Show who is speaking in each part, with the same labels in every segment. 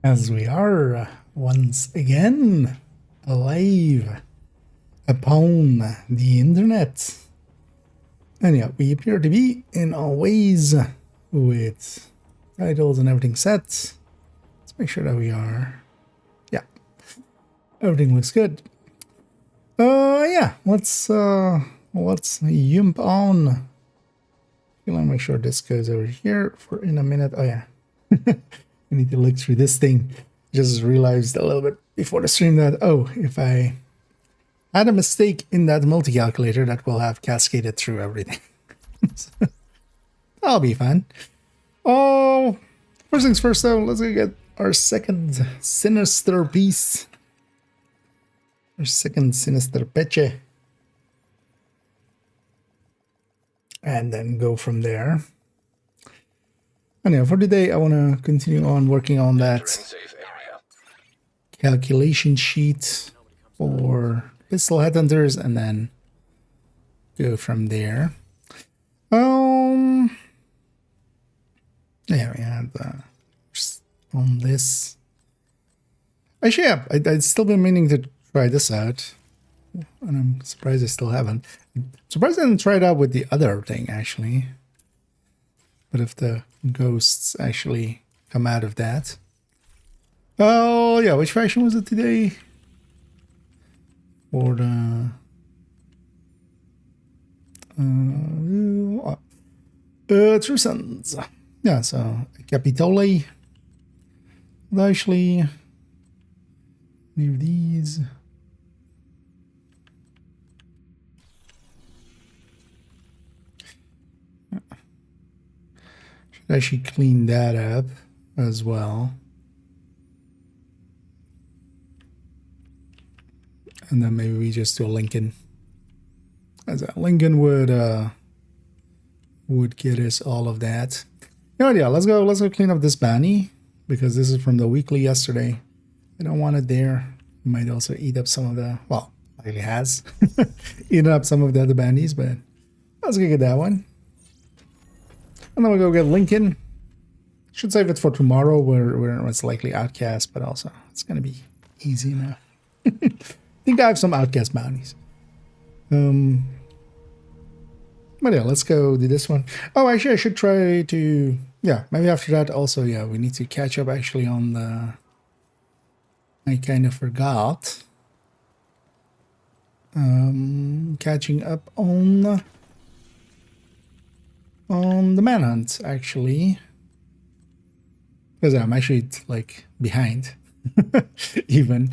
Speaker 1: As we are once again alive upon the internet. And yeah, we appear to be in all ways with titles and everything set. Let's make sure that we are. Yeah, everything looks good. Yeah, let's jump on. Let me make sure this goes over here for in a minute. Oh yeah. I need to look through this thing. Just realized a little bit before the stream that, oh, if I had a mistake in that multi-calculator, that will have cascaded through everything. So, that'll be fun. Oh, first things first though, let's go get our second sinister piece. Our second sinister peche. And then go from there. Anyway, for today, I want to continue on working on that calculation sheet for pistol headhunters and then go from there. Yeah, we have on this. Actually, yeah, I'd still been meaning to try this out, and I'm surprised I still haven't. I'm surprised I didn't try it out with the other thing, actually. But if the ghosts actually come out of that. Oh, yeah, which faction was it today? For the... True Sons. Yeah, so Capitole. I'll actually leave these. Should actually clean that up as well. And then maybe we just do a Lincoln. As a Lincoln would get us all of that. You know what, yeah, let's go clean up this bounty, because this is from the weekly yesterday. I don't want it there. It might also eat up some of the, well, it has eaten up some of the other bounties, but let's go get that one. And then we'll go get Lincoln. Should save it for tomorrow, where it's likely outcast, but also it's gonna be easy enough. I think I have some outcast bounties. But yeah, let's go do this one. Oh, actually, I should try to... Yeah, maybe after that also, yeah, we need to catch up actually on the... I kind of forgot. Catching up on the manhunt, actually. Because I'm actually, like, behind. Even.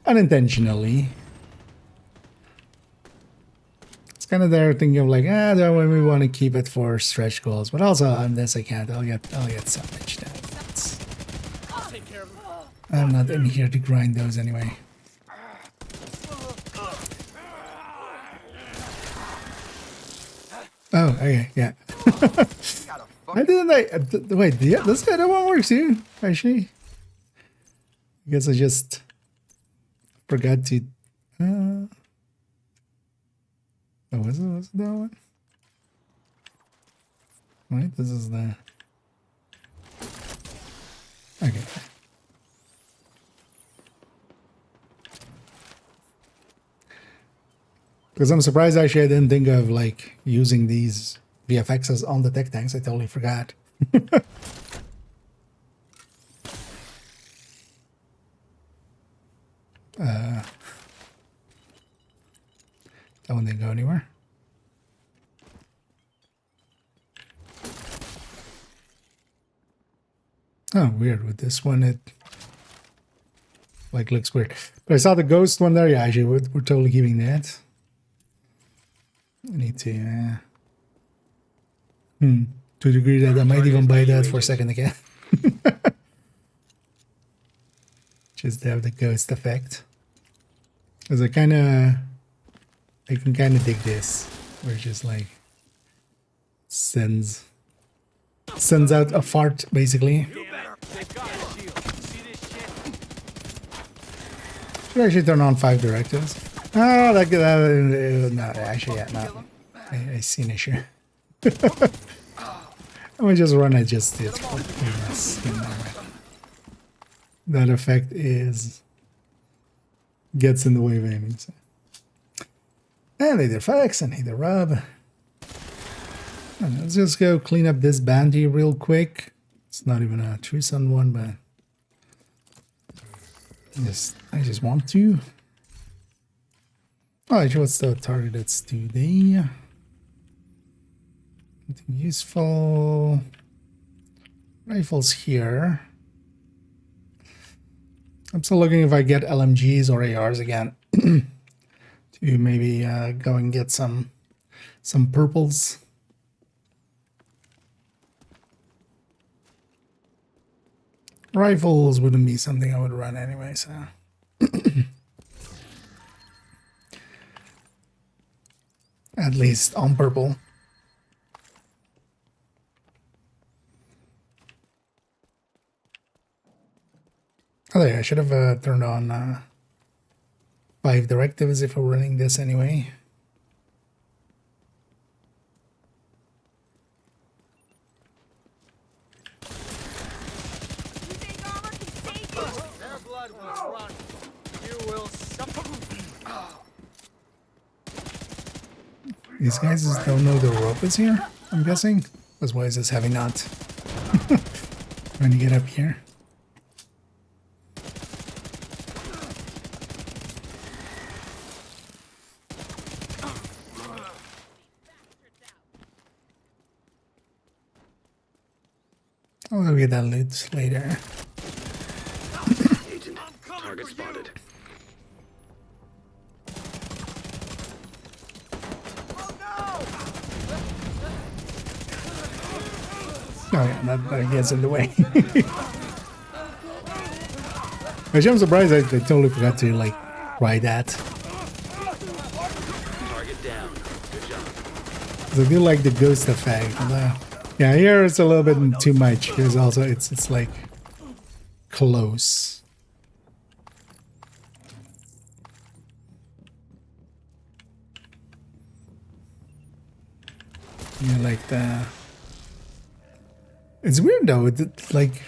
Speaker 1: Unintentionally. Kind of there thinking of like, do I really want to keep it for stretch goals, but also on this I can't. I'll get salvaged. I'm not in here to grind those anyway. Oh, okay, yeah. Why didn't I wait? Yeah, this other one works here. Actually, I guess I just forgot to. Oh, was it that one? Right, this is the... Okay. Because I'm surprised actually I didn't think of like using these VFXs on the tech tanks. I totally forgot. That one didn't go anywhere. Oh, weird. With this one, it like looks weird. But I saw the ghost one there. Yeah, actually, we're totally keeping that. I need to to a degree that I might even buy that for a second again. Just to have the ghost effect. Because I can kind of dig this, where it just like sends out a fart basically. Should actually turn on 5 directives. Oh, no, actually, yeah, no. I see an issue. I might just run it just to that effect gets in the way of aiming. So. And either Fax and either Rob. Let's just go clean up this bounty real quick. It's not even a True Sun one, but I just want to. Alright, what's the target that's today? Anything useful? Rifles here. I'm still looking if I get LMGs or ARs again. To maybe go and get some purples. Rifles wouldn't be something I would run anyway, so. At least on purple. Oh yeah, I should have turned on 5 directives if we're running this anyway. These guys just don't know the rope is here, I'm guessing. That's why is this heavy knot? Trying to get up here. I'll go get that loot later.
Speaker 2: Agent, target spotted.
Speaker 1: Oh yeah, that gets in the way. Actually, I'm surprised I totally forgot to like try that.
Speaker 2: Target down. Good job.
Speaker 1: I do like the ghost effect. Yeah, here it's a little bit too much because also it's like close. Yeah, like the. It's weird though. It's like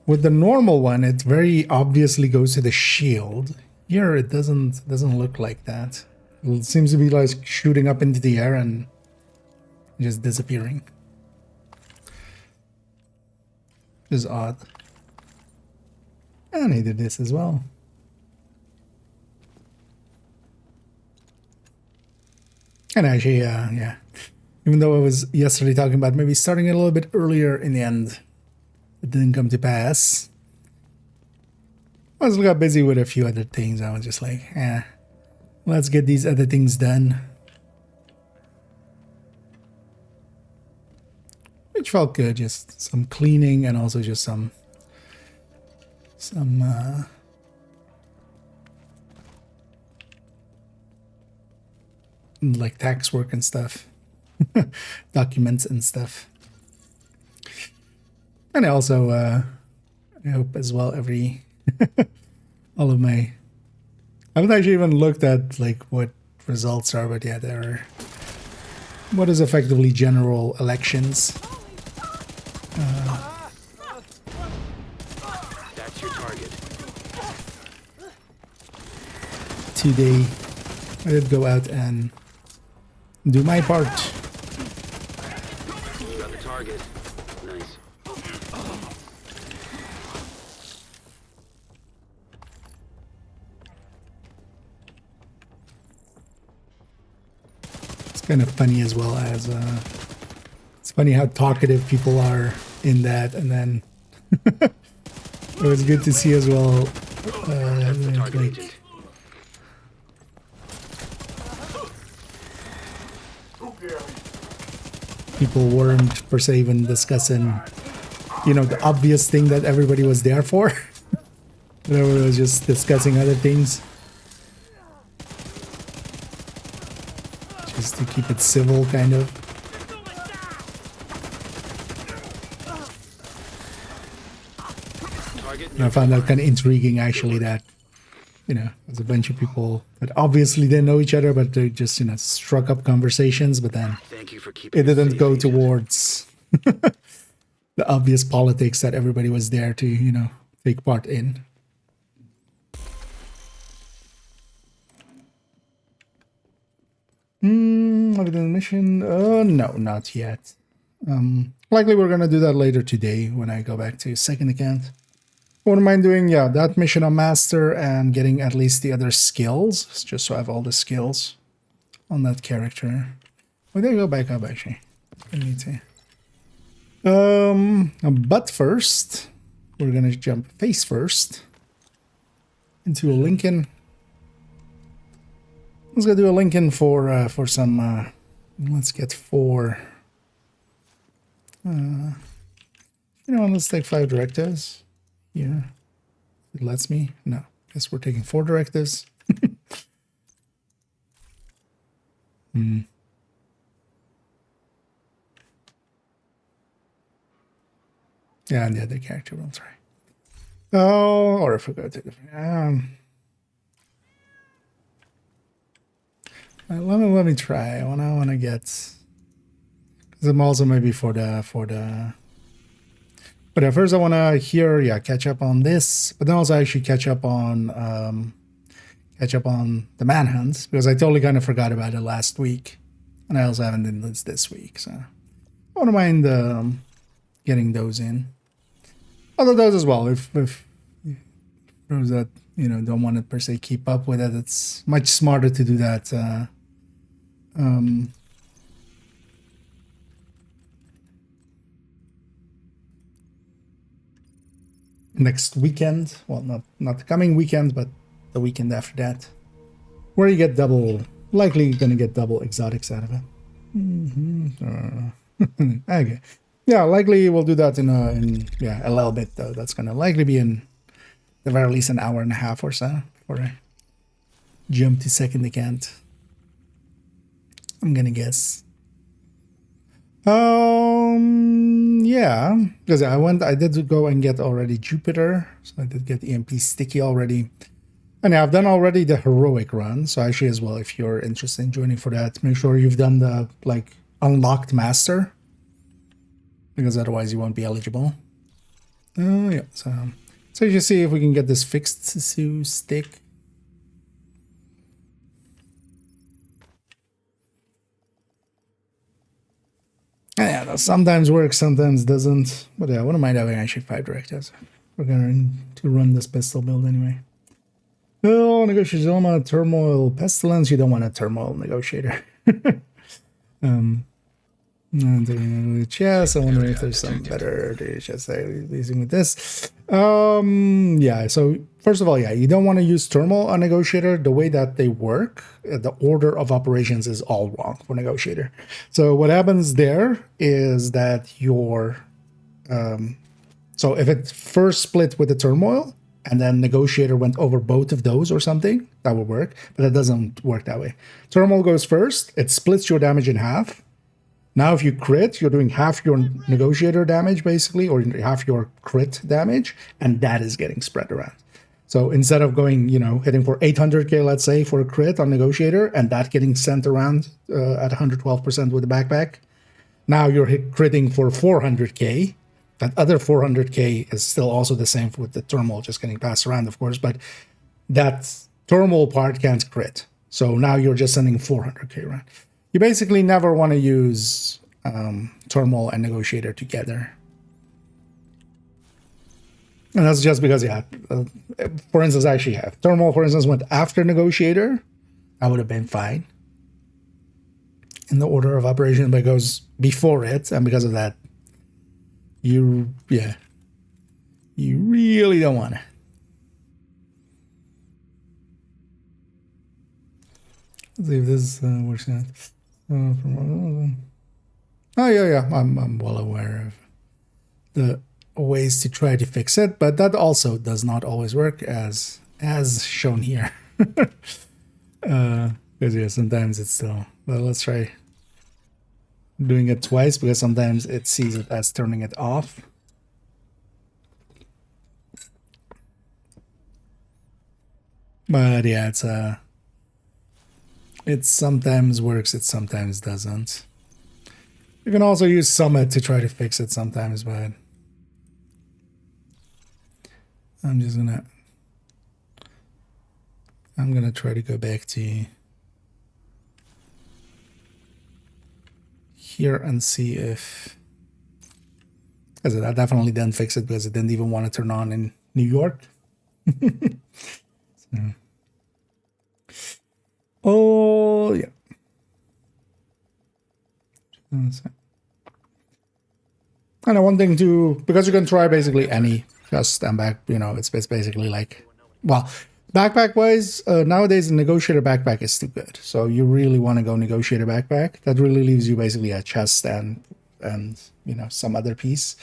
Speaker 1: with the normal one, it very obviously goes to the shield. Here, it doesn't look like that. It seems to be like shooting up into the air and just disappearing. Which is odd. And I did this as well. And actually, yeah. Even though I was yesterday talking about maybe starting it a little bit earlier in the end, it didn't come to pass. I was got busy with a few other things. I was just like, let's get these other things done. Which felt good, just some cleaning and also just some like tax work and stuff. Documents and stuff. And I also I hope as well all of my I haven't actually even looked at like what results are, but yeah, there are what is effectively general elections.
Speaker 2: That's your target.
Speaker 1: Today I did go out and do my part.
Speaker 2: You got the target. Nice.
Speaker 1: It's kind of funny as well as it's funny how talkative people are in that, and then it was good to see as well like people weren't per se even discussing, you know, the obvious thing that everybody was there for. Everyone was just discussing other things. Just to keep it civil, kind of. And I found that kind of intriguing, actually, that, you know, there's a bunch of people that obviously didn't know each other, but they just, you know, struck up conversations, but then
Speaker 2: Thank you for keeping
Speaker 1: it didn't
Speaker 2: safe,
Speaker 1: go
Speaker 2: Agent.
Speaker 1: towards the obvious politics that everybody was there to, you know, take part in. Have we done the mission? No, not yet. Likely we're gonna do that later today when I go back to second account. Wouldn't mind doing, yeah, that mission on master and getting at least the other skills, just so I have all the skills on that character. Well, there you go back up actually. I need to. But first, we're gonna jump face first into a Lincoln. Let's go do a Lincoln for some. Let's get 4. You know, let's take 5 directives. Yeah, it lets me. No, guess we're taking 4 directives. Yeah, and the other character will try. Oh, or if we go to different. Let me try. I wanna get. Because I'm also maybe for the. But at first I wanna catch up on this, but then also actually catch up on the manhunts, because I totally kind of forgot about it last week, and I also haven't done this week, so I wouldn't mind getting those in. Other those as well, if those that don't want to per se keep up with it, it's much smarter to do that. Next weekend, well, not the coming weekend, but the weekend after that, where you get likely gonna get double exotics out of it. Okay, yeah, likely we'll do that in a little bit though. That's gonna likely be in the very least an hour and a half or so before I jump to second account. I'm gonna guess. Yeah, because I did go and get already Jupiter, so I did get EMP Sticky already. And I've done already the heroic run, so actually as well, if you're interested in joining for that, make sure you've done the unlocked master, because otherwise you won't be eligible. Yeah, so you see if we can get this fixed to stick. Yeah, that sometimes works, sometimes doesn't. But yeah, I wouldn't mind having actually 5 directives. We're going to run this pistol build anyway. Oh, Negotiator Zoma, Turmoil, Pestilence. You don't want a Turmoil Negotiator. Chess. I wonder if there's some better chess using with this. Yeah, so first of all, yeah, you don't want to use Turmoil on Negotiator. The way that they work, the order of operations is all wrong for Negotiator. So what happens there is that so if it first split with the Turmoil and then Negotiator went over both of those or something, that would work, but it doesn't work that way. Turmoil goes first, it splits your damage in half. Now, if you crit, you're doing half your Negotiator damage, basically, or half your crit damage, and that is getting spread around. So instead of going, hitting for 800k, let's say, for a crit on Negotiator, and that getting sent around at 112% with the backpack, now you're critting for 400k. That other 400k is still also the same with the Turmoil, just getting passed around, of course, but that Turmoil part can't crit. So now you're just sending 400k around. You basically never want to use Turmoil and Negotiator together. And that's just because, for instance, actually, Turmoil, for instance, went after Negotiator. That would have been fine in the order of operation, but it goes before it. And because of that, you really don't want to. Let's see if this works out. Oh yeah, I'm well aware of the ways to try to fix it, but that also does not always work as shown here. Because sometimes it's still. Well, let's try doing it twice, because sometimes it sees it as turning it off. But yeah, it sometimes works, it sometimes doesn't. You can also use Summit to try to fix it sometimes, but I'm gonna try to go back to here and see if, because I definitely didn't fix it because it didn't even want to turn on in New York. So. Oh yeah. And one thing too, because you can try basically any just and back, you know, it's basically like, well, backpack wise, nowadays the negotiator backpack is too good. So you really want to go negotiator backpack. That really leaves you basically a chest and you know, some other piece.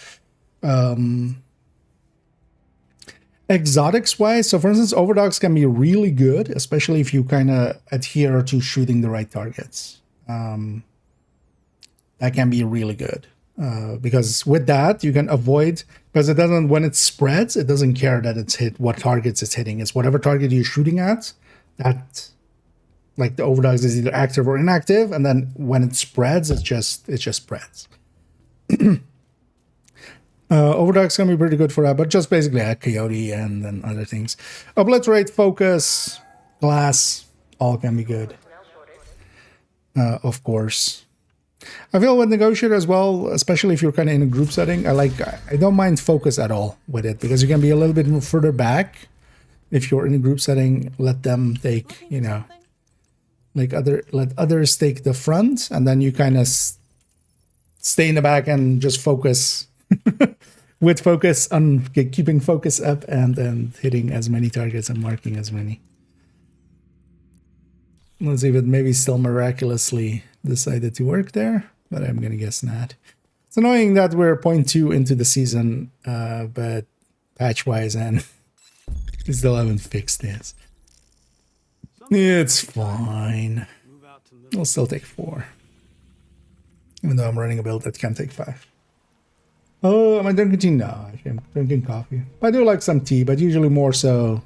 Speaker 1: Exotics wise, so for instance, overdogs can be really good, especially if you kind of adhere to shooting the right targets. That can be really good. Because with that you can avoid, because it doesn't, when it spreads, it doesn't care that it's hit what targets it's hitting. It's whatever target you're shooting at, that, like the overdogs is either active or inactive, and then when it spreads, it just spreads. Overdogs can be pretty good for that, but just basically a coyote and then other things. Obliterate, focus, glass, all can be good. Of course. I feel with negotiator as well, especially if you're kind of in a group setting, I don't mind focus at all with it, because you can be a little bit more further back. If you're in a group setting, let them take, you know, like let others take the front, and then you kind of stay in the back and just focus with focus on keeping focus up and then hitting as many targets and marking as many. Let's see if it maybe still miraculously decided to work there, but I'm gonna guess not. It's annoying that we're 0.2 into the season, but patch-wise, and we still haven't fixed this. It's fine. I'll still take 4. Even though I'm running a build that can take 5. Oh, am I drinking tea? No, I'm drinking coffee. I do like some tea, but usually more so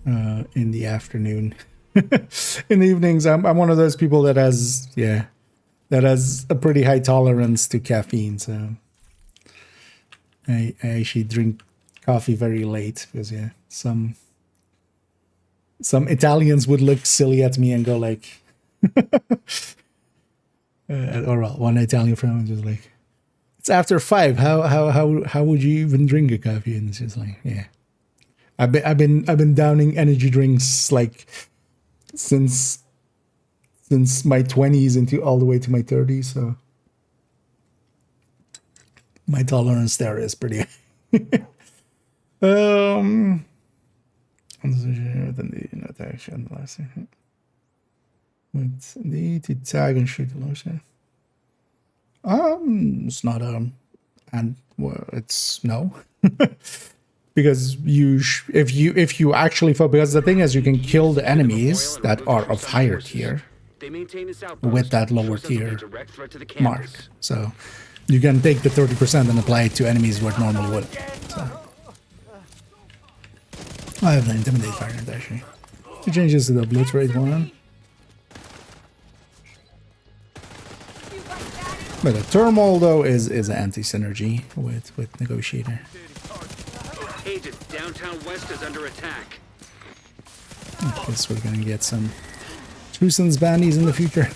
Speaker 1: in the afternoon. In the evenings, I'm one of those people that has a pretty high tolerance to caffeine. So I actually drink coffee very late, because some Italians would look silly at me and go like, or well, one Italian friend was just like, "It's after 5. How would you even drink a coffee?" And it's just like, yeah, I've been downing energy drinks like since my 20s into all the way to my 30s, so my tolerance there is pretty with the to tag and shoot the lotion. It's not and well, it's no. Because if you actually focus, because the thing is, you can kill the enemies that are of higher tier with that lower tier mark. So you can take the 30% and apply it to enemies where it normally wouldn't. So I have the intimidate variant actually. To change this to the obliterate one. But the turmoil though is anti-synergy with negotiator.
Speaker 2: Agent, downtown west is under attack.
Speaker 1: I guess we're gonna get some Trucen's bandies in the future.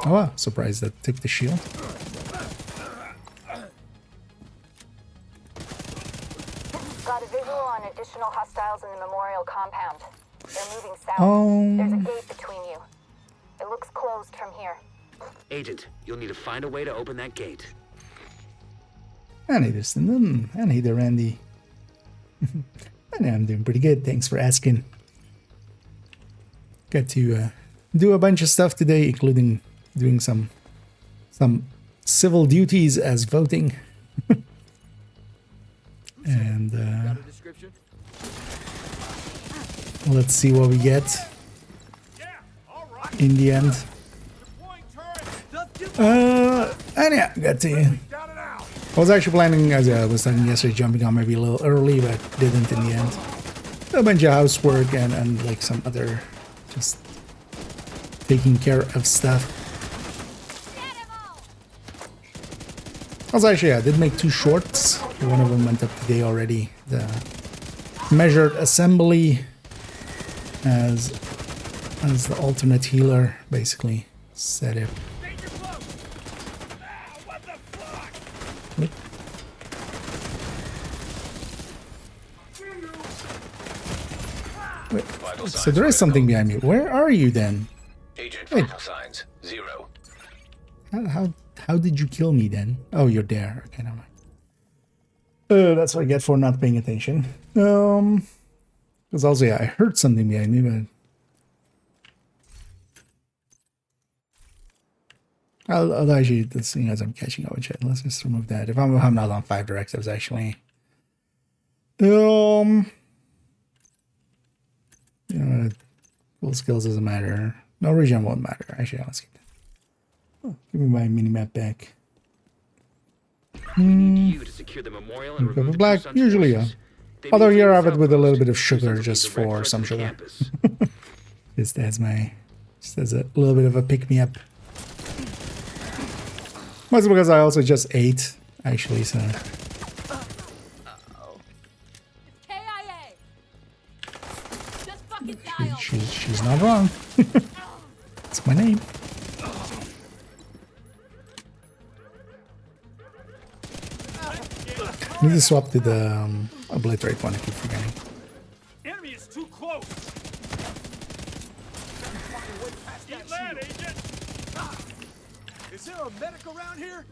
Speaker 1: Oh wow, surprised that took the shield.
Speaker 3: Got a visual on additional hostiles in the memorial compound. They're moving south. There's a gate between you. It looks closed from here.
Speaker 2: Agent, you'll need to find a way to open that gate.
Speaker 1: And hey there, Stindon. And hey there, Randy. I'm doing pretty good. Thanks for asking. Got to do a bunch of stuff today, including doing some civil duties as voting. And let's see what we get in the end. And yeah, got to. I was actually planning, as I was talking yesterday, jumping on maybe a little early, but didn't in the end. A bunch of housework and like some other just taking care of stuff. Also, actually, I did make 2 shorts. One of them went up today already. The measured assembly as the alternate healer, basically. Set it. Wait, so there is something behind me. Where are you then?
Speaker 4: Agent
Speaker 1: Wait.
Speaker 4: vital signs 0.
Speaker 1: How did you kill me then? Oh, you're there. Okay, never mind. That's what I get for not paying attention. Because also, yeah, I heard something behind me, but I'll actually, seeing as I'm catching up with chat, let's just remove that. If I'm not on 5 directives, actually. You know, full skills doesn't matter. No regen won't matter. Actually, let's keep that. Oh, give me my minimap back.
Speaker 2: We need you to secure the memorial and remove the
Speaker 1: Black,
Speaker 2: True Sons
Speaker 1: usually,
Speaker 2: forces. They
Speaker 1: Although
Speaker 2: maintain
Speaker 1: here I
Speaker 2: this
Speaker 1: have it with a little
Speaker 2: outpost.
Speaker 1: bit of
Speaker 2: True
Speaker 1: sugar
Speaker 2: Sons will
Speaker 1: just
Speaker 2: be direct
Speaker 1: for
Speaker 2: threats
Speaker 1: some
Speaker 2: to the
Speaker 1: sugar.
Speaker 2: campus.
Speaker 1: Just as a little bit of a pick-me-up. Mostly because I also just ate, actually, so.
Speaker 5: KIA. Just fucking dial.
Speaker 1: She's not wrong. It's my name. I need to swap to the obliterate one. I keep forgetting.
Speaker 6: Enemy is too close. Eat land, agent. Is there a medic around here?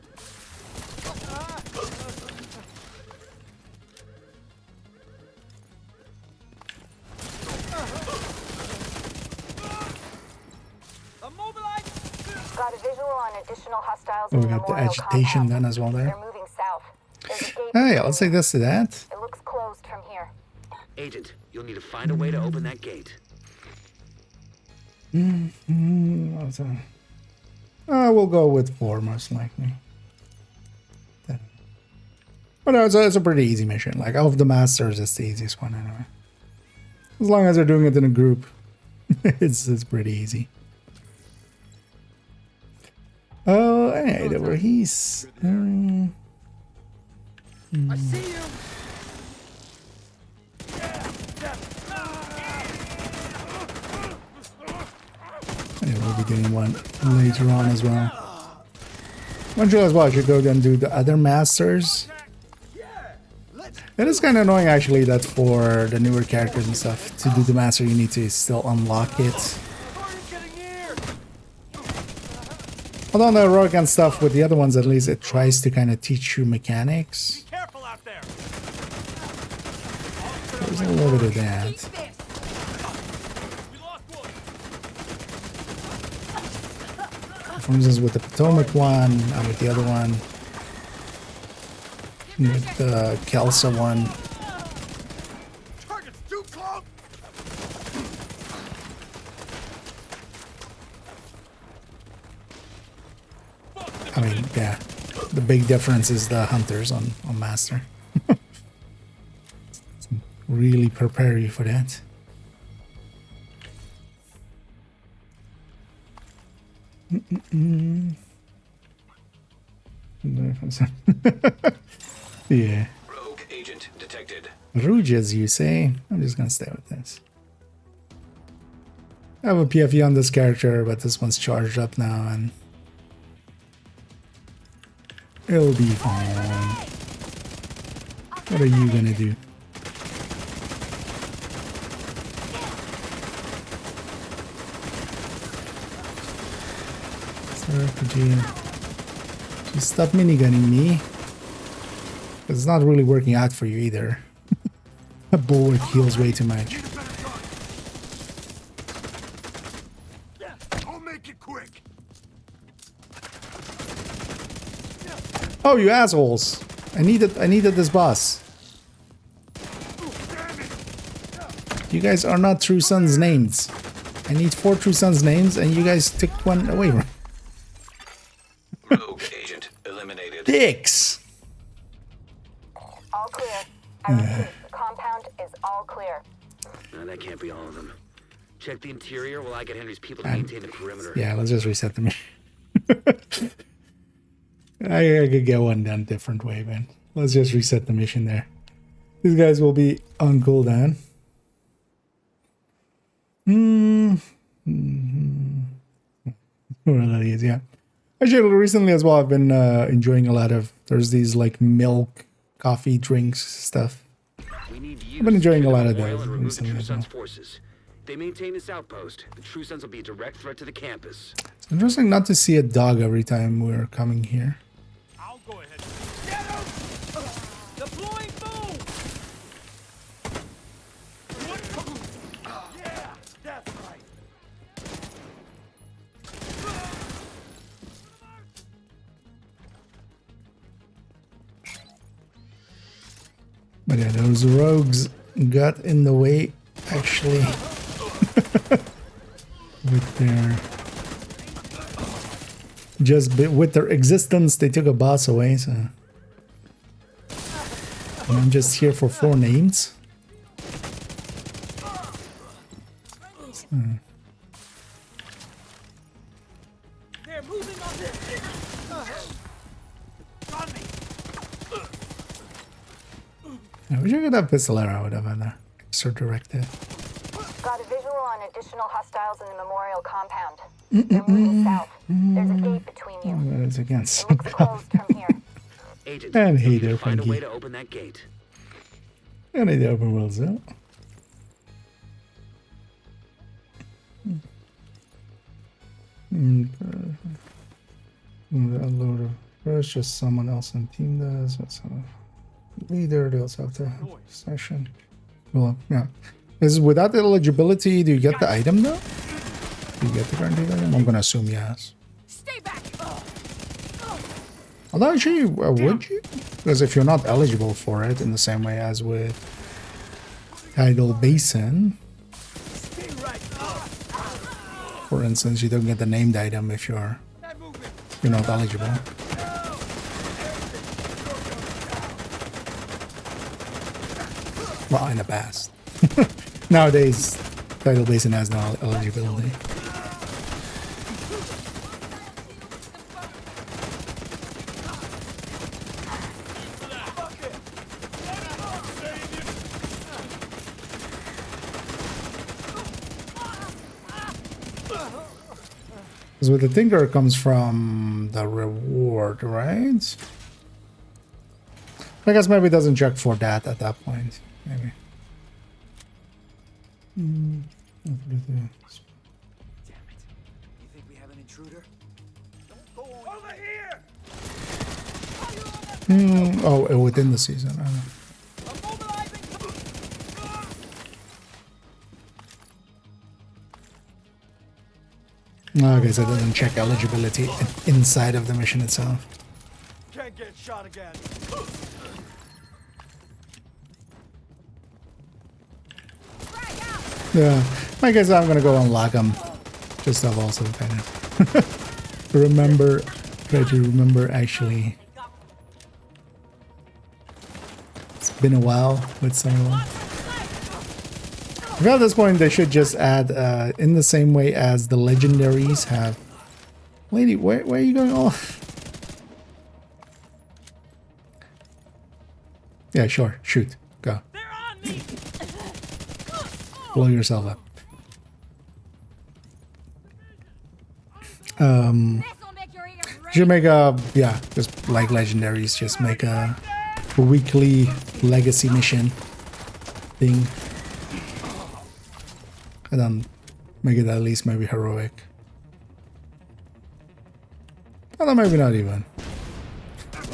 Speaker 3: Got a visual on additional hostiles
Speaker 1: Oh,
Speaker 3: in
Speaker 1: we
Speaker 3: the
Speaker 1: got the
Speaker 3: memorial
Speaker 1: agitation
Speaker 3: compound.
Speaker 1: done as well there.
Speaker 3: They're moving south. There's a gate
Speaker 1: Hey,
Speaker 3: between
Speaker 1: let's take
Speaker 3: you.
Speaker 1: this to that.
Speaker 3: It looks closed from here.
Speaker 2: Agent, you'll need to find a way to open that gate.
Speaker 1: We'll go with 4 most likely. But no, it's a pretty easy mission. Like, of the masters, it's the easiest one anyway. As long as they're doing it in a group, it's pretty easy. Oh, anyway, there were he's.
Speaker 6: I see you.
Speaker 1: Anyway, we'll be doing one later on as well. Eventually as well, I should go and do the other masters. It is kind of annoying actually that for the newer characters and stuff, to do the master you need to still unlock it. Although on the heroic and stuff, with the other ones at least, it tries to kind of teach you mechanics.
Speaker 6: Careful out there.
Speaker 1: There's a little bit of that.
Speaker 6: We lost one.
Speaker 1: For instance, with the Potomac one, and with the other one, with the Kelsa one.
Speaker 6: Target's too close.
Speaker 1: I mean, yeah, the big difference is the hunters on Master. Really prepare you for that. Yeah.
Speaker 4: Rogue agent detected.
Speaker 1: Rouges, you say? I'm just gonna stay with this. I have a PFE on this character, but this one's charged up now, and it'll be fine. What are you gonna do? Sir, could you stop minigunning me? It's not really working out for you either. A bullet heals way too much.
Speaker 6: I'll make it quick.
Speaker 1: Oh, you assholes! I needed this boss. You guys are not True Sons names. I need 4 True Sons names, and you guys took one away from me.
Speaker 4: Rogue agent eliminated.
Speaker 1: Dicks!
Speaker 3: All clear. I repeat, the compound is all clear.
Speaker 2: No, that can't be all of them. Check the interior while I get Henry's people to maintain the perimeter.
Speaker 1: Yeah, let's just reset the mission. I could get one done different way, man. Let's just reset the mission there. These guys will be on cooldown. Well, it is, yeah. Actually, recently as well, I've been enjoying a lot of. There's these like milk, coffee, drinks stuff.
Speaker 2: We need you
Speaker 1: I've been enjoying
Speaker 2: to
Speaker 1: a lot of
Speaker 2: secure the
Speaker 1: those
Speaker 2: memorial and remove the
Speaker 1: recently
Speaker 2: True
Speaker 1: as well.
Speaker 2: Sons forces. They maintain this outpost. The True Sons will be a direct threat to the campus.
Speaker 1: It's interesting not to see a dog every time we're coming here.
Speaker 6: I'll go ahead. Get him! Deploying boom! Yeah, that's right.
Speaker 1: But yeah, those rogues got in the way, actually, with their with their existence. They took a boss away, so and I'm just here for 4 names.
Speaker 6: They're moving on this. On me.
Speaker 1: I wish I could have Pistolero. I would have an extra directive.
Speaker 3: Got a visual on additional hostiles in the memorial compound. They're moving south. There's a gate between you.
Speaker 1: That is against.
Speaker 3: It looks closed from here.
Speaker 2: Agent,
Speaker 1: And hey
Speaker 2: we
Speaker 1: there,
Speaker 2: can find a way
Speaker 1: Frankie.
Speaker 2: to open that gate.
Speaker 1: And the open world's out. Load of first, just someone else on team does. That's leader. They also have to have session. Well, yeah. Is without eligibility, do you get the item though? Do you get the guaranteed item? I'm gonna assume yes.
Speaker 5: Stay back.
Speaker 1: Although actually, would you? Because if you're not eligible for it, in the same way as with Tidal Basin,
Speaker 6: Stay right.
Speaker 1: for instance, you don't get the named item if you're
Speaker 6: That movement.
Speaker 1: not eligible. Well, in the past. Nowadays, Tidal Basin has no eligibility. Because with the Tinker comes from the reward, right? I guess maybe it doesn't check for that at that point. Maybe.
Speaker 6: Damn it. You think we have an intruder? Don't go over here!
Speaker 1: Oh, within the season. I don't know.
Speaker 6: I'm mobilizing!
Speaker 1: Okay, so it doesn't check eligibility inside of the mission itself.
Speaker 6: Can't get shot again.
Speaker 1: Yeah, I guess I'm gonna go unlock them. Just to also kind of try to remember actually. It's been a while with some of them. I feel at this point they should just add, in the same way as the legendaries have. Lady, where are you going? Oh. Yeah, sure. Shoot. Go.
Speaker 5: They're on me.
Speaker 1: Blow yourself up.
Speaker 5: This will make your ears ring.
Speaker 1: Should make a, yeah, just like legendaries, just make a weekly legacy mission thing. And then make it at least maybe heroic. Although maybe not even.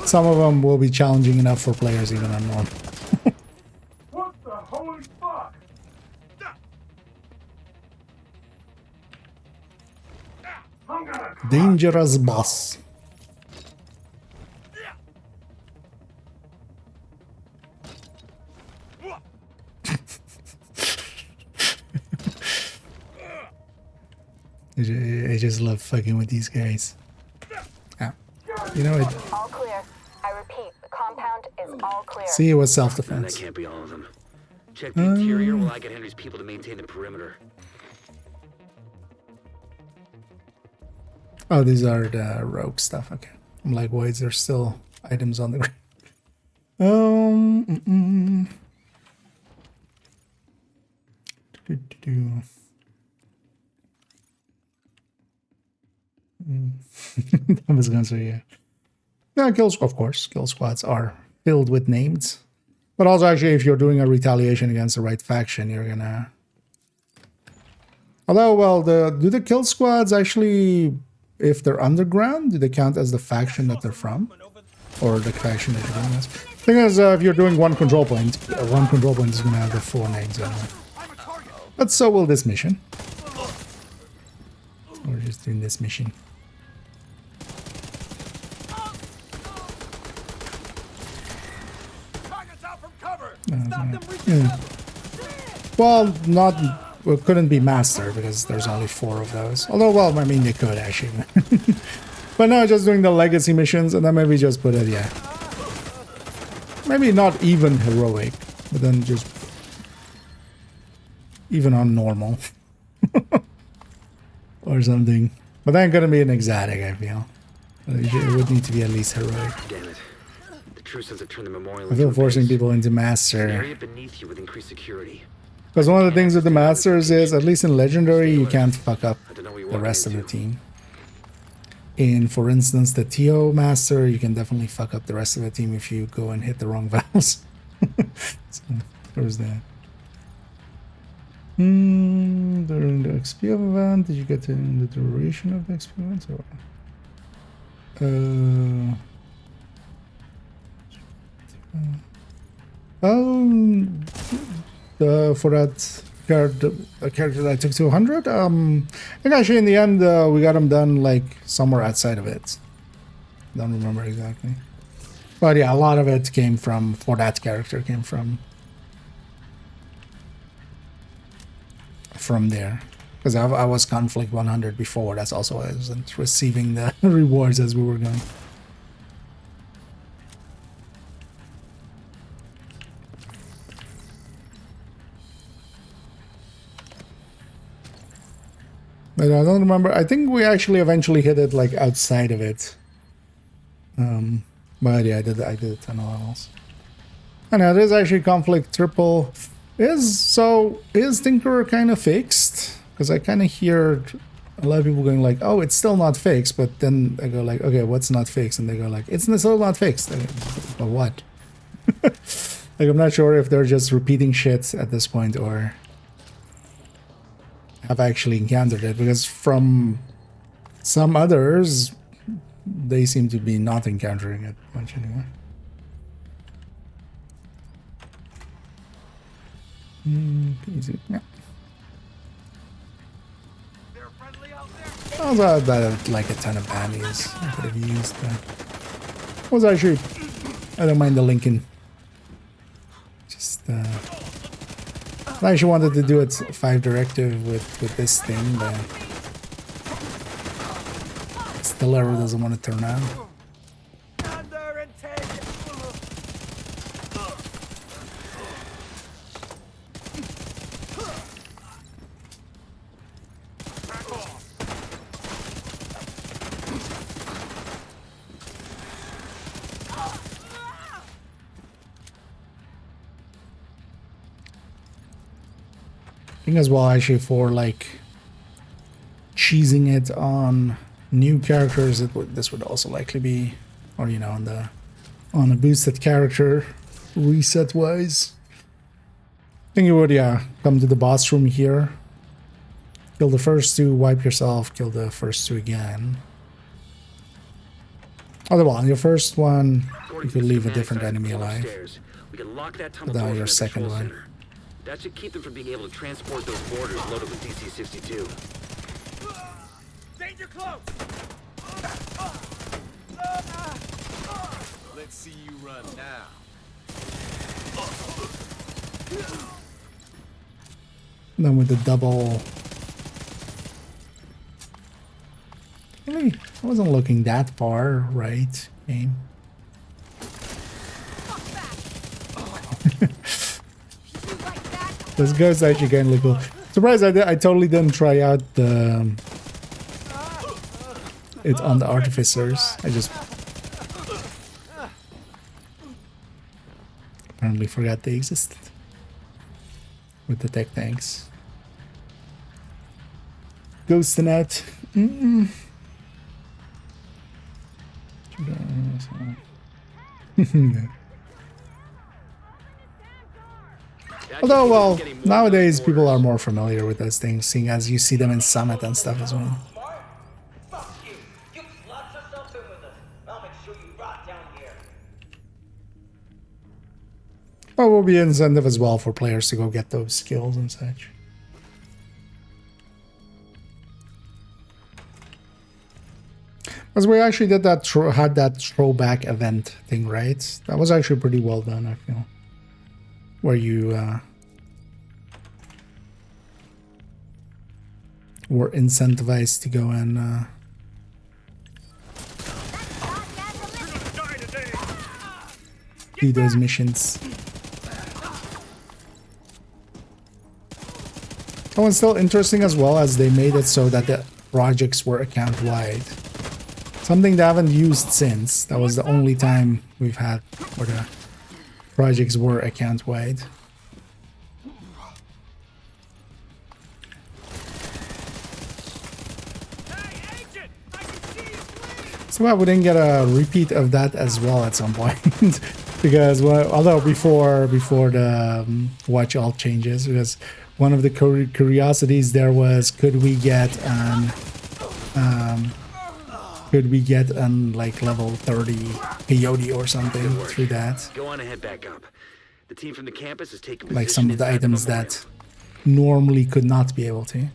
Speaker 1: Some of them will be challenging enough for players even on norm.
Speaker 6: What the holy fuck? I'm gonna
Speaker 1: Dangerous boss. I just love fucking with these guys. Ah. You know what?
Speaker 3: All clear. I repeat, the compound is all clear.
Speaker 1: See, it was
Speaker 2: No,
Speaker 1: self-defense.
Speaker 2: that can't be all of them. Check the interior while I get Henry's people to maintain the perimeter.
Speaker 1: Oh, these are the rogue stuff. Okay. I'm like, why is there still items on the ground? I was gonna say, yeah. Yeah, kills, of course. Kill squads are filled with names. But also, actually, if you're doing a retaliation against the right faction, you're gonna... Although, well, do the kill squads actually, if they're underground, do they count as the faction that they're from? Or the faction that you're doing this? Thing is, if you're doing one control point is gonna have the 4 names anyway. But so will this mission. We're just doing this mission. Yeah. Well, it couldn't be master because there's only 4 of those. Although, well, I mean, they could actually. But no, just doing the legacy missions, and then maybe just put it, yeah. Maybe not even heroic, but then just even on normal or something. But then gonna be an exotic, I feel. It would need to be at least heroic.
Speaker 2: Damn it. The true sense of turn the memorial
Speaker 1: I feel
Speaker 2: into a
Speaker 1: forcing
Speaker 2: base.
Speaker 1: people into
Speaker 2: An
Speaker 1: master.
Speaker 2: area beneath you with increased security.
Speaker 1: Because one of the things with the masters is, at least in legendary, you can't fuck up
Speaker 2: I don't know what you're
Speaker 1: the
Speaker 2: walking
Speaker 1: rest of the
Speaker 2: into.
Speaker 1: team. In, for instance, the TO master, you can definitely fuck up the rest of the team if you go and hit the wrong valves. So, there's that. During the XP event, did you get to the duration of the XP event? Or, for that character that I took to 100, I think actually in the end we got him done like somewhere outside of it. Don't remember exactly. But yeah, a lot of it came from, for that character, came from there. Because I was conflict 100 before, that's also why I wasn't receiving the rewards as we were going. But I don't remember. I think we actually eventually hit it like outside of it. But yeah, I did a ton of levels. And now there's actually conflict triple. Is Tinkerer kind of fixed? Because I kind of hear a lot of people going like, oh, it's still not fixed. But then I go like, okay, what's not fixed? And they go like, it's still not fixed. I go, but what? Like, I'm not sure if they're just repeating shit at this point or have actually encountered it, because from some others they seem to be not encountering it much anymore. Easy. Yeah. Also, I had like a ton of bannies I could have used. Was actually, I don't mind the Lincoln. Just I actually wanted to do it 5 directive with this thing, but still error doesn't want to turn on. I think as well, actually, for like cheesing it on new characters, this would also likely be, or you know, on a boosted character reset wise. I think you would, yeah, come to the boss room here, kill the first 2, wipe yourself, kill the first 2 again. Otherwise, on your first one, you could leave a different enemy alive.
Speaker 2: We can lock that tunnel
Speaker 1: Now
Speaker 2: door
Speaker 1: your
Speaker 2: from the
Speaker 1: second
Speaker 2: control
Speaker 1: one.
Speaker 2: center. That should keep them from being able to transport those boarders loaded with DC-62.
Speaker 6: Danger close! Let's see you run now.
Speaker 1: And then with the double... Really, I wasn't looking that far, right? Game. This guy's actually getting really cool. Surprised I totally didn't try out the it on the artificers. I just Apparently forgot they existed. With the tech tanks. Ghosting out. Although, well, nowadays people are more familiar with those things, seeing as you see them in Summit and stuff as well.
Speaker 7: Fuck you. You lots of something with us. I'll make sure you rot down here.
Speaker 1: But will be an incentive as well for players to go get those skills and such. Because we actually did that, had that throwback event thing, right? That was actually pretty well done, I feel. Where you were incentivized to go and do those missions. Oh, and still interesting as well as they made it so that the projects were account-wide. Something they haven't used since. That was the only time we've had where the projects were account-wide. So I wouldn't get a repeat of that as well at some point. Because, well, although before the watch all changes, because one of the curiosities there was, could we get like level 30 peyote or something through that?
Speaker 2: Go on ahead, back up. The team from the campus is taking
Speaker 1: Like some of the
Speaker 2: position
Speaker 1: items
Speaker 2: inside the
Speaker 1: that normally could not be able to.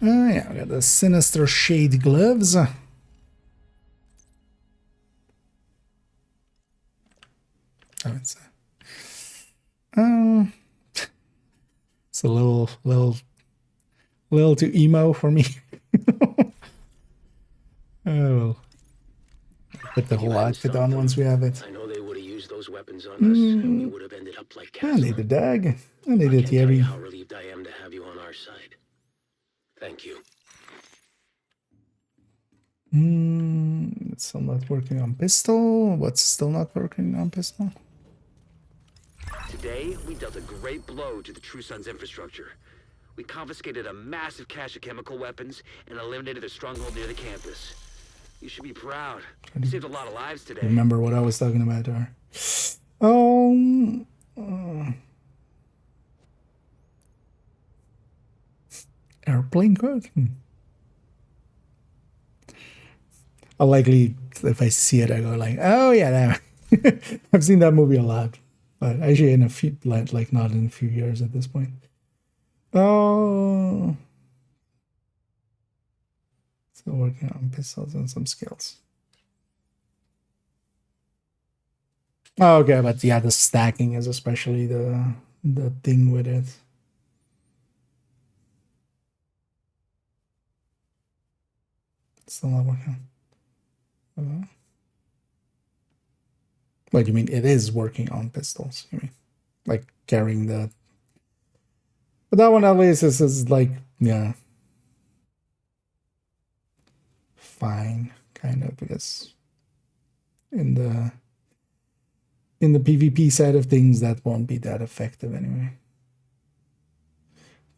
Speaker 1: Yeah, we got the Sinister Shade gloves. Oh, it's a little too emo for me. Oh, put the whole outfit on once we have it.
Speaker 2: I know they would have used those weapons on us, and we would have ended up like
Speaker 1: I need the dag. I need
Speaker 2: I
Speaker 1: it
Speaker 2: can't tell you
Speaker 1: here.
Speaker 2: how relieved I am to have you on our side. Thank you.
Speaker 1: It's still not working on pistol. What's still not working on pistol?
Speaker 2: Today, we dealt a great blow to the True Sun's infrastructure. We confiscated a massive cache of chemical weapons and eliminated their stronghold near the campus. You should be proud. You saved a lot of lives today.
Speaker 1: Remember what I was talking about there. Airplane code? I'll likely, if I see it, I go like, oh yeah, I've seen that movie a lot. But actually in a few, like not in a few years at this point. Oh. Still working on pistols and some skills. Oh, okay, but yeah, the stacking is especially the thing with it. Still not working. What do you mean? It is working on pistols. You mean like carrying the? But that one at least is like, yeah, fine, kind of, because in the PvP side of things that won't be that effective anyway.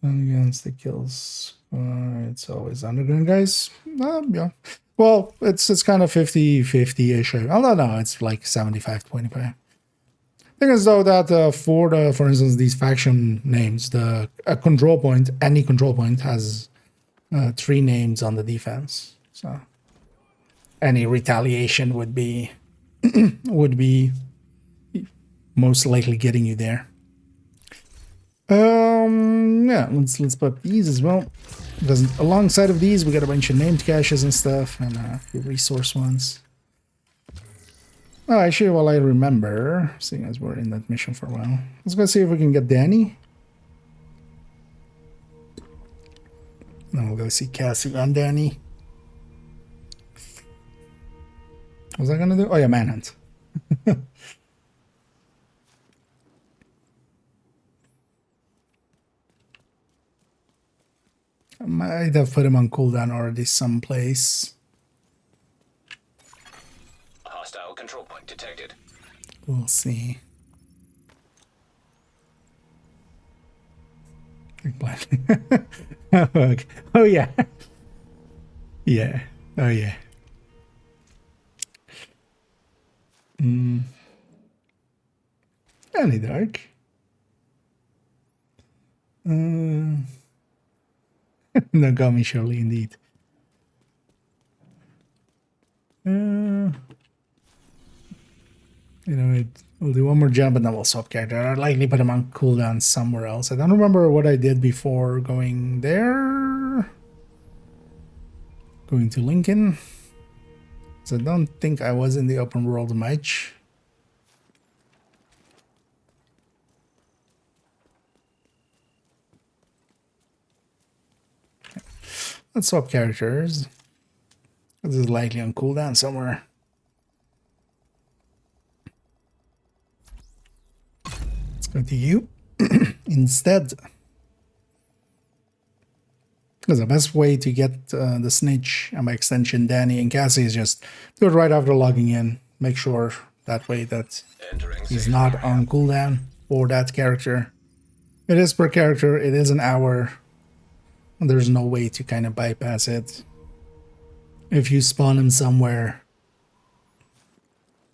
Speaker 1: And against the kills, it's always underground guys. Yeah. Well, it's kind of 50-50-ish. Although no, it's like 75-25. Thing is though that for instance, these faction names, a control point, any control point has 3 names on the defense. So any retaliation would be most likely getting you there. Yeah, let's put these as well. Because alongside of these, we got a bunch of named caches and stuff, and a few resource ones. Oh, actually, while I remember, seeing as we're in that mission for a while, let's go see if we can get Danny. Then we'll go see Cassie and Danny. What was I gonna do? Oh yeah, manhunt. I might have put him on cooldown already someplace.
Speaker 4: Hostile control point detected.
Speaker 1: We'll see. Okay. Oh yeah. Yeah. Oh yeah. Any dark. Nagami surely indeed. We'll do one more jump and then we'll swap character. I'd likely put him on cooldown somewhere else. I don't remember what I did before going there. Going to Lincoln. So I don't think I was in the open world much. Let's swap characters. This is likely on cooldown somewhere. Let's go to you instead. Because the best way to get the snitch and by extension Danny and Cassie is just do it right after logging in. Make sure that way that he's not on cooldown for that character. It is per character, it is an hour. There's no way to kind of bypass it. If you spawn him somewhere,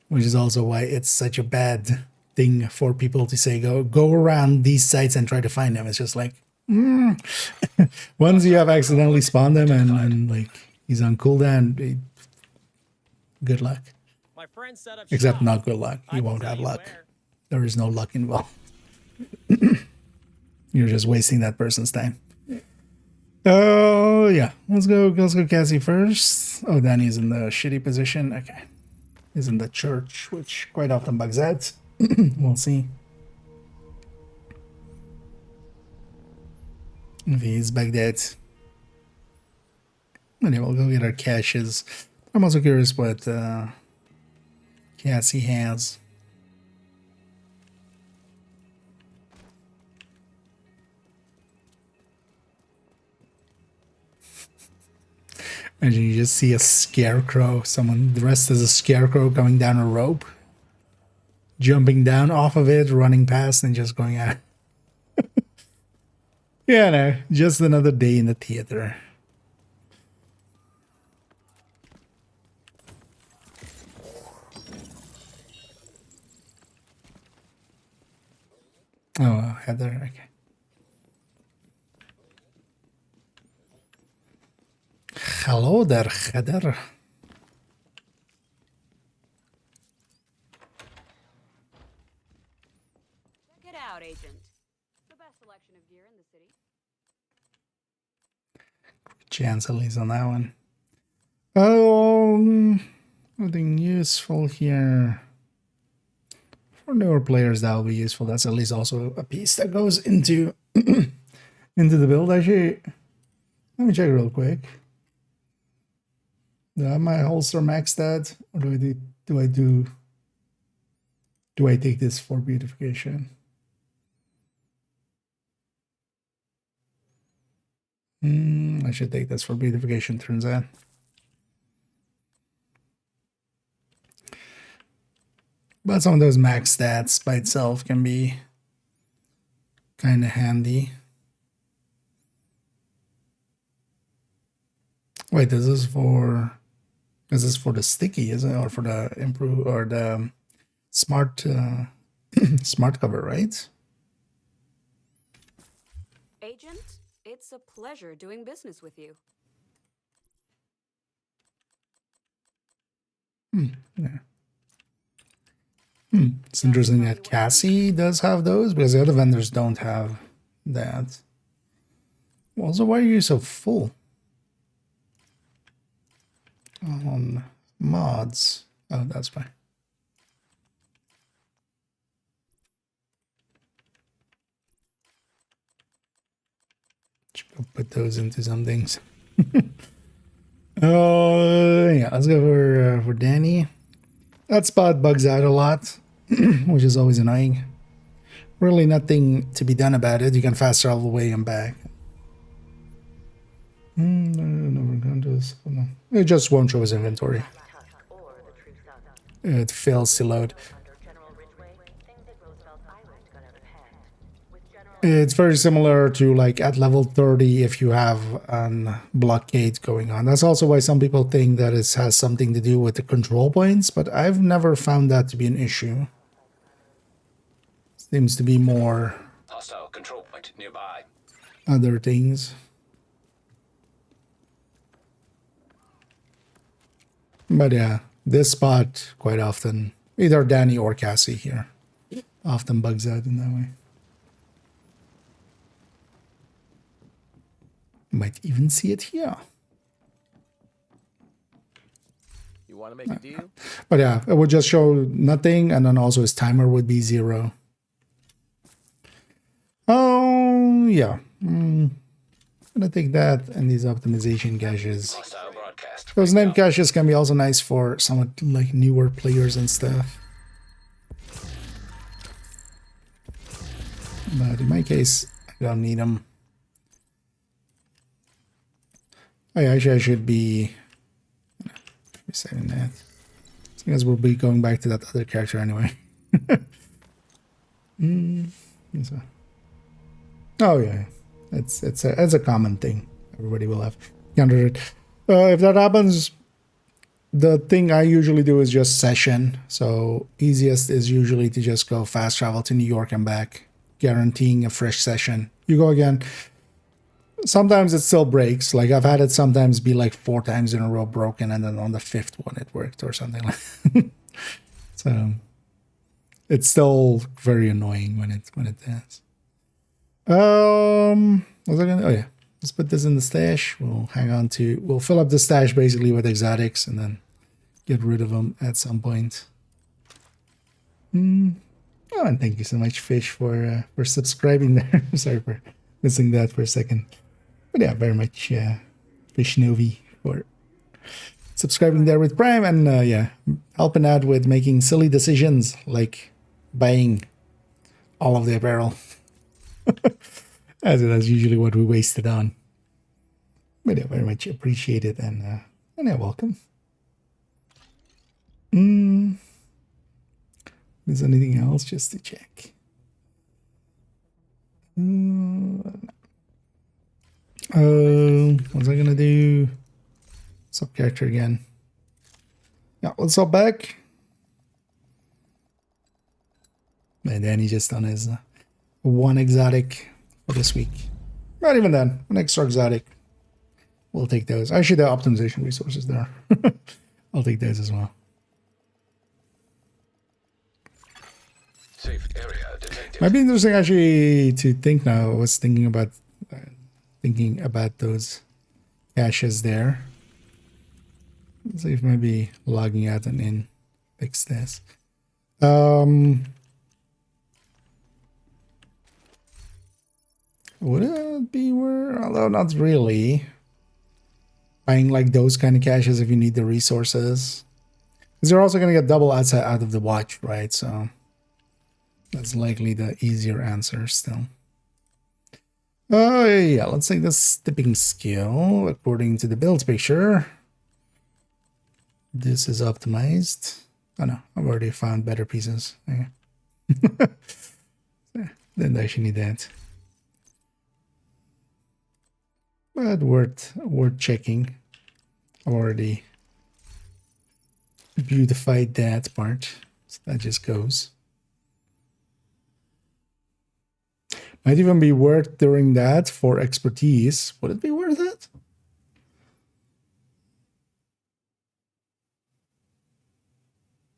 Speaker 1: which is also why it's such a bad thing for people to say go around these sites and try to find them. It's just like once you have accidentally spawned them and like he's on cooldown, good luck.
Speaker 6: My friend set up
Speaker 1: Except
Speaker 6: shop.
Speaker 1: not good luck. You won't have luck. There is no luck involved. You're just wasting that person's time. Oh yeah, let's go Cassie first. Oh, Danny's in the shitty position. Okay, he's in the church, which quite often bugs out. We'll see if he's back dead. Anyway, we'll go get our caches. I'm also curious what Cassie has. Imagine you just see a scarecrow, someone dressed as a scarecrow coming down a rope, jumping down off of it, running past and just going out. Yeah, no, just another day in the theater. Oh, Heather, okay. Hello there, Heather.
Speaker 5: Check it out, Agent. The best selection of gear in the city.
Speaker 1: Chance at least on that one. Oh, nothing useful here. For newer players, that will be useful. That's at least also a piece that goes into into the build. Actually, let me check real quick. Do I have my holster maxed out, or do I take this for beautification? I should take this for beautification, turns out. But some of those max stats by itself can be kind of handy. Wait, this is for the sticky, isn't it? Or for the improve or the smart smart cover, right?
Speaker 5: Agent, it's a pleasure doing business with you.
Speaker 1: Yeah. It's interesting that Cassie does have those because the other vendors don't have that. Also, why are you so full? On mods. Oh, that's fine. Should put those into some things. Oh, yeah. Let's go for Danny. That spot bugs out a lot, which is always annoying. Really nothing to be done about it. You can fast travel away and back. It just won't show his inventory. It fails to load. It's very similar to like at level 30 if you have an blockade going on. That's also why some people think that it has something to do with the control points, but I've never found that to be an issue. Seems to be more
Speaker 4: Hostile control point nearby.
Speaker 1: other things. But yeah, this spot quite often, either Danny or Cassie here, often bugs out in that way. Might even see it here.
Speaker 6: You want to make a deal?
Speaker 1: But yeah, it would just show nothing, and then also his timer would be 0. Oh, yeah. I'm gonna take that and these optimization caches.
Speaker 4: Hostile broadcast.
Speaker 1: Those name caches can be also nice for somewhat like newer players and stuff. But in my case, I don't need them. Oh, yeah, actually, I should be saving that. Because we'll be going back to that other character anyway. Oh yeah, it's a common thing. Everybody will have encountered it. If that happens, the thing I usually do is just session. So easiest is usually to just go fast travel to New York and back, guaranteeing a fresh session. You go again. Sometimes it still breaks. Like I've had it sometimes be like 4 times in a row broken, and then on the 5th one it worked or something like that. So it's still very annoying when it does. Was I gonna? Oh yeah, let's put this in the stash. We'll fill up the stash basically with exotics and then get rid of them at some point. Oh, and thank you so much, Fish, for subscribing there. Sorry for missing that for a second. But yeah, very much Fish Novi for subscribing there with Prime and yeah, helping out with making silly decisions like buying all of the apparel. As that's usually what we wasted on. But yeah, very much appreciated and yeah, welcome. Is anything else just to check? What's I gonna do? Sub character again. Yeah, let's hop back. And then he just done his one exotic for this week. Not even then, an extra exotic. We'll take those. Actually, the optimization resources there. I'll take those as well.
Speaker 4: Safe area detected.
Speaker 1: Might be interesting actually to think now. I was thinking about those caches there. Let's see if maybe logging out and in fix this. Would it be where? Although not really. Buying like those kind of caches if you need the resources. Because you're also going to get double outside out of the watch, right? So that's likely the easier answer still. Oh yeah, let's take this tipping skill according to the build picture. This is optimized. Oh no, I've already found better pieces. Okay. Then I should need that. But worth checking. I've already beautified that part. So that just goes. Might even be worth doing that for expertise. Would it be worth it?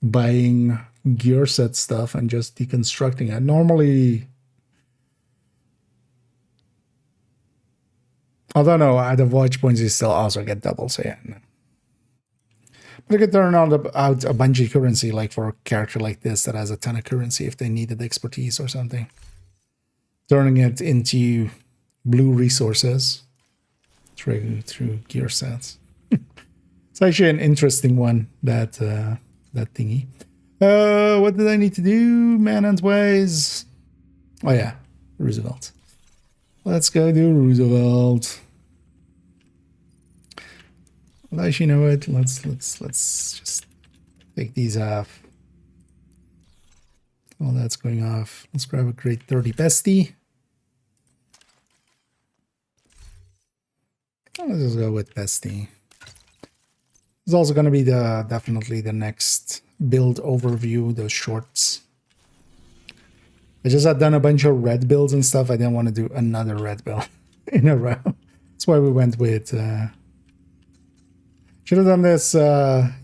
Speaker 1: Buying gear set stuff and just deconstructing it. Normally, although no, out of watch points you still also get double, so yeah. No. But I could turn out a bunch of currency like for a character like this that has a ton of currency if they needed expertise or something. Turning it into blue resources through gear sets. It's actually an interesting one, that thingy. What did I need to do? Man wise. Oh yeah, Roosevelt. Let's go do Roosevelt. Well, actually, you know what? Let's just take these off. All that's going off. Let's grab a grade 30 bestie. Let's just go with Bestie. It's also going to be definitely the next build overview, those shorts. I just had done a bunch of red builds and stuff. I didn't want to do another red build in a row. That's why we went with... should have done this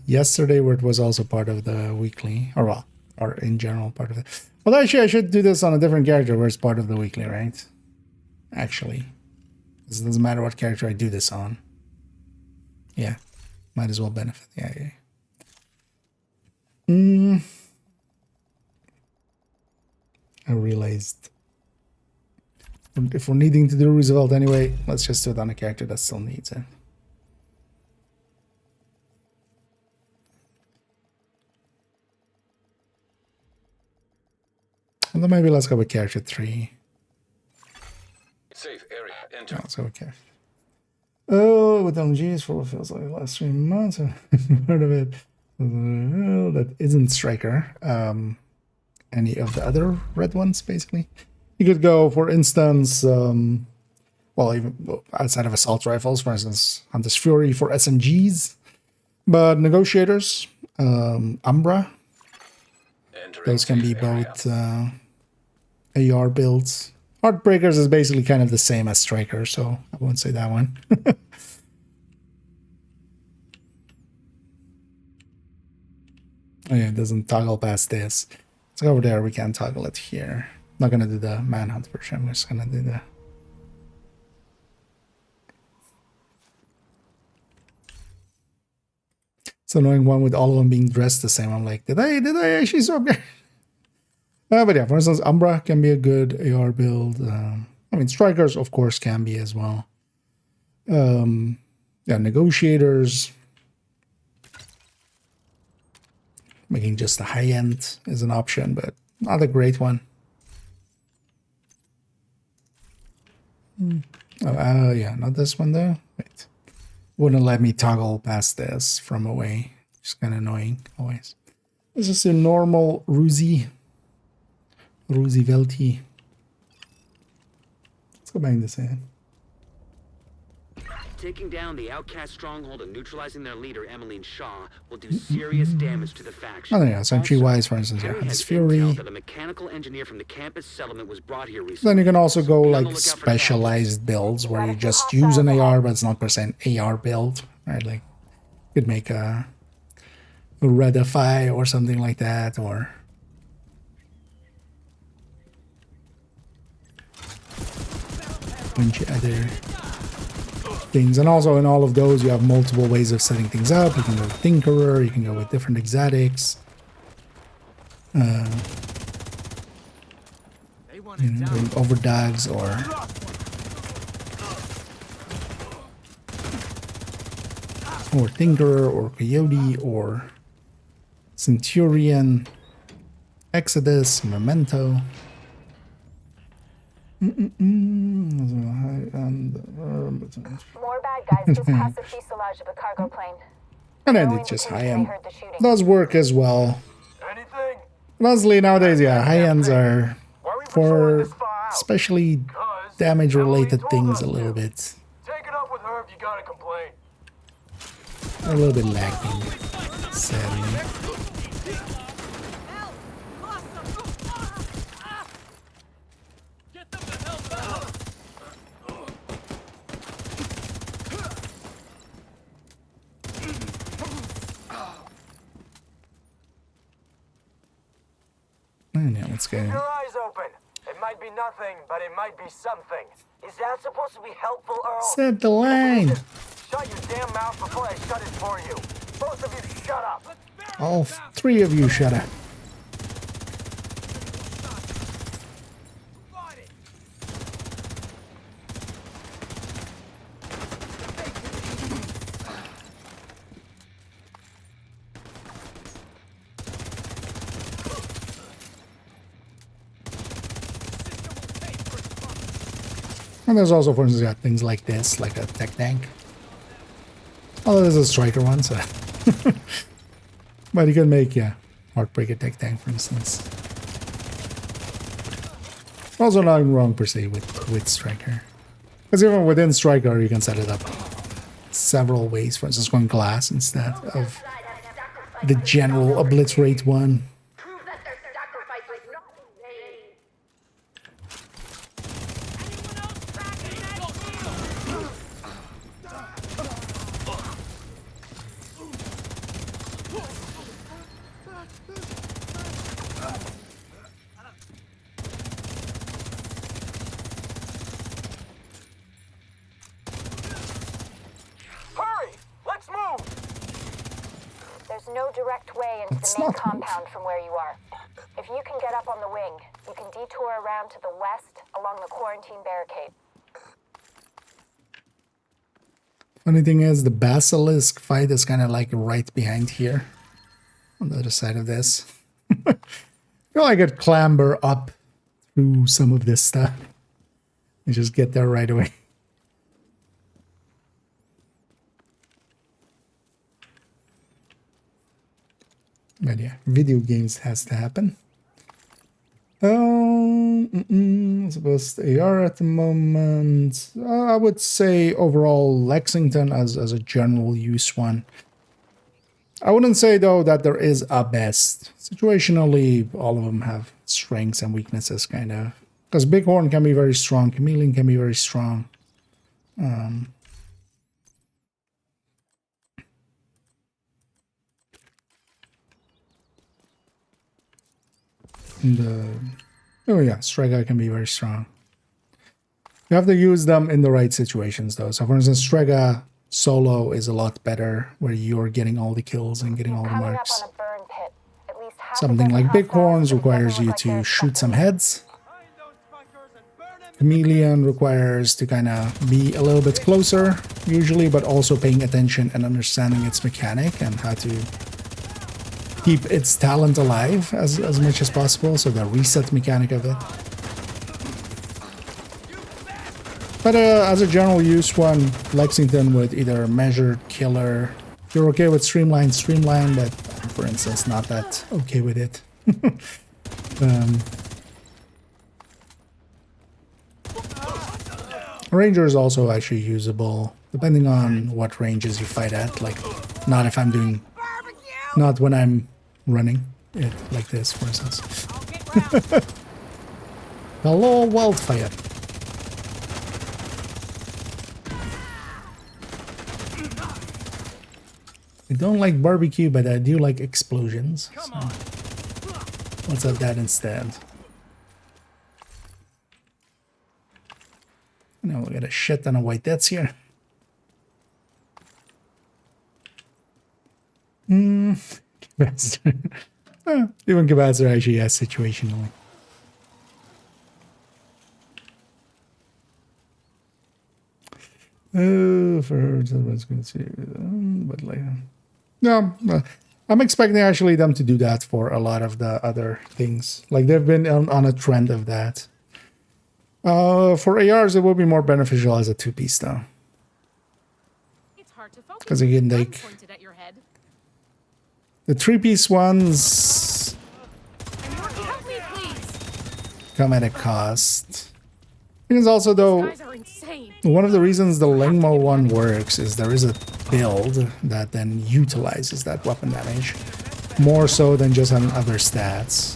Speaker 1: yesterday, where it was also part of the weekly. Or well, or in general part of it. Well, actually, I should do this on a different character where it's part of the weekly, right? Actually. It doesn't matter what character I do this on. Yeah. Might as well benefit. Yeah. I realized if we're needing to do Roosevelt anyway, let's just do it on a character that still needs it. And then maybe let's go with character 3.
Speaker 4: Safe area. Enter.
Speaker 1: Let's go with character. Oh, with LMGs for what feels like the last 3 months. I've heard of it. That isn't Striker. Any of the other red ones, basically. You could go, for instance, well, even outside of assault rifles, for instance, Hunter's Fury for SMGs. But negotiators, Umbra, those can be both AR builds. Heartbreakers is basically kind of the same as Striker, so I won't say that one. Oh yeah, it doesn't toggle past this. Let's go over there, we can toggle it here. I'm not gonna do the manhunt version, I'm just gonna do the... It's annoying one with all of them being dressed the same. I'm like, did I actually swap here? But yeah, for instance, Umbra can be a good AR build. I mean, Strikers, of course, can be as well. Yeah, Negotiators. Making just a high end is an option, but not a great one. Oh, yeah, not this one though. Wait. Wouldn't let me toggle past this from away. It's kind of annoying always. This is a normal Ruzi Velti. Let's go back this in.
Speaker 2: Taking down the outcast stronghold and neutralizing their leader, Emmeline Shaw, will do serious damage to the faction.
Speaker 1: Oh yeah, so entry-wise, for instance, yeah, Hunter's Fury.
Speaker 2: That a mechanical engineer from the campus settlement was brought here recently.
Speaker 1: Then you can also go like specialized builds where you just use an AR, but it's not per se an AR build, right? Like you could make a Redify or something like that, or a bunch of other things. And also in all of those, you have multiple ways of setting things up. You can go with Tinkerer, you can go with different exotics. Doing overdogs or Tinkerer or Coyote or Centurion, Exodus, Memento.
Speaker 3: More bad guys just passed the fuselage of a cargo plane.
Speaker 1: And then it's just high end. Does work as well.
Speaker 6: Anything?
Speaker 1: Honestly, nowadays, yeah, high ends are for especially damage related things a little bit.
Speaker 6: Take it up with her if you got a complaint.
Speaker 1: A little bit lacking, sadly. Yeah, let's go.
Speaker 6: Your eyes open. It might be nothing, but it might be something.
Speaker 7: Is that supposed to be helpful, Earl?
Speaker 1: Set the line.
Speaker 6: Shut your damn mouth before I shut it for you. Both of you, shut up.
Speaker 1: All 3 of you shut up. And there's also, for instance, yeah, things like this, like a tech tank. Although there's a Striker one, so... But you can make, yeah, Heartbreaker tech tank, for instance. Also not wrong, per se, with Striker. Because even within Striker, you can set it up several ways. For instance, going glass instead of the general obliterate one.
Speaker 3: Prove that their sacrifice was not in vain.
Speaker 5: Anyone else tracking that deal?
Speaker 6: Hurry! Let's move!
Speaker 3: There's no direct way into
Speaker 1: It's
Speaker 3: the main
Speaker 1: not
Speaker 3: compound from where you are. If you can get up on the wing, you can detour around to the west along the quarantine barricade.
Speaker 1: Funny thing is, the basilisk fight is kind of like right behind here, on the other side of this. I feel like I could clamber up through some of this stuff and just get there right away. But yeah, video games has to happen. Supposed AR at the moment. I would say overall Lexington as a general use one. I wouldn't say though that there is a best. Situationally, all of them have strengths and weaknesses, kind of. Because Bighorn can be very strong, Chameleon can be very strong. Oh yeah, Strega can be very strong. You have to use them in the right situations though. So for instance, Strega solo is a lot better where you're getting all the kills and getting all the
Speaker 3: Coming up
Speaker 1: marks.
Speaker 3: on a burn pit. At least half
Speaker 1: Something
Speaker 3: a
Speaker 1: like
Speaker 3: dozen
Speaker 1: Bighorns
Speaker 3: hostiles
Speaker 1: requires
Speaker 3: doesn't
Speaker 1: you
Speaker 3: look like
Speaker 1: to
Speaker 3: they're
Speaker 1: shoot some
Speaker 3: expecting.
Speaker 1: heads.
Speaker 6: Find those fuckers and burn them.
Speaker 1: Chameleon requires to kind of be a little bit closer, usually, but also paying attention and understanding its mechanic and how to keep its talent alive as much as possible, so the reset mechanic of it. But as a general use one, Lexington with either measured, killer. If you're okay with streamline, but I'm, for instance, not that okay with it. Ranger is also actually usable, depending on what ranges you fight at. Like, not if I'm doing, not when I'm running it like this, for instance.
Speaker 5: I'll get round.
Speaker 1: Hello, wildfire. I don't like barbecue, but I do like explosions. So let's have that instead. Now we got a shit ton of white deaths here. Capacitor. Even capacitor actually has situationally. For what's going to see, but later. No, I'm expecting actually them to do that for a lot of the other things. Like they've been on a trend of that. For ARs, it will be more beneficial as a two-piece though.
Speaker 5: It's hard to focus.
Speaker 1: 'Cause again,
Speaker 5: with a
Speaker 1: they-
Speaker 5: gun pointed at your head.
Speaker 1: The three-piece ones
Speaker 5: Help me, please.
Speaker 1: come at a cost. Because also though,
Speaker 5: These guys are insane.
Speaker 1: one of the reasons the Lengmo one works is there is a build that then utilizes that weapon damage more so than just having other stats,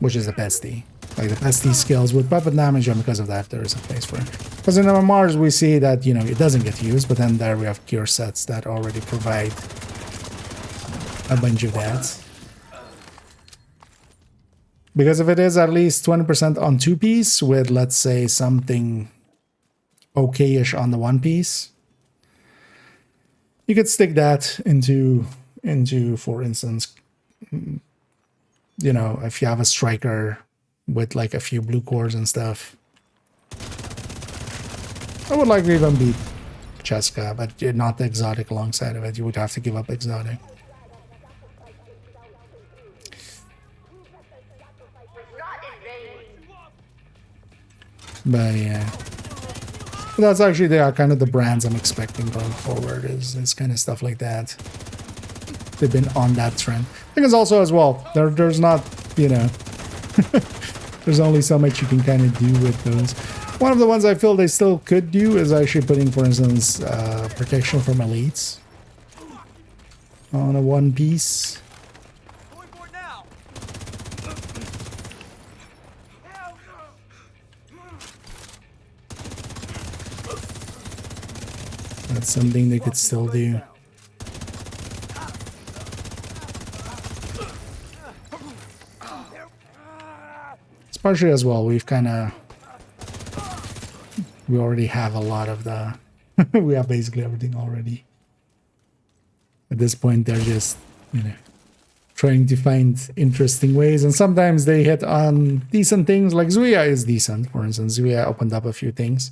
Speaker 1: which is the pesty. Like the pesty skills with weapon damage, and because of that, there is a place for it. Because in MMRs, we see that, you know, it doesn't get used, but then there we have cure sets that already provide a bunch of that. Because if it is at least 20% on two-piece with, let's say, something okay-ish on the one-piece, you could stick that into, for instance, you know, if you have a striker with like a few blue cores and stuff. I would like to even beat Cheska, but not the exotic alongside of it. You would have to give up exotic. But yeah, but that's actually kind of the brands I'm expecting going forward is kind of stuff like that. They've been on that trend. I think it's also as well, there's not, you know, there's only so much you can kind of do with those. One of the ones I feel they still could do is actually putting, for instance, protection from elites on a one piece.
Speaker 6: Going for it now. Hell no.
Speaker 1: That's something they could still do. Partially as well, we already have a lot of the we have basically everything already. At this point they're just, you know, trying to find interesting ways, and sometimes they hit on decent things. Like Zuya is decent, for instance. Zuya opened up a few things.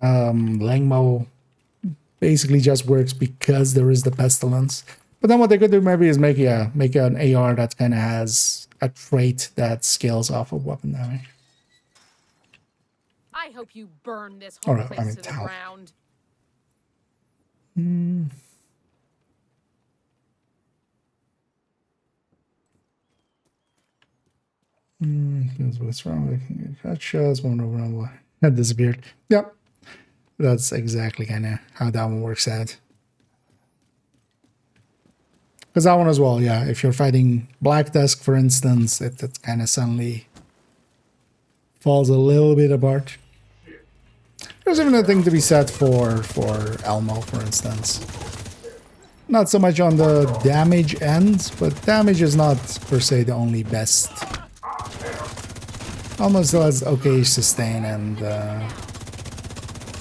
Speaker 1: Langmo basically just works because there is the pestilence. But then what they could do maybe is make an AR that kind of has a trait that scales off of weapon damage.
Speaker 5: I hope you burn this whole place to the ground.
Speaker 1: What's wrong? That shows one over that disappeared. Yep, that's exactly kind of how that one works out. Because that one as well, yeah. If you're fighting Black Tusk, for instance, it kind of suddenly falls a little bit apart. There's even a thing to be said for Elmo, for instance. Not so much on the damage end, but damage is not per se the only best. Elmo still has okay sustain and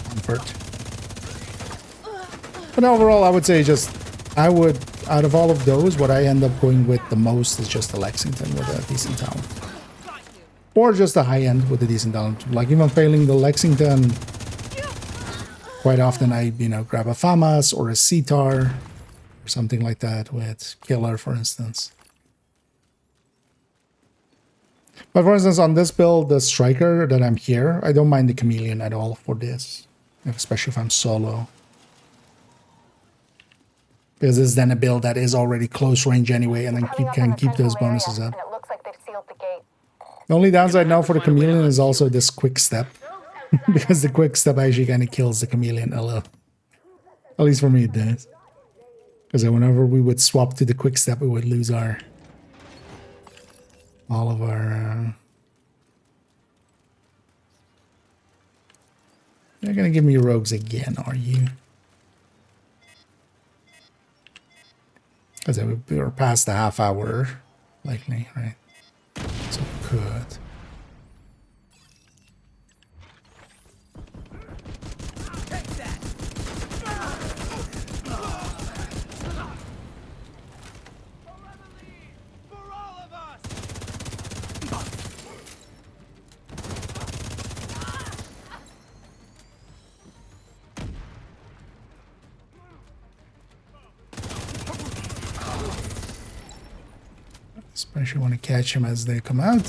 Speaker 1: comfort. But overall, I would say out of all of those, what I end up going with the most is just the Lexington with a decent talent. Or just the high end with a decent talent. Like even failing the Lexington, quite often I, grab a FAMAS or a CTAR or something like that with Killer, for instance. But for instance, on this build, the Striker that I'm here, I don't mind the Chameleon at all for this, especially if I'm solo. Because it's then a build that is already close range anyway, and then can keep those bonuses up.
Speaker 3: It looks like they've sealed the gate.
Speaker 1: The only downside now for the Chameleon is also this quick step. Because the quick step actually kind of kills the Chameleon a little. At least for me it does. Because whenever we would swap to the quick step, we would lose all of our... You're gonna give me rogues again, are you? Because we were past the half hour, likely, right? So good. Especially want to catch them as they come out,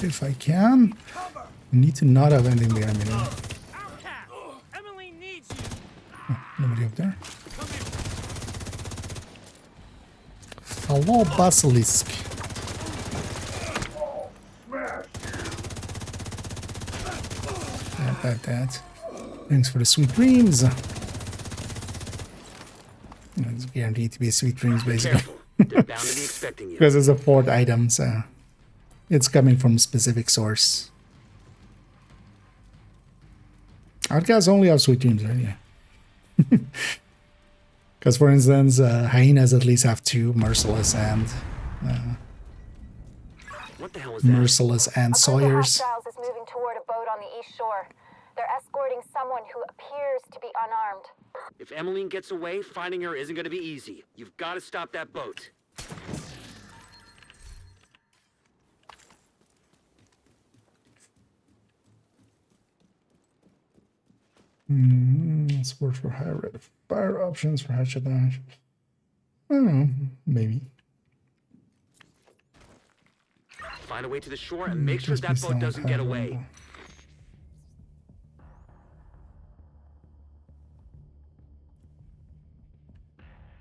Speaker 1: if I can. I need to not have anything behind me now.
Speaker 6: Emily needs you.
Speaker 1: Oh, nobody up there. Hello, Basilisk. That. Thanks for the sweet dreams. It's guaranteed to be sweet dreams, basically.
Speaker 2: They're bound to be expecting you.
Speaker 1: Because it's a 4th item, so it's coming from a specific source. Outcasts only have sweet dreams, right? Yeah. Because, for instance, hyenas at least have 2, Merciless and
Speaker 2: What the hell is that?
Speaker 1: Merciless and
Speaker 3: A group of
Speaker 1: Sawyers.
Speaker 3: hostiles is moving toward a boat on the east shore. They're escorting someone who appears to be unarmed.
Speaker 2: If Emmeline gets away, finding her isn't going to be easy. You've got to stop that boat.
Speaker 1: Support for higher rate of fire options for headshot damage. I don't know, maybe.
Speaker 2: Find a way to the shore and make sure that boat doesn't get away.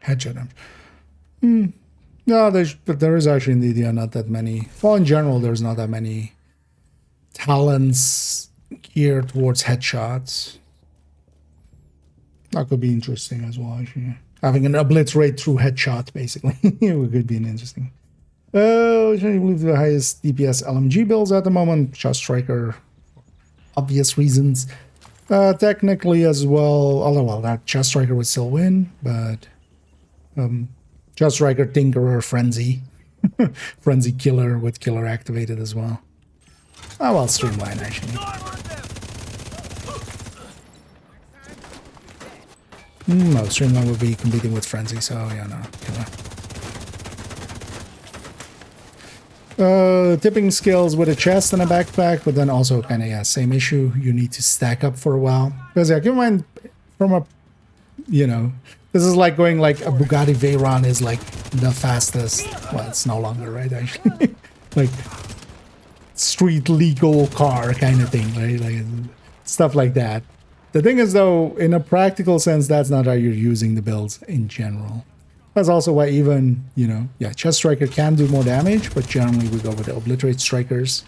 Speaker 1: Headshot damage. No, but there is actually indeed not that many. Well, in general, there's not that many talents geared towards headshots. That could be interesting as well, actually. Having an obliterate through headshot, basically. It could be an interesting. Which I believe the highest DPS LMG builds at the moment. Chest Striker, obvious reasons. Technically as well, although well, that Chest Striker would still win, but Chest Striker, Tinkerer, Frenzy. Frenzy Killer with Killer activated as well. Oh well, Streamline actually. No, Streamline would be competing with Frenzy, so yeah, no, Killer. Tipping skills with a chest and a backpack, but then also kind of, yeah, same issue. You need to stack up for a while. Because, yeah, keep in mind, from a, you know, this is like going like a Bugatti Veyron is like the fastest. Well, it's no longer, right, actually. Like, street legal car kind of thing, right? Like, stuff like that. The thing is, though, in a practical sense, that's not how you're using the builds in general. That's also why even, you know, yeah, Chest Striker can do more damage, but generally we go with the Obliterate Strikers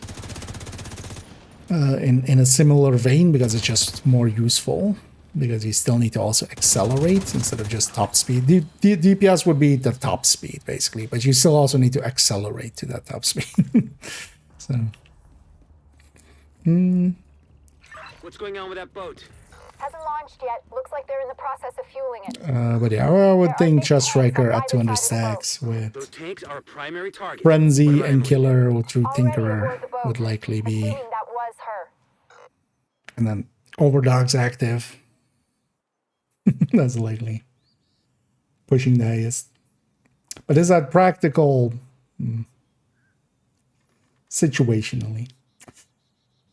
Speaker 1: in a similar vein because it's just more useful, because you still need to also accelerate instead of just top speed. The DPS would be the top speed, basically, but you still also need to accelerate to that top speed. So.
Speaker 2: What's going on with that boat?
Speaker 3: Hasn't launched yet. Looks like they're in the process of fueling it.
Speaker 1: But yeah, I would think Chest Striker at 200 stacks with
Speaker 2: Those tanks are a primary target.
Speaker 1: Frenzy and Killer or through Tinkerer would likely be.
Speaker 3: Assuming that was her.
Speaker 1: And then Overdog's active. That's likely pushing the highest. But is that practical? Situationally.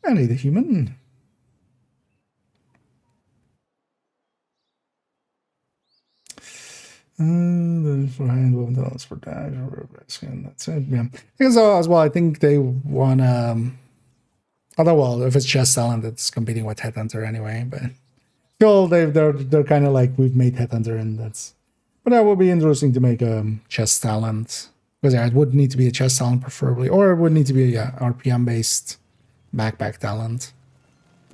Speaker 1: Only the human. For hand $1 per dash or and that's it. Yeah. Because as well, I think they want although well, if it's chest talent, it's competing with Headhunter anyway, but still they're kind of like we've made Headhunter and that's, but that would be interesting to make a chest talent, because yeah, it would need to be a chest talent preferably, or it would need to be a RPM based backpack talent,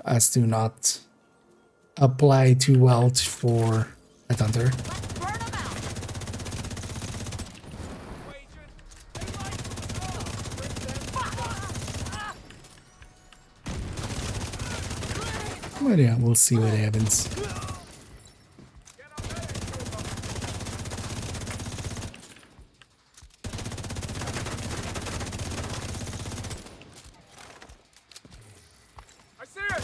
Speaker 1: as to not apply too well for Headhunter. But yeah, we'll see what happens.
Speaker 6: I see it.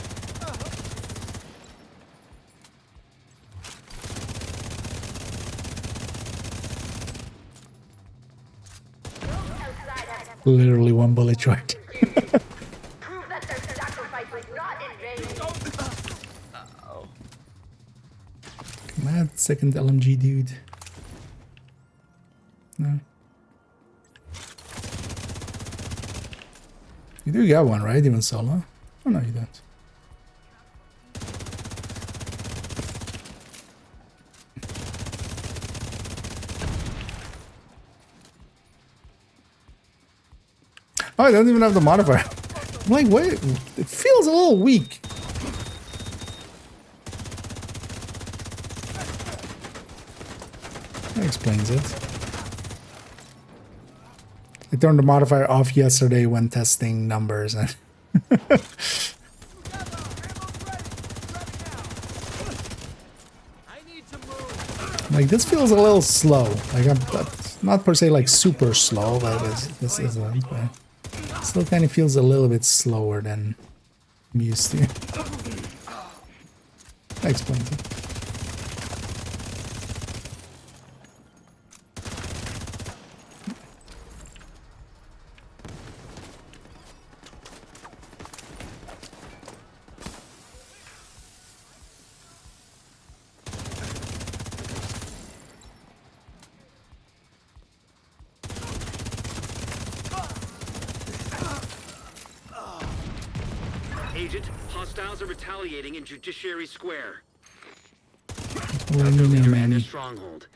Speaker 1: Literally one bullet short.
Speaker 5: Prove that their sacrifice was not in vain.
Speaker 1: Mad second LMG dude. No. You do get one, right? Even solo? Oh no, you don't. Oh, I don't even have the modifier. I'm like, wait, it feels a little weak. That explains it. I turned the modifier off yesterday when testing numbers and like this feels a little slow. Like I'm not per se like super slow, but this isn't. But it still kind of feels a little bit slower than I'm used to. That explains it.
Speaker 2: Agent, hostiles are retaliating in Judiciary Square.
Speaker 1: Well,
Speaker 2: They're leader in
Speaker 1: man.
Speaker 2: their stronghold.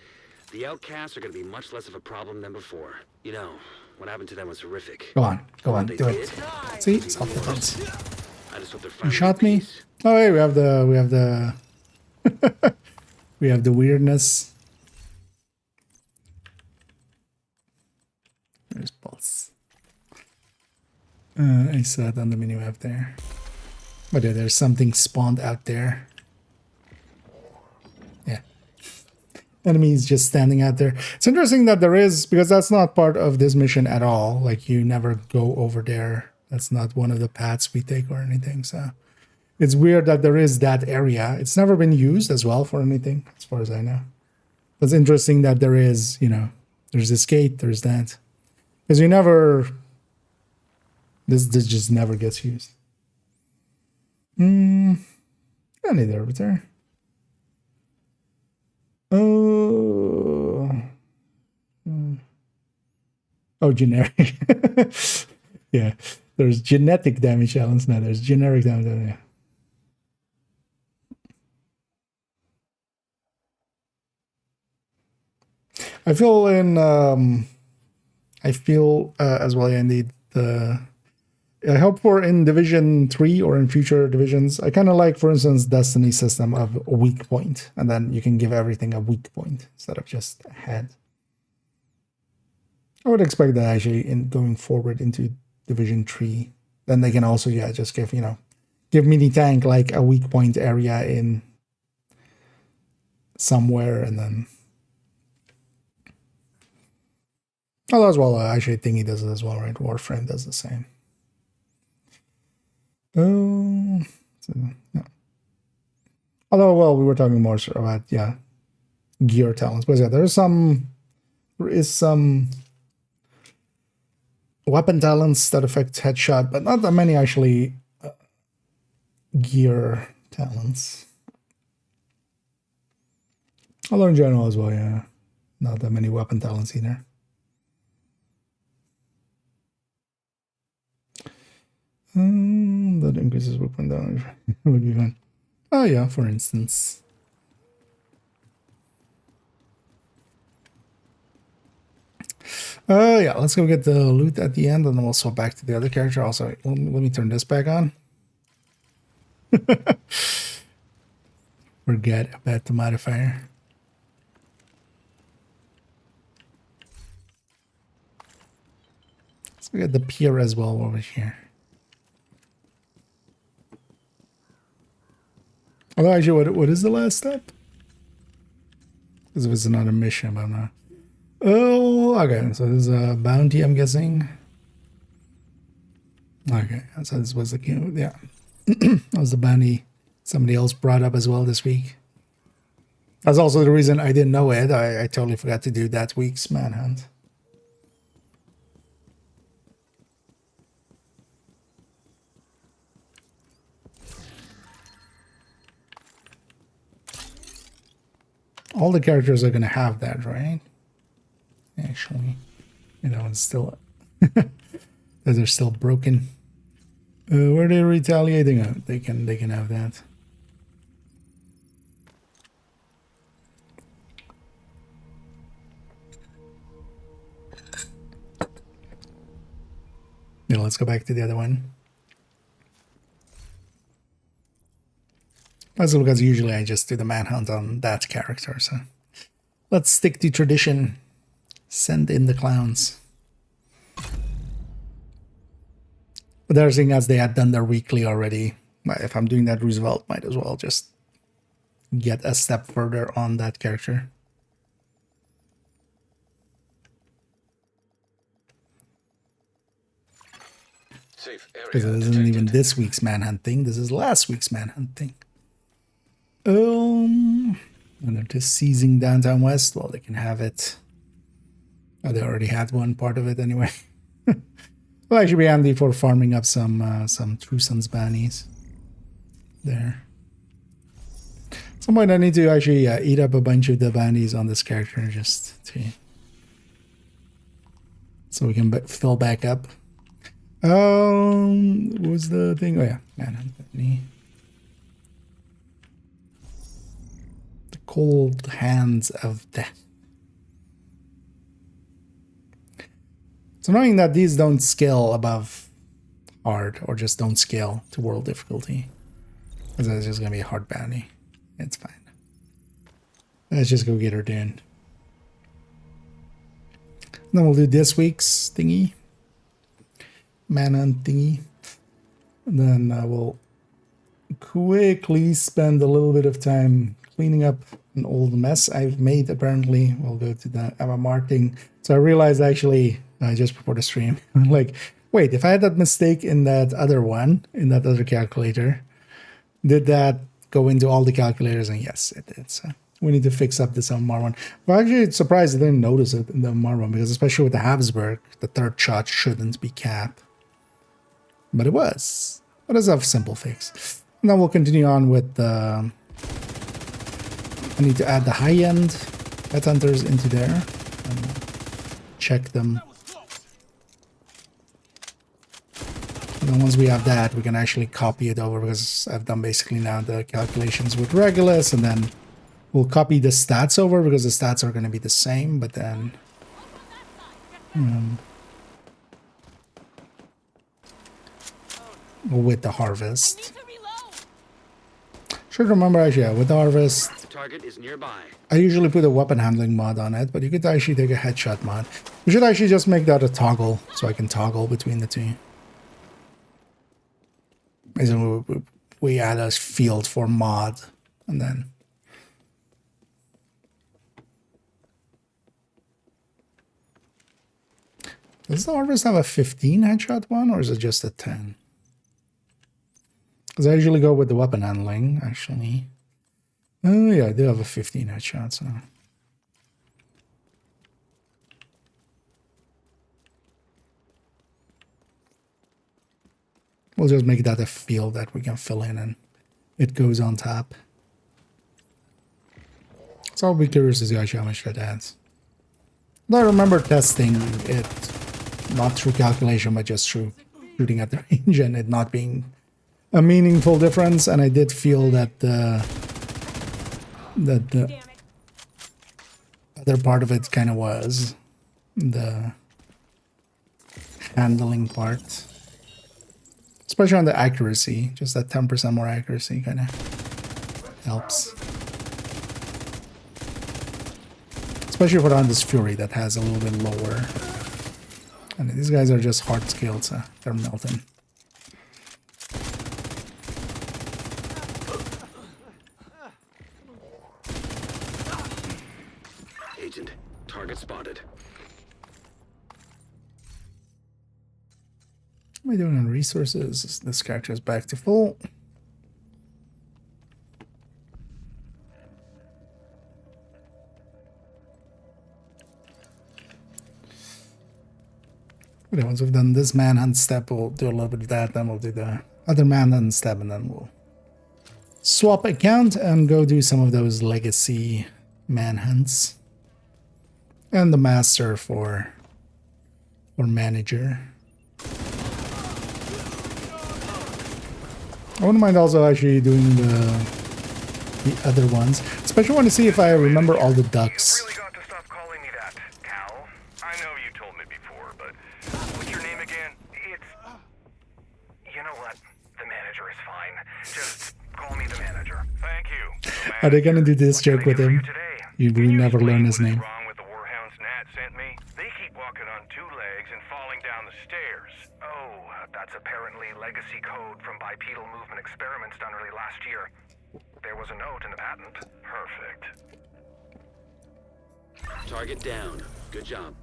Speaker 2: The outcasts are going to be much less of a problem than before. You know, what happened to them was horrific.
Speaker 1: Go on,
Speaker 2: What they
Speaker 1: do it.
Speaker 2: did?
Speaker 1: See, self-defense.
Speaker 2: I just hope they're
Speaker 1: You
Speaker 2: finally
Speaker 1: shot
Speaker 2: at
Speaker 1: me?
Speaker 2: peace.
Speaker 1: Oh wait, we have the we have the weirdness. There's pulse. I saw it on the minimap there. But yeah, there's something spawned out there. Yeah. Enemies just standing out there. It's interesting that there is, because that's not part of this mission at all. Like, you never go over there. That's not one of the paths we take or anything. So it's weird that there is that area. It's never been used as well for anything, as far as I know. But it's interesting that there is, you know, there's this gate, there's that. Because you never... This just never gets used. I need the arbiter. Oh, generic. Yeah, there's genetic damage challenge. Now there's generic damage. Yeah. I feel as well. Yeah, indeed. I hope for in Division 3 or in future divisions, I kind of like, for instance, Destiny's system of a weak point, and then you can give everything a weak point instead of just a head. I would expect that actually in going forward into Division 3, then they can also, yeah, just give, you know, give mini tank like a weak point area in somewhere, and then... Oh, as well, actually, Thingy does it as well, right? Warframe does the same. Oh, so, yeah. Although, well, we were talking more about, yeah, gear talents. But yeah, there is some weapon talents that affect headshot, but not that many actually gear talents. Although in general as well, yeah, not that many weapon talents either. That increases weapon damage. Would be fun. Oh yeah, for instance. Yeah, let's go get the loot at the end, and then we'll swap back to the other character. Also, let me turn this back on. Forget about the modifier. Let's go get the pier as well over here. Although actually, what is the last step? Because if it's another mission, but I'm not. Oh, okay. So there's a bounty, I'm guessing. Okay, so this was the game. Yeah, that was the bounty somebody else brought up as well this week. That's also the reason I didn't know it. I totally forgot to do that week's manhunt. All the characters are going to have that, right? Actually, you know, it's still... Those are still broken. Where they're retaliating out, they can have that. Yeah, let's go back to the other one. Also, because usually I just do the manhunt on that character, so let's stick to tradition. Send in the clowns. But they're saying as they had done their weekly already. If I'm doing that Roosevelt, might as well just get a step further on that character.
Speaker 4: Safe area
Speaker 1: Because it isn't
Speaker 4: detected.
Speaker 1: even this week's manhunt thing. This is last week's manhunt thing. And they're just seizing downtown West. Well, they can have it. Oh, they already had one part of it anyway. Well, actually be handy for farming up some True Sons bounties there. At some point I need to actually eat up a bunch of the bounties on this character just to... so we can fill back up. What was the thing? Oh yeah, manhunt. The cold hands of death. It's annoying that these don't scale above hard, or just don't scale to world difficulty. Because that's just gonna be a hard bounty. It's fine. Let's just go get her done. Then we'll do this week's thingy. Manhunt thingy. And then we'll quickly spend a little bit of time cleaning up an old mess I've made, apparently. We'll go to the MMR thing. So I realized actually, just before the stream, like, wait, if I had that mistake in that other one, in that other calculator, did that go into all the calculators? And yes, it did. So we need to fix up this MMR one. But actually, it's surprised I didn't notice it in the MMR one, because especially with the Habsburg, the third shot shouldn't be capped. But it was. But it's a simple fix. And then we'll continue on with the... I need to add the high-end headhunters into there. And check them. And then once we have that, we can actually copy it over, because I've done basically now the calculations with Regulus, and then we'll copy the stats over, because the stats are going to be the same, but then... with the harvest. Should remember actually, yeah, with the harvest,
Speaker 2: Target is nearby.
Speaker 1: I usually put a weapon handling mod on it, but you could actually take a headshot mod. We should actually just make that a toggle, so I can toggle between the two. So we add a field for mod, and then... Does the harvest have a 15 headshot one, or is it just a 10? Because I usually go with the weapon handling, actually. Oh yeah, I do have a 15 headshot, so... We'll just make that a field that we can fill in, and it goes on top. So I'll be curious to see actually how much that adds. I remember testing it, not through calculation, but just through shooting at the range, and it not being a meaningful difference, and I did feel that the other part of it kind of was the handling part, especially on the accuracy. Just that 10% more accuracy kind of helps, especially for on this Fury that has a little bit lower. And these guys are just hard scaled, so they're melting.
Speaker 2: Agent, target spotted.
Speaker 1: What am I doing on resources? This character is back to full. Okay, once we've done this manhunt step, we'll do a little bit of that, then we'll do the other manhunt step, and then we'll swap account and go do some of those legacy manhunts. And the master for manager. I wouldn't mind also actually doing the other ones. Especially want to see if I remember all the ducks.
Speaker 8: You really got to stop calling me that, Cal. I know you told me before, but what's your name again? It's... You know what? The manager is fine. Just call me the manager. Thank you.
Speaker 1: Are they gonna do this joke with him? You will never learn his name.
Speaker 8: That's apparently legacy code from bipedal movement experiments done early last year. There was a note in the patent. Perfect.
Speaker 2: Target down. Good job.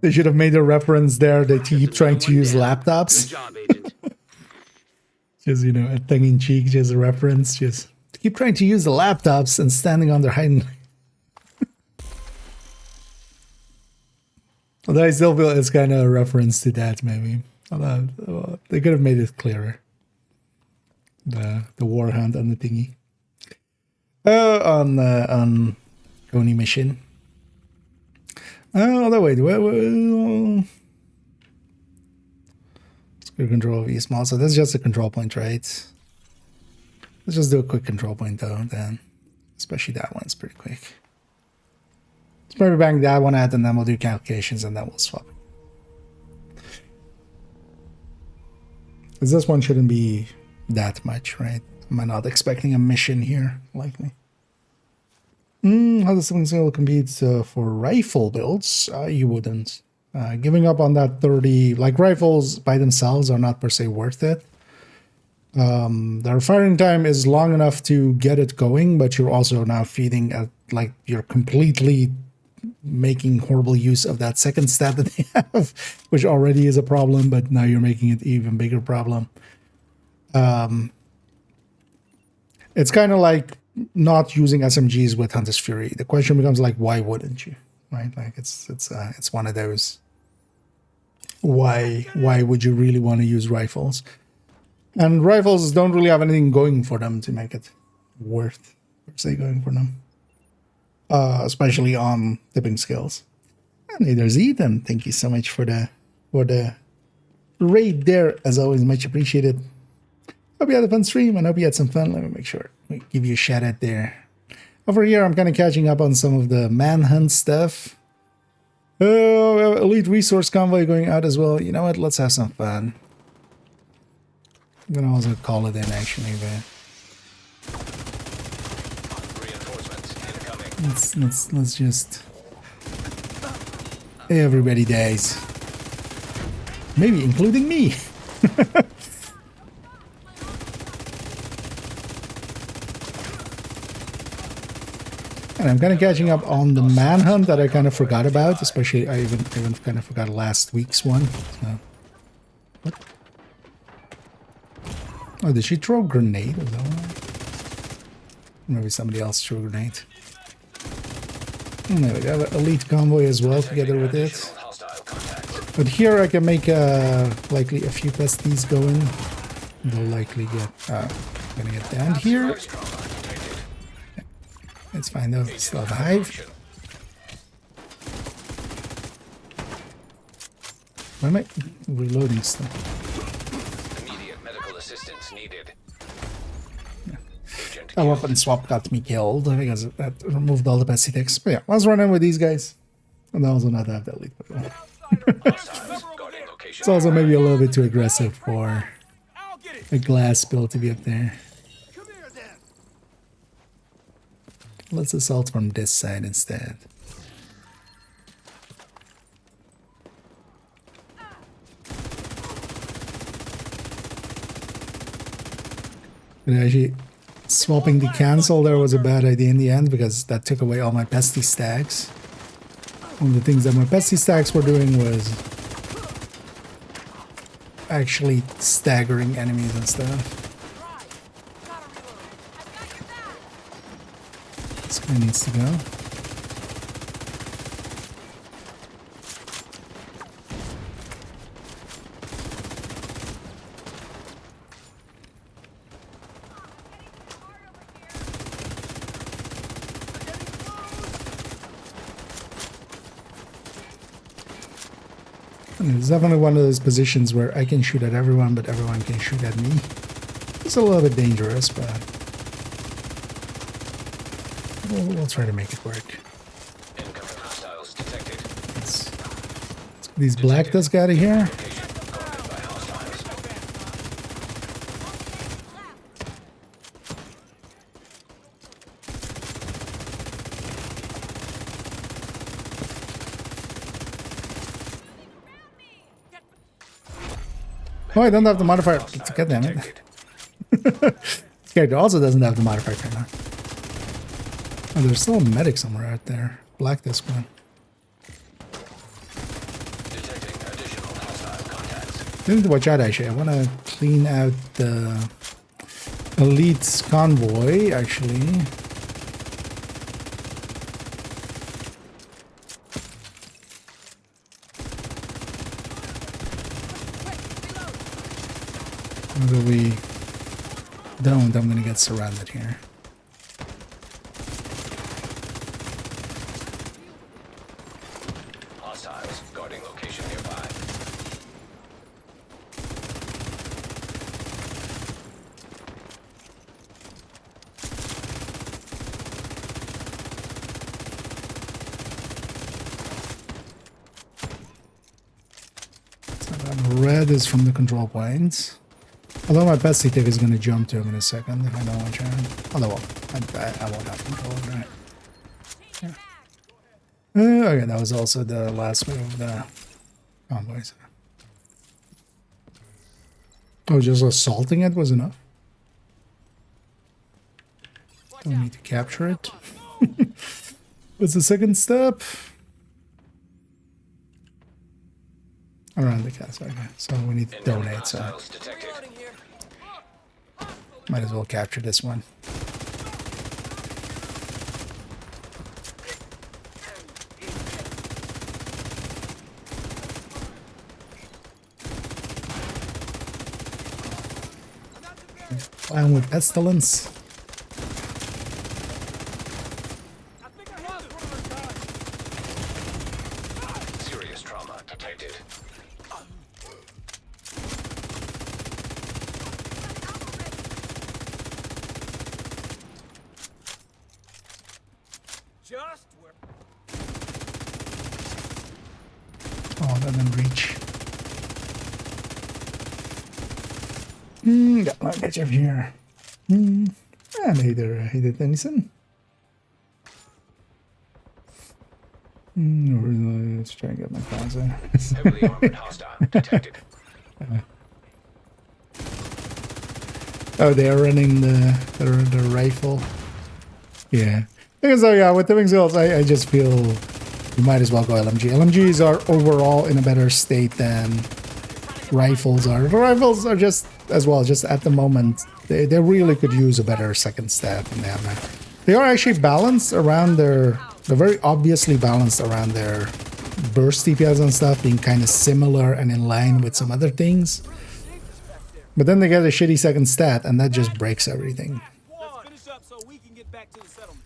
Speaker 1: They should have made a reference there. They keep trying to use laptops.
Speaker 2: Good job, Agent.
Speaker 1: Just, you know, a tongue-in-cheek, just a reference. Just keep trying to use the laptops and standing on their hind. Although I still feel it's kind of a reference to that, maybe. Although, they could have made it clearer. The war hunt on the thingy. On Coney mission. Although wait, let's go control V small. So that's just a control point, right? Let's just do a quick control point though, then. Especially that one's pretty quick. Let's probably bang that one out, and then we'll do calculations, and then we'll swap. Because this one shouldn't be that much, right? Am I not expecting a mission here, likely? How does something single compete for rifle builds? You wouldn't. Giving up on that 30, like rifles by themselves are not per se worth it. Their firing time is long enough to get it going, but you're also now feeding at, like, you're completely making horrible use of that second stat that they have, which already is a problem, but now you're making it even bigger problem. It's kind of like not using SMGs with Hunter's Fury. The question becomes like, why wouldn't you? Right? Like it's one of those. Why would you really want to use rifles? And rifles don't really have anything going for them to make it worth, per se, going for them. Especially on tipping skills. And hey, there's Ethan. Thank you so much for the raid there. As always, much appreciated. Hope you had a fun stream and hope you had some fun. Let me make sure we give you a shout out there. Over here, I'm kind of catching up on some of the manhunt stuff. Oh, we have elite resource convoy going out as well. You know what? Let's have some fun. I'm gonna also call it in actually, but let's just everybody dies. Maybe including me. And I'm kind of catching up on the manhunt that I kind of forgot about, especially I even kind of forgot last week's one. So. What? Oh, did she throw a grenade? Is that one? Maybe somebody else threw a grenade. And there we go, elite convoy as well together with it. But here I can make likely a few pesties going. They'll likely get gonna get down here. It's fine though, still have a hive. Why am I reloading stuff?
Speaker 4: Immediate medical assistance needed.
Speaker 1: A weapon swap got me killed because that removed all the pesty ticks. But yeah, let's run in with these guys. And also not have that lead. It's also maybe a little bit too aggressive for a glass build to be up there. Let's assault from this side instead. And actually, swapping the cancel there was a bad idea in the end because that took away all my pesty stacks. One of the things that my pesty stacks were doing was actually staggering enemies and stuff. This guy needs to go. It's definitely one of those positions where I can shoot at everyone, but everyone can shoot at me. It's a little bit dangerous, but we'll try to make it work.
Speaker 4: Incoming hostiles detected.
Speaker 1: Let's get these black dust out of here. Oh, I don't have the modifier. God damn it. This character also doesn't have the modifier right now. Oh, there's still a medic somewhere out there. Black this one.
Speaker 4: Detecting additional hostile contacts.
Speaker 1: I need to watch out actually. I want to clean out the elite convoy actually. Whether we don't, I'm gonna get surrounded here.
Speaker 4: Hostiles guarding location nearby.
Speaker 1: So that red is from the control points. Although my bestie tick is going to jump to him in a second if I don't want to. Although I won't have control of that. Yeah. Okay, that was also the last move of the convoys. Oh, just assaulting it was enough? Don't need to capture it. What's the second step? Around the castle, okay. So we need to donate, so might as well capture this one. Flying with pestilence.
Speaker 4: Serious trauma detected.
Speaker 6: Just where.
Speaker 1: Oh, that didn't reach. Got my catch up here. And either Tennyson. Let's try and get my claws in.
Speaker 4: Heavily armored hostile detected.
Speaker 1: Oh, they are running the rifle. Yeah. Because yeah, with the wing skills, I just feel you might as well go LMG. LMGs are overall in a better state than rifles are. The rifles are just as well, just at the moment, they really could use a better second stab in them. They are actually balanced around they're very obviously balanced around their burst DPS and stuff, being kind of similar and in line with some other things. But then they get a shitty second stat, and that just breaks everything.
Speaker 6: Let's finish up so we can get back to the settlement.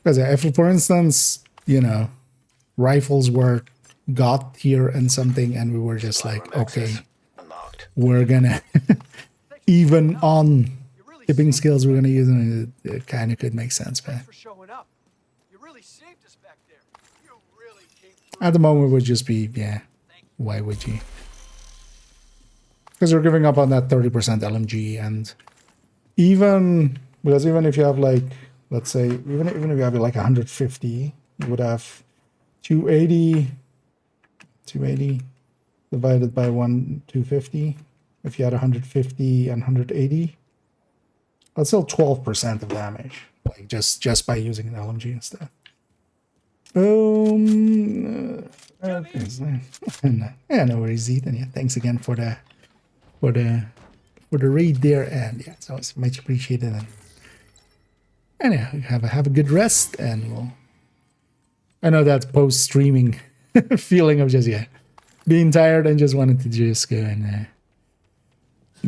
Speaker 1: Because if, for instance, you know, rifles were got here and something, and we were just like, okay,
Speaker 4: Unlocked.
Speaker 1: we're gonna even on tipping skills, we're gonna use them. It kind of could make sense, but
Speaker 6: For showing up. You really saved us back there. You really came through.
Speaker 1: at the moment it would just be, yeah, why would you? Because we're giving up on that 30% LMG, and even because even if you have like, let's say, even if you have like 150, you would have 280 divided by 250. If you had 150 and 180, that's still 12% of damage, like just by using an LMG and stuff. Okay. Yeah, no worries, Ethan. Yeah, thanks again for the raid there, and yeah, it's always much appreciated. And yeah, have a good rest, and we'll. I know that post streaming feeling of just being tired and just wanted to just go and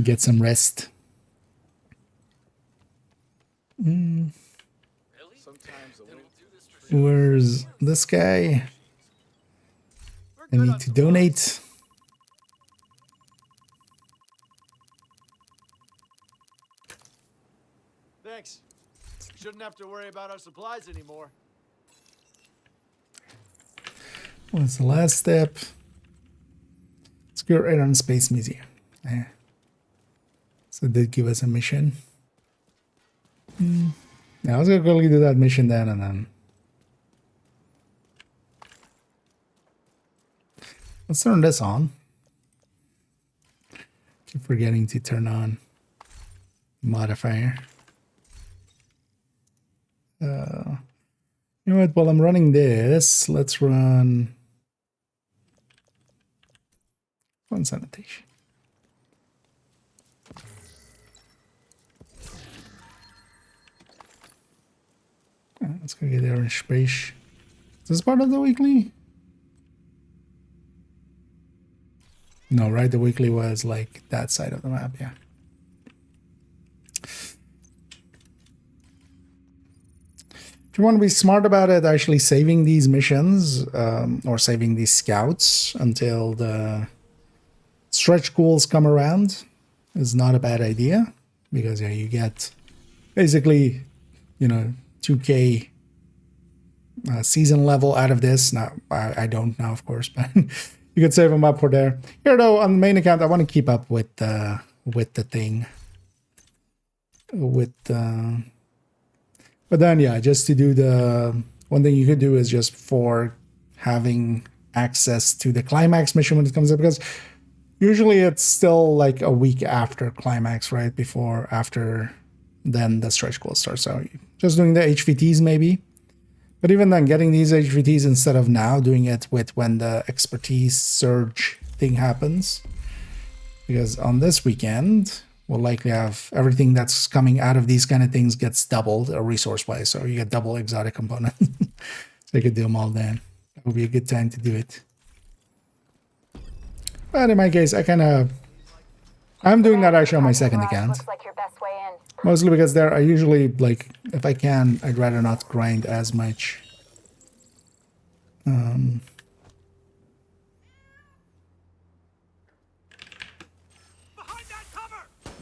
Speaker 1: get some rest. Where's this guy? I need to donate.
Speaker 6: Thanks. Shouldn't have to worry about our supplies anymore.
Speaker 1: What's the last step? Let's go right on Space Museum. Yeah. So it did give us a mission. Now let's go quickly do that mission then, and then let's turn this on. Keep forgetting to turn on modifier. You know what? While I'm running this, let's run sanitation. Let's go get the orange space. Is this part of the weekly? No, right? The weekly was like that side of the map, yeah. If you want to be smart about it, actually saving these missions or saving these scouts until the stretch goals come around is not a bad idea, because yeah, you get basically, you know, 2k season level out of this. Now I don't now, of course, but you could save them up for there. Here though, on the main account, I want to keep up with with the thing. But then yeah, just to do the one thing you could do is just for having access to the climax mission when it comes up, because usually it's still like a week after climax, right? After then the stretch goal starts. So just doing the HVTs maybe. But even then, getting these HVTs instead of now, doing it with when the expertise surge thing happens. Because on this weekend, we'll likely have everything that's coming out of these kind of things gets doubled resource-wise. So you get double exotic component. So you could do them all then. That would be a good time to do it. But in my case, I'm doing that actually on my second account.
Speaker 3: Looks like your best way in.
Speaker 1: Mostly because there I usually, like, if I can, I'd rather not grind as much.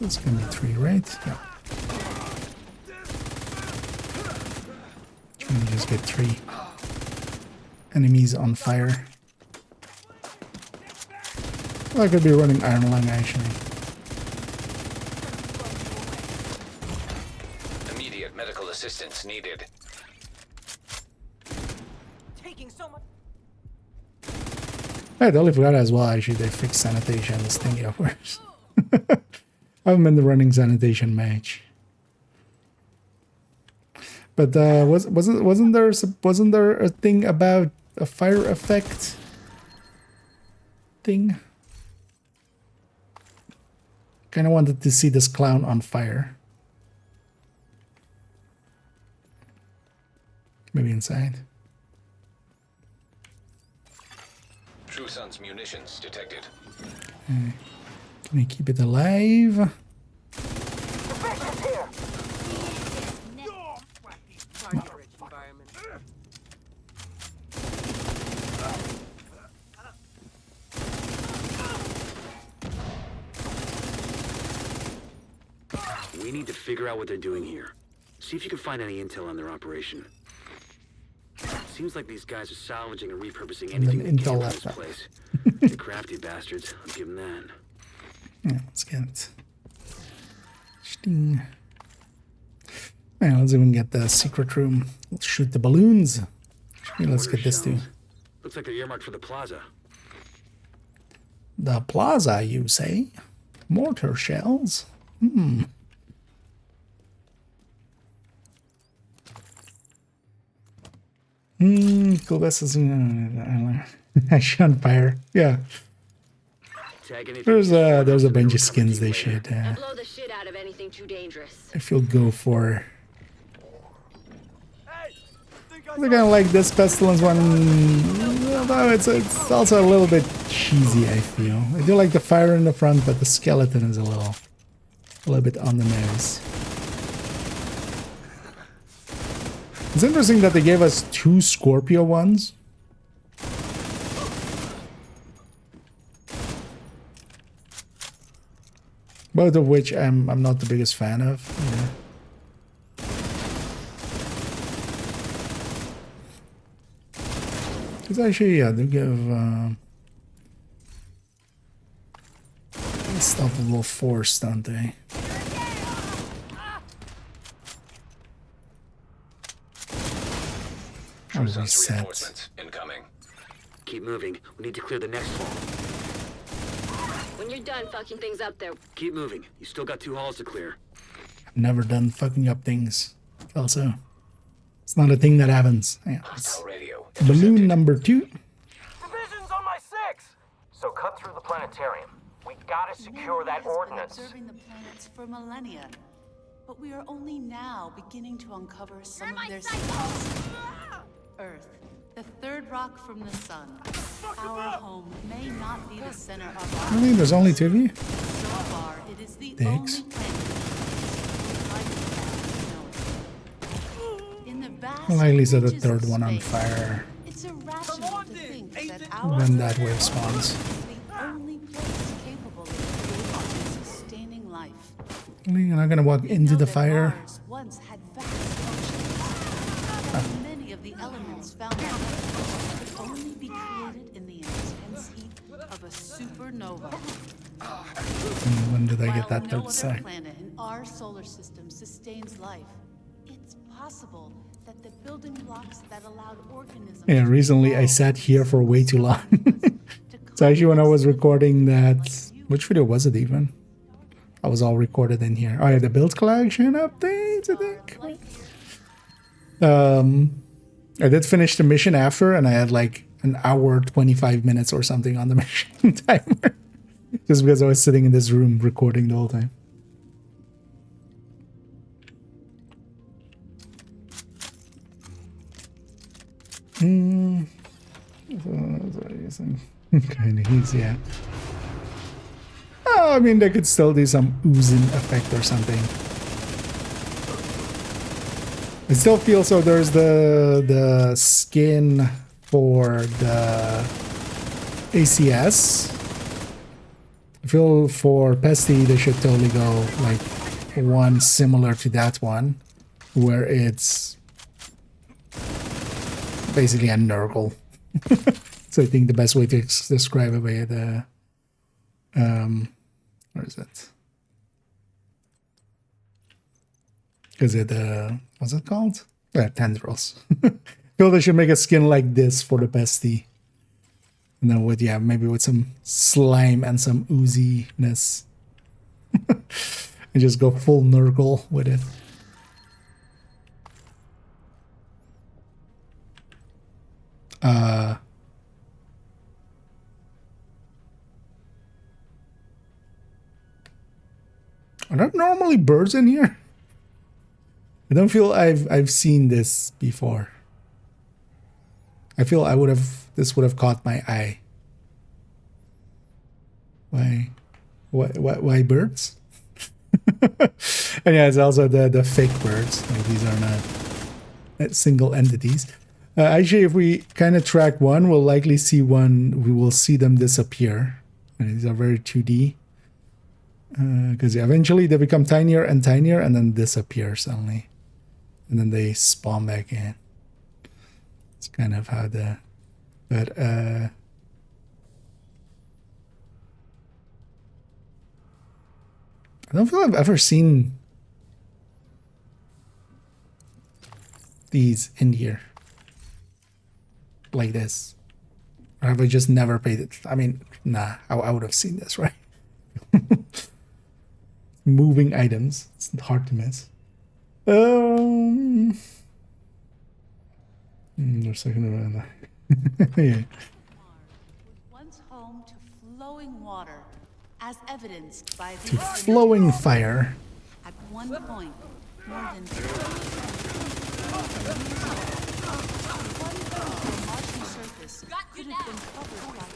Speaker 1: It's gonna be 3, right? Yeah. Trying to just get 3 enemies on fire. Well, I could be running Iron Lung actually.
Speaker 4: Immediate medical assistance needed.
Speaker 7: Taking so much.
Speaker 1: I totally forgot as well, actually, they fixed sanitation this thingy, of course. I haven't been the running sanitation match. But wasn't there a thing about a fire effect thing? Kind of wanted to see this clown on fire. Maybe inside.
Speaker 4: True Sun's munitions detected.
Speaker 1: Can we keep it alive?
Speaker 2: We need to figure out what they're doing here. See if you can find any intel on their operation. Seems like these guys are salvaging or repurposing anything they can from this place. They're crafty bastards. I'll give them that.
Speaker 1: Yeah, let's get it. Sting. Yeah, let's even get the secret room. Let's shoot the balloons. Yeah, let's get this too.
Speaker 2: Looks like they're earmarked for the plaza.
Speaker 1: The plaza, you say? Mortar shells? Cool. This is actually on fire. Yeah. There's a bunch of skins they should.
Speaker 5: Blow the shit out of anything too dangerous.
Speaker 1: If you'll go for. I kind of like this pestilence one, although it's also a little bit cheesy. I feel I do like the fire in the front, but the skeleton is a little bit on the nose. It's interesting that they gave us 2 Scorpio ones. Both of which I'm not the biggest fan of. Yeah. Because actually, yeah, they give stuff a little forced, don't they?
Speaker 4: True Sun's reinforcements incoming.
Speaker 2: Keep moving. We need to clear the next wall.
Speaker 5: When you're done fucking things up there,
Speaker 2: Keep moving. You still got 2 halls to clear.
Speaker 1: I've never done fucking up things. Also, it's not a thing that happens. Yeah,
Speaker 4: Hostile radio
Speaker 1: balloon number 2.
Speaker 7: Division's on my 6. So cut through the planetarium. We gotta secure that ordnance.
Speaker 9: Observing the planets for millennia, but we are only now beginning to uncover some of their secrets. Earth, the third rock from the sun. Our home may not be the center of our.
Speaker 1: Really, there's only 2 of you.
Speaker 9: So far, it is the
Speaker 1: Thanks.
Speaker 9: only planet. In the vast
Speaker 1: Well, at least the
Speaker 9: reaches
Speaker 1: third
Speaker 9: of
Speaker 1: one on
Speaker 9: space,
Speaker 1: fire
Speaker 9: it's irrational to think that our
Speaker 1: when that
Speaker 9: planet
Speaker 1: wave spawns.
Speaker 9: is the only place capable of creating and sustaining life.
Speaker 1: You're not gonna walk into the
Speaker 9: Know that
Speaker 1: fire.
Speaker 9: Mars once had vast oceans. That many of the elements found on Earth could only be created in the intense heat of a supernova.
Speaker 1: And when did I get that
Speaker 9: While no
Speaker 1: 30
Speaker 9: other
Speaker 1: sec?
Speaker 9: planet in our solar system sustains life, it's possible that the building blocks that allowed organisms
Speaker 1: Yeah,
Speaker 9: to
Speaker 1: recently I
Speaker 9: evolve
Speaker 1: sat here for way too long.
Speaker 9: to
Speaker 1: So actually when I was
Speaker 9: complex
Speaker 1: recording that,
Speaker 9: like you.
Speaker 1: which video was it even? I was all recorded in here. Oh yeah, the build collection updates, I think. I did finish the mission after, and I had like an hour, 25 minutes or something on the mission timer. Just because I was sitting in this room recording the whole time. Kind of easy, yeah. Oh, I mean, they could still do some oozing effect or something. I still feel so. There's the skin for the ACS. I feel for Pesty they should totally go like one similar to that one, where it's basically a Nurgle. So I think the best way to describe it by the where is it? Is it what's it called? Tendrils. Feel they should make a skin like this for the Pesty. And then with, yeah, maybe with some slime and some ooziness. And just go full Nurgle with it. Are there normally birds in here? I don't feel I've seen this before. I feel this would have caught my eye. Why birds? And yeah, it's also the fake birds. Like these are not single entities. Actually, if we kind of track one, we'll likely see one. We will see them disappear. And these are very 2D. Because eventually they become tinier and tinier and then disappear suddenly. And then they spawn back in. It's kind of how the... But, I don't feel I've ever seen these in here. Like this. Or have I just never paid it? I mean, nah, I would have seen this, right? Moving items. It's hard to miss. There's second around. Yeah.
Speaker 9: Once home to flowing water, as evidenced by
Speaker 1: To
Speaker 9: the
Speaker 1: flowing fire.
Speaker 9: At one point, more than 30 Martian surface could have been covered by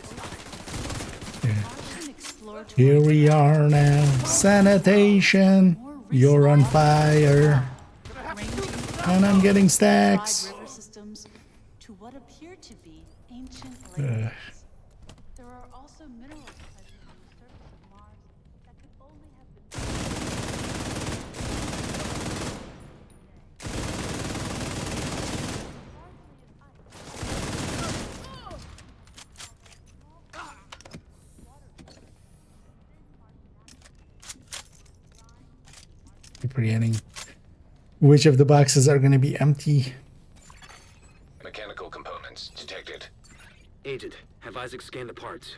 Speaker 9: ocean. Martian exploratory
Speaker 1: Here we are now. Sanitation. You're on fire. And I'm getting stacks.
Speaker 9: river systems to what appear to be ancient lakes. There are also minerals present on the surface of Mars that could only have been
Speaker 1: Forgetting which of the boxes are going to be empty.
Speaker 4: Mechanical components detected.
Speaker 2: Agent, have Isaac scan the parts.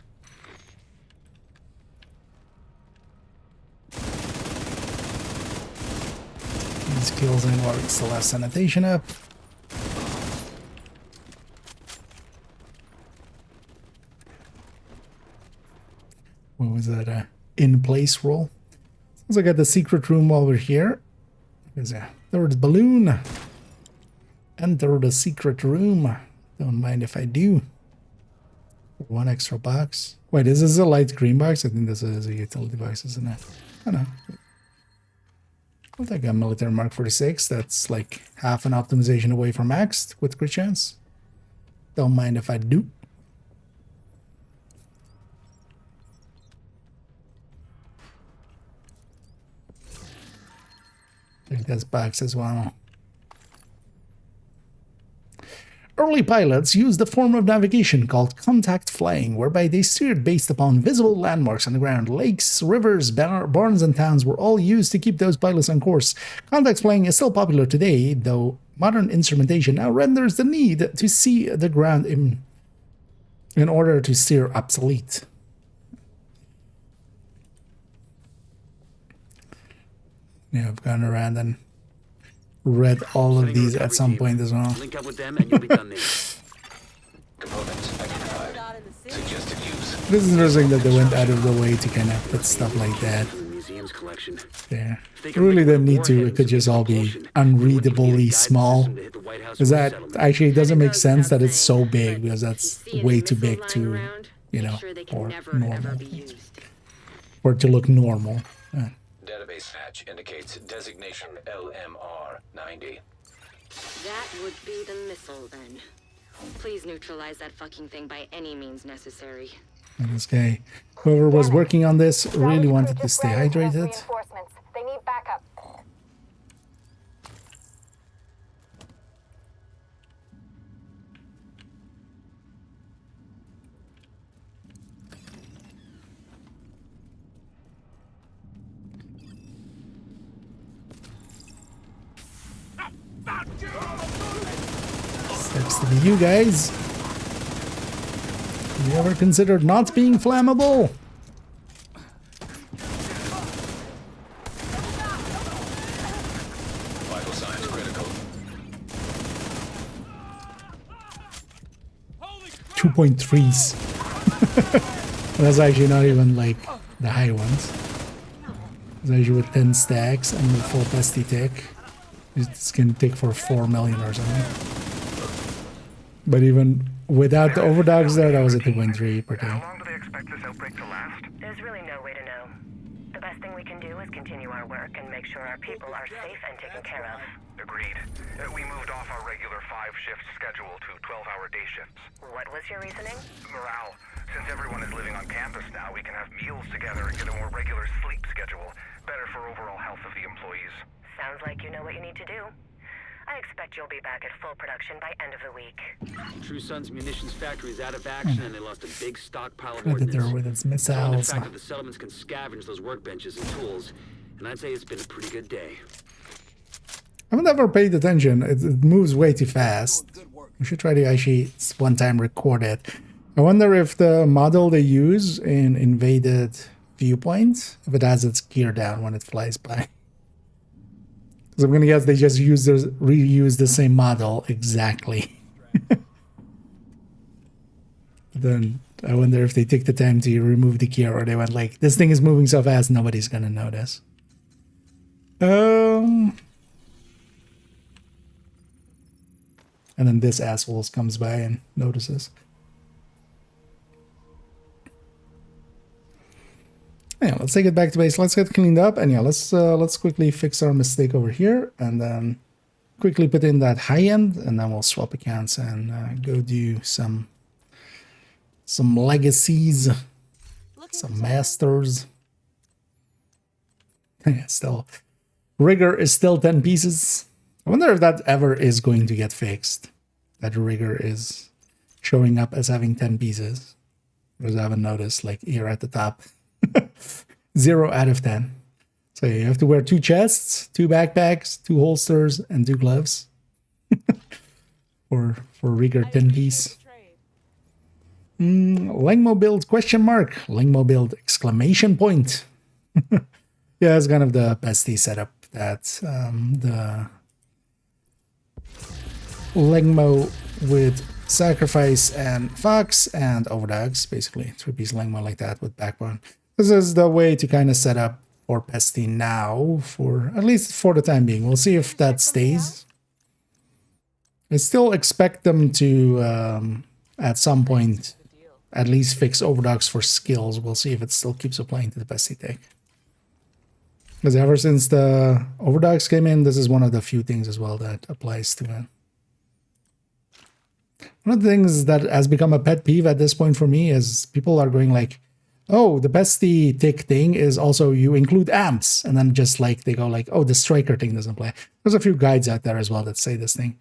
Speaker 1: These kills and while we still have sanitation up. What was that? In place roll. Sounds like I got the secret room while we're here. There's a third balloon. Enter the secret room. Don't mind if I do. One extra box. Wait, this is a light green box? I think this is a utility box, isn't it? I don't know. I'll take a military Mark 46. That's like half an optimization away from maxed with crit chance. Don't mind if I do. Take this box as well. early pilots used a form of navigation called contact flying, whereby they steered based upon visible landmarks on the ground. Lakes, rivers, barns, and towns were all used to keep those pilots on course. Contact flying is still popular today, though modern instrumentation now renders the need to see the ground in order to steer obsolete. Yeah, I've gone around and read all of these at some point as well.
Speaker 2: Link up with them and you'll be done there.
Speaker 4: Components identified. Suggested use.
Speaker 1: This is interesting that they went out of the way to kind of put stuff like that
Speaker 2: The museum's collection.
Speaker 1: there. It really didn't need to. It could just all be unreadably small. Because that actually doesn't make sense that it's so big, because that's way too big to, you know, or normal. For it to look normal.
Speaker 4: Database match indicates designation LMR 90.
Speaker 10: That would be the missile, then. Please neutralize that fucking thing by any means necessary.
Speaker 1: And this guy, whoever was working on this, really wanted to stay hydrated.
Speaker 3: Reinforcements. They need backup.
Speaker 1: Sucks to be you guys. You ever considered not being flammable?
Speaker 4: Vital signs critical.
Speaker 1: 2.3s. That's actually not even like the high ones. It's actually with 10 stacks and the full pesty tick. It's gonna take for 4 million or something. But even without the overdogs there, that was a 2.3 per
Speaker 8: How
Speaker 1: day.
Speaker 8: long do they expect this outbreak to last?
Speaker 11: There's really no way to know. The best thing we can do is continue our work and make sure our people are safe and taken care of.
Speaker 8: Agreed. We moved off our regular 5-shift schedule to 12-hour day shifts.
Speaker 11: What was your reasoning?
Speaker 8: Morale. Since everyone is living on campus now, we can have meals together and get a more regular sleep schedule. Better for overall health of the employees.
Speaker 11: Sounds like you know what you need to do. I expect you'll be back at full production by end of the week.
Speaker 2: True Sun's munitions factory is out of action and they lost a big stockpile of
Speaker 1: Predator
Speaker 2: ordnance.
Speaker 1: with its
Speaker 2: The
Speaker 1: missiles.
Speaker 2: fact that the settlements can scavenge those workbenches and tools, and I'd say it's been a pretty good day.
Speaker 1: I've never paid attention. It moves way too fast. We should try to actually one time record it. I wonder if the model they use in Invaded Viewpoint, if it has its gear down when it flies by. Because I'm gonna guess they just reuse the same model exactly. Then I wonder if they took the time to remove the gear, or they went like, this thing is moving so fast nobody's gonna notice. And then this asshole comes by and notices. Yeah, let's take it back to base. Let's get cleaned up, and yeah, let's quickly fix our mistake over here, and then quickly put in that high end, and then we'll swap accounts and go do some legacies, some masters. Yeah, still, rigor is still 10 pieces. I wonder if that ever is going to get fixed. That rigor is showing up as having 10 pieces, because I haven't noticed, like here at the top. 0 out of 10. So you have to wear 2 chests, 2 backpacks, 2 holsters, and 2 gloves for rigor 10 piece. Lengmo build question mark. Lengmo build exclamation point. Yeah, it's kind of the bestie setup that the Lengmo with sacrifice and fox and overdogs, basically 3-piece Lengmo like that with backbone. This is the way to kind of set up for Pesty now, for at least for the time being. We'll see if that stays. I still expect them to, at some point, at least fix overdogs for skills. We'll see if it still keeps applying to the Pesty tech. Because ever since the overdogs came in, this is one of the few things as well that applies to it. One of the things that has become a pet peeve at this point for me is people are going like, oh, the bestie tick thing is also you include amps, and then just like they go like, oh, the striker thing doesn't play. There's a few guides out there as well that say this thing.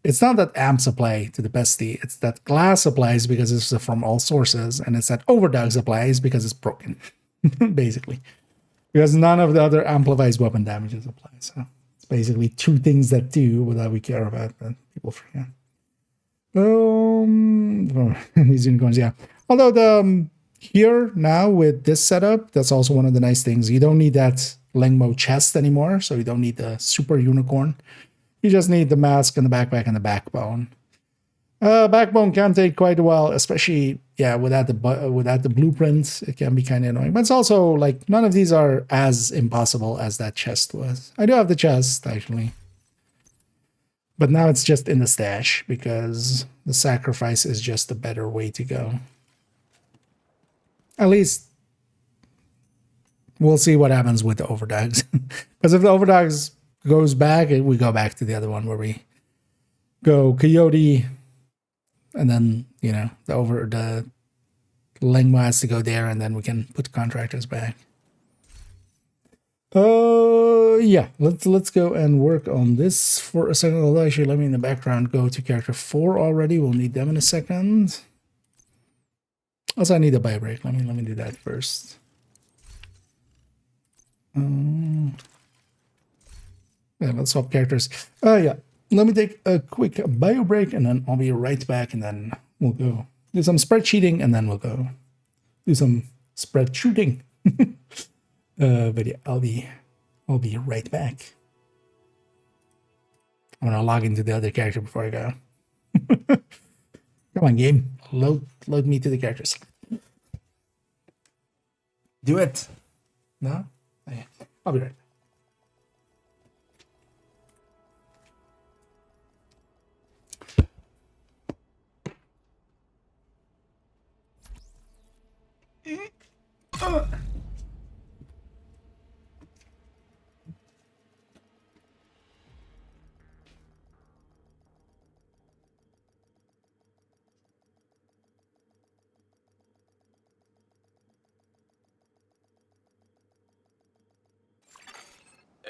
Speaker 1: it's not that amps apply to the bestie, it's that glass applies because it's from all sources, and it's that overdogs applies because it's broken, basically. Because none of the other amplifies weapon damages apply. So it's basically two things that do that we care about, but people forget. These unicorns, yeah. Although the here now with this setup, that's also one of the nice things. You don't need that Lengmo chest anymore, so you don't need the super unicorn. You just need the mask and the backpack and the backbone. Backbone can take quite a while, especially without the blueprints. It can be kind of annoying, but it's also like none of these are as impossible as that chest was. I do have the chest actually, but now it's just in the stash because the sacrifice is just a better way to go. At least we'll see what happens with the overdogs. Because if the overdogs goes back, we go back to the other one where we go Coyote, and then the Lengmo has to go there, and then we can put contractors back. Yeah, let's go and work on this for a second. Although actually, let me in the background go to character 4 already. We'll need them in a second. Also, I need a bio break. Let me do that first. Yeah, let's swap characters. Yeah, let me take a quick bio break, and then I'll be right back, and then we'll go do some spreadsheeting, and then we'll go do some spread shooting. But yeah, I'll be right back. I'm gonna log into the other character before I go. Come on, game. Load me to the characters. Do it. No? Okay. I'll be right back.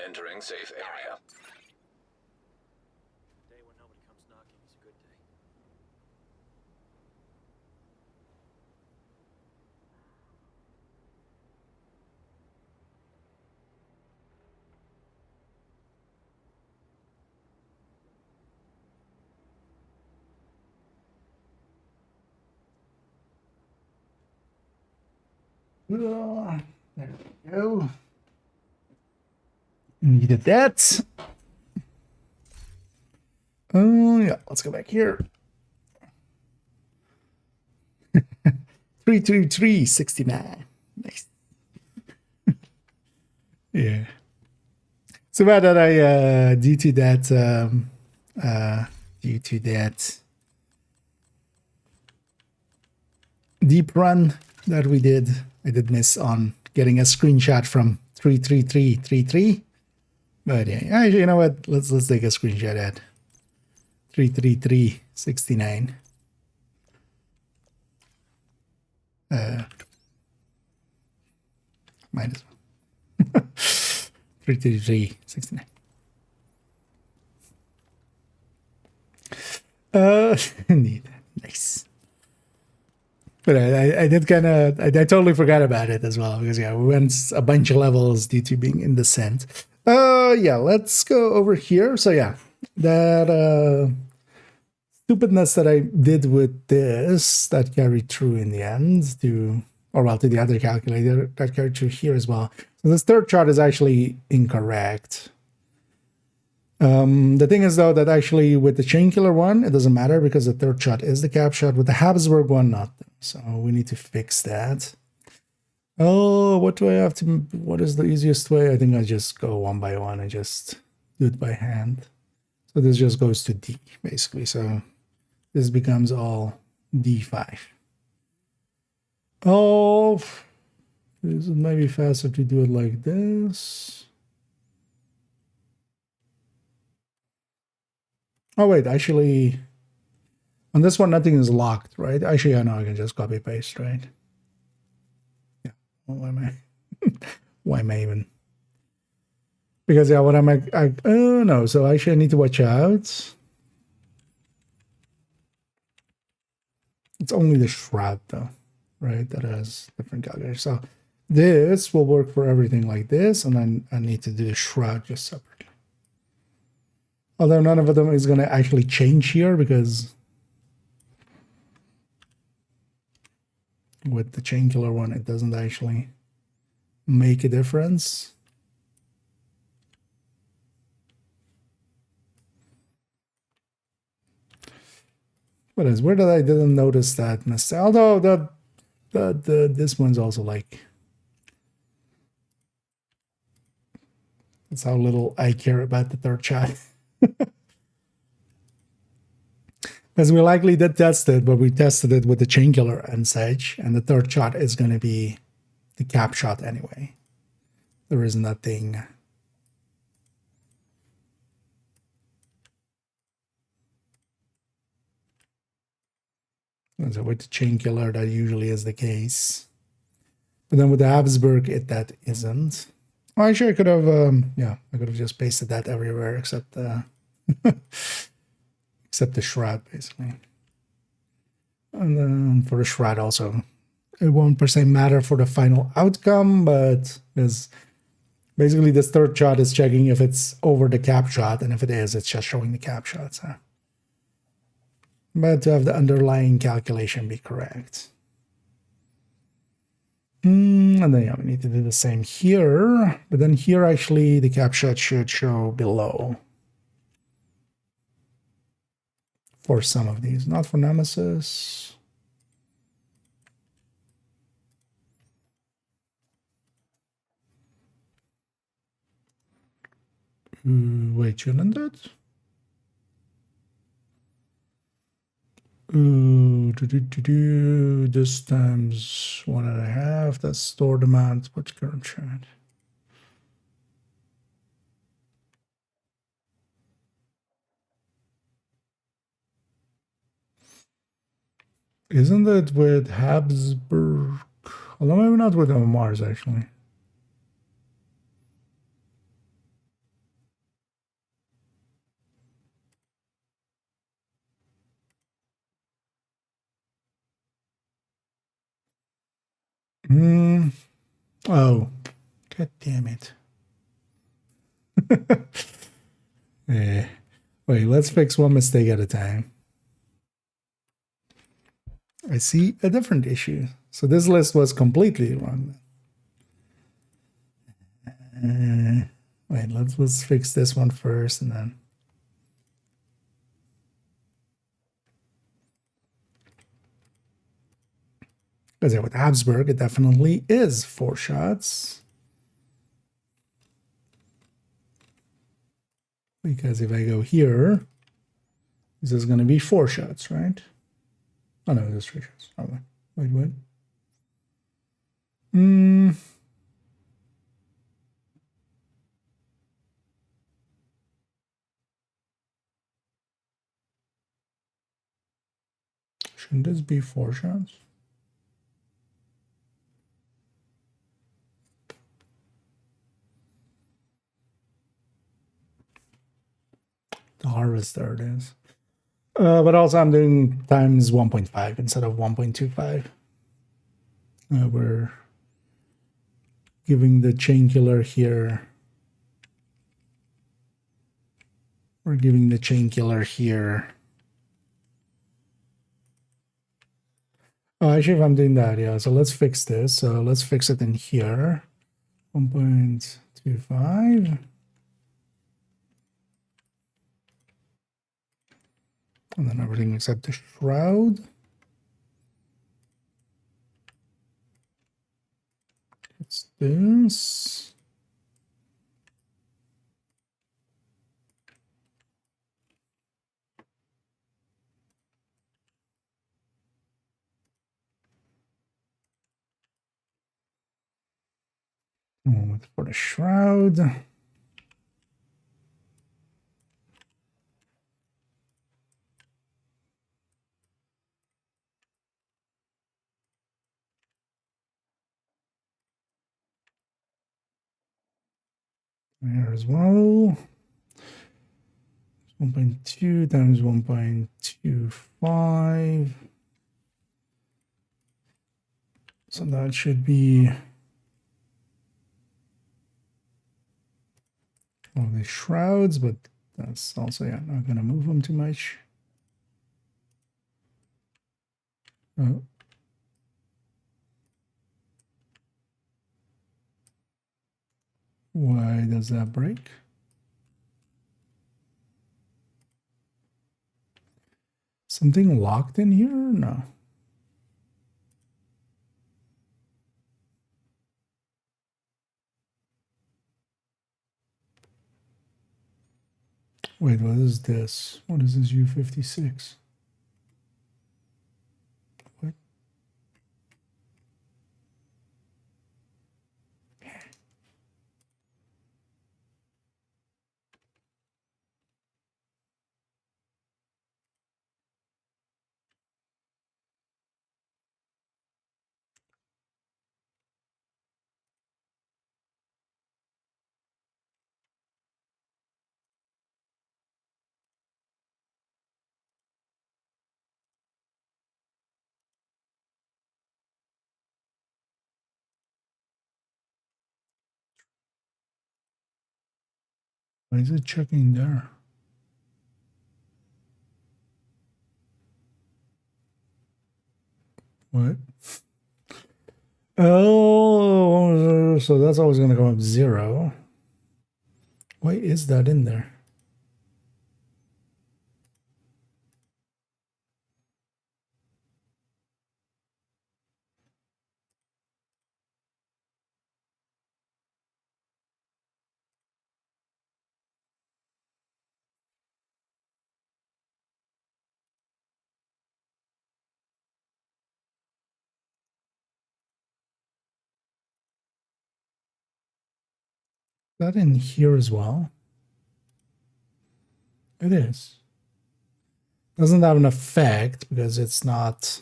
Speaker 4: Entering safe area.
Speaker 6: Day when nobody comes knocking is a good day.
Speaker 1: There we go. Needed that. Oh yeah, let's go back here. 33369. Nice. Yeah. So bad that I due to that deep run that we did, I did miss on getting a screenshot from 33333. But yeah, actually, you know what? Let's take a screenshot at 33369. Might as well. 33369. Indeed. Nice. But I did kind of, I totally forgot about it as well, because yeah, we went a bunch of levels due to being in descent. Yeah, let's go over here. So yeah, that stupidness that I did with this, that carried through in the end to the other calculator, that carried through here as well. So this third chart is actually incorrect. The thing is, though, that actually with the Chain Killer one, it doesn't matter because the third shot is the cap shot. With the Habsburg one, not. So we need to fix that. Oh, what do I have to... What is the easiest way? I think I just go one by one and just do it by hand. So this just goes to D, basically. So this becomes all D5. Oh, this might be faster to do it like this. Oh, wait, actually, on this one, nothing is locked, right? Actually, I know I can just copy paste, right? Yeah, well, why am I even? Because, yeah, what am I oh, no, so actually I need to watch out. It's only the shroud though, right? That has different calculations. So this will work for everything like this, and then I need to do the shroud just separately. Although none of them is going to actually change here because with the chain killer one, it doesn't actually make a difference. But it's weird that I didn't notice that mistake. Although this one's also like, that's how little I care about the third shot. As we likely did test it, but we tested it with the chain killer and Sedge, and the third shot is going to be the cap shot anyway. There isn't that thing. And so with the chain killer, that usually is the case. But then with the Habsburg, that isn't. Oh, actually, I could have, yeah, I could have just pasted that everywhere except except the shroud, basically. And then for the shroud also, it won't per se matter for the final outcome, but is basically this third shot is checking if it's over the cap shot, and if it is, it's just showing the cap shot. So. But to have the underlying calculation be correct. And then yeah, we need to do the same here, but then here actually the cap shot should show below. For some of these, not for Nemesis. Wait, shouldn't it? This times 1.5. That's stored amount. What's current trend? Isn't it with Habsburg? Although maybe not with Mars, actually. Oh, god damn it. Yeah. Wait, let's fix one mistake at a time. I see a different issue. So this list was completely wrong. Wait, let's fix this one first, and then. Because with Habsburg, it definitely is 4 shots. Because if I go here, this is going to be 4 shots, right? Oh no, it is 3 shots. Oh, wait. Shouldn't this be 4 shots? The harvester it is. But also I'm doing times 1.5 instead of 1.25. We're giving the chain killer here. We're giving the chain killer here. Oh, actually, if I'm doing that, yeah. So let's fix this. So let's fix it in here. 1.25. And then everything except the shroud. It's this. For the shroud. There as well. 1.2 times 1.25. So that should be all the shrouds, but that's also, yeah, not going to move them too much. Oh. Why does that break? Something locked in here? No. Wait, what is this? What is this U-56? What? Why is it checking there? What? Oh, so that's always going to go up 0. Why is that in there? That in here as well? It is. Doesn't have an effect because it's not.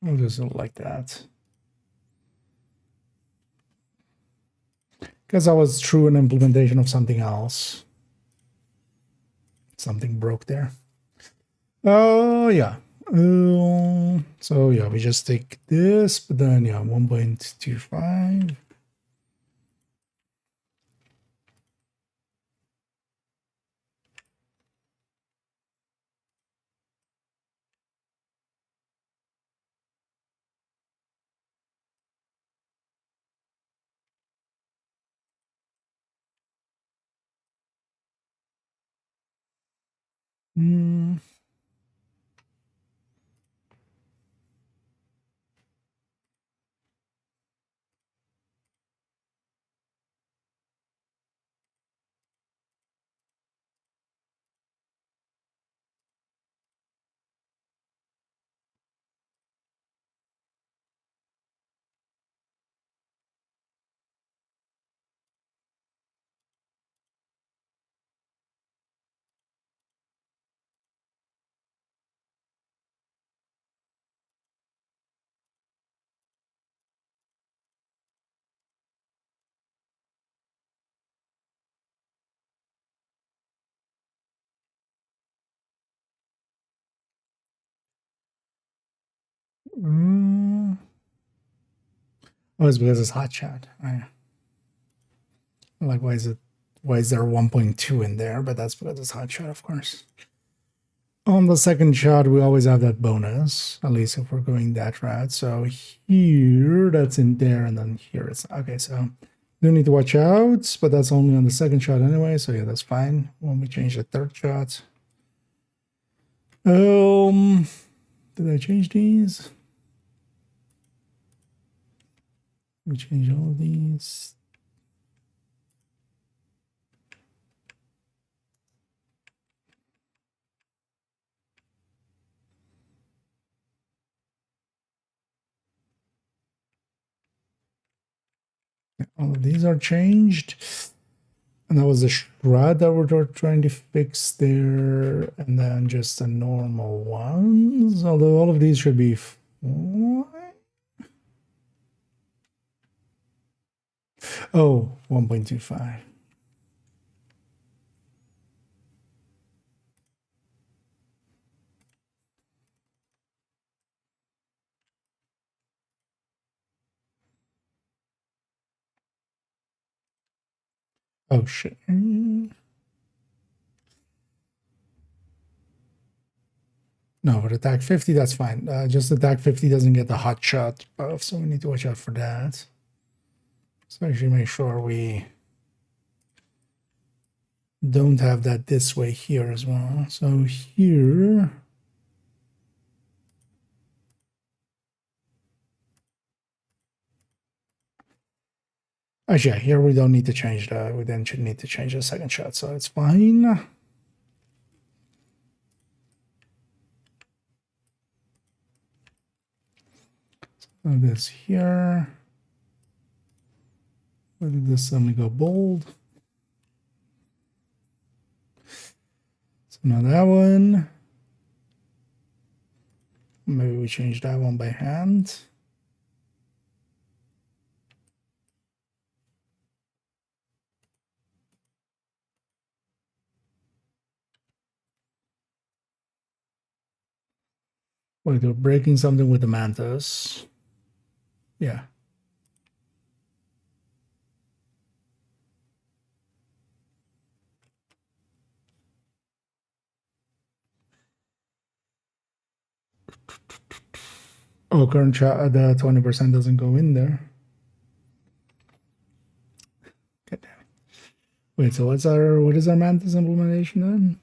Speaker 1: I'll just do it like that. Because that was true an implementation of something else. Something broke there. Oh, yeah. So, yeah, we just take this, but then, yeah, 1.25. Hmm. Oh, it's because it's hot chat. Like, why is there 1.2 in there? But that's because it's hot shot, of course. On the second shot, we always have that bonus, at least if we're going that route. So here, that's in there, and then here it's okay. So do need to watch out, but that's only on the second shot anyway. So yeah, that's fine. When we change the third shot, did I change these? We change all of these. All of these are changed. And that was the shroud that we're trying to fix there. And then just the normal ones. Although all of these should be fine. Oh, 1.25. Oh, shit. No, but attack 50, that's fine. Just attack 50 doesn't get the hot shot buff, so we need to watch out for that. So actually make sure we don't have that this way here as well. So here... Actually, yeah, here we don't need to change that. We then should need to change the second shot, so it's fine. So this here. Where did this suddenly go bold? So now that one. Maybe we change that one by hand. Wait, they're breaking something with the mantis. Yeah. Oh, current shot, the 20% doesn't go in there. God damn it. Wait, so what is our mantis implementation then?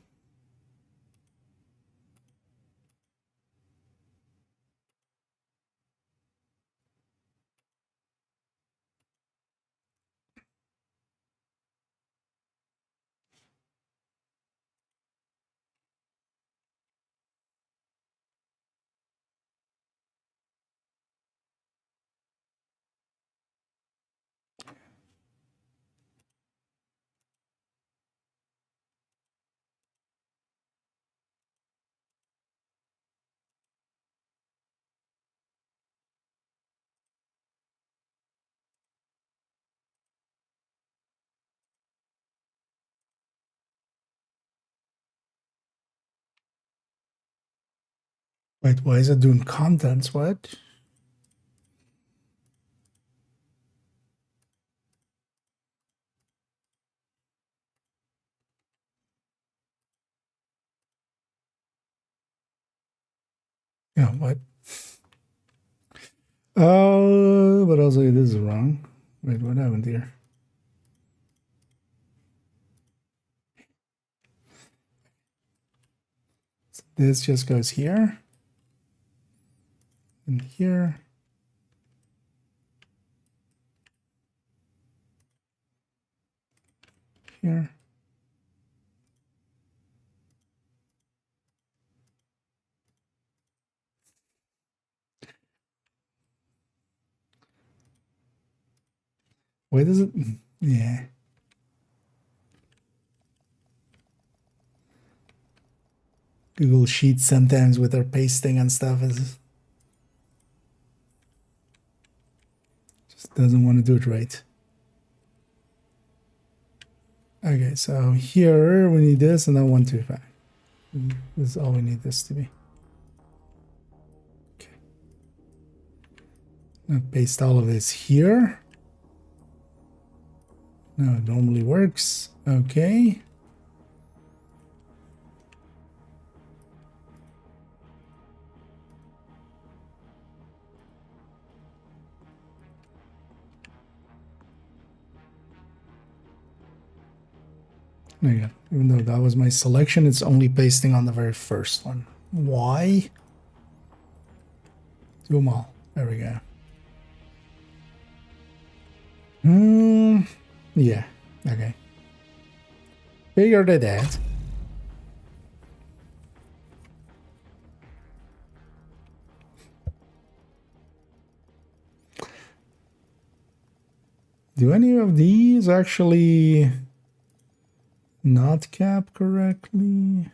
Speaker 1: Wait, why is it doing contents? What? Yeah, what? Oh, but also this is wrong. Wait, what happened here? So this just goes here. And here. Here. Why does it? Yeah. Google Sheets sometimes with their pasting and stuff is just doesn't want to do it right. Okay, so here we need this and then 125. This is all we need this to be. Okay. Now paste all of this here. No, it normally works. Okay. Again, even though that was my selection, it's only pasting on the very first one. Why? Do them all. There we go. Yeah. Okay. Figured it out. Do any of these actually not cap correctly?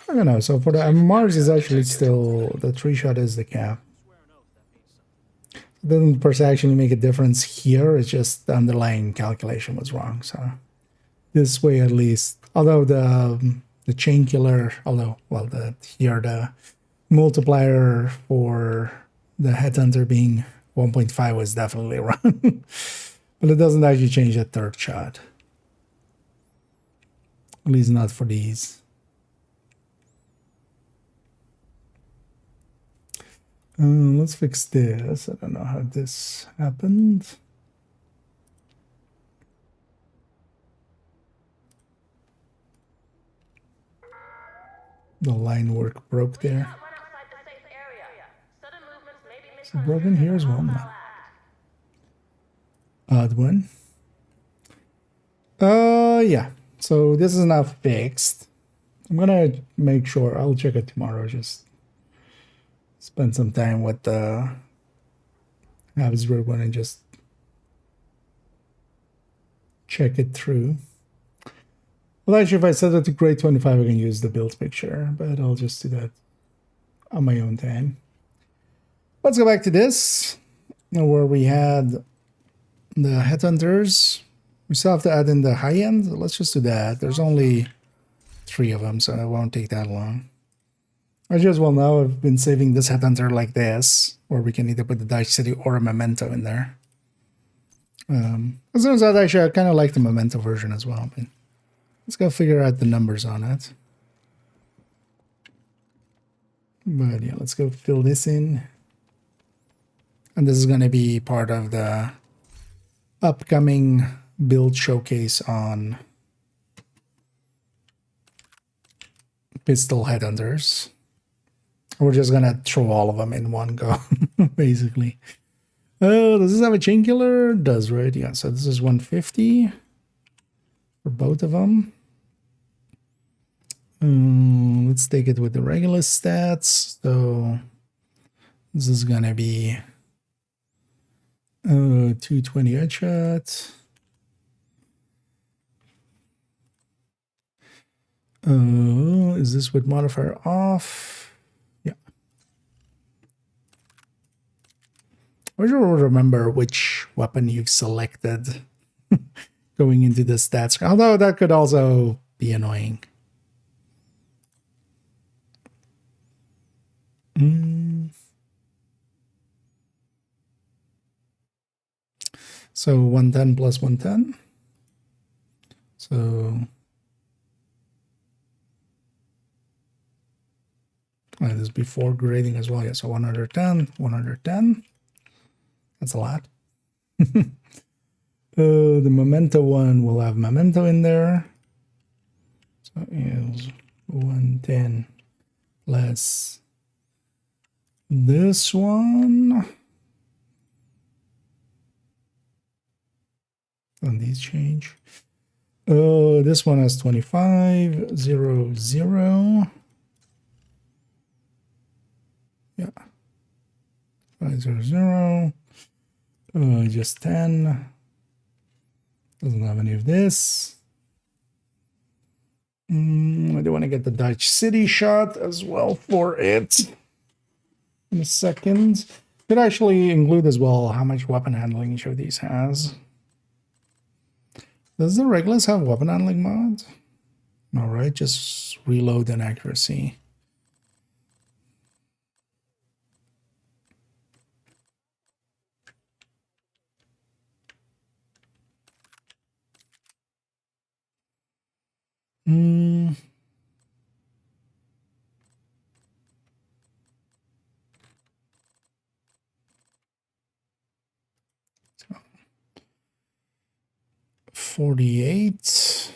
Speaker 1: I don't know. So for the Mars is actually still the 3-shot is the cap. It doesn't per se actually make a difference here. It's just the underlying calculation was wrong. So this way at least, although the chain killer, although well the multiplier for the headhunter being 1.5 was definitely wrong, but it doesn't actually change the third shot. At least not for these. Let's fix this. I don't know how this happened. The line work broke there. Is it broken here as well? No. Odd one. Yeah. So this is now fixed. I'm gonna make sure. I'll check it tomorrow. Just spend some time with the Habsburg one and just check it through. Well, actually, if I set it to grade 25, I can use the build picture, but I'll just do that on my own time. Let's go back to this, where we had the headhunters. We still have to add in the high end. Let's just do that. There's only 3 of them, so it won't take that long. As you well know, I've been saving this headhunter like this, where we can either put the Dice City or a memento in there. As soon as that, actually, I kind of like the memento version as well. But let's go figure out the numbers on it. But yeah, let's go fill this in. And this is going to be part of the upcoming build showcase on pistol headhunters. We're just going to throw all of them in one go, basically. Does this have a chain killer? It does, right? Yeah, so this is 150 for both of them. Let's take it with the regular stats. So this is gonna be 220 headshot. Is this with modifier off? Yeah. I wish I would remember which weapon you've selected going into the stats. Although that could also be annoying. So 110 plus 110. So this is before grading as well. Yeah, so 110, 110. That's a lot. The memento one will have memento in there. So is 110 less this one. And these change. This one has 25, 0, 0. Yeah. 5, 0, 0. Just 10. Doesn't have any of this. I do want to get the Dutch City shot as well for it in a second. Could actually include as well how much weapon handling each of these has. Does the regulars have weapon handling mod? All right, just reload and accuracy. So 48.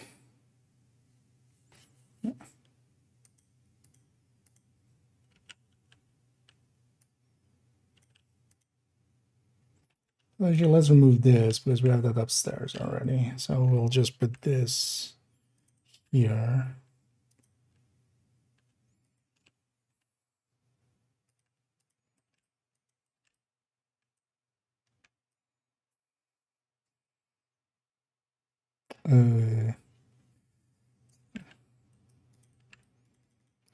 Speaker 1: Actually, let's remove this because we have that upstairs already. So we'll just put this here.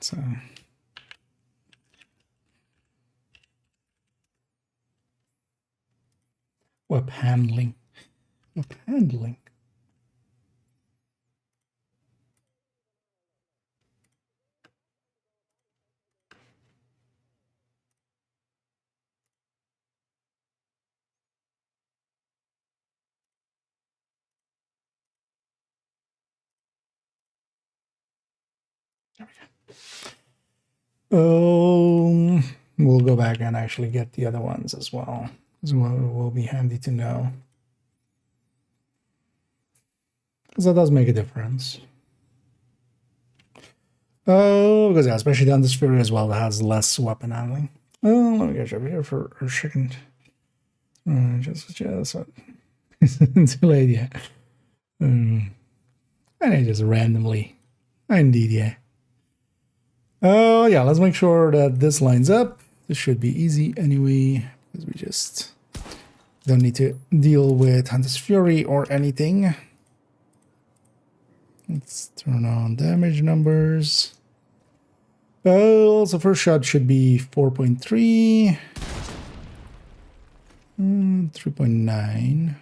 Speaker 1: So web handling. Web handling. We'll go back and actually get the other ones as well. As well, it will be handy to know. Because that does make a difference. Oh, because yeah, especially down this Fury as well, that has less weapon handling. Oh, let me get you over here for a second. Just too late, yeah. And I just randomly. Indeed, yeah. Oh, yeah, let's make sure that this lines up. This should be easy anyway, because we just don't need to deal with Hunter's Fury or anything. Let's turn on damage numbers. Also, first shot should be 4.3. 3.9.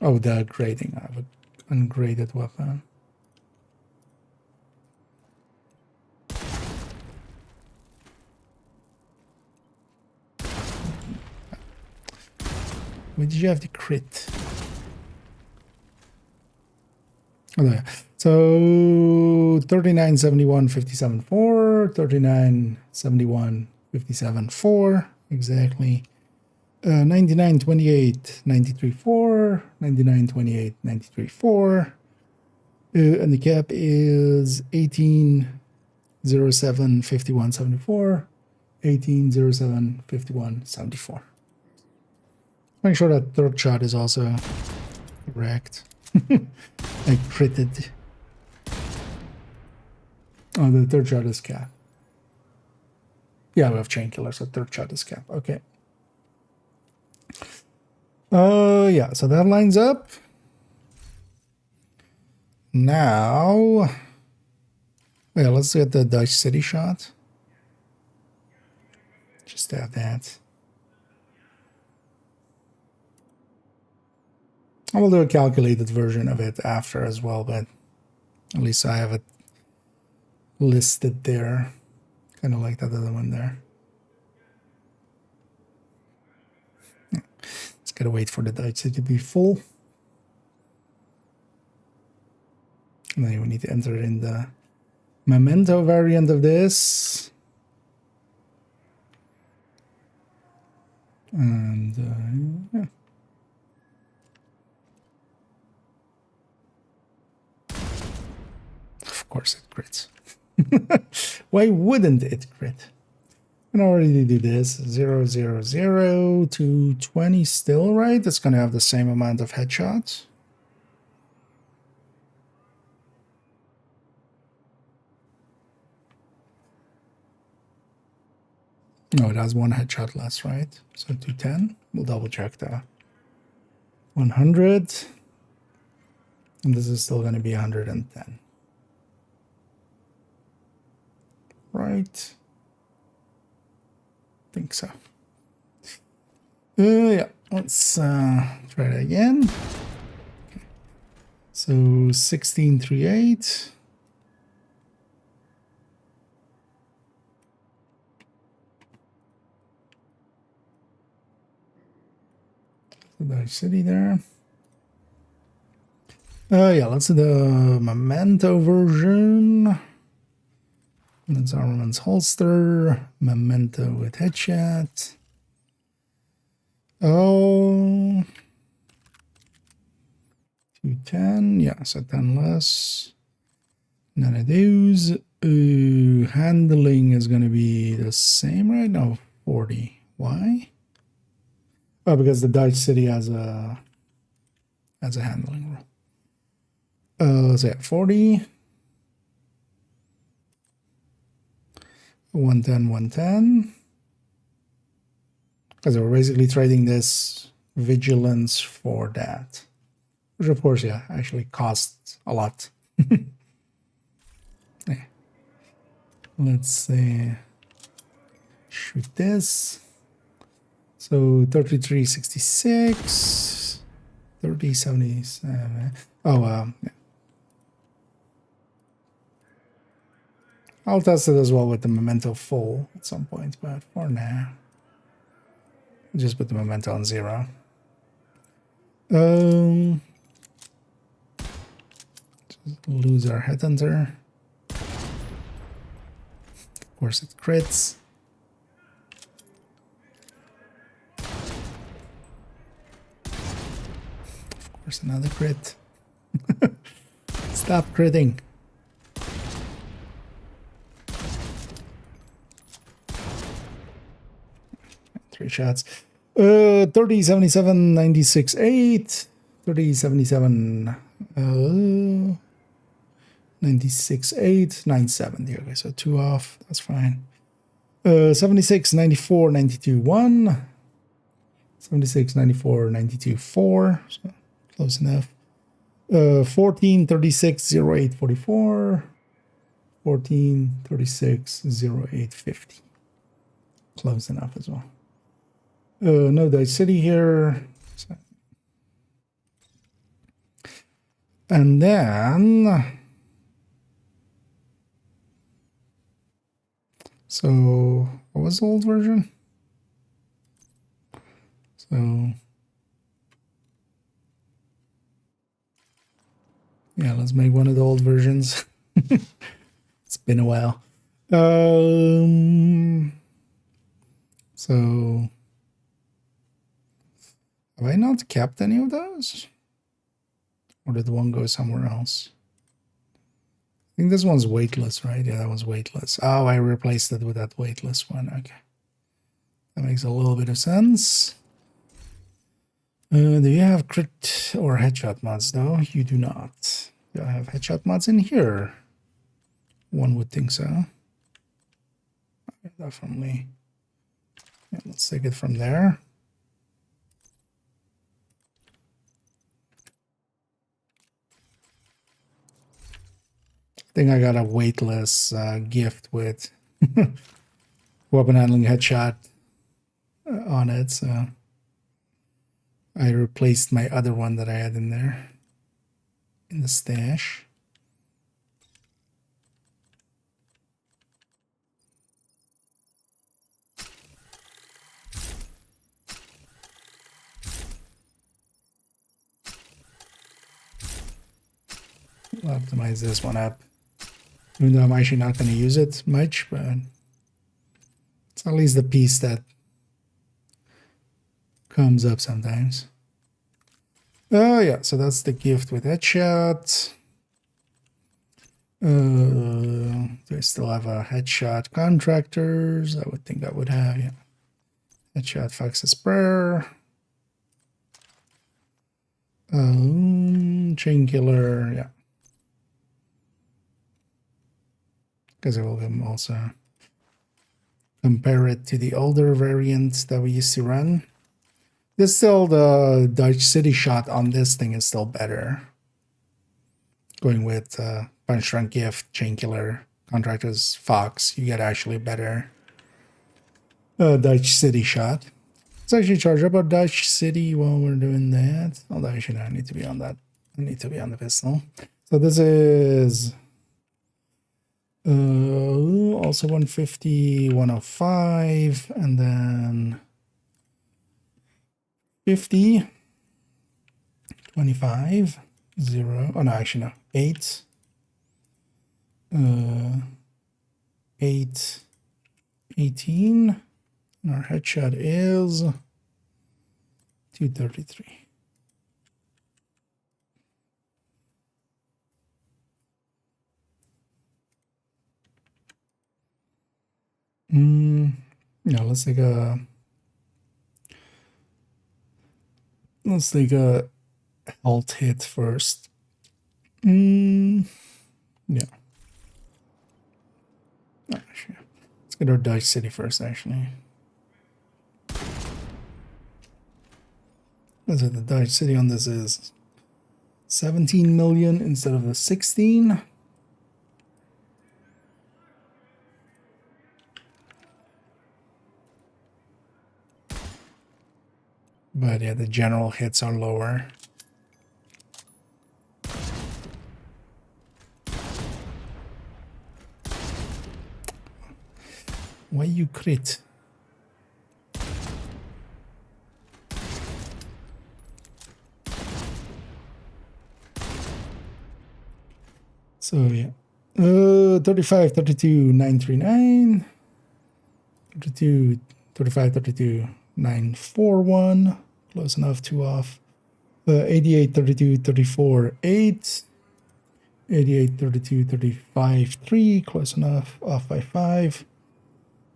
Speaker 1: Oh, the grading. I have an ungraded weapon. Where did you have the crit? Oh, yeah. So 39, 71, 57, 4. 39, 71, 57, 4. Exactly. 99, 28, 93, 4. 99, 28, 93, 4. And the cap is 18, 07, 51, 74. 18, 07, 51, 74. Make sure that third shot is also correct. I critted. Oh, the third shot is cap. Yeah, we have chain killer, so third shot is cap. Okay. Yeah, so that lines up. Now, yeah, let's get the Dutch City shot. Just have that. I will do a calculated version of it after as well, but at least I have it listed there. Kind of like that other one there. Just gotta wait for the Dutch City to be full. And then we need to enter in the memento variant of this. And yeah. Of course it crits. Why wouldn't it crit? I can already do this. 0, 0, 0 to 20 still, right? It's gonna have the same amount of headshots. No, it has one headshot less, right? So 210. We'll double check that. 100. And this is still going to be 110. Right. I think so. Yeah, let's try it again. Okay. So 1638. The Dutch City there. Yeah, let's do the memento version. That's armaments holster. Memento with headshot. Oh. 210. Yeah, so 10 less. None of those. Handling is going to be the same, right? No, 40. Why? Oh, because the Dutch City has a handling rule. So yeah, 40. 110, 110. Because we're basically trading this vigilance for that. Which of course, yeah, actually costs a lot. Yeah. Let's shoot this. So 3366, 3077. Oh, yeah. I'll test it as well with the memento full at some point, but for now, just put the memento on 0. Just lose our headhunter. Of course, it crits. Of course, another crit. Stop critting. Three shots. 30, 77, 96, 8. 30, 77, 96, 8, 970. Okay, so 2 off. That's fine. 76, 94, 92, 1. 76, 94, 92, 4. So close enough. 14, 36, 08, 44. 14, 36, 08, 50. Close enough as well. No Dice City here. And then, so what was the old version? So yeah, let's make one of the old versions. It's been a while. So have I not kept any of those? Or did the one go somewhere else? I think this one's weightless, right? Yeah, that one's weightless. Oh, I replaced it with that weightless one. Okay. That makes a little bit of sense. Do you have crit or headshot mods, though? You do not. Do I have headshot mods in here? One would think so. Okay, definitely. Yeah, let's take it from there. I think I got a weightless gift with weapon handling headshot on it, so I replaced my other one that I had in there in the stash. We'll optimize this one up. Even though I'm actually not going to use it much, but it's at least the piece that comes up sometimes. Oh yeah, so that's the gift with headshot. Do I still have a headshot contractors? I would think I would have, yeah. Headshot Fox's Prayer. Chain Killer, yeah. Because I will also compare it to the older variant that we used to run. This still, the Dutch City shot on this thing is still better. Going with Punch Drunk Gift, Chain Killer, Contractors, Fox, you get actually better Dutch City shot. Let's actually charge up our Dutch City while we're doing that. Although actually I need to be on that. I need to be on the pistol. So this is also 150, 105, and then 50, 25, 0. Oh no, actually no. 8, 8, 18. And our headshot is 233. Yeah, let's take a health hit first. Yeah. Actually, let's get our Dutch City first, actually. So the Dodge City on this is 17 million instead of the 16. But yeah, the general hits are lower. Why you crit? So yeah, 35, 32, 939, 32, 35, 32, 941, close enough, 2 off. 88, 32, 34, 8, 88, 32, 35, 3, close enough, off by 5.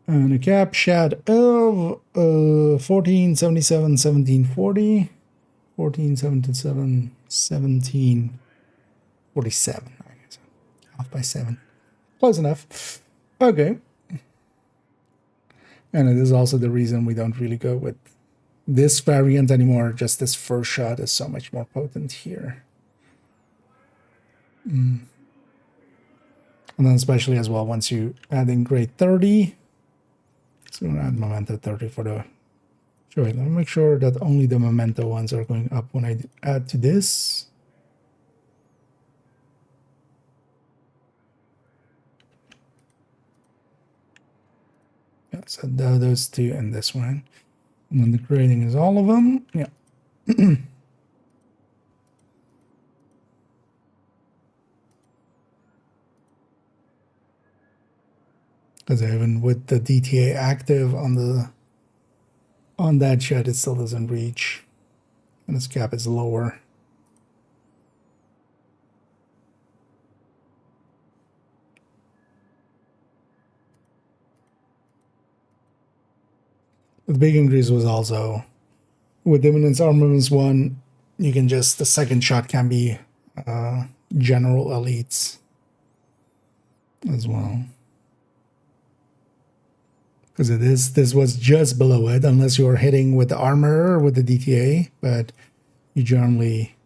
Speaker 1: And a cap shad of 14, 77, 17, 40, 14, 77, 17, 47. Off by 7. Close enough. Okay. And it is also the reason we don't really go with this variant anymore. Just this first shot is so much more potent here. And then especially as well, once you add in grade 30. So we're going to add memento 30 for the... Sure, let me make sure that only the memento ones are going up when I add to this. Yeah, so those two and this one. And then the grading is all of them. Yeah. Because even with the DTA active on that shed, it still doesn't reach. And its cap is lower. The big increase was also with Imminence Armaments 1, you can just, the second shot can be general elites as well. Because this was just below it, unless you were hitting with the armor or with the DTA, but you generally,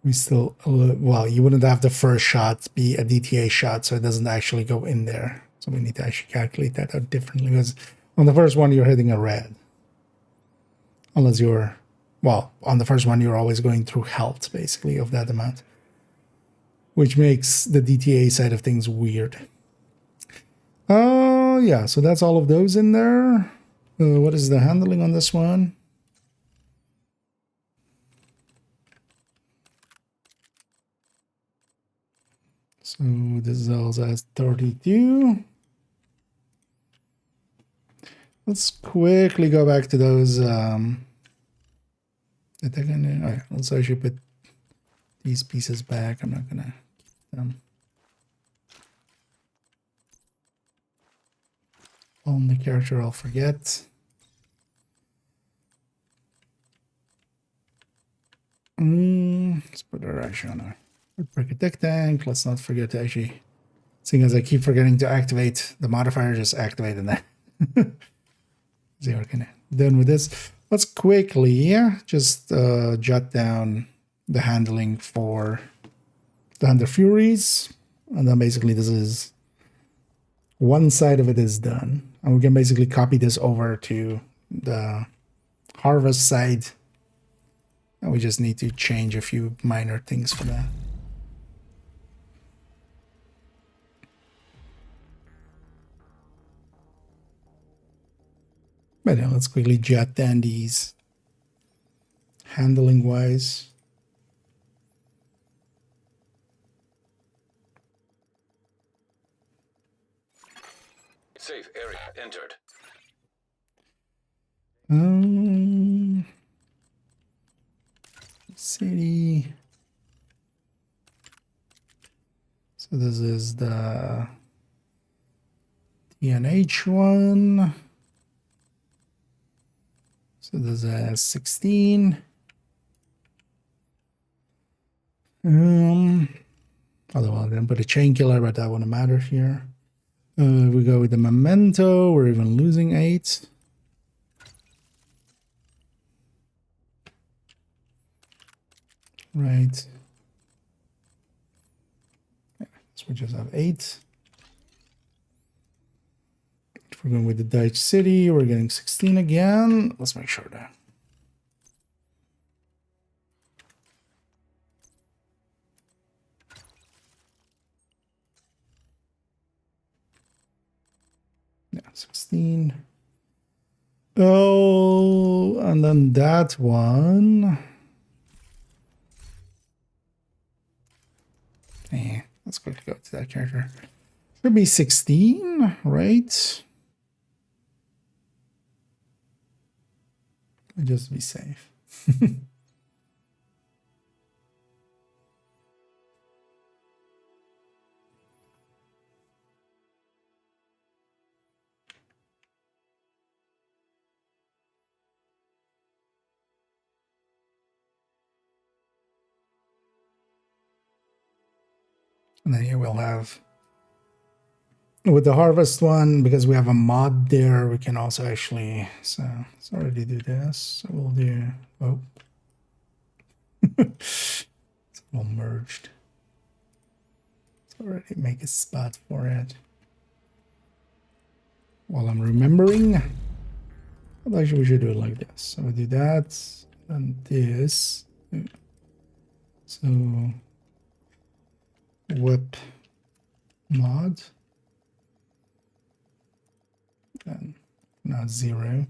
Speaker 1: we still, well, you wouldn't have the first shot be a DTA shot, so it doesn't actually go in there. So we need to actually calculate that out differently, because on the first one, you're hitting a red. Unless you're, well, on the first one, you're always going through health, basically, of that amount. Which makes the DTA side of things weird. Yeah, so that's all of those in there. What is the handling on this one? So this is also as 32. Let's quickly go back to those. Let's actually put these pieces back. I'm not gonna keep them. Only character I'll forget. Let's put her actually on a architect tank. Let's not forget to actually, seeing as I keep forgetting to activate the modifier, just activating that. So we're kind of done with this. Let's quickly just jot down the handling for the Hunter Furies. And then basically this is one side of it is done. And we can basically copy this over to the harvest side. And we just need to change a few minor things for that. But yeah, let's quickly jot down these handling wise.
Speaker 4: Safe area entered.
Speaker 1: City. So this is the TNH one. So there's a 16. Although I didn't put a chain killer, but that wouldn't matter here. We go with the memento. We're even losing 8. right? Yeah, so we just have 8. If we're going with the Dutch city, we're getting 16 again. Let's make sure that. Yeah, 16. Oh, and then that one. Yeah, let's quickly go to that character. Should be 16, right? Just be safe. And then here we'll have, with the harvest one, because we have a mod there, we can also actually, so let's already do this. So we'll do, oh. It's all merged. Let's already make a spot for it. While I'm remembering, actually we should do it like this. So we do that, and this. So, whip mod. And now 0.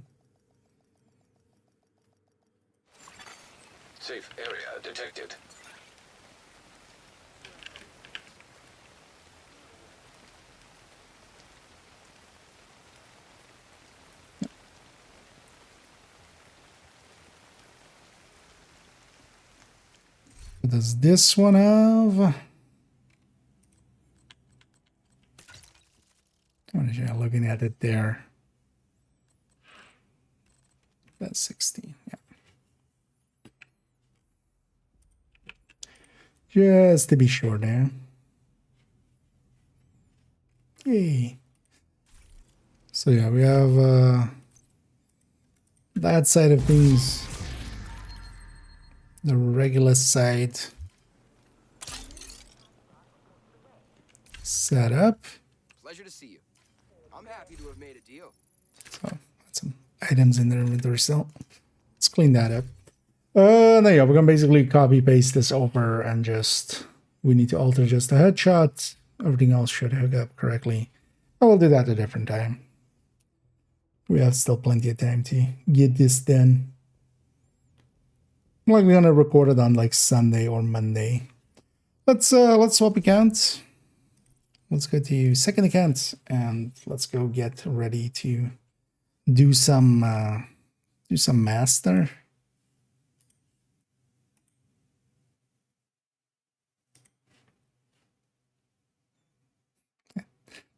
Speaker 4: Safe area detected.
Speaker 1: What does this one have? What is you looking at it there? That's 16, yeah. Just to be sure there. Yay. So yeah, we have that side of things. The regular side set up.
Speaker 6: Pleasure to see you. I'm happy to have made a deal.
Speaker 1: So that's some items in the inventory cell. Let's clean that up. There you go. We're gonna basically copy paste this over and just we need to alter just the headshot. Everything else should hook up correctly. I will do that at a different time. We have still plenty of time to get this done. I'm likely gonna record it on like Sunday or Monday. Let's swap accounts. Let's go to second account and let's go get ready to do some master.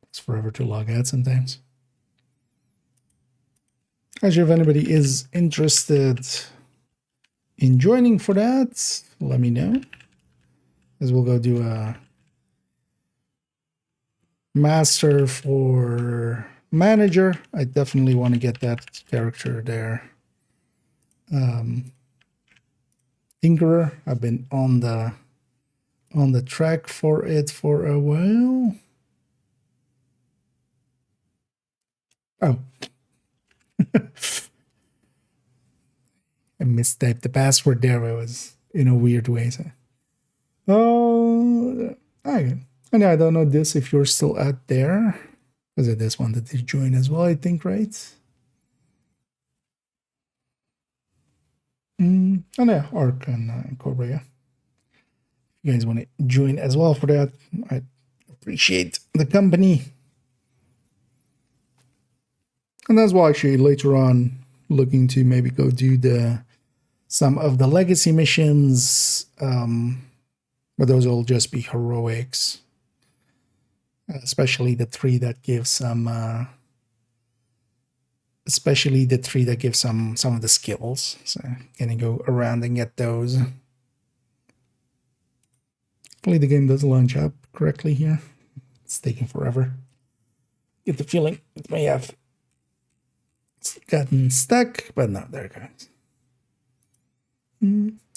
Speaker 1: It's forever to log out sometimes. Actually, if anybody is interested in joining for that, let me know. As we'll go do a master for manager. I definitely want to get that character there. Tinkerer. I've been on the track for it for a while. Oh. I mistyped the password there. It was in a weird way. So. Oh, okay. And I don't know this if you're still out there. Was it this one that did join as well, I think, right? Oh yeah, Arc and Cobra, yeah. If you guys want to join as well for that, I appreciate the company. And that's why actually later on looking to maybe go do some of the legacy missions, but those will just be heroics. Especially the 3 that give some of the skills. So gonna go around and get those. Hopefully the game does launch up correctly here. It's taking forever. Get the feeling it may have gotten stuck, but no, there it goes.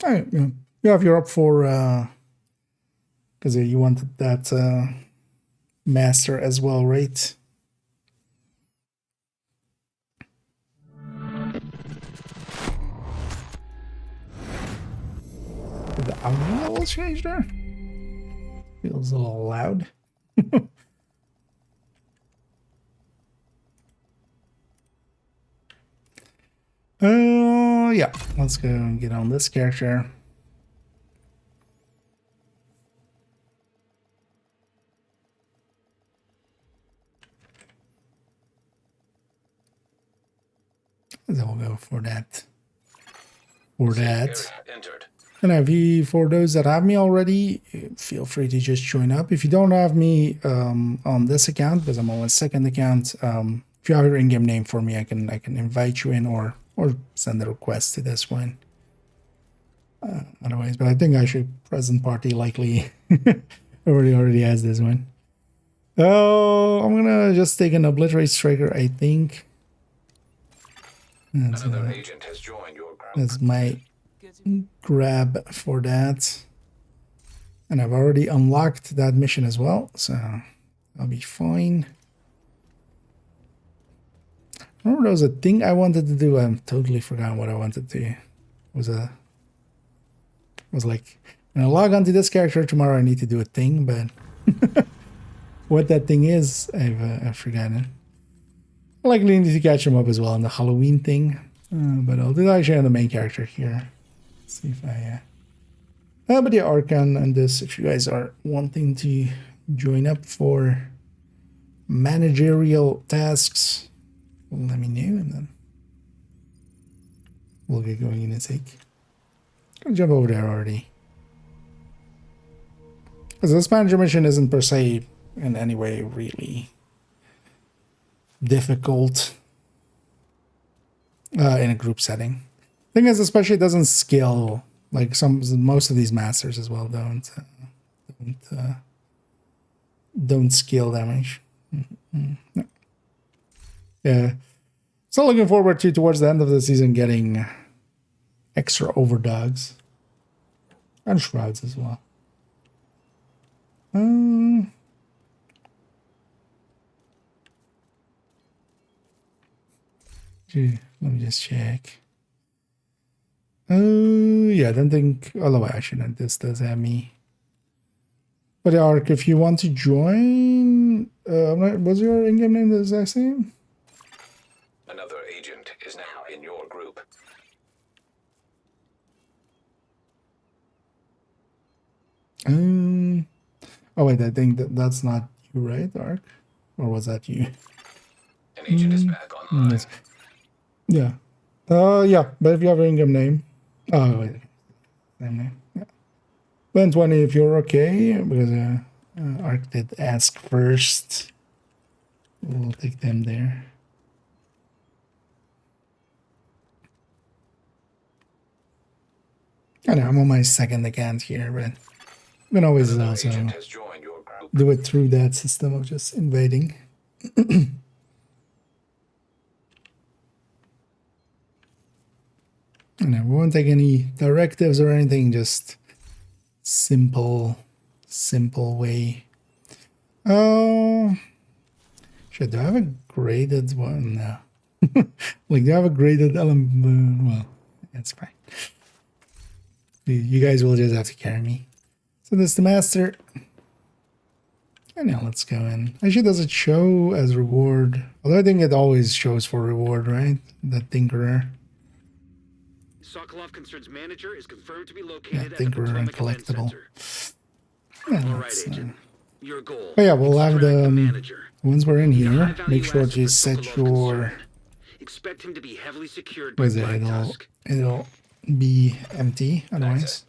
Speaker 1: All right, yeah. Yeah, if you're up for, because you wanted that master as well, right? Did the audio level change there? Feels a little loud. Yeah, let's go and get on this character. Then we'll go for that. And for those that have me already, feel free to just join up. If you don't have me on this account, because I'm on a second account, if you have your in-game name for me, I can invite you in or send a request to this one. Otherwise, but I think I should present party likely already has this one. Oh, I'm gonna just take an obliterate striker, I think.
Speaker 4: Another agent has joined your group.
Speaker 1: That's my grab for that. And I've already unlocked that mission as well, so I'll be fine. Remember there was a thing I wanted to do. I totally forgot what I wanted to do. Was like, when I log onto this character tomorrow, I need to do a thing, but what that thing is, I've forgotten. I likely need to catch him up as well on the Halloween thing, but I'll do that actually on the main character here. Let's see if I... but yeah, Archon and this, if you guys are wanting to join up for managerial tasks, let me know, and then we'll get going in a sec. I'll jump over there already. Because this manager mission isn't per se in any way really difficult in a group setting. Thing is, especially it doesn't scale like most of these masters as well don't scale damage. No. Yeah. So looking forward to towards the end of the season getting extra overdogs and shrouds as well. Gee, let me just check. Yeah, I don't think. Although actually, this does have me. But Ark, if you want to join, was your in-game name the exact same?
Speaker 4: Another agent is now in your group.
Speaker 1: Oh wait, I think that's not you, right, Ark? Or was that you?
Speaker 4: An agent is back online.
Speaker 1: Yes. Yeah. Yeah, but if you have an in-game name. Oh, wait. Same name. Yeah. Ben 20, if you're okay, because Ark did ask first. We'll take them there. I know, I'm on my second account here, but you can always also do it through that system of just invading. No, we won't take any directives or anything, just simple way. Oh, shit, do I have a graded one? No. Like, do I have a graded element? Well, that's fine. You guys will just have to carry me. So this is the master. And now let's go in. Actually, does it show as reward? Although I think it always shows for reward, right? The Tinkerer.
Speaker 2: Sokolov Concern's manager is confirmed to be located at the
Speaker 1: Tinkerer and
Speaker 2: Potomac Command
Speaker 1: collectible.
Speaker 2: Center. All right, Agent. Your goal.
Speaker 1: Oh yeah, we'll have the
Speaker 2: manager.
Speaker 1: once we're in
Speaker 2: The
Speaker 1: here,
Speaker 2: high-value
Speaker 1: make sure
Speaker 2: asset
Speaker 1: to
Speaker 2: for
Speaker 1: set
Speaker 2: Sokolov
Speaker 1: your.
Speaker 2: Concern. Expect him to be heavily secured by
Speaker 1: Was it?
Speaker 2: Black Tusk.
Speaker 1: It'll be empty otherwise.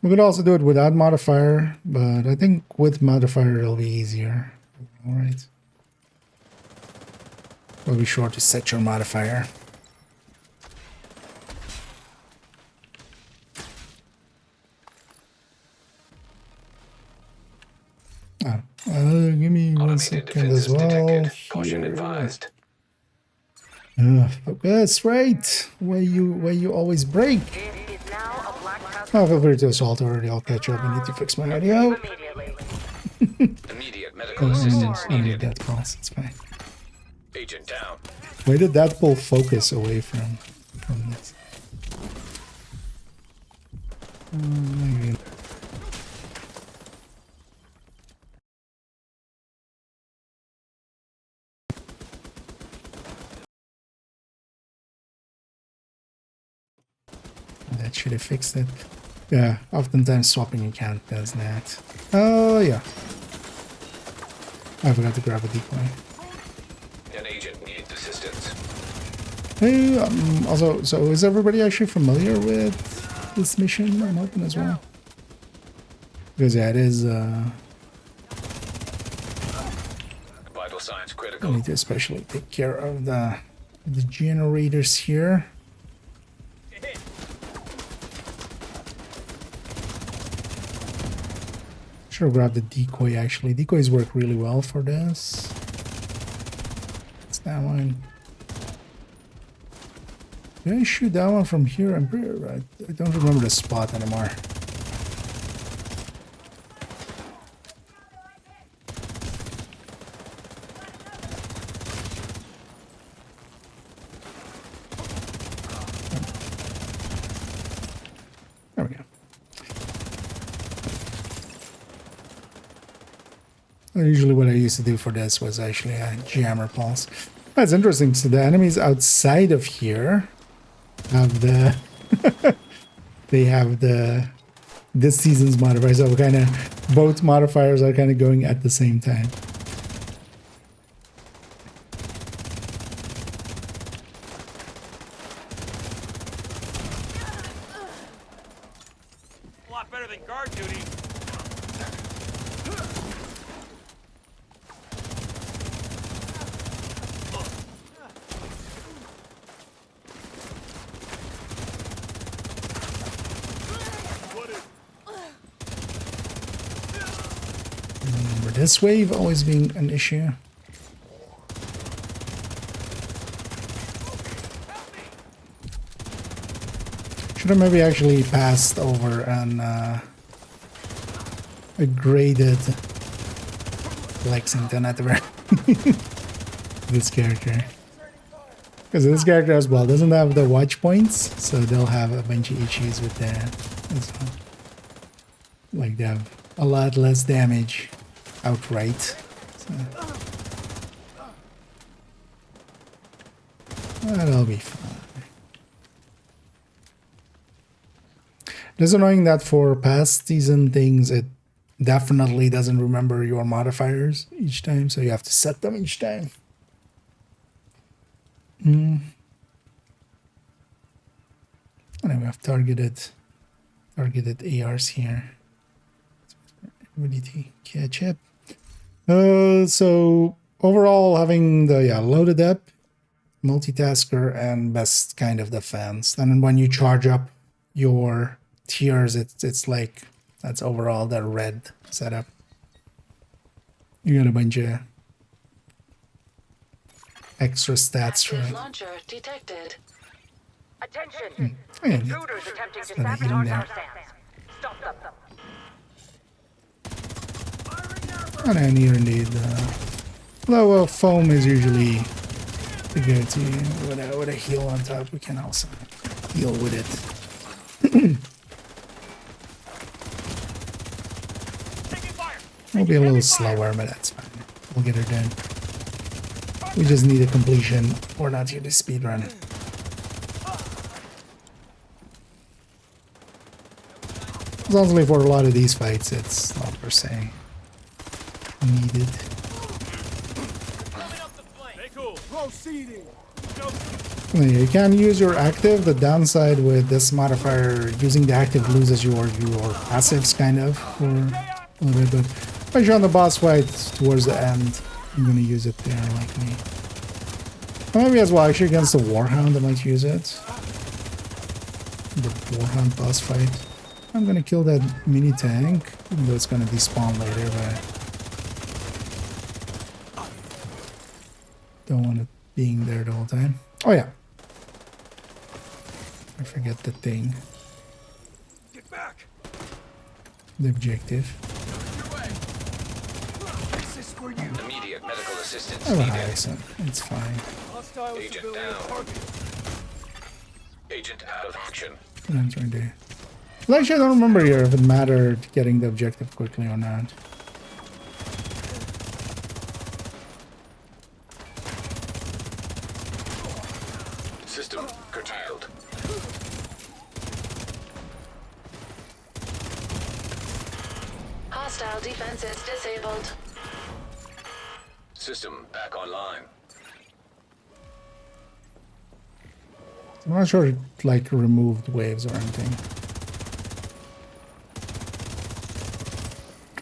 Speaker 1: We could also do it without modifier, but I think with modifier it'll be easier. All right. We'll be sure to set your modifier. Give me 1 second as well.
Speaker 4: Caution advised.
Speaker 1: Focus, right? Where you always break. Oh, feel free to assault already. I'll catch up. I need to fix my audio.
Speaker 4: Immediate medical assistance
Speaker 1: I need
Speaker 4: needed.
Speaker 1: that pulse. It's fine.
Speaker 4: Agent down.
Speaker 1: Why did that pull focus away from this? Maybe. That should have fixed it. Yeah, oftentimes swapping account does that. Oh yeah. I forgot to grab a decoy.
Speaker 4: An agent needs assistance.
Speaker 1: Hey, also, so is everybody actually familiar with this mission on open as well? Because yeah, it is.
Speaker 4: Vital signs
Speaker 1: I
Speaker 4: critical.
Speaker 1: need to especially take care of the generators here. Should have grabbed the decoy actually. Decoys work really well for this. It's that one. Did I shoot that one from here? I'm pretty right. I don't remember the spot anymore. There we go. Usually what I used to do for this was actually a jammer pulse. That's interesting. So the enemies outside of here have the they have this season's modifier, so kind of both modifiers are kind of going at the same time.
Speaker 6: A lot better than guard duty.
Speaker 1: Remember this wave always being an issue. Should have maybe actually passed over an a graded Lexington at the very this character. Because this character as well doesn't have the watch points, so they'll have a bunch of issues with that as well. Like they have a lot less damage outright. So that'll be fun. It's annoying that for past season things, it definitely doesn't remember your modifiers each time, so you have to set them each time. And we have targeted ARs here. Ready to catch up. So overall, having the loaded up, multitasker, and best kind of defense. And when you charge up your tiers, it's like that's overall the red setup. You got a bunch of extra stats for it.
Speaker 11: Launcher detected.
Speaker 3: Attention!
Speaker 1: Oh, yeah,
Speaker 3: Intruders attempting to
Speaker 1: got a hit in
Speaker 3: sabotage
Speaker 1: there.
Speaker 3: our stands. Stop them.
Speaker 1: And I need low foam is usually the go-to. With a heal on top, we can also heal with it. We'll be a little slower, but that's fine. We'll get her done. We just need a completion. We're not here to speedrun. Honestly, for a lot of these fights, it's not per se needed.
Speaker 6: Hey, cool. Proceeding.
Speaker 1: You can use your active. The downside with this modifier, using the active loses your passives kind of for a little bit, but especially on the boss fight towards the end, I'm gonna use it there likely. Or maybe as well, actually against the Warhound, I might use it. The Warhound boss fight. I'm gonna kill that mini tank, even though it's gonna despawn later, but don't want it being there the whole time. Oh yeah. I forget the thing.
Speaker 6: Get back.
Speaker 1: The objective.
Speaker 6: This is for you.
Speaker 4: Immediate medical assistance
Speaker 1: Oh,
Speaker 4: needed.
Speaker 1: Harrison. It's fine.
Speaker 6: Hostile
Speaker 4: Agent
Speaker 6: civilian
Speaker 4: down.
Speaker 6: target.
Speaker 4: Agent out of action.
Speaker 1: What I'm trying to do. Well, actually, I don't remember here if it mattered getting the objective quickly or not.
Speaker 4: System curtailed.
Speaker 11: Hostile defenses disabled.
Speaker 4: System back online.
Speaker 1: I'm not sure it like removed waves or anything.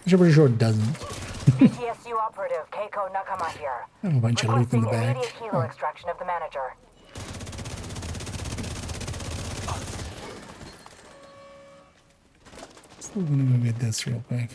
Speaker 1: I'm pretty sure it doesn't.
Speaker 3: PTSU operative Keiko Nakama here.
Speaker 1: I have a bunch of loot in the
Speaker 3: Requesting
Speaker 1: back.
Speaker 3: immediate helo extraction of the manager.
Speaker 1: Still gonna go get this real quick.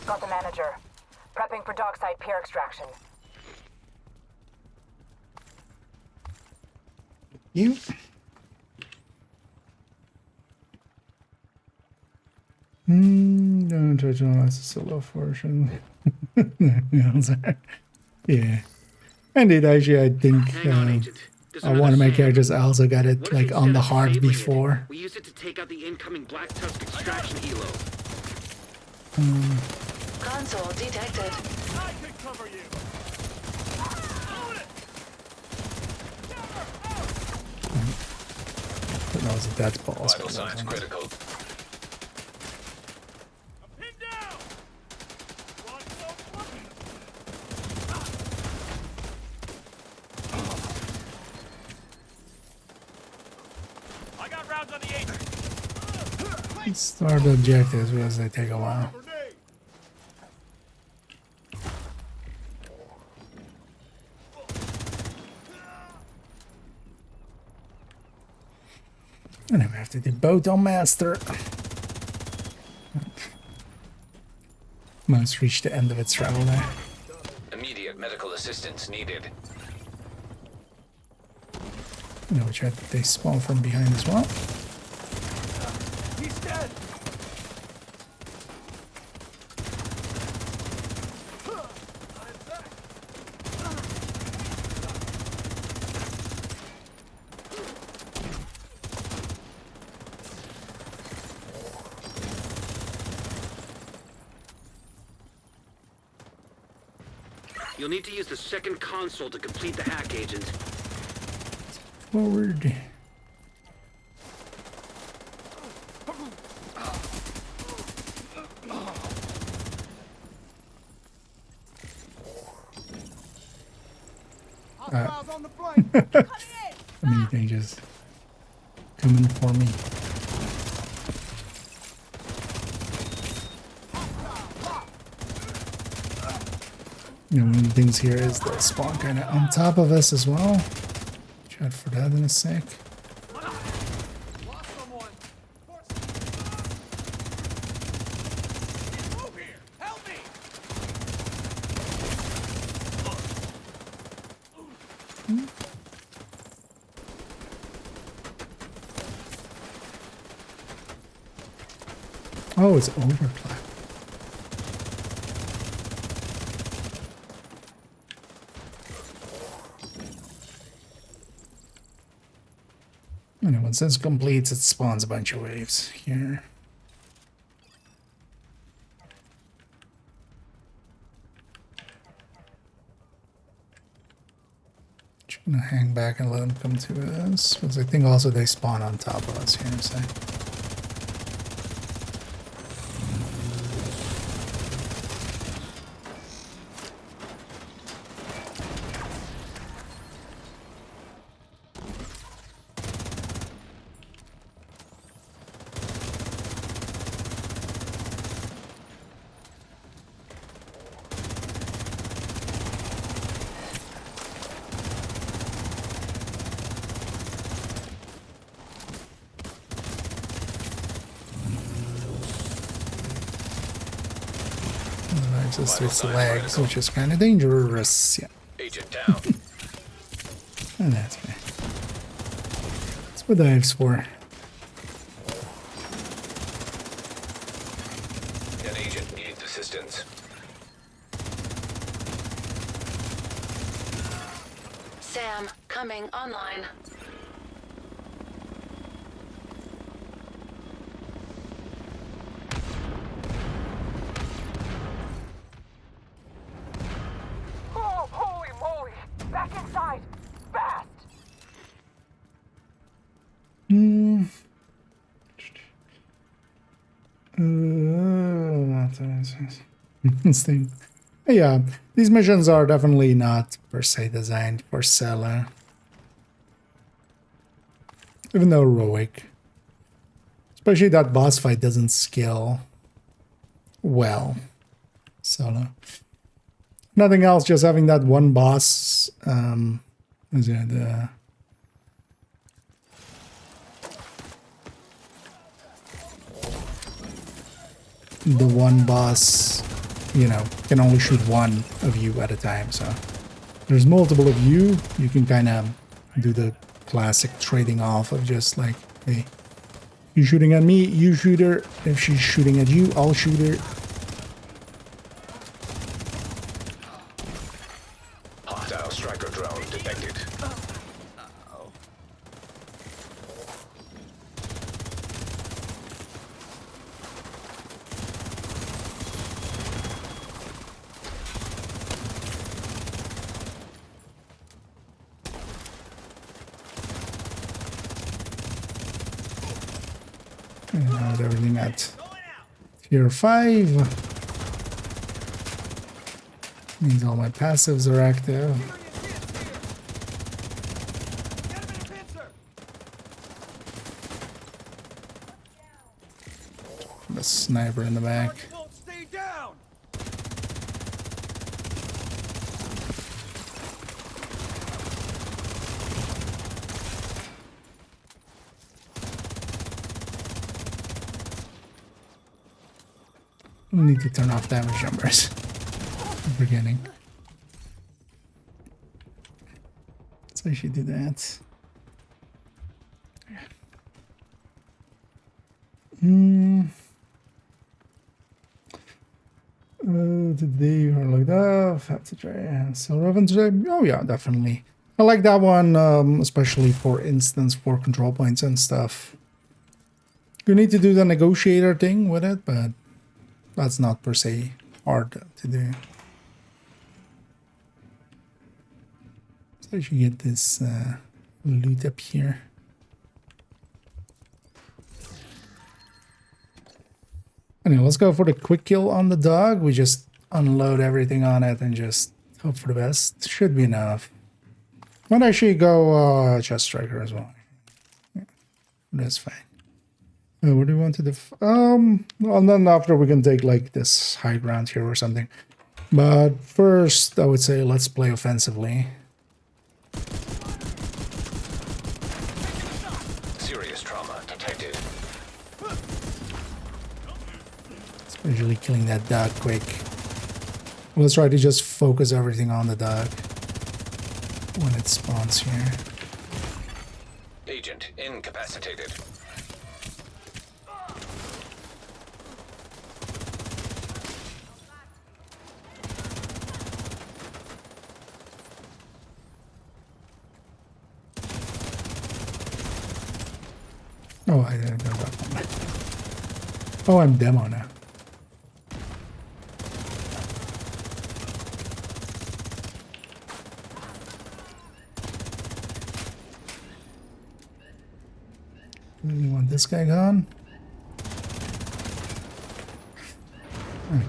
Speaker 3: Got the manager. Prepping for dockside pier extraction.
Speaker 1: You. Don't touch on that's a solo version. Yeah. Indeed, actually, I think
Speaker 2: Hang on, Agent. There's
Speaker 1: one
Speaker 2: another
Speaker 1: of my
Speaker 2: SAM.
Speaker 1: characters also got it
Speaker 2: What if
Speaker 1: like on
Speaker 2: instead
Speaker 1: the
Speaker 2: of
Speaker 1: heart
Speaker 2: disabling it,
Speaker 1: before.
Speaker 2: we use it to take out the incoming Black Tusk extraction helo.
Speaker 11: Console detected.
Speaker 6: I can cover you. Hold it.
Speaker 1: That was a dead boss.
Speaker 4: Vital signs critical.
Speaker 6: I'm pinned down. Want some? I got rounds on the 8.
Speaker 1: Let's start the objectives because they take a while.
Speaker 6: Grenade.
Speaker 1: And then we have to do Boat Master. Mouse reached the end of its travel there.
Speaker 4: Immediate medical assistance needed.
Speaker 1: You know which head they spawn from behind as well.
Speaker 6: He's dead.
Speaker 2: You'll need to use the second console to complete the hack, Agent.
Speaker 1: Forward.
Speaker 6: Hostiles on the flank.
Speaker 1: Many things just coming for me. You know, one of the things here is the spawn kind of on top of us as well. Chat for that in a sec.
Speaker 6: Lost someone. Move here. Help me.
Speaker 1: Oh, it's overclock. And once this completes, it spawns a bunch of waves here. Just gonna hang back and let them come to us, because I think also they spawn on top of us here, so. Just with the legs, which is kind of dangerous. Yeah.
Speaker 4: Agent down.
Speaker 1: And that's okay. That's what dive's for.
Speaker 4: An agent needs assistance.
Speaker 10: Sam, coming online.
Speaker 7: Oh, holy moly! Back inside! Fast!
Speaker 1: Interesting. Yeah, these missions are definitely not per se designed for solo. Even though heroic. Especially that boss fight doesn't scale well solo. Nothing else, just having that one boss. Is it the one boss, you know, can only shoot one of you at a time, so there's multiple of you. You can kind of do the classic trading off of just like, hey, you shooting at me, you shoot her. If she's shooting at you, I'll shoot her.
Speaker 4: Hostile striker drone detected.
Speaker 1: And now with everything at tier 5. Means all my passives are active. The sniper in the back.
Speaker 6: Stay down!
Speaker 1: We need to turn off damage numbers. Beginning. So I should do that. Today or like that. Have to try so Revan today. Oh yeah, definitely. I like that one, especially for instance for control points and stuff. You need to do the negotiator thing with it, but that's not per se hard to do. So I should get this loot up here. Anyway, let's go for the quick kill on the dog. We just unload everything on it and just hope for the best. Should be enough. Might actually go chest striker as well. Yeah, that's fine. What do you want to do? Well, then after we can take like this high ground here or something. But first, I would say let's play offensively.
Speaker 4: Serious trauma detected.
Speaker 1: Especially killing that dog quick. Let's try to just focus everything on the dog when it spawns here.
Speaker 4: Agent incapacitated.
Speaker 1: Oh, I got that one. Oh, I'm demo now. You want this guy gone? Okay.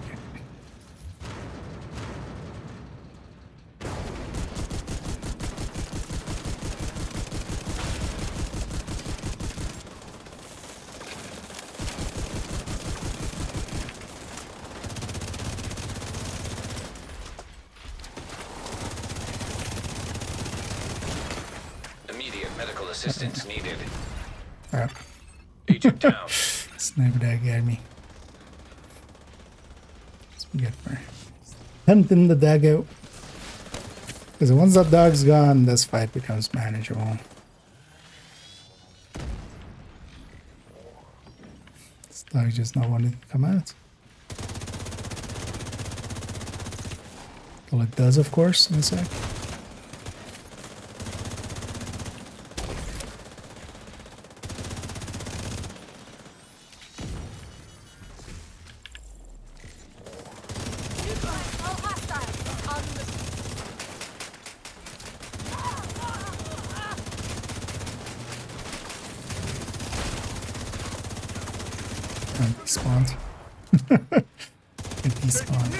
Speaker 4: Immediate medical assistance needed.
Speaker 1: Alright.
Speaker 4: Agent down.
Speaker 1: Sniper that got me. What's we get for hunting the dog out? Because once that dog's gone, this fight becomes manageable. This dog just not wanting to come out. Well, it does, of course, in a sec. Despawned. It despawned.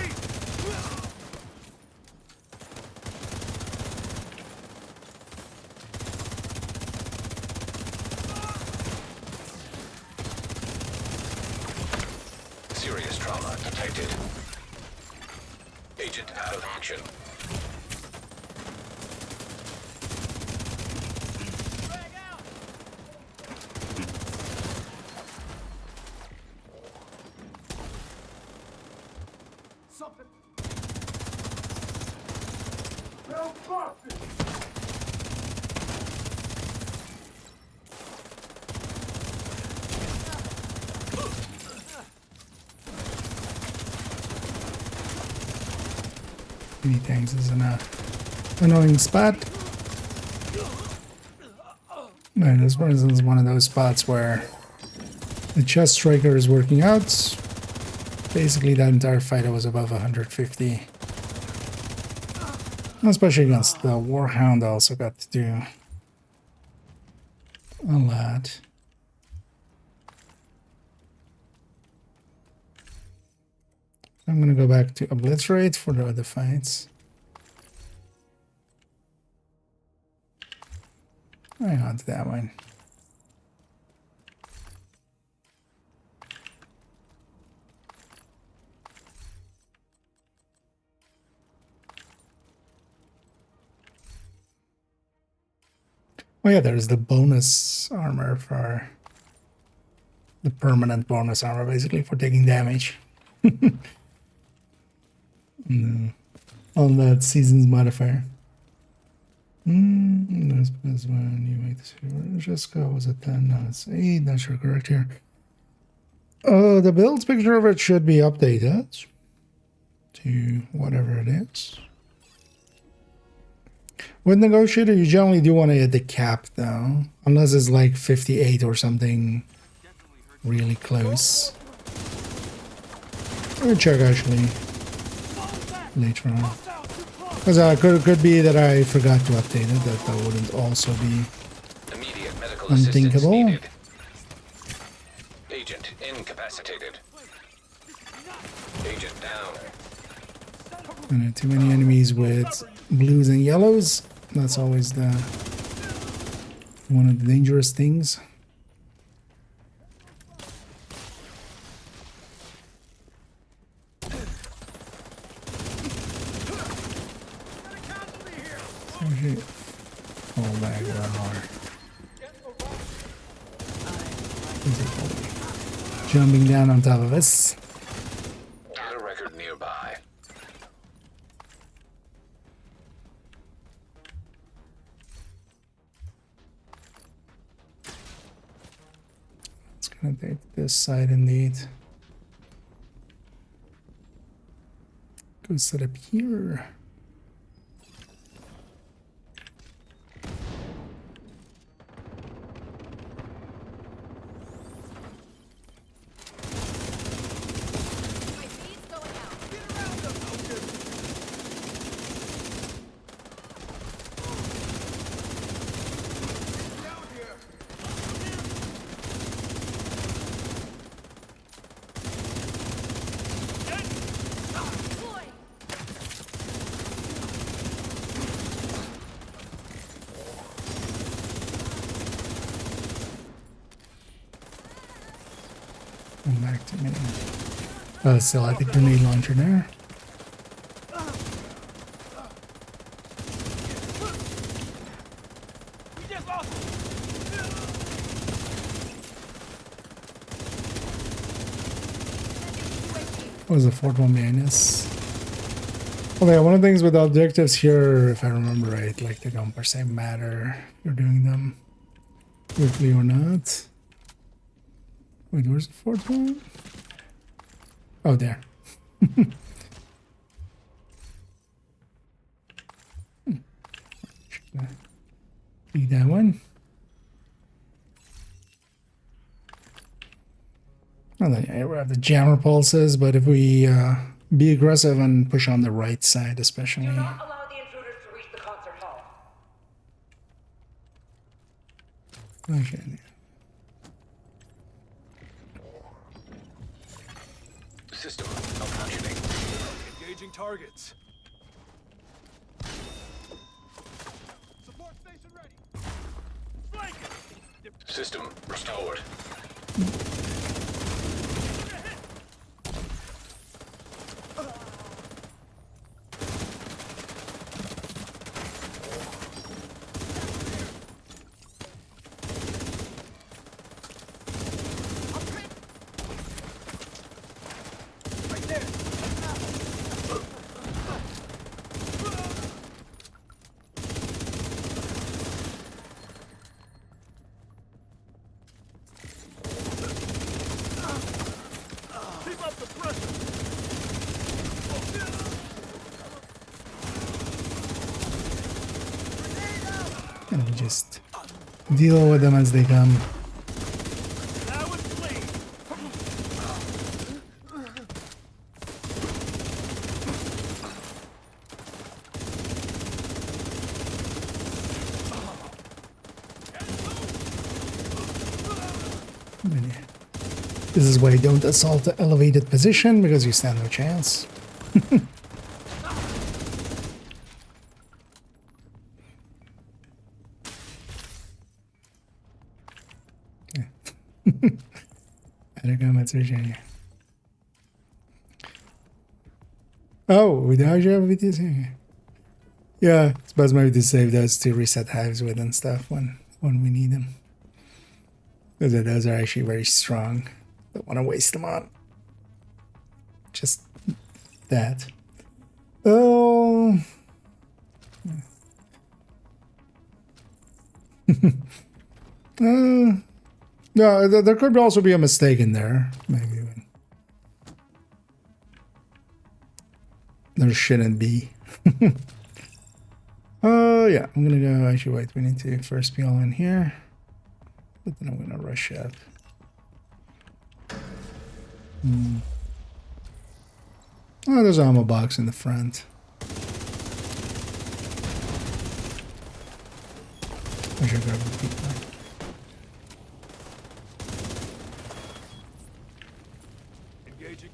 Speaker 4: Serious trauma detected. Agent out of action.
Speaker 1: Many things is an annoying spot. And this for instance is one of those spots where the chest striker is working out. Basically that entire fight I was above 150. Especially against the Warhound, I also got to do a lot. I'm gonna go back to Obliterate for the other fights. Hang on to that one. Oh yeah, there's the bonus armor for the permanent bonus armor, basically for taking damage. No. On that season's modifier. That's when you make this favorite. Just go, was it 10? No, it's 8. Not sure, correct here. The build picture of it should be updated to whatever it is. With Negotiator, you generally do want to hit the cap though, unless it's like 58 or something really close. Let me check actually later on. Because could be that I forgot to update it, that wouldn't also be
Speaker 4: Immediate medical
Speaker 1: unthinkable.
Speaker 4: assistance needed. Agent incapacitated. Agent down.
Speaker 1: And too many enemies with blues and yellows. That's always the one of the dangerous things. Fall back one more. Jumping down on top of us.
Speaker 4: Data record nearby.
Speaker 1: It's gonna take this side indeed. Go set up here. Come back to me. Still at the grenade launcher there. What was the fourth one behind us? Oh yeah, one of the things with the objectives here, if I remember right, like they don't per se matter if you're doing them quickly or not. Wait, where's the fourth one? Oh, there. Read that one. And then yeah, we have the jammer pulses, but if we be aggressive and push on the right side, especially.
Speaker 7: Do not allow the intruders to reach the concert hall.
Speaker 1: Okay.
Speaker 4: System malfunctioning.
Speaker 6: Engaging targets. Support station ready. Flanking.
Speaker 4: System restored.
Speaker 1: And we just deal with them as they come. This is why you don't assault the elevated position, because you stand no chance. Oh, we actually have VTs here. Yeah, it's best maybe to save those to reset hives with and stuff when we need them. Because those are actually very strong. Don't want to waste them on just that. Oh. No, there could also be a mistake in there. Maybe. There shouldn't be. Oh, yeah. I'm going to go. Actually, wait. We need to first peel in here. But then I'm going to rush up. Oh, there's an ammo box in the front. I should grab a peek there.
Speaker 6: Engaging.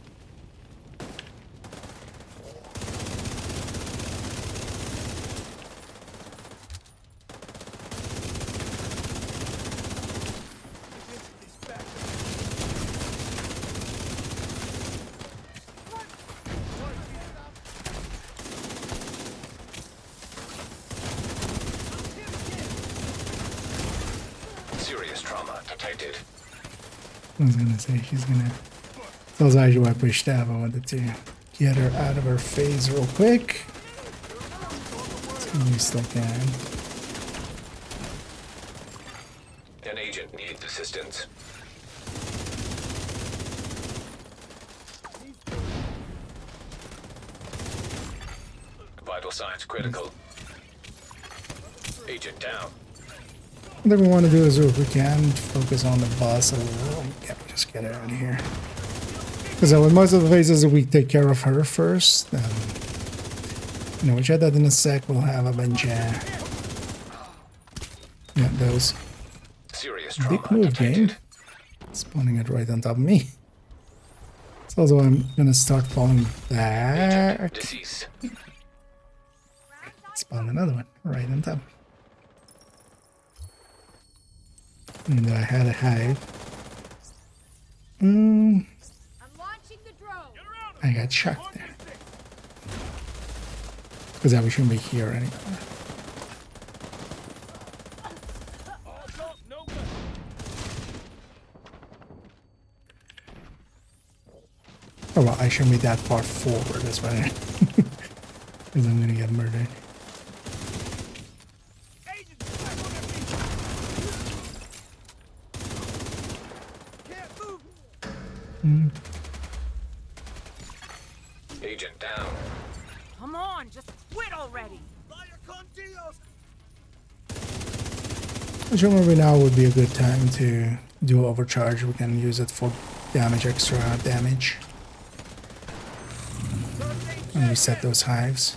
Speaker 4: Serious trauma detected.
Speaker 1: I was gonna say she's gonna. That was actually why I pushed tab. I wanted to get her out of her phase real quick. So we still can.
Speaker 4: An agent needs assistance. Vital signs critical. Agent down.
Speaker 1: I think we want to do is if we can focus on the boss a little. Yeah, just get her out of here. Because with most of the phases, we take care of her first. You know, we'll check that in a sec. We'll have a bunch of those.
Speaker 4: Serious
Speaker 1: Big
Speaker 4: trauma
Speaker 1: move, game. Spawning it right on top of me. So also I'm gonna start falling back.
Speaker 4: Deceased.
Speaker 1: Spawn another one right on top. Even though I had a hive.
Speaker 5: I'm launching the drone.
Speaker 1: I got shocked there. Because we shouldn't be here anymore. Oh well, I shouldn't be that far forward, that's why. Because I'm gonna get murdered.
Speaker 4: Agent down.
Speaker 5: Come on, just quit already.
Speaker 1: So maybe now would be a good time to do overcharge. We can use it for damage, extra damage. And reset those hives.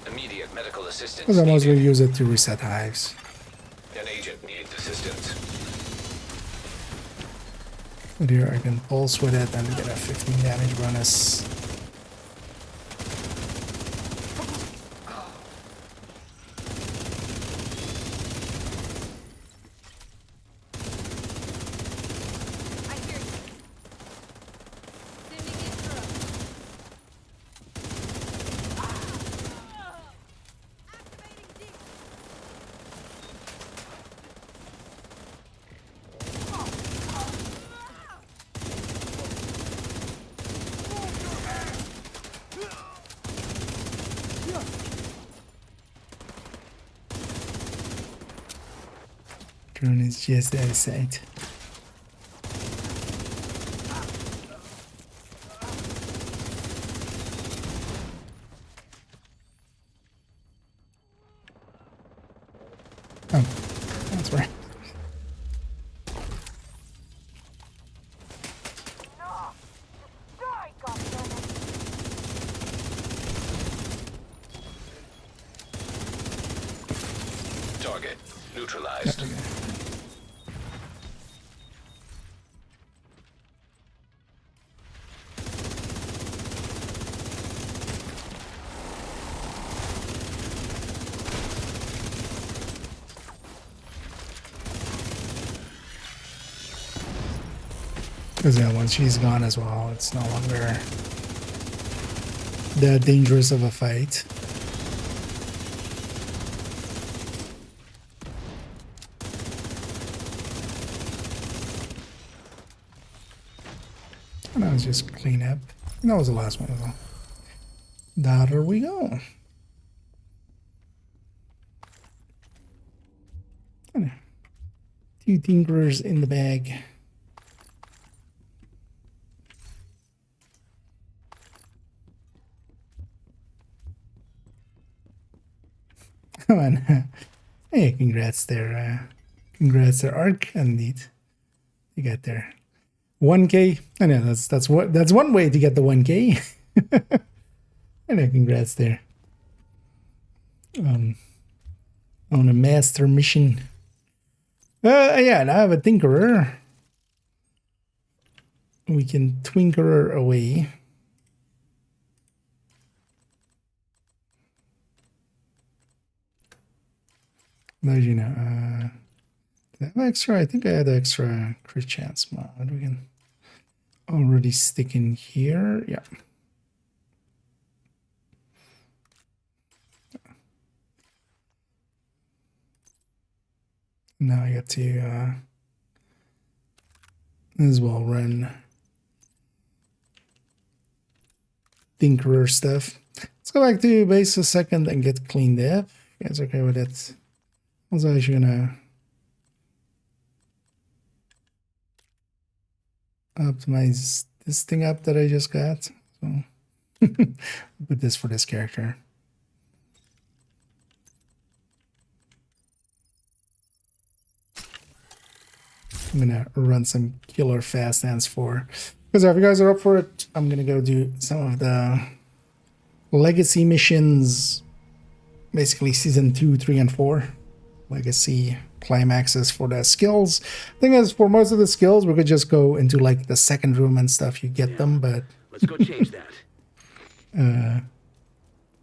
Speaker 4: Immediate medical assistance.
Speaker 1: Because I'm also going to
Speaker 4: needed.
Speaker 1: use it to reset hives.
Speaker 4: An agent needs assistance.
Speaker 1: And here I can pulse with it and get a 15 damage bonus.
Speaker 5: I hear you. Sending in through. Activating deep.
Speaker 1: Drone is just out of sight. Oh, that's right.
Speaker 3: Die, goddammit!
Speaker 4: Target neutralized.
Speaker 1: Okay. Because yeah, once she's gone as well, it's no longer that dangerous of a fight. And that was just clean up. And that was the last one as well. There we go. And 2 tinkerers in the bag. Come on. Hey, congrats there. Congrats there, Ark. Indeed. You got there. 1K. I know that's one way to get the 1K. I know, congrats there. On a master mission. Yeah, and I have a tinkerer. We can twinkerer away. But you know, did I have extra? I think I had extra crit chance mod. We can already stick in here. Yeah. Now I got to as well run tinkerer stuff. Let's go back to base a second and get cleaned up. You guys okay with it? I was actually gonna optimize this thing up that I just got. So put this for this character. I'm gonna run some killer fast dance for, because if you guys are up for it, I'm gonna go do some of the legacy missions, basically season 2, 3, and 4. Legacy climaxes for the skills. Thing is, for most of the skills, we could just go into like the second room and stuff. You get them, but
Speaker 2: Let's go change that.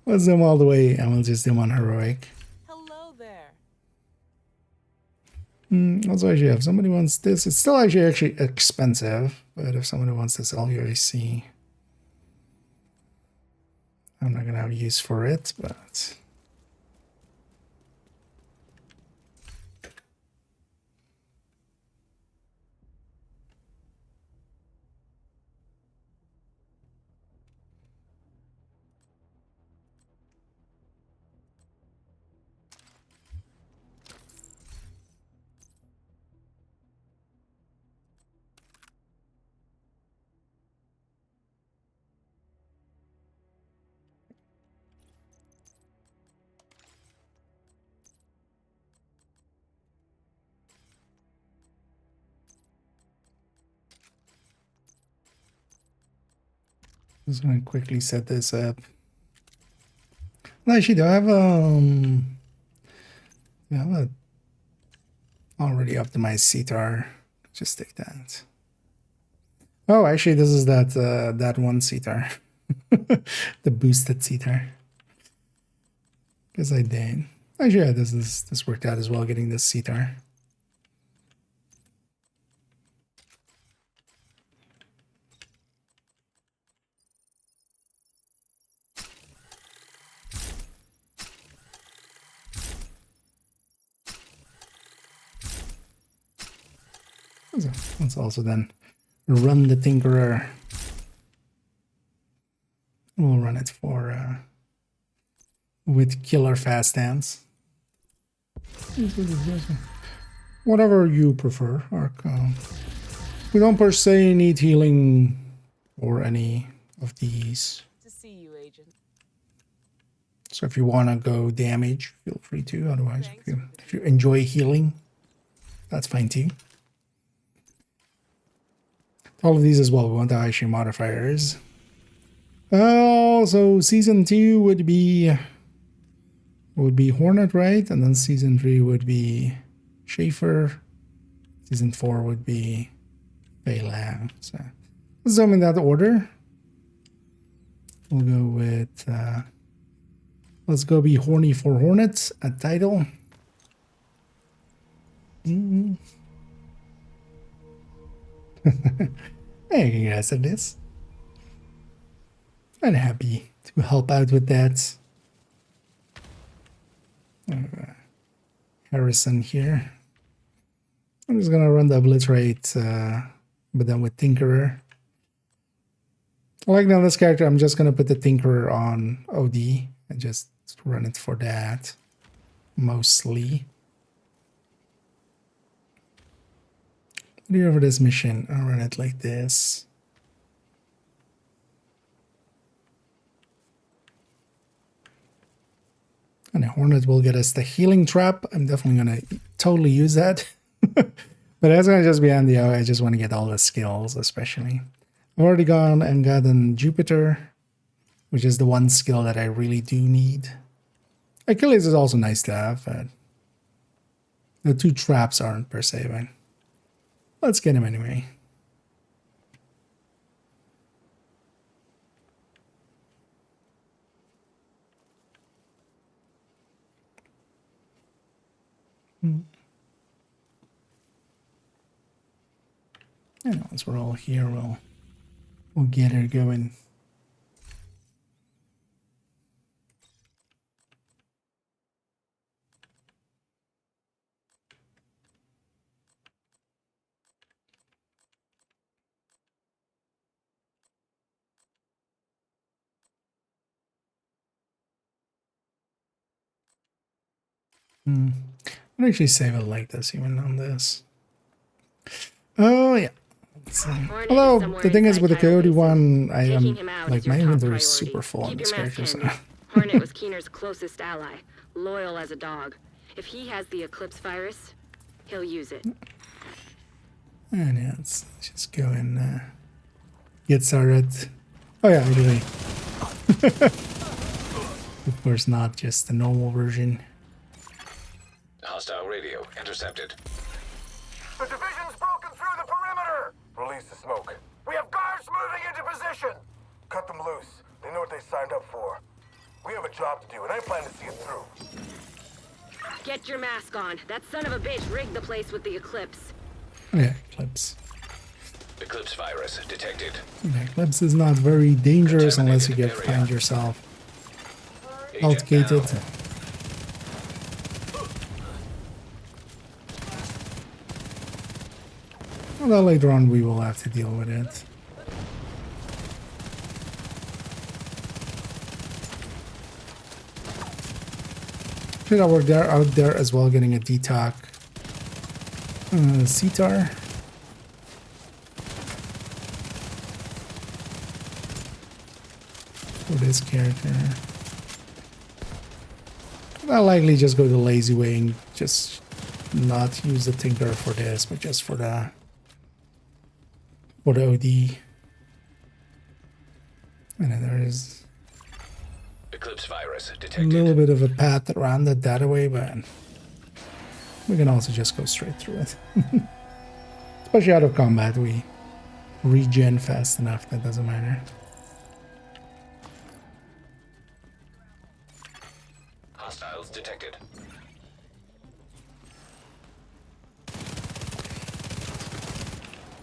Speaker 1: let's do them all the way, and we'll just do them on heroic.
Speaker 5: Hello there.
Speaker 1: Also, actually, if somebody wants this, it's still actually expensive. But if somebody wants this LUAC, I'm not gonna have use for it, but I'm just gonna quickly set this up. Well, actually, do I have a already optimized CTAR? Just take that. Oh, actually, this is that one CTAR, the boosted CTAR. Because I did. Actually, yeah, this worked out as well. Getting this CTAR. Let's also then run the Tinkerer. We'll run it for with killer fast dance. Whatever you prefer, Arc. We don't per se need healing or any of these.
Speaker 5: To see you, Agent.
Speaker 1: So if you want to go damage, feel free to. Otherwise, if you enjoy healing, that's fine too. All of these as well. We want the Aishi modifiers. So season 2 would be Hornet, right? And then season 3 would be Schaefer. Season 4 would be Baylam. So let's zoom in that order. We'll go with let's go be horny for Hornets at title. Hey, you guys at this. I'm happy to help out with that. Harrison here. I'm just gonna run the obliterate, but then with Tinkerer. Like now this character, I'm just gonna put the Tinkerer on OD and just run it for that mostly. What do you have for this mission? I'll run it like this. And a Hornet will get us the healing trap. I'm definitely going to totally use that. But that's going to just be handy. I just want to get all the skills, especially. I've already gone and gotten Jupiter, which is the one skill that I really do need. Achilles is also nice to have, but the two traps aren't per se, but let's get him anyway. And once we're all here, we'll get her going. I'll actually save it like this, even on this. Oh, yeah. Although, the thing is, with the Coyote one, I am, like, my inventory is super full on this character, so...
Speaker 10: Hornet was Keener's closest ally, loyal as a dog. If he has the Eclipse virus, he'll use it.
Speaker 1: And yeah, let's just go and get started. Oh yeah, anyway. Of course not just the normal version.
Speaker 4: Hostile radio intercepted.
Speaker 6: The division's broken through the perimeter! Release the smoke. We have guards moving into position! Cut them loose. They know what they signed up for. We have a job to do, and I plan to see it through.
Speaker 10: Get your mask on. That son of a bitch rigged the place with the Eclipse.
Speaker 1: Yeah, Eclipse.
Speaker 4: Eclipse virus detected.
Speaker 1: The Eclipse is not very dangerous unless you find yourself outgated. Well, later on we will have to deal with it. Should I work there out there as well, getting a DTOC CTAR. For this character. I'll likely just go the lazy way and just not use the Tinker for this, but just for the OD. And then there is
Speaker 4: Eclipse virus
Speaker 1: a
Speaker 4: detected.
Speaker 1: little bit of a path around it that way, but we can also just go straight through it. Especially out of combat, we regen fast enough, that doesn't matter.
Speaker 4: Hostiles detected.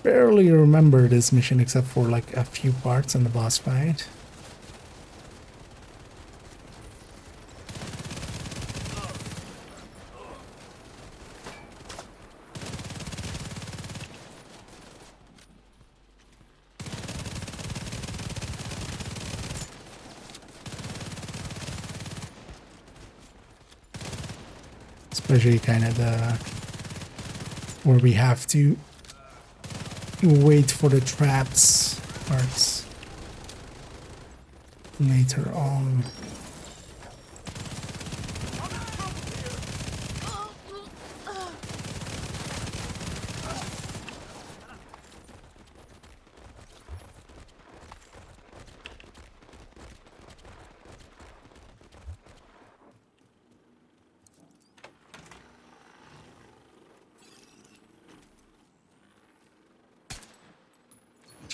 Speaker 1: Barely remember this mission except for like a few parts in the boss fight. Especially kind of the where we have to wait for the traps parts later on.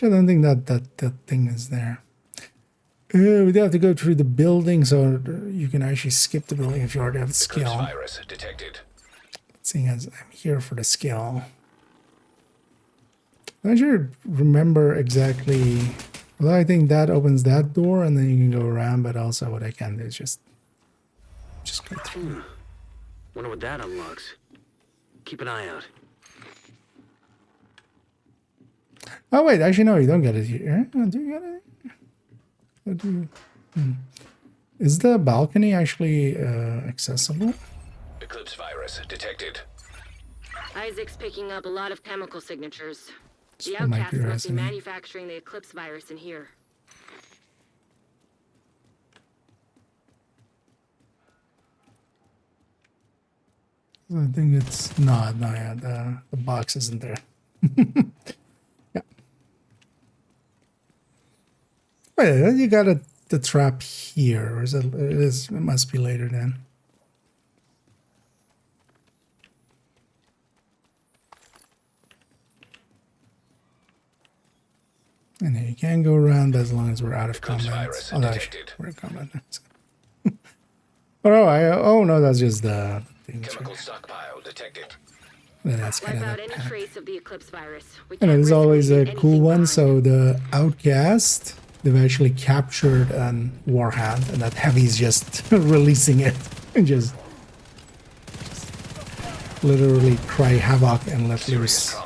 Speaker 1: I don't think that thing is there. We do have to go through the building, so you can actually skip the building if you already have the skill.
Speaker 4: Virus detected.
Speaker 1: Seeing as I'm here for the skill. I'm not sure remember exactly. Well, I think that opens that door, and then you can go around. But also, what I can do is just go through.
Speaker 2: Wonder what that unlocks. Keep an eye out.
Speaker 1: Oh wait, actually no, you don't get it here. Oh, do you get it? What do you? Is the balcony actually accessible?
Speaker 4: Eclipse virus detected.
Speaker 10: Isaac's picking up a lot of chemical signatures. The
Speaker 1: This one might
Speaker 10: outcasts
Speaker 1: be
Speaker 10: must be
Speaker 1: resonating.
Speaker 10: manufacturing the Eclipse virus in here.
Speaker 1: I think it's not. No, yeah, the box isn't there. Yeah. Wait, you got the trap here, or is it? It must be later then. And then you can go around as long as we're out of combat. Oh, no, we're in combat now. So. Oh no, that's just the thing.
Speaker 4: Chemical stockpile detected.
Speaker 1: That's kind
Speaker 10: Wipe
Speaker 1: of
Speaker 10: out
Speaker 1: the
Speaker 10: any
Speaker 1: pattern.
Speaker 10: trace of the Eclipse virus. We
Speaker 1: And
Speaker 10: can't
Speaker 1: it's
Speaker 10: risk
Speaker 1: always a
Speaker 10: leaving
Speaker 1: cool
Speaker 10: anything
Speaker 1: one.
Speaker 10: behind.
Speaker 1: So the Outcast, they've actually captured an Warhound, and that Heavy's just releasing it and just literally cry havoc and let loose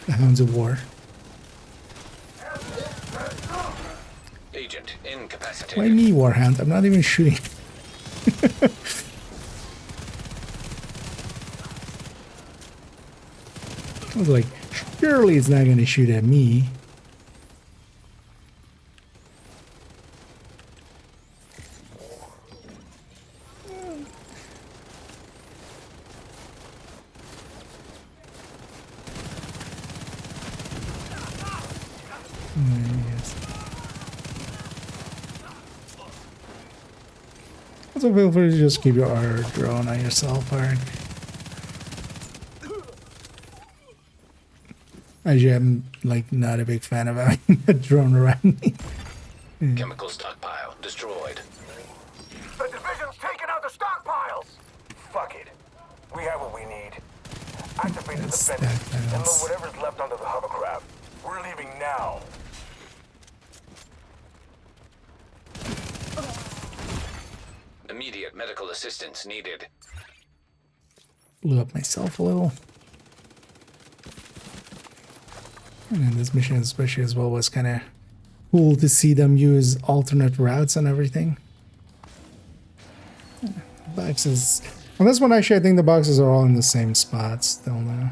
Speaker 1: the Hounds of War.
Speaker 4: Agent incapacitated.
Speaker 1: Why me, Warhound? I'm not even shooting. I was like, surely it's not going to shoot at me. Yes. Also feel free to just keep your drone on yourself, Art. Actually, I'm like not a big fan of having a drone around me.
Speaker 4: Chemical stockpile destroyed.
Speaker 6: The division's taking out the stockpiles! defend it. And load whatever's left onto the hovercraft. We're leaving now.
Speaker 4: Immediate medical assistance needed.
Speaker 1: Blew up myself a little. And then this mission especially as well was kind of cool to see them use alternate routes and everything. Boxes. On this one actually I think the boxes are all in the same spot still now.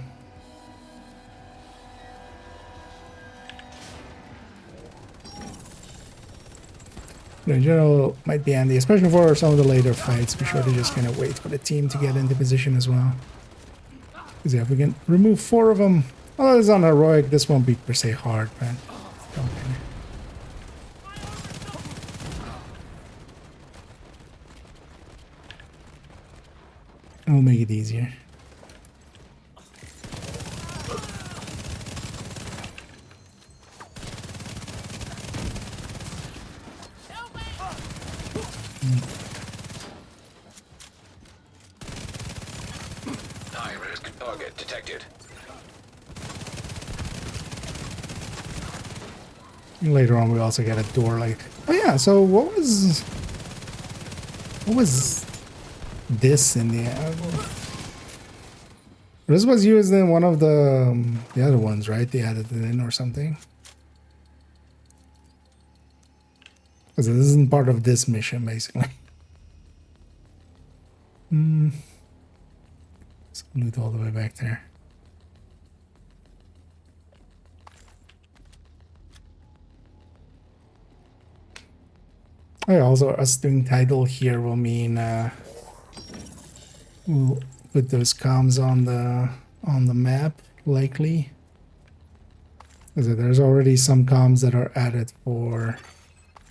Speaker 1: But in general, might be handy, especially for some of the later fights. Be sure to just kind of wait for the team to get into position as well. Because yeah, if we can remove 4 of them, although it's on heroic, this won't be per se hard, but it'll make it easier.
Speaker 4: High-risk target detected.
Speaker 1: Later on, we also get a door like. Oh yeah, so what was this in the? This was used in one of the other ones, right? They added it in or something. Because this isn't part of this mission, basically. So loot all the way back there. Oh, yeah, also us doing title here will mean we'll put those comms on the map likely. Because there's already some comms that are added for.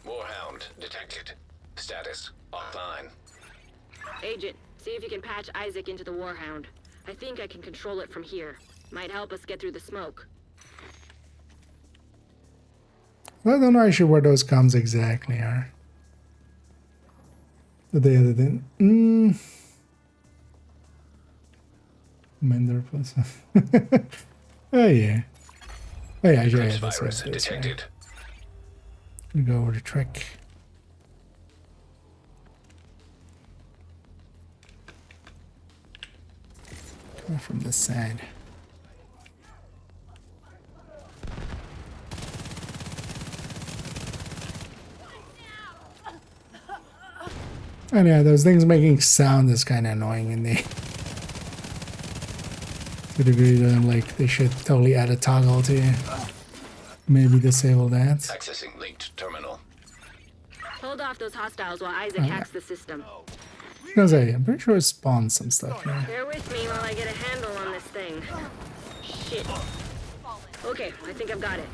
Speaker 4: Warhound detected. Status offline.
Speaker 10: Agent, see if you can patch Isaac into the Warhound. I think I can control it from here. Might help us get through the smoke.
Speaker 1: Well, I don't know actually where those comms exactly are. Did they added in? Mender plus. Oh yeah. Oh yeah, yeah, that's what it is, detected. We go over the track. Come from this side. And yeah, those things making sound is kind of annoying in the to the degree that I'm like, they should totally add a toggle to maybe disable that.
Speaker 4: Accessing linked terminal.
Speaker 10: Hold off those hostiles while Isaac hacks the system.
Speaker 1: I was gonna say, I'm pretty sure it spawns some stuff here.
Speaker 10: Bear with me while I get a handle on this thing. Shit. Okay, I think I've got it.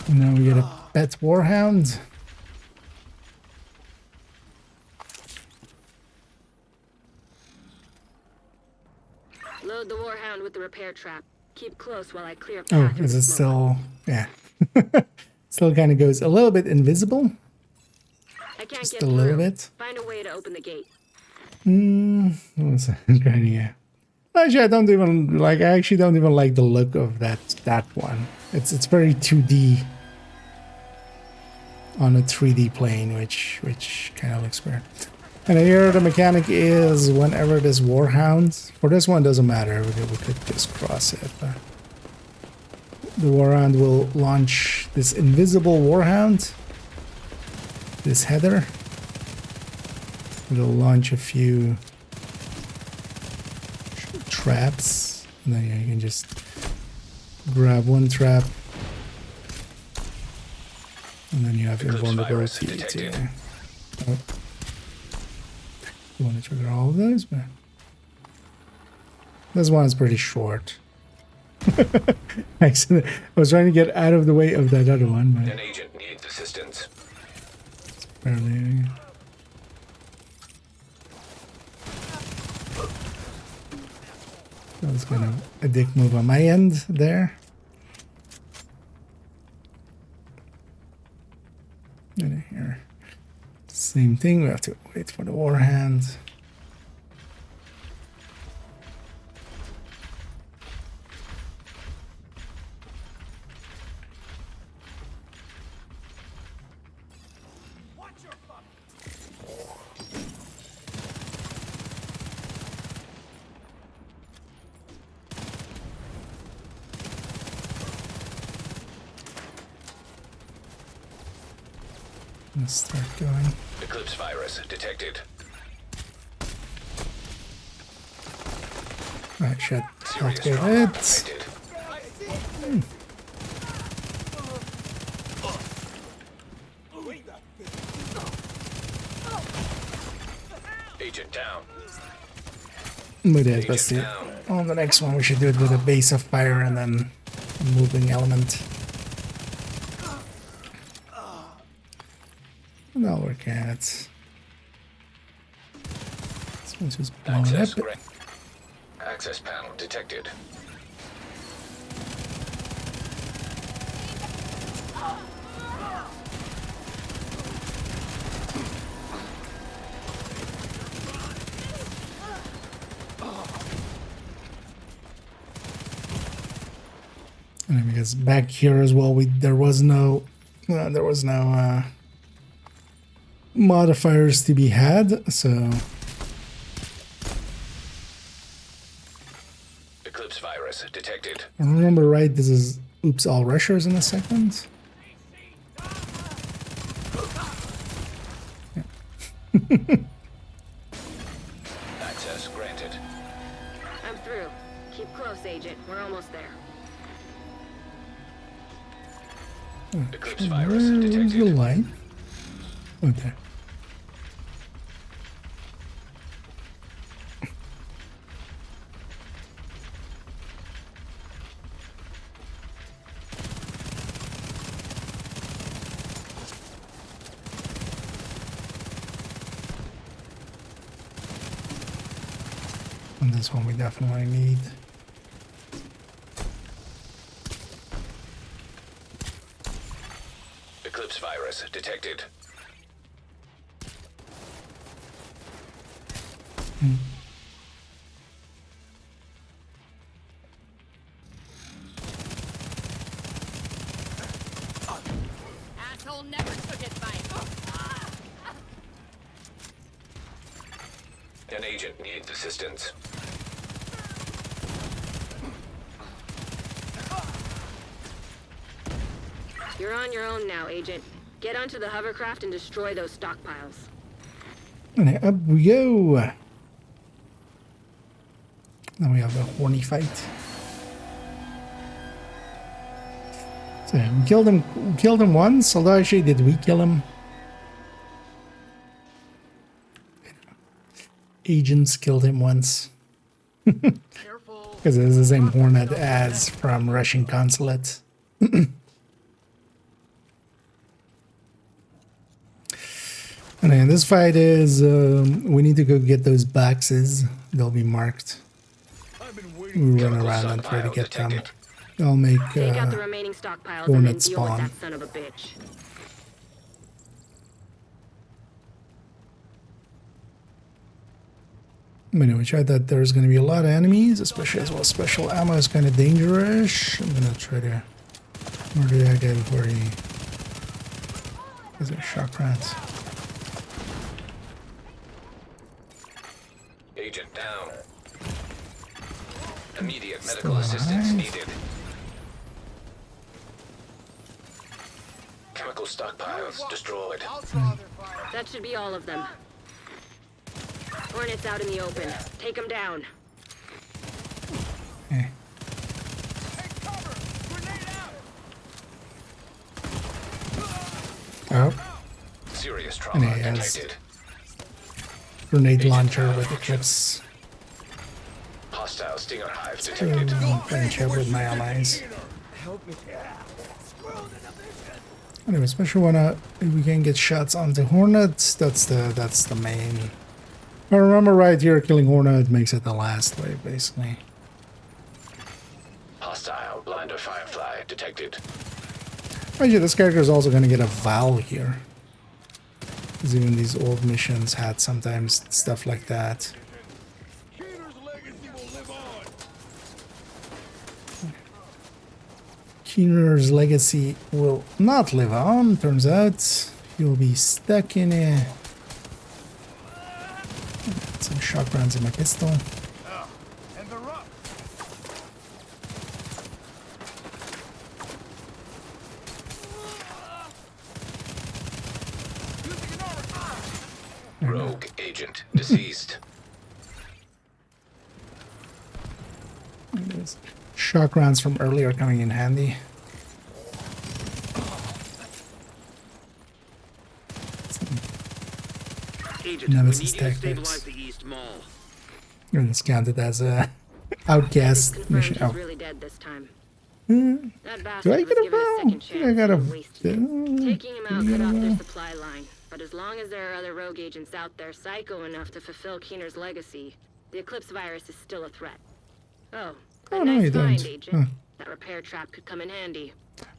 Speaker 1: And now we get a pet warhound.
Speaker 10: Load the Warhound with the repair trap. Keep close while I clear path.
Speaker 1: Oh, is it still? Yeah. Still kind of goes a little bit invisible.
Speaker 10: I can't
Speaker 1: Just
Speaker 10: get
Speaker 1: a little
Speaker 10: through.
Speaker 1: bit.
Speaker 10: Find a way to open the gate.
Speaker 1: Yeah. Actually, I don't even like. I actually don't even like the look of that one. It's very 2D on a 3D plane, which kind of looks weird. And here the mechanic is whenever this Warhound, for this one doesn't matter, we could just cross it. But the Warhound will launch this invisible Warhound, this header. It'll launch a few traps, and then you can just grab one trap, and then you have invulnerability to. Oh. You want to trigger all of those, but this one is pretty short. I was trying to get out of the way of that other one, but
Speaker 4: An agent needs assistance.
Speaker 1: it's barely. That was kind of a dick move on my end there. And here, same thing. We have to wait for the war hand. Let's start going.
Speaker 4: Eclipse virus detected.
Speaker 1: Right, shit.
Speaker 4: Serious
Speaker 1: Okay,
Speaker 4: trauma
Speaker 1: let's.
Speaker 4: detected. Agent down.
Speaker 1: We did, let's see. On the next one, we should do it with a base of fire and then a moving element. That'll work out. This one's just blowing
Speaker 4: Access,
Speaker 1: up.
Speaker 4: access panel detected.
Speaker 1: And because back here as well, there was no modifiers to be had, so
Speaker 4: Eclipse virus detected.
Speaker 1: if I remember right, this is oops all rushers in a second. Yeah.
Speaker 4: Access granted.
Speaker 10: I'm through. Keep close, Agent. We're almost there.
Speaker 4: Eclipse virus
Speaker 1: Where's the
Speaker 4: detected.
Speaker 1: line? Oh, there. And this one we definitely need.
Speaker 4: Eclipse virus detected.
Speaker 5: Asshole never took his bite.
Speaker 4: An agent needs assistance.
Speaker 10: You're on your own now, Agent. Get onto the hovercraft and destroy those stockpiles.
Speaker 1: And up we go. Now we have a horny fight. So we killed him once, although actually did we kill him? Agents killed him once. Because it's the same Hornet as from Russian Consulate. And then this fight is, we need to go get those boxes. They'll be marked. We run around and try to get them. I'll make
Speaker 10: Take out the remaining stockpiles and then
Speaker 1: Hornet
Speaker 10: deal with
Speaker 1: spawn.
Speaker 10: that son of a bitch.
Speaker 1: Anyway, we tried that there's going to be a lot of enemies, especially as well. Special ammo is kind of dangerous. I'm going to try to... Where did I get before he... Is it shock rats?
Speaker 4: Agent down. Immediate medical assistance needed. Chemical stockpiles destroyed.
Speaker 10: That should be all of them. Hornets out in the open. Take them down.
Speaker 1: Okay. Oh,
Speaker 4: Serious trauma
Speaker 1: And he has-
Speaker 4: detected.
Speaker 1: grenade launcher with Eclipse.
Speaker 4: Hostile stinger hive detected.
Speaker 1: Bench up with my allies. Anyway, especially when if we can get shots onto Hornets, that's the main. If I remember right, here killing Hornet makes it the last wave, basically.
Speaker 4: Hostile blinder firefly detected.
Speaker 1: Mind you, this character is also going to get a Val here. Because even these old missions had sometimes stuff like that. Keener's legacy will not live on, turns out. He'll be stuck in a... Some shock rounds in my pistol.
Speaker 4: Rogue agent deceased.
Speaker 1: There's shock rounds from earlier coming in handy.
Speaker 2: Agent,
Speaker 1: Nemesis
Speaker 2: we need you to stabilize
Speaker 1: tactics.
Speaker 2: the East Mall.
Speaker 1: And it's counted as a outcast
Speaker 10: Confirmed
Speaker 1: mission.
Speaker 10: he's
Speaker 1: Oh.
Speaker 10: really dead this time.
Speaker 1: Hmm.
Speaker 10: That
Speaker 1: Do
Speaker 10: bastard
Speaker 1: I
Speaker 10: was
Speaker 1: get a
Speaker 10: given a
Speaker 1: Val?
Speaker 10: second chance.
Speaker 1: I got a...
Speaker 10: and wasted it. Taking him out
Speaker 1: Do I
Speaker 10: cut
Speaker 1: get a
Speaker 10: off their
Speaker 1: Val?
Speaker 10: supply line. But as long as there are other rogue agents out there psycho enough to fulfill Keener's legacy, the Eclipse virus is still a threat. Oh,
Speaker 1: Oh,
Speaker 10: a
Speaker 1: no,
Speaker 10: nice
Speaker 1: you
Speaker 10: find,
Speaker 1: don't.
Speaker 10: Agent.
Speaker 1: Huh.
Speaker 10: That repair trap could come in handy.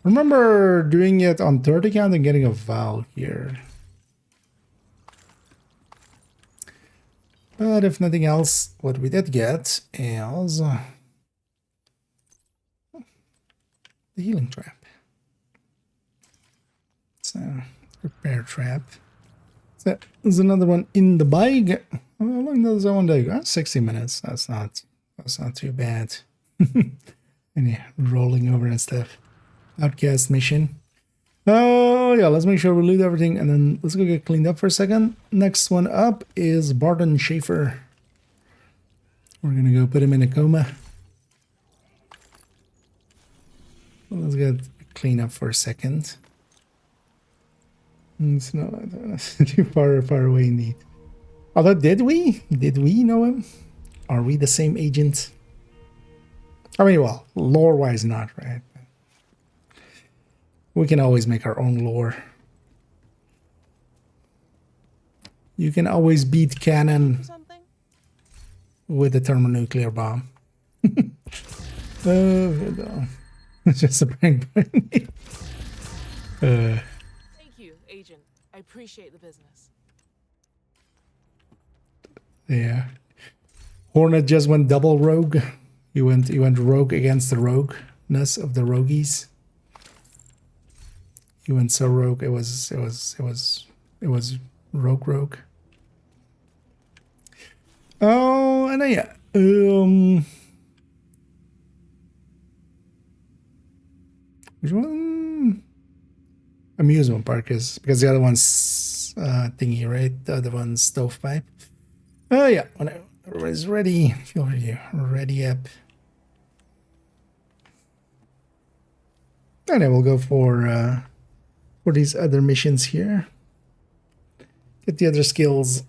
Speaker 1: Remember doing it on 30 count and getting a Val here. But if nothing else, what we did get is the healing trap. So, repair trap. So, there's another one in the bag. How long does that one take? 60 minutes. That's not too bad. And yeah, rolling over and stuff. Outcast mission. Oh yeah, let's make sure we loot everything and then let's go get cleaned up for a second. Next one up is Barton Schaefer. We're gonna go put him in a coma. Well, let's get clean up for a second. It's not too far away indeed. Although did we know him? Are we the same agent? I mean, well, lore-wise not, right? We can always make our own lore. You can always beat canon with a thermonuclear bomb. Oh, no. It's just a prank.
Speaker 12: Thank you, Agent. I appreciate the business.
Speaker 1: Yeah. Hornet just went double rogue. He went rogue against the rogueness of the roguies. He went so rogue it was rogue. Oh, and then, yeah. Which one? Amusement park is because the other one's thingy, right? The other one's stovepipe. Oh yeah, whenever everybody's ready, feel free ready up. And I will go for these other missions here. Get the other skills.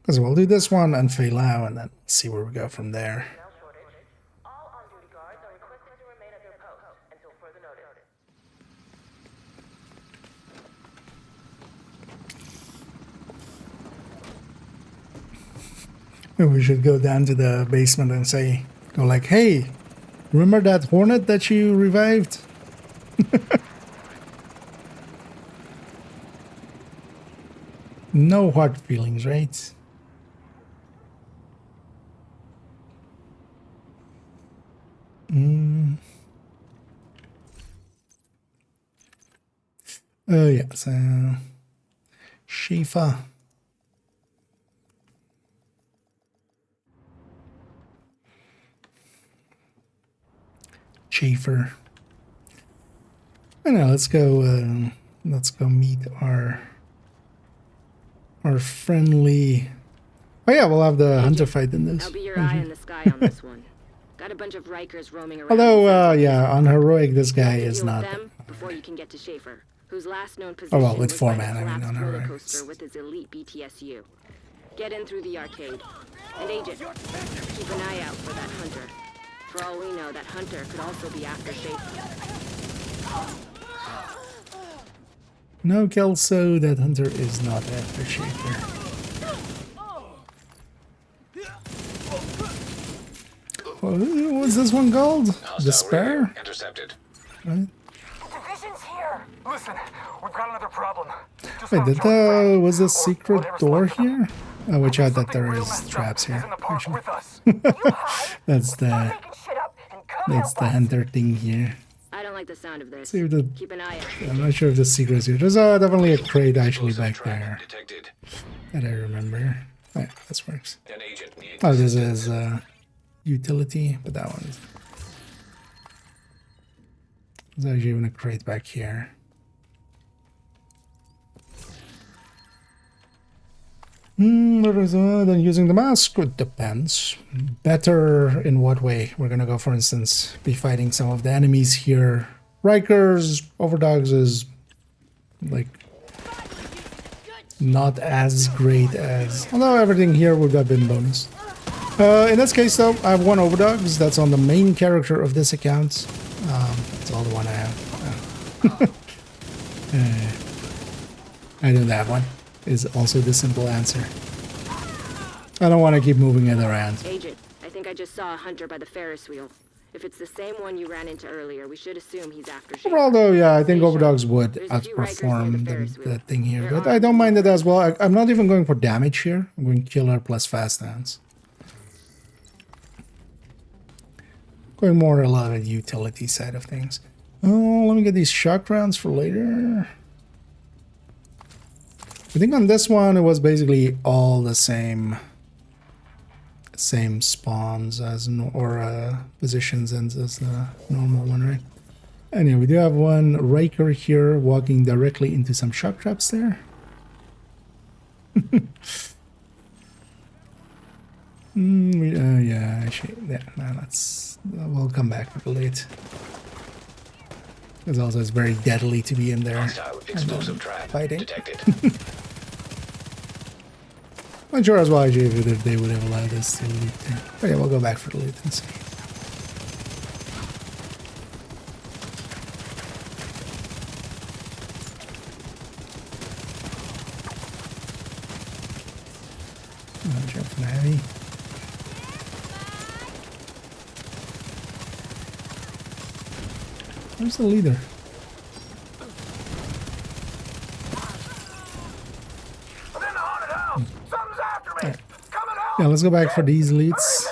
Speaker 1: Because we'll do this one and fail out and then see where we go from there. We should go down to the basement and say, go like, hey, remember that Hornet that you revived? No hard feelings, right? Oh yeah, so Shifa. Schaefer. I know, let's go meet our friendly. Oh yeah, we'll have the hunter fight in this.
Speaker 10: I'll be your eye in the sky on this one. Got a bunch of Rikers roaming around.
Speaker 1: Although, yeah, on heroic, this guy
Speaker 10: Deal
Speaker 1: is
Speaker 10: with
Speaker 1: not.
Speaker 10: them before you can get to Schaefer, whose last known position
Speaker 1: Oh well, with
Speaker 10: was
Speaker 1: 4
Speaker 10: by the
Speaker 1: man, I mean,
Speaker 10: collapsed
Speaker 1: on
Speaker 10: roller
Speaker 1: heroic.
Speaker 10: coaster with his elite BTSU. Get in through the arcade. And Agent, keep an eye out for that hunter. For all we know, that hunter could also be after Schaefer.
Speaker 1: No, Kelso, that hunter is not after Schaefer. What's this one called?
Speaker 4: Hostile
Speaker 1: Despair?
Speaker 4: radio intercepted.
Speaker 1: Right?
Speaker 6: Division's here. Listen, we've got another problem. Just
Speaker 1: Wait,
Speaker 6: found
Speaker 1: did
Speaker 6: John's
Speaker 1: was a
Speaker 6: friend, or
Speaker 1: secret
Speaker 6: whatever's
Speaker 1: door
Speaker 6: left of him.
Speaker 1: here? Oh, watch out that
Speaker 6: Something
Speaker 1: there
Speaker 6: real
Speaker 1: is
Speaker 6: messed up
Speaker 1: traps
Speaker 6: is
Speaker 1: here.
Speaker 6: in the park
Speaker 1: Actually.
Speaker 6: with us. You hide.
Speaker 1: That's the
Speaker 3: Making shit up and come
Speaker 1: that's
Speaker 3: help
Speaker 1: the
Speaker 3: us.
Speaker 1: hunter thing here.
Speaker 10: I don't like the sound of this.
Speaker 1: See if the
Speaker 10: Keep an eye out.
Speaker 1: I'm not sure if the secret is here. There's definitely a crate actually
Speaker 4: Explosive
Speaker 1: back
Speaker 4: trap
Speaker 1: there
Speaker 4: detected.
Speaker 1: that I remember. Oh, yeah, this works.
Speaker 4: An agent needs
Speaker 1: Oh, this
Speaker 4: assistance.
Speaker 1: is utility, but that one. There's actually even a crate back here. Then using the mask, it depends. Better in what way? We're gonna go, for instance, be fighting some of the enemies here. Rikers, Overdogs is like not as great as, although everything here would have been bonus. In this case though, I have one Overdogs that's on the main character of this account. That's all the one I have. I know that one is also the simple answer. I don't want to keep moving it around.
Speaker 10: Agent, I think I just saw a hunter by the Ferris wheel. If it's the same one you ran into earlier, we should assume he's after Schaefer.
Speaker 1: Overall though, yeah, I think
Speaker 10: Stay
Speaker 1: Overdogs
Speaker 10: sharp.
Speaker 1: would
Speaker 10: There's a few Rikers near
Speaker 1: outperform
Speaker 10: Ferris
Speaker 1: the
Speaker 10: wheel.
Speaker 1: thing here,
Speaker 10: They're
Speaker 1: but I
Speaker 10: armed.
Speaker 1: don't mind it as well. I'm not even going for damage here. I'm going killer plus fast dance. Going more a lot of the utility side of things. Oh, let me get these shock rounds for later. I think on this one it was basically all the same spawns as positions as the normal one, right? Anyway, we do have one Riker here walking directly into some shock traps there. Yeah, actually, yeah, no, we'll come back for late. Because also it's very deadly to be in there.
Speaker 4: Hostile explosive trap
Speaker 1: Fighting.
Speaker 4: detected.
Speaker 1: Not sure as well actually if they would have allowed us to leave there. But yeah, we'll go back for the loot and see. Jump for the heavy. Where's the leader?
Speaker 6: I'm in the haunted house. Something's after me.
Speaker 1: Right.
Speaker 6: Coming out.
Speaker 1: Yeah, let's go back for these loots.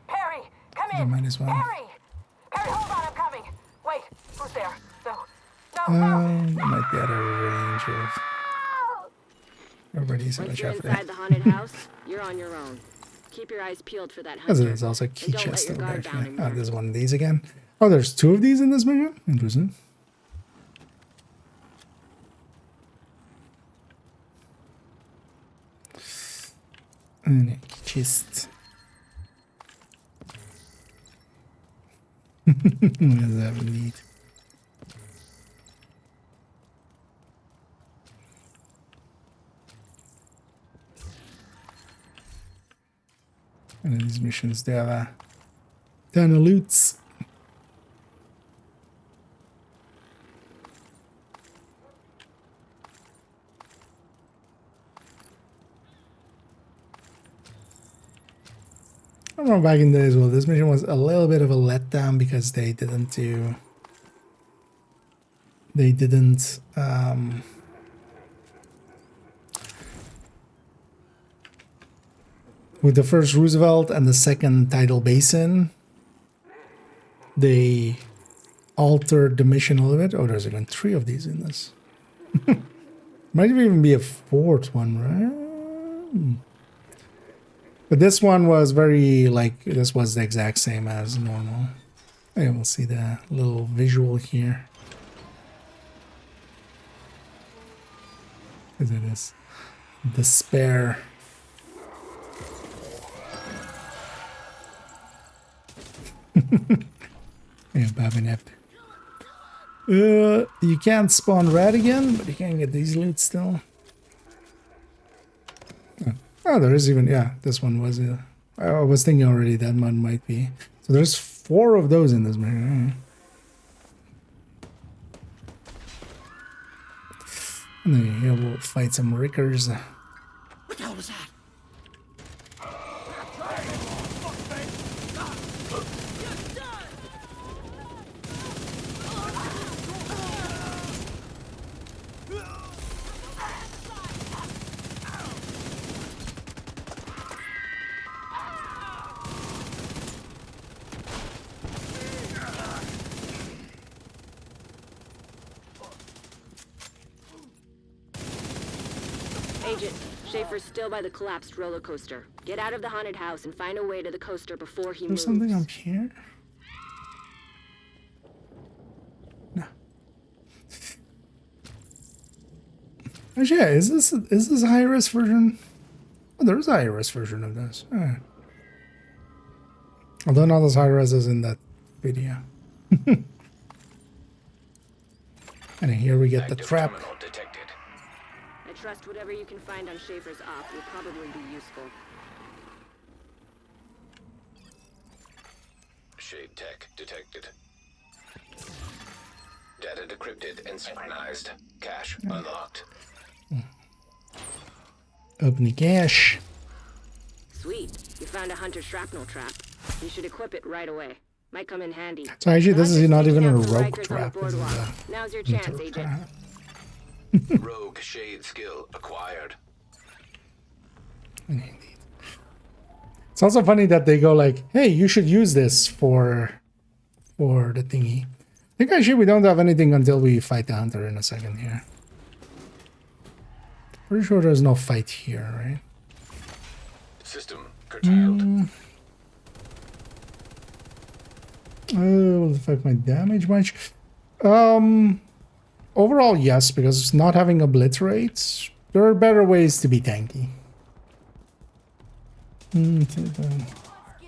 Speaker 3: Perry, come
Speaker 1: I
Speaker 3: in.
Speaker 1: might as well.
Speaker 3: Perry, hold on, I'm coming. Wait, who's there? No.
Speaker 1: Might be out of range of everybody's
Speaker 10: Once
Speaker 1: watch
Speaker 10: you're
Speaker 1: out for
Speaker 10: inside
Speaker 1: that.
Speaker 10: the haunted house, you're on your own. Keep your eyes peeled for that
Speaker 1: As
Speaker 10: hunter.
Speaker 1: there's also a key
Speaker 10: and don't let
Speaker 1: chest
Speaker 10: your
Speaker 1: over there.
Speaker 10: guard down
Speaker 1: Actually.
Speaker 10: in
Speaker 1: Oh,
Speaker 10: there.
Speaker 1: there's one of these again. Oh, there's two of these in this mission? Interesting. And a chest. What does that need? And these missions, they have a ton of loots. I remember back in the days, well, this mission was a little bit of a letdown because they didn't with the first Roosevelt and the second Tidal Basin, they altered the mission a little bit. Oh, there's even 3 of these in this. Might even be a 4th one, right? But this one was very, like, this was the exact same as normal. Okay, we'll see the little visual here. As it is. Despair. Yeah, Babinep. You can't spawn red again, but you can get these loot still. Oh, there is even, yeah, this one was, I was thinking already that one might be. So there's 4 of those in this mission. And then here we'll fight some Rickers.
Speaker 7: What the hell was that?
Speaker 10: Agent, Schaefer's still by the collapsed roller coaster. Get out of the haunted house and find a way to the coaster before he moves.
Speaker 1: There's something up here. No. Actually, yeah, is this a high-res version? Oh, there's a high-res version of this. Alright. Although not as high-res as in that video. And here we get the trap.
Speaker 10: I trust whatever you can find on Schaefer's op will probably be useful.
Speaker 4: Shade tech detected. Data decrypted and synchronized. Cache unlocked.
Speaker 1: Open the cache.
Speaker 10: Sweet. You found a hunter shrapnel trap. You should equip it right away. Might come in handy.
Speaker 1: So actually, this is not even a rogue
Speaker 10: Rikers on the
Speaker 1: trap. This is
Speaker 10: boardwalk.
Speaker 1: a
Speaker 10: Now's your chance,
Speaker 1: hunter
Speaker 10: Agent.
Speaker 1: trap.
Speaker 4: Rogue shade skill acquired.
Speaker 1: Indeed. It's also funny that they go like, "Hey, you should use this for the thingy." I think actually we don't have anything until we fight the hunter in a second here. Pretty sure there's no fight here, right?
Speaker 4: System curtailed.
Speaker 1: Oh, will it affect my damage much? Overall, yes, because not having obliterates, there are better ways to be tanky.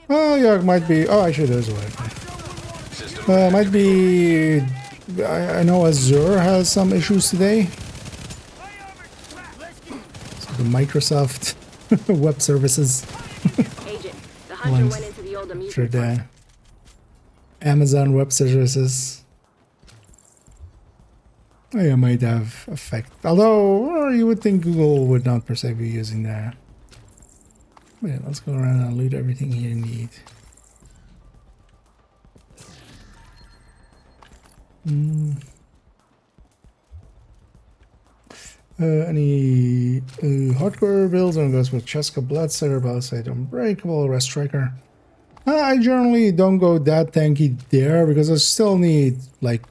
Speaker 1: Oh, yeah, it might be. Oh, actually, there's a way. Might be. I know Azure has some issues today. So the Microsoft Web Services.
Speaker 10: Agent, the hunter went into the old amusement park.
Speaker 1: Amazon Web Services. Oh, yeah, might have effect. Although, you would think Google would not per se be using that. But yeah, let's go around and loot everything here you need. Any hardcore builds? And goes with Cheska Bloodsucker, Balisite Unbreakable, Rest Striker. I generally don't go that tanky there because I still need, like,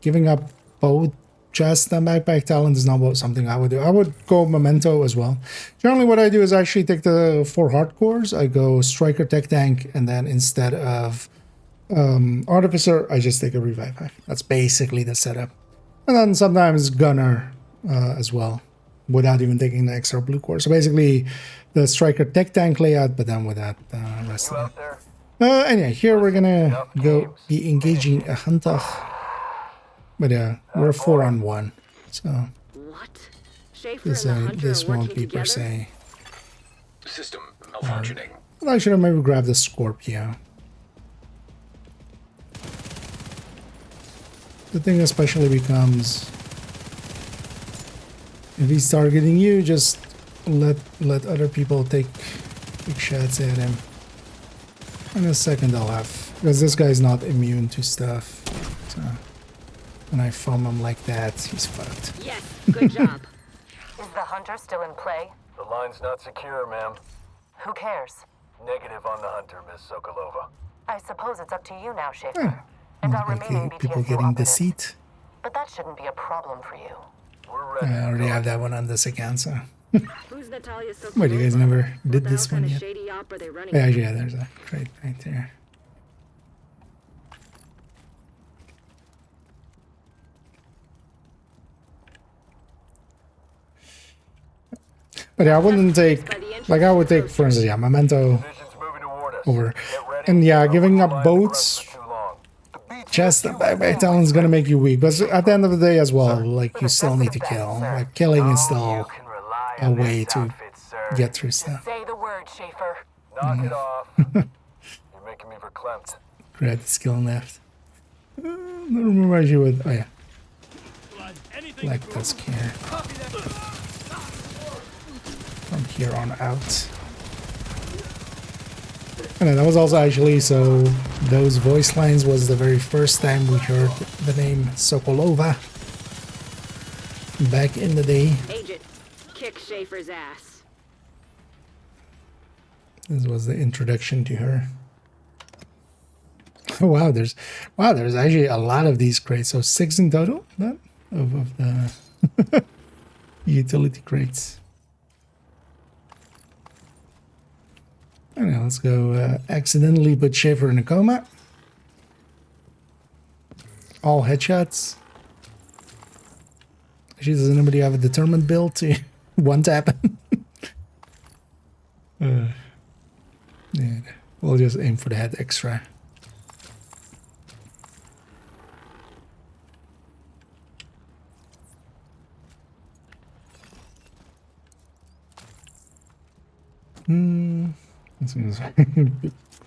Speaker 1: giving up both chest and backpack talent is not something I would do. I would go Memento as well. Generally what I do is actually take the 4 hardcores. I go Striker, Tech Tank, and then instead of Artificer, I just take a Revive Pack. That's basically the setup. And then sometimes Gunner as well, without even taking the extra blue core. So basically the Striker Tech Tank layout, but then with that rest of it. Anyway, here we're gonna go be engaging a hunter. But yeah, we're 4-on-1, so
Speaker 10: what? Schaefer and the hunter
Speaker 1: this
Speaker 10: are
Speaker 1: won't
Speaker 10: working
Speaker 1: be
Speaker 10: together?
Speaker 1: per se.
Speaker 4: System malfunctioning.
Speaker 1: Well, I should have maybe grabbed the Scorpio. The thing especially becomes, if he's targeting you, just let other people take shots at him. In a second I'll have, because this guy's not immune to stuff. So when I foam him like that, he's fucked.
Speaker 10: Yes, good job.
Speaker 11: Is the hunter still in play?
Speaker 6: The line's not secure, ma'am.
Speaker 11: Who cares?
Speaker 6: Negative on the hunter, Miss Sokolova.
Speaker 11: I suppose it's up to you now, Schaefer. And I'll remain in
Speaker 1: People
Speaker 11: BTSU
Speaker 1: getting
Speaker 11: operative.
Speaker 1: deceit.
Speaker 11: But that shouldn't be a problem for you.
Speaker 6: We're ready.
Speaker 1: I already have that one on this account, so.
Speaker 10: Who's Natalia Sokolova?
Speaker 1: Wait, you guys never did
Speaker 10: What
Speaker 1: this
Speaker 10: the hell
Speaker 1: one
Speaker 10: kind
Speaker 1: yet?
Speaker 10: of shady op are they running?
Speaker 1: Yeah, there's a crate right there. But yeah, I wouldn't take, like I would take, for instance, yeah, Memento over. And yeah, giving up boats, chest and backpack talent is gonna make you weak. But at the end of the day as well, like you still need to kill. Like killing is still a way to get through stuff.
Speaker 11: Say the word, Schaefer.
Speaker 6: Knock it off. You're making me verklempt.
Speaker 1: Grab the skill left. I don't remember you would. Oh yeah. Like this here. From here on out. And then that was also actually, so those voice lines was the very first time we heard the name Sokolova back in the day.
Speaker 10: Agent, kick Schaefer's ass.
Speaker 1: This was the introduction to her. Oh, wow, there's actually a lot of these crates. So 6 in total, that of the utility crates. Anyway, let's go accidentally put Schaefer in a coma. All headshots. Actually, does anybody have a determined build to one tap? Yeah, we'll just aim for the head extra.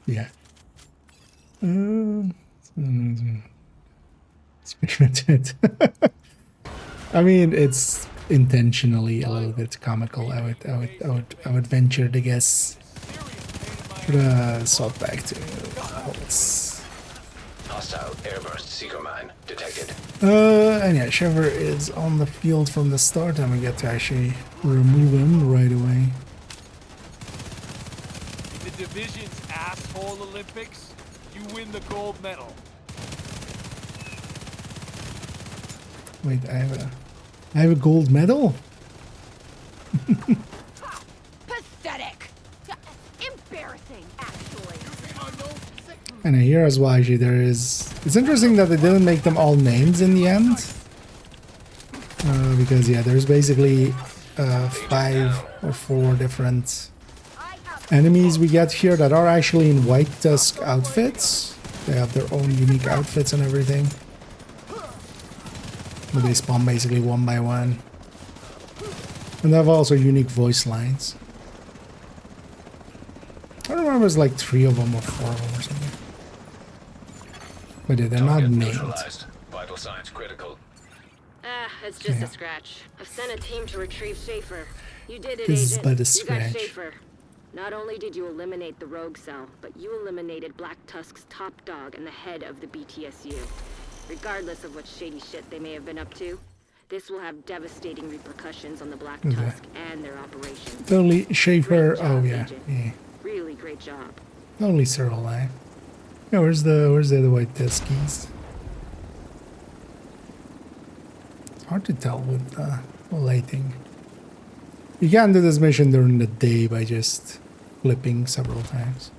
Speaker 1: Yeah. That's pretty much it. I mean, it's intentionally a little bit comical. I would venture to guess. But salt back to Holtz.
Speaker 4: Hostile airburst seeker mine detected.
Speaker 1: And yeah, Trevor is on the field from the start, and we get to actually remove him right away.
Speaker 13: In the division's asshole Olympics, you win the gold medal.
Speaker 1: Wait, I have a gold medal?
Speaker 5: Pathetic. Embarrassing, actually.
Speaker 1: And here as well, actually, there is... It's interesting that they didn't make them all names in the end. Because, yeah, there's basically 5 or 4 different enemies we get here that are actually in White Tusk outfits. They have their own unique outfits and everything. But they spawn basically one by one. And they have also unique voice lines. I don't remember, it's like 3 of them or 4 of them or something. But yeah, they're not named.
Speaker 4: Vital signs critical.
Speaker 10: Ah, it's just a scratch. I've sent a team to retrieve Schaefer. You did it,
Speaker 1: This is
Speaker 10: Agent.
Speaker 1: but a
Speaker 10: You got
Speaker 1: scratch.
Speaker 10: Schaefer. Not only did you eliminate the rogue cell, but you eliminated Black Tusk's top dog and the head of the BTSU. Regardless of what shady shit they may have been up to, this will have devastating repercussions on the Black Tusk and their operations.
Speaker 1: Totally Schaefer.
Speaker 10: Great job,
Speaker 1: Oh yeah,
Speaker 10: Agent.
Speaker 1: yeah.
Speaker 10: Really great job.
Speaker 1: Only Cyril line. Yeah, where's the other White Tuskies? It's hard to tell with lighting. You can do this mission during the day by just flipping several times.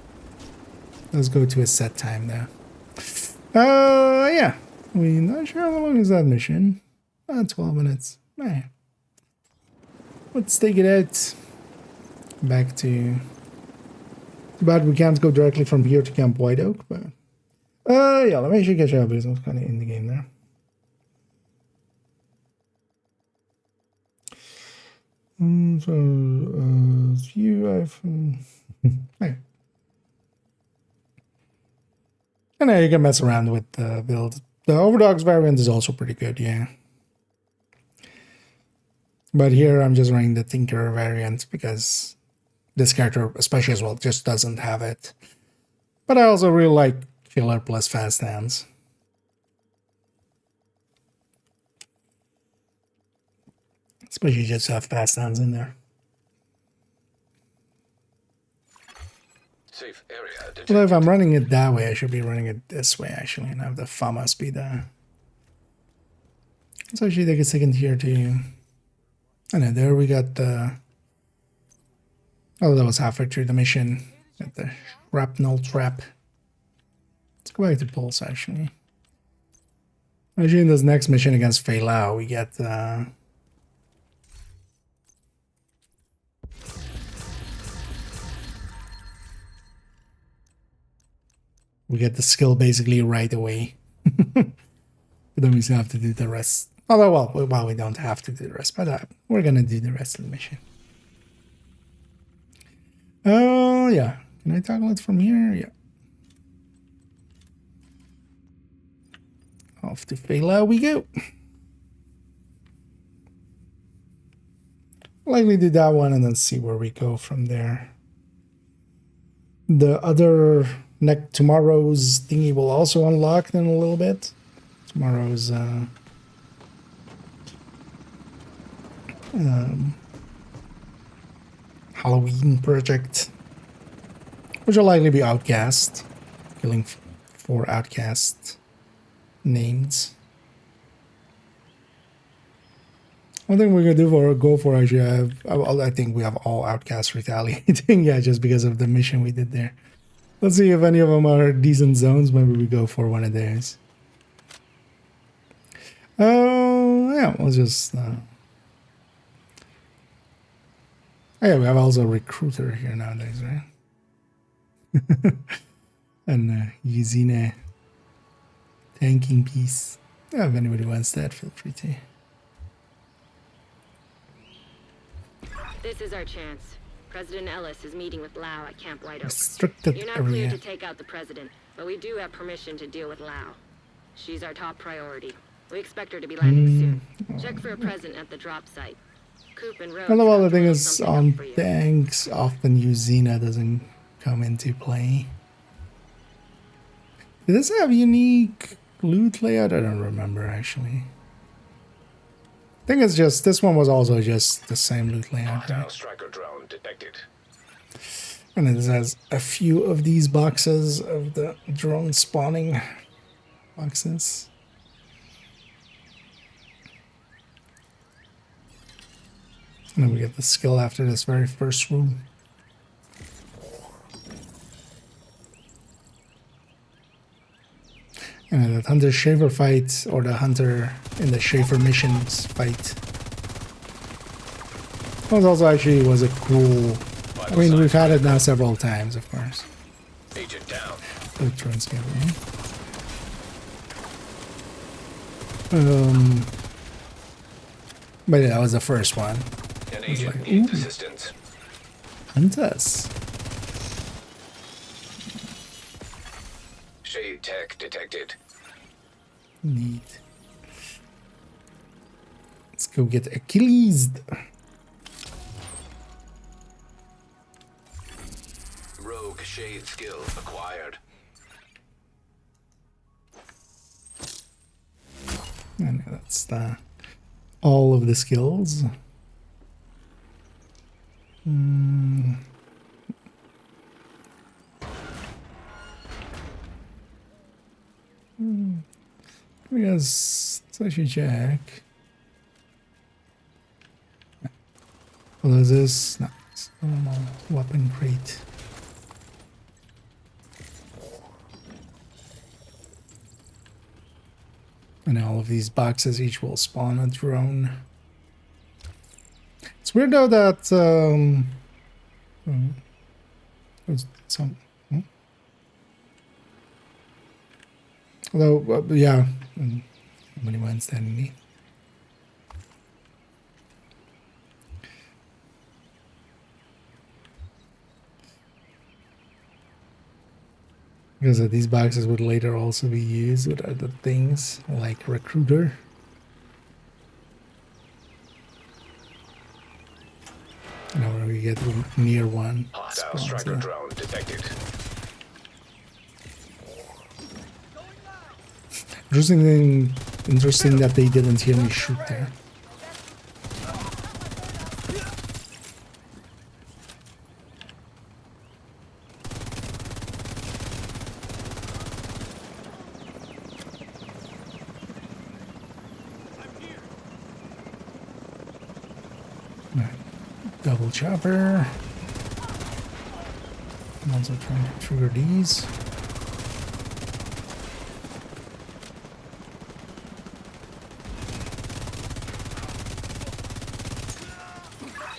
Speaker 1: Let's go to a set time now. Yeah. We're not sure how long is that mission. 12 minutes. Let's take it out. Back to... But we can't go directly from here to Camp White Oak, but... yeah, let me actually catch up because I was kind of in the game there. Hey. And now you can mess around with the build. The Overdogs variant is also pretty good, yeah. But here I'm just running the Tinker variant because this character, especially as well, just doesn't have it. But I also really like Killer plus Fast Hands. Especially just have Fast Hands in there.
Speaker 4: Safe area detected.
Speaker 1: Well, if I'm running it that way, I should be running it this way, actually, and have the FAMA speed there. Let's actually take a second here to... And then there we got the... Oh, that was halfway through the mission. Got the shrapnel trap. Let's go back to Pulse, actually. Actually, in this next mission against Fei Lao, we get... We get the skill basically right away. But then we still have to do the rest. Although, well, we don't have to do the rest, but we're gonna do the rest of the mission. Oh, yeah. Can I toggle it from here? Yeah. Off to Fei Lao we go. Likely do that one and then see where we go from there. The other... tomorrow's thingy will also unlock in a little bit. Tomorrow's Halloween project, which will likely be Outcast, killing 4 Outcast names. One thing we're gonna go for actually, I think we have all outcasts retaliating. Yeah, just because of the mission we did there. Let's see if any of them are decent zones. Maybe we go for one of those. Oh, yeah, we'll just... oh yeah, we have also a recruiter here nowadays, right? And Yuzine tanking piece. Yeah, if anybody wants that, feel free to.
Speaker 10: This is our chance. President Ellis is meeting with Lau at Camp White Oak.
Speaker 1: Restricted
Speaker 10: You're not
Speaker 1: area.
Speaker 10: cleared to take out the president, but we do have permission to deal with Lau. She's our top priority. We expect her to be landing soon. Check for a present at the drop site. Coop and Rose.
Speaker 1: I love all the thing is on tanks. Often Yuzina doesn't come into play. Did this have unique loot layout? I don't remember actually. I think it's just this one was also just the same loot layout. Right?
Speaker 4: Striker drone detected.
Speaker 1: And it has a few of these boxes of the drone spawning boxes. And then we get the skill after this very first room. And the Hunter Shaver fight, or the Hunter in the Shaver missions fight. That was also actually was a cool. I mean, we've had it now several times, of course.
Speaker 4: Agent down.
Speaker 1: Electron Scaver. But yeah, that was the first one.
Speaker 4: An agent needs assistance.
Speaker 1: Hunters.
Speaker 4: Shade tech detected.
Speaker 1: Neat. Let's go get Achilles.
Speaker 4: Rogue shade skill acquired.
Speaker 1: And that's all of the skills. Yes, it's actually Jack. What is this? No, it's normal weapon crate. And all of these boxes each will spawn a drone. It's weird though that there's some. Although, yeah, nobody wants that in me. Because these boxes would later also be used with other things like recruiter. Now when we get near one.
Speaker 4: Hostile striker drone detected.
Speaker 1: Interesting that they didn't hear me shoot there. Double chopper. I'm also trying to trigger these.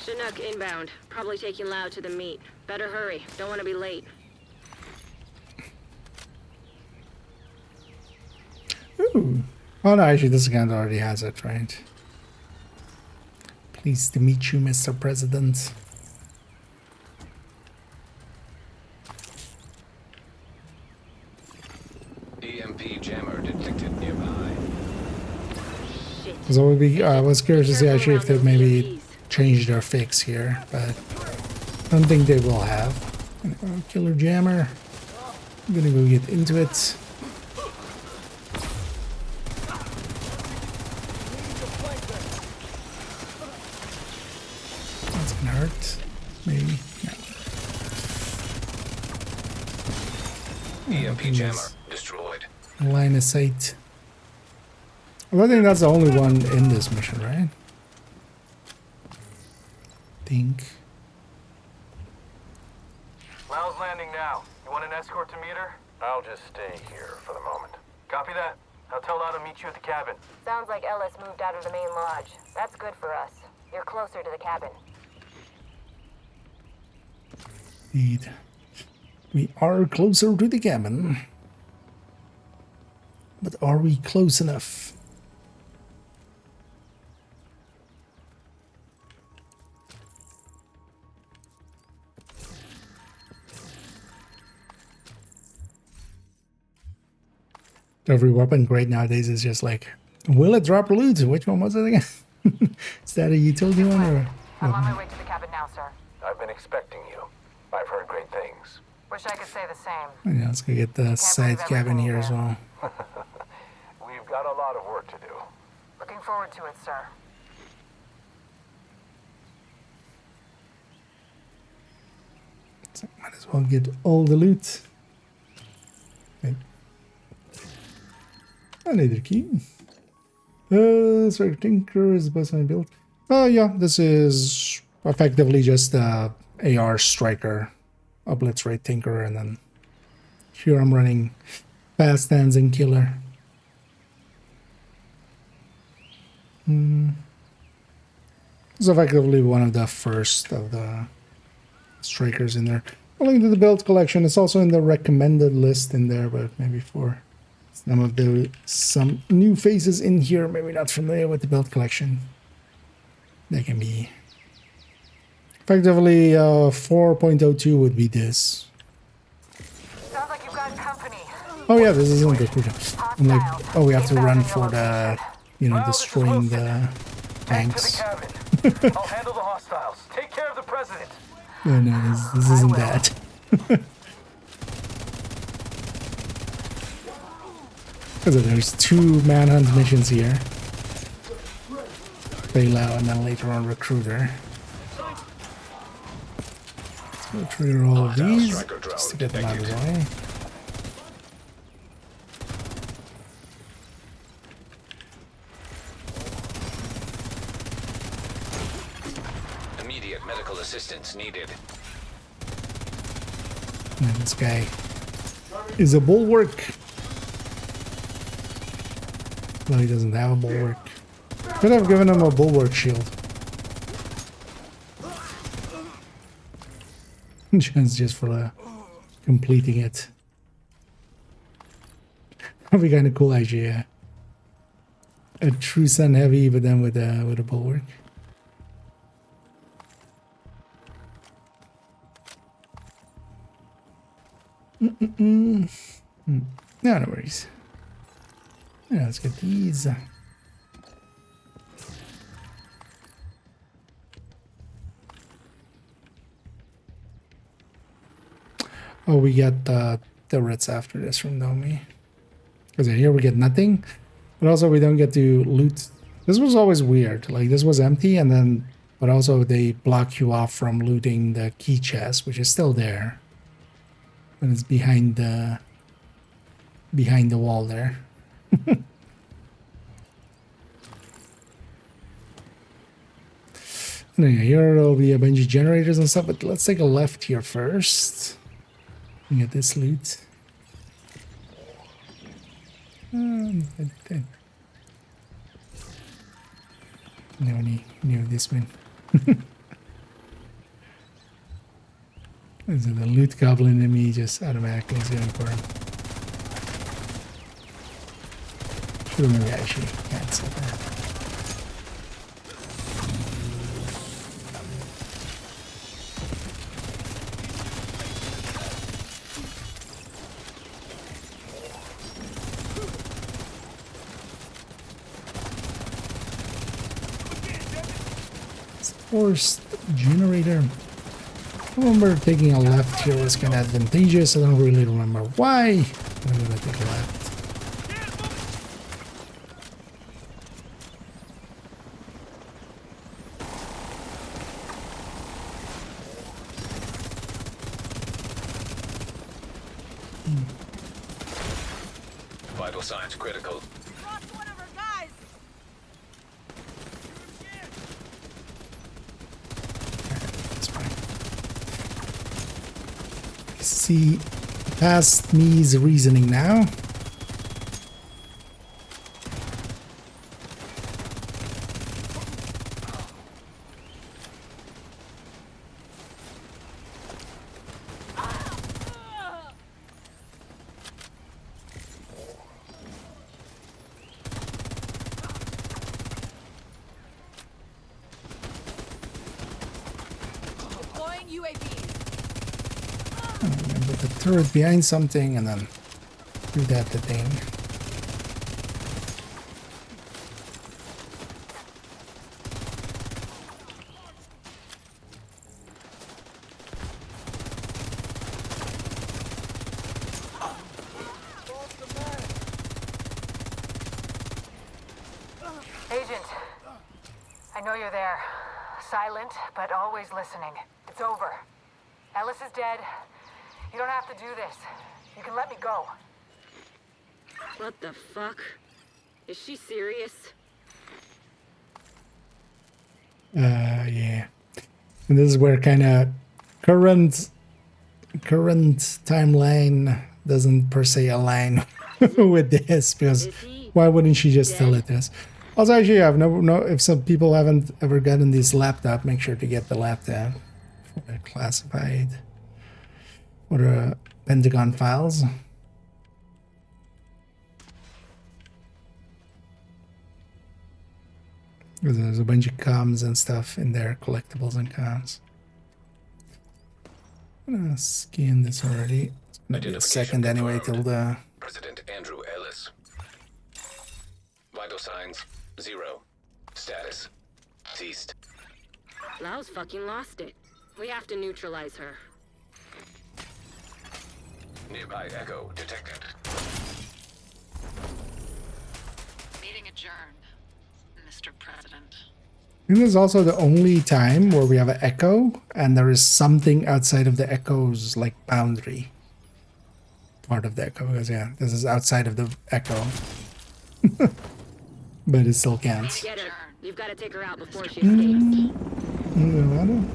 Speaker 10: Chinook inbound. Probably taking Lau to the meet. Better hurry. Don't want to be late.
Speaker 1: Ooh. Oh no, actually this account already has it, right? Pleased to meet you, Mr. President.
Speaker 4: EMP jammer detected nearby.
Speaker 1: So I was curious to see actually if they maybe changed their fix here, but I don't think they will have. Killer jammer. I'm gonna go get into it. That's gonna hurt. Maybe. No.
Speaker 4: EMP jammer destroyed.
Speaker 1: Line of sight. I don't think that's the only one in this mission, right? think.
Speaker 6: Mal's landing now. You want an escort to meet her? I'll just stay here for the moment. Copy that. I'll tell Lau to meet you at the cabin.
Speaker 3: Sounds like Ellis moved out of the main lodge. That's good for us. You're closer to the cabin.
Speaker 1: Indeed. We are closer to the cabin. But are we close enough? Every weapon grade nowadays is just like, will it drop loot? Which one was it again? Is that a utility one or?
Speaker 3: I'm on my way to the cabin now, sir.
Speaker 6: I've been expecting you. I've heard great things.
Speaker 3: Wish I could say the same.
Speaker 1: Yeah, let's go get the side cabin here as well.
Speaker 6: We've got a lot of work to do.
Speaker 3: Looking forward to it, sir.
Speaker 1: So might as well get all the loot. Okay. Another key. Sorry, Tinker is the best I built. Oh yeah, this is effectively just the AR striker, a blitz rate Tinker, and then here I'm running fast stands and killer. It's effectively one of the first of the strikers in there. A link to the build collection. It's also in the recommended list in there, but maybe for some new faces in here, maybe not familiar with the build collection. That can be effectively 4.02 would be this.
Speaker 3: Sounds like you've got company.
Speaker 1: Oh yeah, this isn't the recruiter. I'm like, oh, we have to run for the, you know, destroying the tanks.
Speaker 6: I'll handle the hostiles. Take care of the president.
Speaker 1: Oh no, this isn't that. Because there's 2 manhunt missions here. Bailout and then later on recruiter. Let's go trigger all of these just to get them out of the way.
Speaker 4: Immediate medical assistance needed.
Speaker 1: And this guy is a bulwark. No, he doesn't have a bulwark. Could have given him a bulwark shield. Just for completing it. That'd be kind of cool, actually. Yeah. A true sun heavy, but then with a bulwark. No, no worries. Yeah, let's get these. Oh, we get the turrets after this from Domi. Because here we get nothing, but also we don't get to loot. This was always weird. Like, this was empty, and then, but also they block you off from looting the key chest, which is still there. But it's behind the wall there. Anyway, here will be a bunch of generators and stuff, but let's take a left here first. And get this loot. Okay. Never knew this one. So the loot goblin in me just automatically is going for him. Should have maybe actually cancel that. Forced generator. I remember taking a left here was kind of advantageous. I don't really remember why. I'm gonna take a left.
Speaker 4: Vital signs critical.
Speaker 1: See past me's reasoning now.
Speaker 5: Deploying UAV.
Speaker 1: Put the turret behind something and then do that the thing.
Speaker 3: Agent, I know you're there. Silent, but always listening. It's over. Ellis is dead. You don't have to do this. You can let me go.
Speaker 10: What the fuck? Is she serious?
Speaker 1: Yeah. And this is where kind of current timeline doesn't per se align with this, because why wouldn't she just tell it this? Also, actually, I've no. If some people haven't ever gotten this laptop, make sure to get the laptop for the classified or the Pentagon files. There's a bunch of comms and stuff in there, collectibles and comms. I'm gonna scan this already. It's gonna be a second anyway till the.
Speaker 4: President Andrew Ellis. Vital signs 0. Status ceased.
Speaker 10: Lau's fucking lost it. We have to neutralize her.
Speaker 4: Nearby echo detected.
Speaker 9: Meeting adjourned, Mr. President.
Speaker 1: I think this is also the only time where we have an echo and there is something outside of the echo's like boundary. Part of the echo, because yeah, this is outside of the echo. But it still counts.
Speaker 10: Get her. You've got to take her out before she escapes.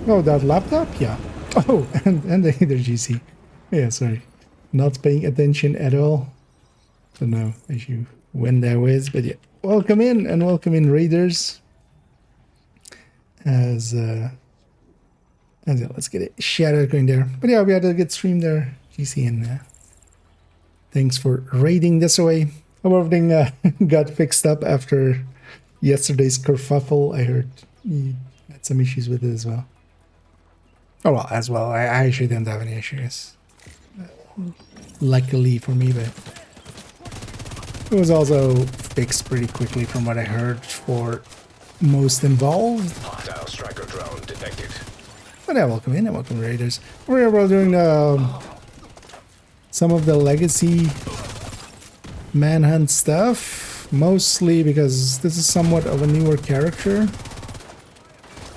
Speaker 1: Oh, that laptop? Yeah. Oh, and the GC. Yeah, sorry. Not paying attention at all. Don't know if you when that was, but yeah. Welcome in and welcome in, Raiders. As yeah, let's get it. Shout out going there. But yeah, we had a good stream there. GC and thanks for raiding this away. Hope everything got fixed up after yesterday's kerfuffle. I heard you had some issues with it as well. Oh well, as well. I actually didn't have any issues. Luckily for me, but it was also fixed pretty quickly from what I heard for most involved.
Speaker 4: Hostile striker drone detected.
Speaker 1: But yeah, welcome in and welcome Raiders. We're doing some of the legacy manhunt stuff, mostly because this is somewhat of a newer character,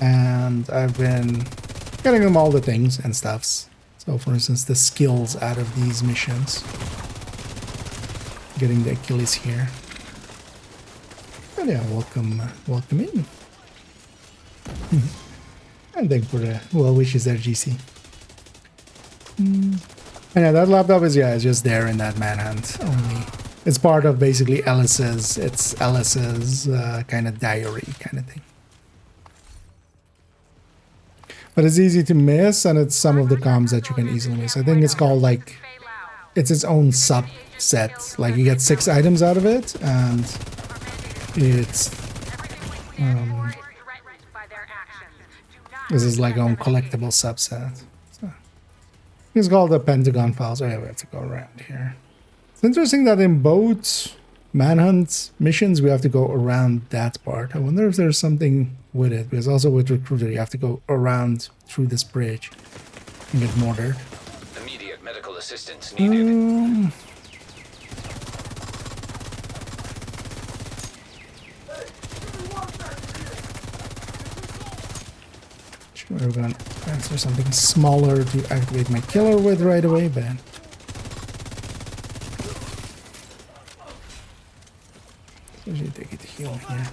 Speaker 1: and I've been getting them all the things and stuffs. So for instance, the skills out of these missions, getting the Achilles here. But yeah, welcome in. And thank for the well wishes there, GC. And yeah, that laptop is is just there in that manhunt only. It's part of basically Ellis's kind of diary kind of thing. But it's easy to miss, and it's some of the comms that you can easily miss. I think it's called like, it's its own subset. Like you get 6 items out of it, and it's this is like own collectible subset. So, it's called the Pentagon files. Oh yeah, we have to go around here. It's interesting that in both manhunt missions we have to go around that part. I wonder if there's something with it, because also with Recruiter you have to go around through this bridge and get mortared.
Speaker 4: Immediate medical assistance needed.
Speaker 1: We're gonna answer something smaller to activate my killer with right away, but usually take it to heal here.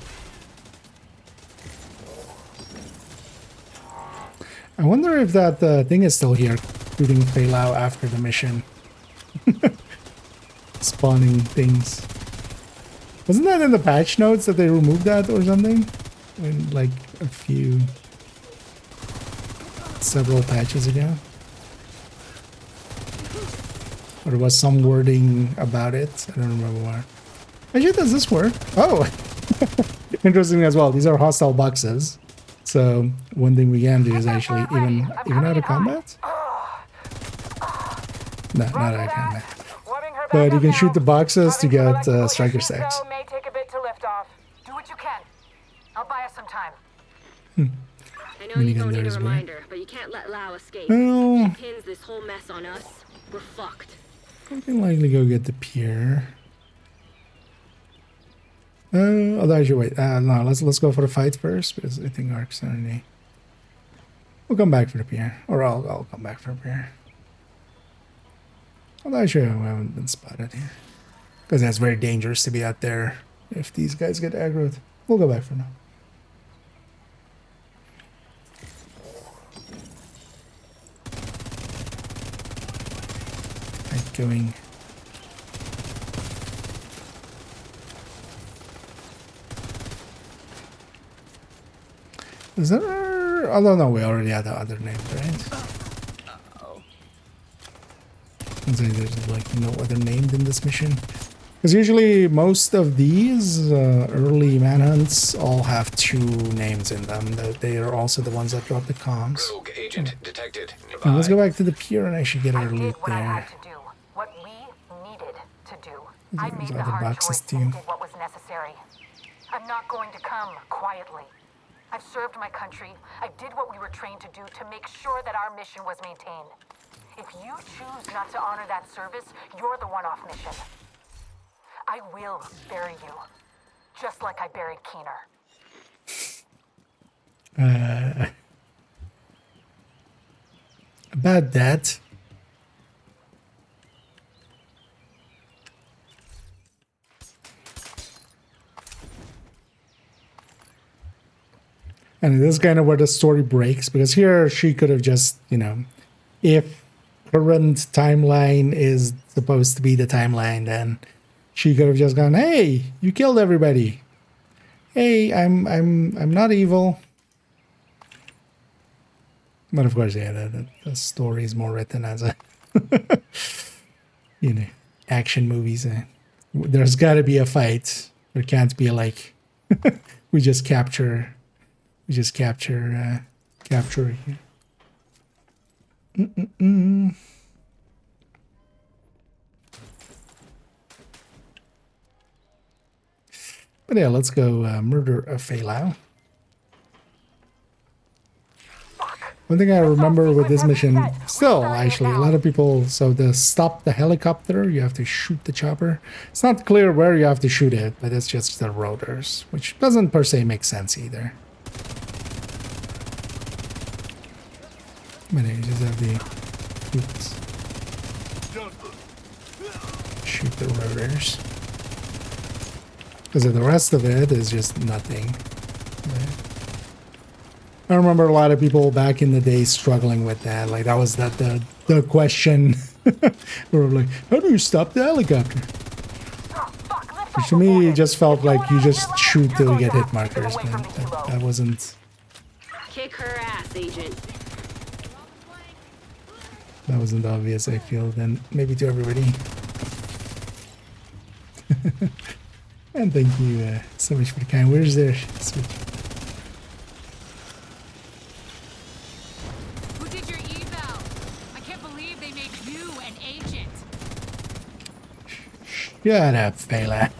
Speaker 1: I wonder if that thing is still here. shooting Feilau after the mission. Spawning things. Wasn't that in the patch notes that they removed that or something? In like several patches ago? Or there was some wording about it. I don't remember where. Actually, does this work? Oh! Interesting as well. These are hostile boxes. So one thing we can do is actually even out of combat? No, not out of combat. But you can shoot the boxes to get striker stacks.
Speaker 3: May take a bit to lift off. Do what you can. I'll buy us some time.
Speaker 10: I know you don't need a reminder, but you can't let Lau escape.
Speaker 1: Well,
Speaker 10: She pins this whole mess on us. We're fucked.
Speaker 1: I can likely go get the pier. Although I should wait. No, let's go for the fight first because I think Ark's already. We'll come back for the pier, or I'll come back for the pier. Although I sure we haven't been spotted here, because that's very dangerous to be out there if these guys get aggroed. We'll go back for now. Going. Is there? I don't know. We already had the other name, right? There's like no other named in this mission. Because usually most of these early manhunts all have 2 names in them. They are also the ones that drop the comms.
Speaker 4: Rogue agent detected.
Speaker 1: And let's go back to the pier and actually get our loot there.
Speaker 3: What we needed to do. I made
Speaker 1: There's
Speaker 3: the
Speaker 1: other
Speaker 3: hard
Speaker 1: boxes
Speaker 3: choice
Speaker 1: too.
Speaker 3: and did what was necessary. I'm not going to come quietly. I've served my country. I did what we were trained to do to make sure that our mission was maintained. If you choose not to honor that service, you're the one off mission. I will bury you, just like I buried Keener.
Speaker 1: About that. And this is kind of where the story breaks, because here she could have just, you know, if current timeline is supposed to be the timeline, then she could have just gone, "Hey, you killed everybody. Hey, I'm not evil." But of course, yeah, the story is more written as a, you know, action movies. There's got to be a fight. There can't be like, we just capture it here. But yeah, let's go murder a Feilau. One thing I remember with this mission, still actually, a lot of people, so to stop the helicopter, you have to shoot the chopper. It's not clear where you have to shoot it, but it's just the rotors, which doesn't per se make sense either. But you just have the, oops, shoot the rotors. Because the rest of it is just nothing. I remember a lot of people back in the day struggling with that. Like, that was the question. We were like, how do you stop the helicopter? Which to me, it just felt like you just shoot till you get hit markers. But that wasn't...
Speaker 10: Kick her ass, Agent.
Speaker 1: That wasn't obvious, I feel, then maybe to everybody. And thank you so much for the kind words there. Sweet.
Speaker 5: Who did your eval? I can't believe they made you an agent.
Speaker 1: Shut up, Fela.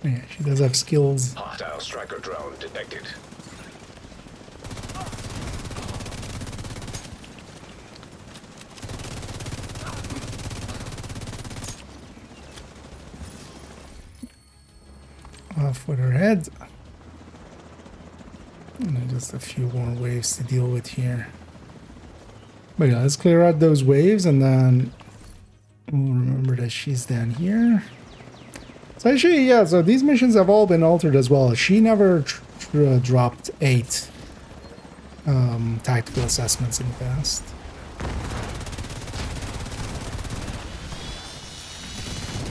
Speaker 1: Yeah, she does have skills.
Speaker 4: Hostile striker drone detected.
Speaker 1: Off with her head. And then just a few more waves to deal with here. But yeah, let's clear out those waves and then we'll remember that she's down here. So actually, yeah, so these missions have all been altered as well. She never dropped 8 tactical assessments in the past.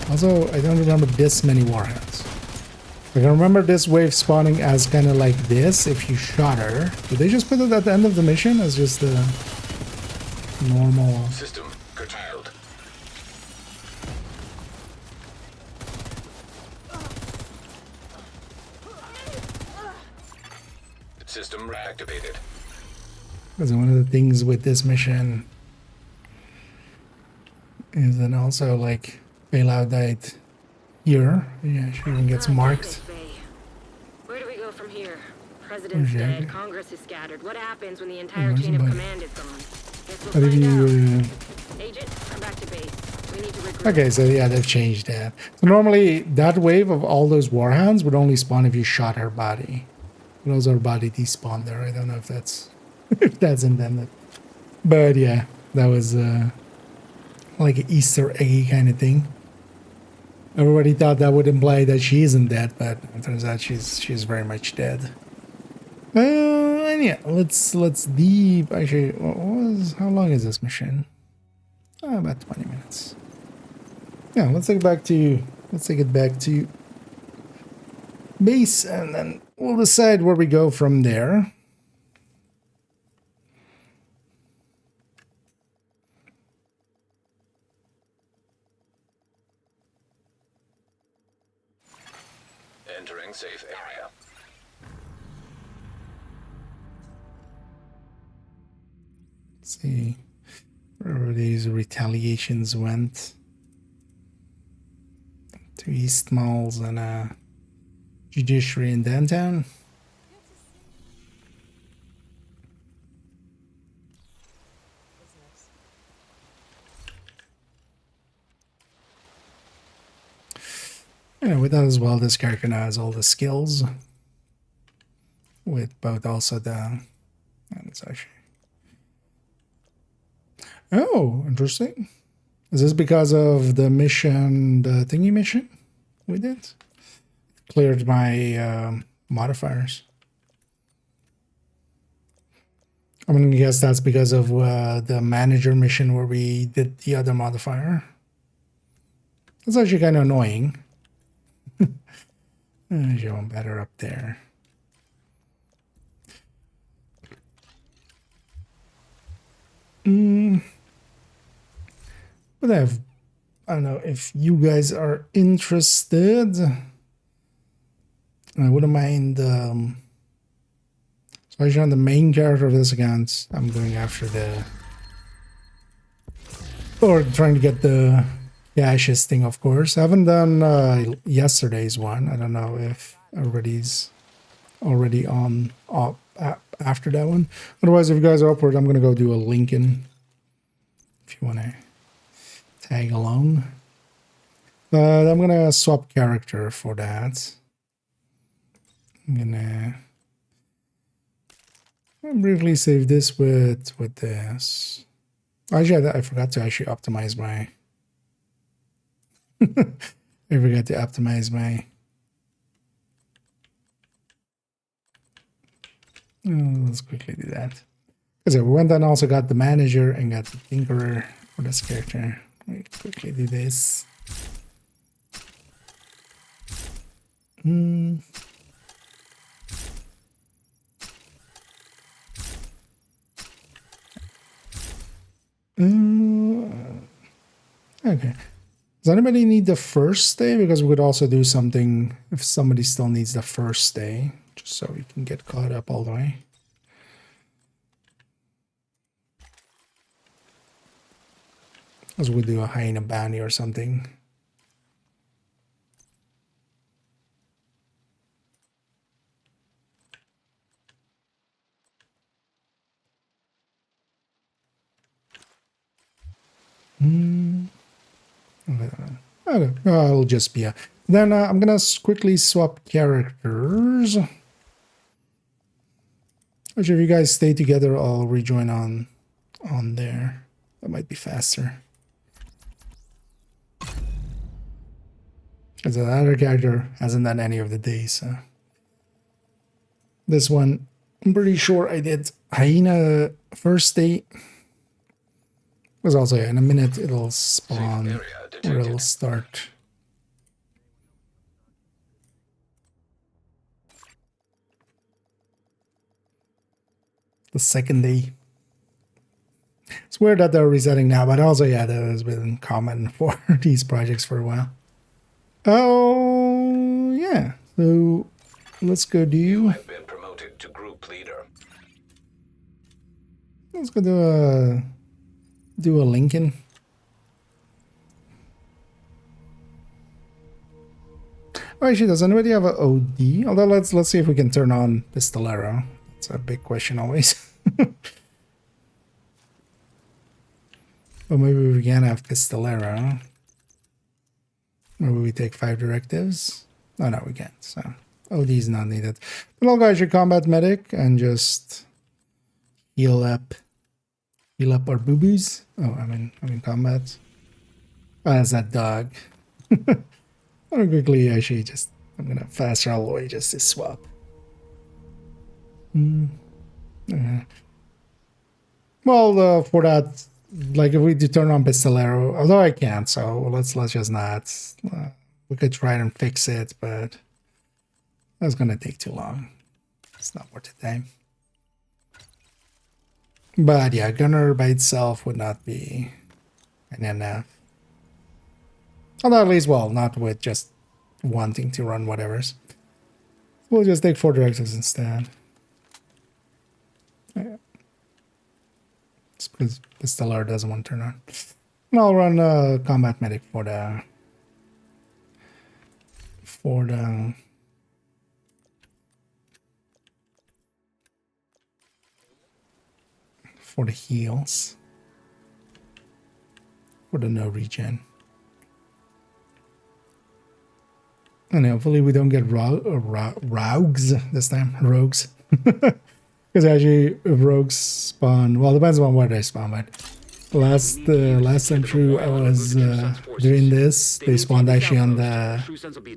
Speaker 1: Also, I don't remember this many warheads. I can remember this wave spawning as kind of like this if you shot her. Did they just put it at the end of the mission as just the normal...
Speaker 4: System curtailed. System reactivated.
Speaker 1: Because one of the things with this mission is then also like Bailout died here. Yeah, she even gets marked.
Speaker 10: Where do we go from here? President's dead, Congress is scattered. What happens when the entire chain of command is gone? Guess we'll find out. Agent, come back to base. We need to regroup.
Speaker 1: Okay, so yeah, they've changed that. So normally that wave of all those warhounds would only spawn if you shot her body. Those her body despawned there. I don't know if that's if that's intended. But yeah, that was like an Easter eggy kind of thing. Everybody thought that would imply that she isn't dead, but it turns out she's very much dead. And yeah, let's deep. Actually, how long is this mission? About 20 minutes. Yeah, let's take it back to base, and then we'll decide where we go from there.
Speaker 4: Entering safe area.
Speaker 1: Let's see wherever these retaliations went. To East Malls and Judiciary in downtown. Yeah, with that as well, this character now has all the skills. With both also the... And it's actually... Oh, interesting. Is this because of the mission, the thingy mission we did? Cleared my modifiers. I'm gonna guess that's because of the manager mission where we did the other modifier. That's actually kind of annoying. Show them better up there. But I don't know if you guys are interested. I wouldn't mind, especially on the main character of this account, I'm going after or trying to get the caches thing, of course. I haven't done yesterday's one. I don't know if everybody's already on after that one. Otherwise, if you guys are upward, I'm going to go do a Lincoln if you want to tag along. But I'm going to swap character for that. I'm gonna briefly save this with this. Actually, I forgot to actually optimize my. I forgot to optimize my. Let's quickly do that. So we went and also got the manager and got the tinkerer for this character. Let me quickly do this. Okay. Does anybody need the first day? Because we could also do something if somebody still needs the first day, just so we can get caught up all the way. As we do a hyena bounty or something. Okay, it'll just be a... Then I'm gonna quickly swap characters. Actually, if you guys stay together, I'll rejoin on there. That might be faster. Because the other character hasn't done any of the days, so... This one, I'm pretty sure I did hyena first day. Because also in a minute it'll spawn or it'll start the second day. It's weird that they're resetting now, but also, yeah, that has been common for these projects for a while. Oh, yeah. So let's go do.
Speaker 4: You have been promoted to group leader.
Speaker 1: Let's go do a Lincoln. Oh, actually, does anybody have an OD? Although let's see if we can turn on Pistolero. It's a big question always. But maybe we can have Pistolero. Maybe we take 5 directives. Oh no, we can't. So OD is not needed. But I'll guys your combat medic and just heal up our boo-boos. Oh, I'm in combat. Oh, that's that dog. I'll quickly actually I'm gonna fast travel away just to swap. Well, for that, like if we do turn on Pistolero, although I can't, so let's just not. We could try and fix it, but that's gonna take too long. It's not worth the time. But yeah, Gunner by itself would not be an enough. Although at least, well, not with just wanting to run whatever's. We'll just take 4 directives instead. Yeah. It's because the Stellar doesn't want to turn on. And I'll run combat medic for the heals. For the no regen. And hopefully we don't get rogues this time. Rogues. Because actually, if rogues spawn, well, it depends on where they spawn. But last time through, I was doing this. They spawned actually on the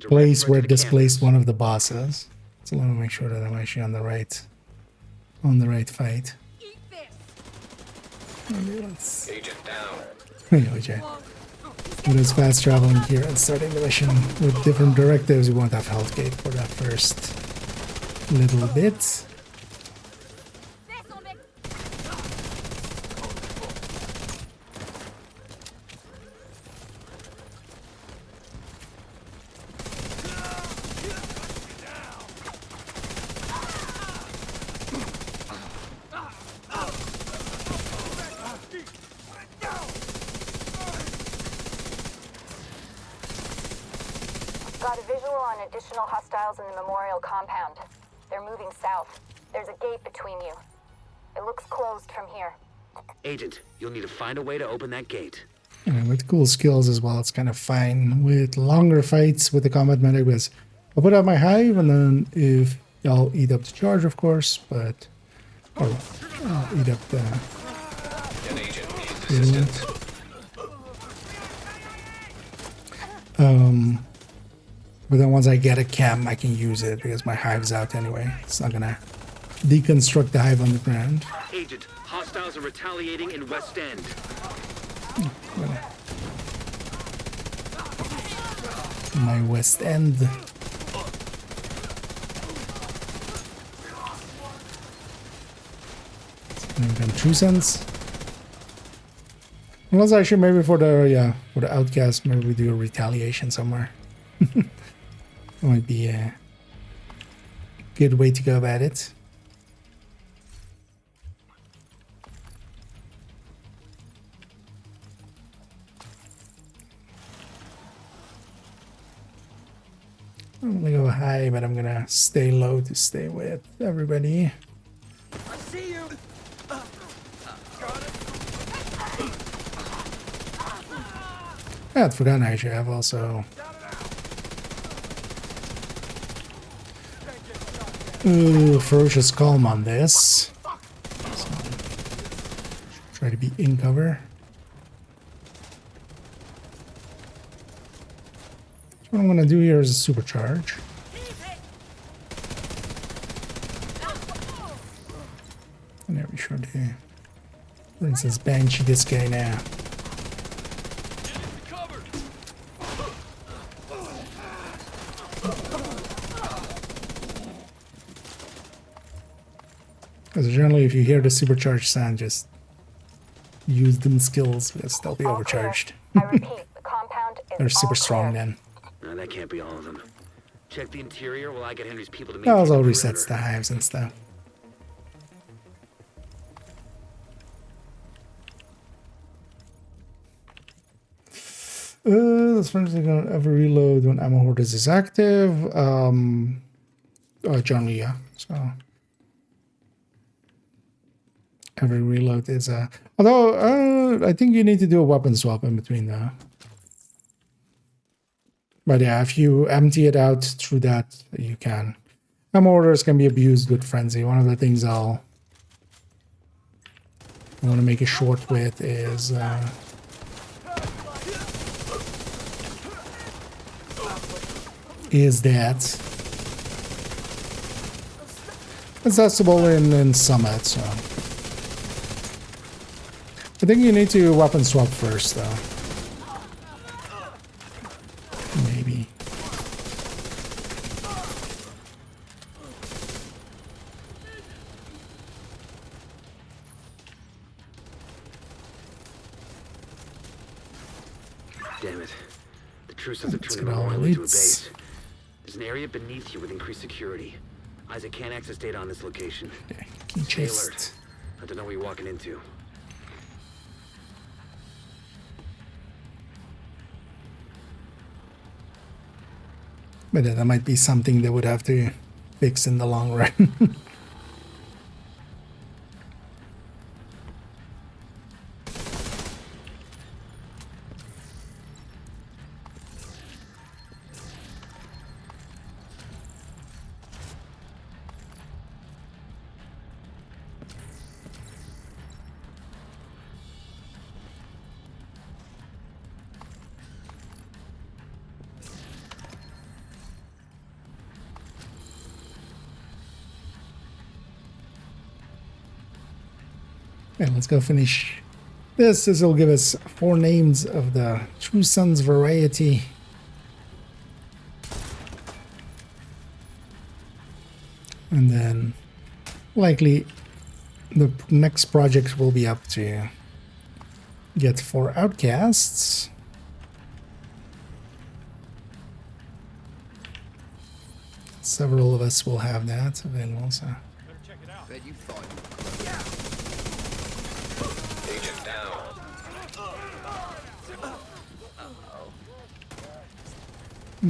Speaker 1: place where it displaced one of the bosses. So let me make sure that I'm actually on the right fight.
Speaker 4: Agent down.
Speaker 1: Anyway, Jay. When it's fast traveling here and starting the mission with different directives, we won't have health gate for that first little bit.
Speaker 3: Got a visual on additional hostiles in the memorial compound. They're moving south. There's a gate between you. It looks closed from here.
Speaker 2: Agent, you'll need to find a way to open that gate.
Speaker 1: And with cool skills as well, it's kind of fine with longer fights with the combat medic. Because I'll put out my hive, and then if I'll eat up the charge, of course, but I'll eat up the.
Speaker 4: An agent needs assistance.
Speaker 1: But then once I get a chem, I can use it because my hive's out anyway. It's not gonna deconstruct the hive on the ground.
Speaker 2: Agent, hostiles are retaliating in West End.
Speaker 1: My West End. True sense. Unless actually maybe for the outcast, maybe we do a retaliation somewhere. Might be a good way to go about it. I'm gonna go high, but I'm gonna stay low to stay with everybody.
Speaker 7: I see you.
Speaker 1: Yeah, I'd forgotten actually. I've also ferocious calm on this. So, try to be in cover. So what I'm gonna do here is a supercharge. And there we sure do. For instance, Banshee this guy now. Because generally, if you hear the supercharged sound, just use them skills because they'll be overcharged.
Speaker 3: I repeat, the compound is
Speaker 1: They're super
Speaker 3: all
Speaker 1: strong
Speaker 3: clear.
Speaker 1: then.
Speaker 2: No, that can't be all of them. Check the interior while I get Henry's people to
Speaker 1: That
Speaker 2: maintain
Speaker 1: also
Speaker 2: the
Speaker 1: resets
Speaker 2: perimeter.
Speaker 1: the hives and stuff. That's gonna every reload when ammo hoarders is active. Generally, yeah. So every reload is although I think you need to do a weapon swap in between though. But yeah, if you empty it out through that, you can. Ammo hoarders can be abused with frenzy. One of the things I want to make it short with is that accessible in Summit, so I think you need to weapon swap first though. Maybe.
Speaker 2: Damn it. The True Sons have
Speaker 1: Let's
Speaker 2: turned
Speaker 1: get
Speaker 2: the
Speaker 1: all
Speaker 2: memorial into a
Speaker 1: elites.
Speaker 2: base. There's an area beneath you with increased security. Isaac can't access data on this location.
Speaker 1: Okay, key
Speaker 2: Stay
Speaker 1: chest.
Speaker 2: alert. I don't know what you're walking into.
Speaker 1: But that might be something they would have to fix in the long run. Okay, let's go finish this. This will give us 4 names of the True Sons variety. And then likely the next project will be up to get 4 outcasts. Several of us will have that available, so.
Speaker 14: Bet you thought.
Speaker 4: Agent down.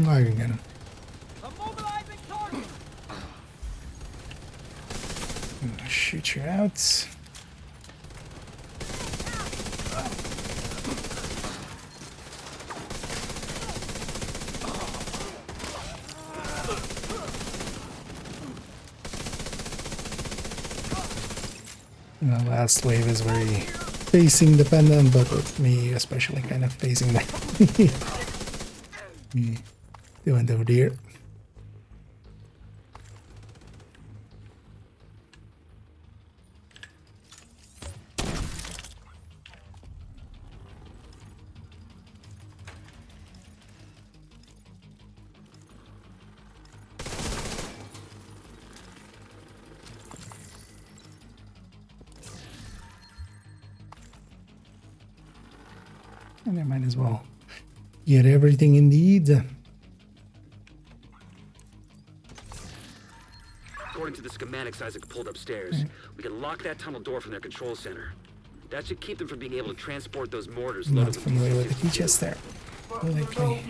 Speaker 1: I can get him. I'm gonna shoot you out. The last wave is very facing dependent, but with me especially kind of facing that. Me doing over there. And I might as well get everything indeed.
Speaker 2: According to the schematics Isaac pulled upstairs, we can lock that tunnel door from their control center. That should keep them from being able to transport those mortars
Speaker 1: I'm
Speaker 2: loaded
Speaker 1: not
Speaker 2: with
Speaker 1: familiar with the key
Speaker 2: T-62.
Speaker 1: chest there. Likely.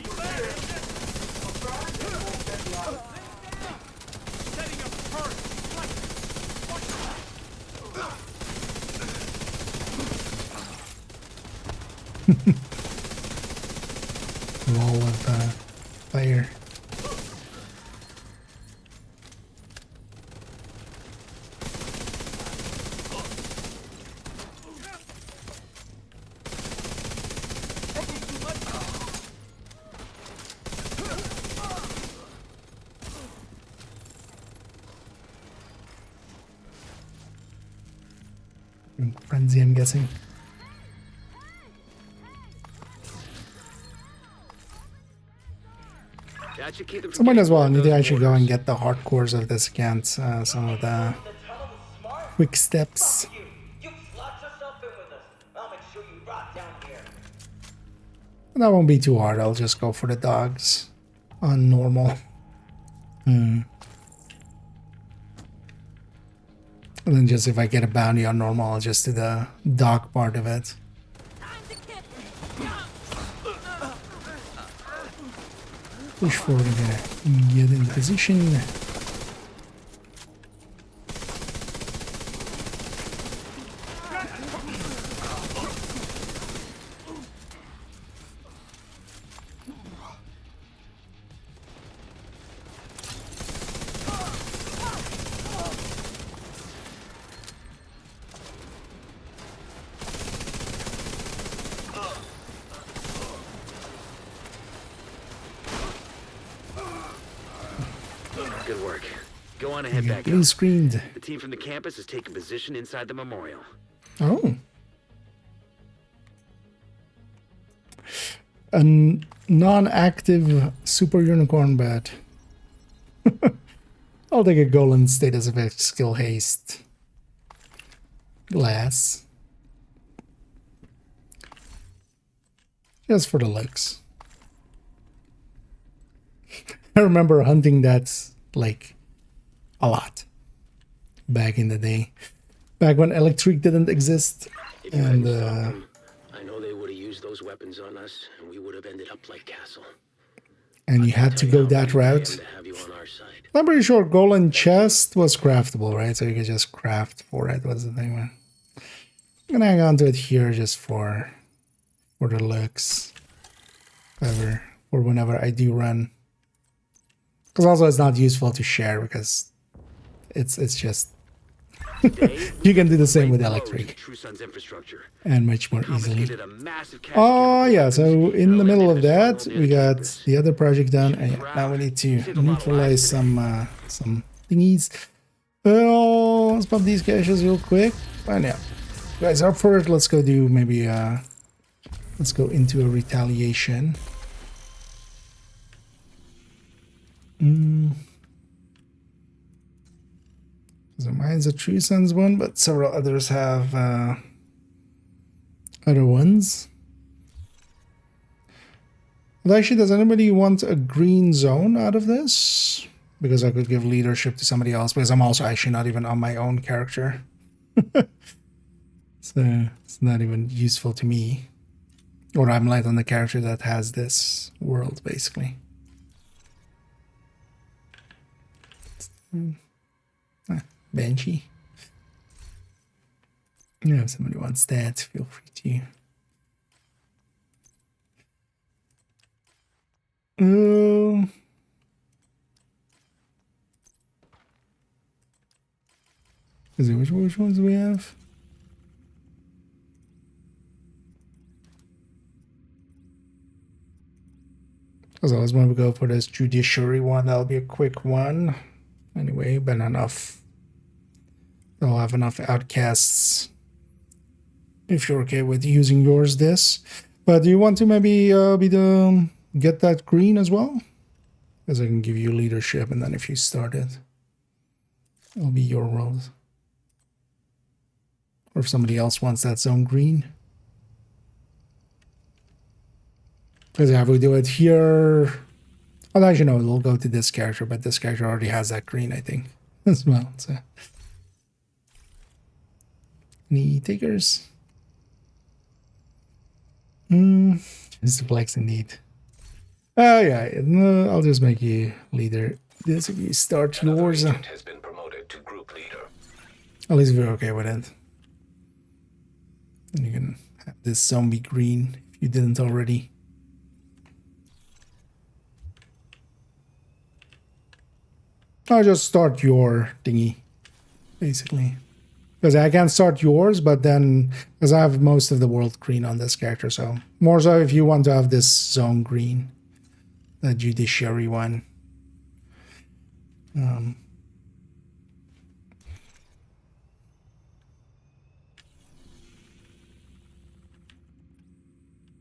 Speaker 1: Wall of fire. Frenzy, I'm guessing.
Speaker 2: That should keep them
Speaker 1: So
Speaker 2: from
Speaker 1: might
Speaker 2: getting
Speaker 1: as well. I
Speaker 2: more of
Speaker 1: need to
Speaker 2: those
Speaker 1: actually go
Speaker 2: mortars.
Speaker 1: and get the hardcores of this against some of the quick steps.
Speaker 7: Fuck you! You slot yourself in with us. I'll make sure you rot down here.
Speaker 1: That won't be too hard. I'll just go for the dogs on normal. And then just if I get a bounty on normal, I'll just do the dog part of it. Push forward and get into position.
Speaker 2: Good work. Go on ahead back
Speaker 1: Blue
Speaker 2: up.
Speaker 1: screened.
Speaker 2: The team from the campus has taken position inside the memorial.
Speaker 1: Oh. A non-active super unicorn bat. I'll take a golden status effect skill haste. Glass. Just for the looks. I remember hunting that like a lot back in the day, back when electric didn't exist. And
Speaker 15: I know they would have used those weapons on us, and we would have ended up like Castle.
Speaker 1: and you had to go that route. I'm pretty sure golden chest was craftable, right? So you could just craft for it. What's the thing, man? I'm gonna hang on to it here just for the looks, ever, or whenever I do run. Because also it's not useful to share because it's just you can do the same with electric and much more easily. Oh yeah, so in the middle of that we got the other project done, and yeah, now we need to neutralize some thingies. Oh, let's pop these caches real quick. And yeah, you guys up for it? Let's go do maybe let's go into a retaliation. So mine's a True Sons one, but several others have other ones. But actually, does anybody want a green zone out of this? Because I could give leadership to somebody else, because I'm also actually not even on my own character. So it's not even useful to me. Or I'm light on the character that has this world, basically. Banshee. Yeah, if somebody wants that, feel free to. Is it which ones do we have? Because I always want to go for this judiciary one. That'll be a quick one. Anyway, but enough. They'll have enough outcasts if you're okay with using yours this. But do you want to maybe get that green as well? Because I can give you leadership, and then if you start it, it'll be your world. Or if somebody else wants that zone green. Because if we do it here, well, actually no, it'll go to this character, but this character already has that green, I think, as well. So, any takers? Just flex indeed. Oh yeah, no, I'll just make you leader. This if you start yours.
Speaker 4: Has been promoted to group leader.
Speaker 1: At least if you're okay with it. And you can have this zombie green if you didn't already. I'll just start your thingy, basically. Because I can start yours, but then, because I have most of the world green on this character, so more so if you want to have this zone green, the judiciary one.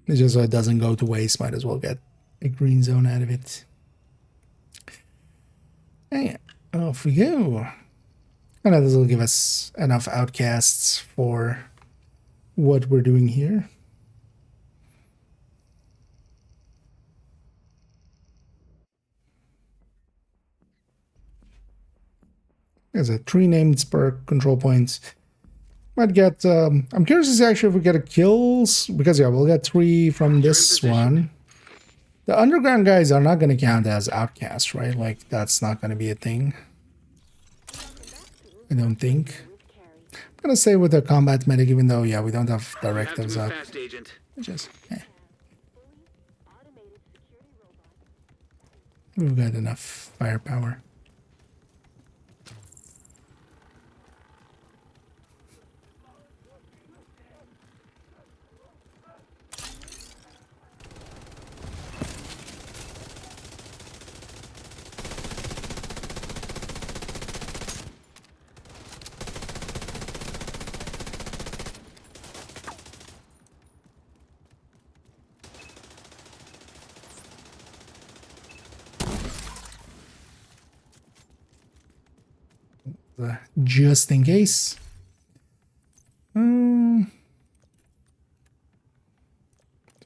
Speaker 1: It's just so it doesn't go to waste, might as well get a green zone out of it. And off we go. And this will give us enough outcasts for what we're doing here. There's a 3 named spur control points. Might get, I'm curious to see actually if we get a kills, because yeah, we'll get 3 from this one. The underground guys are not going to count as outcasts, right? Like, that's not going to be a thing. I don't think. I'm going to stay with the combat medic, even though, yeah, we don't have directives up. Just, we've got enough firepower. Just in case. Well,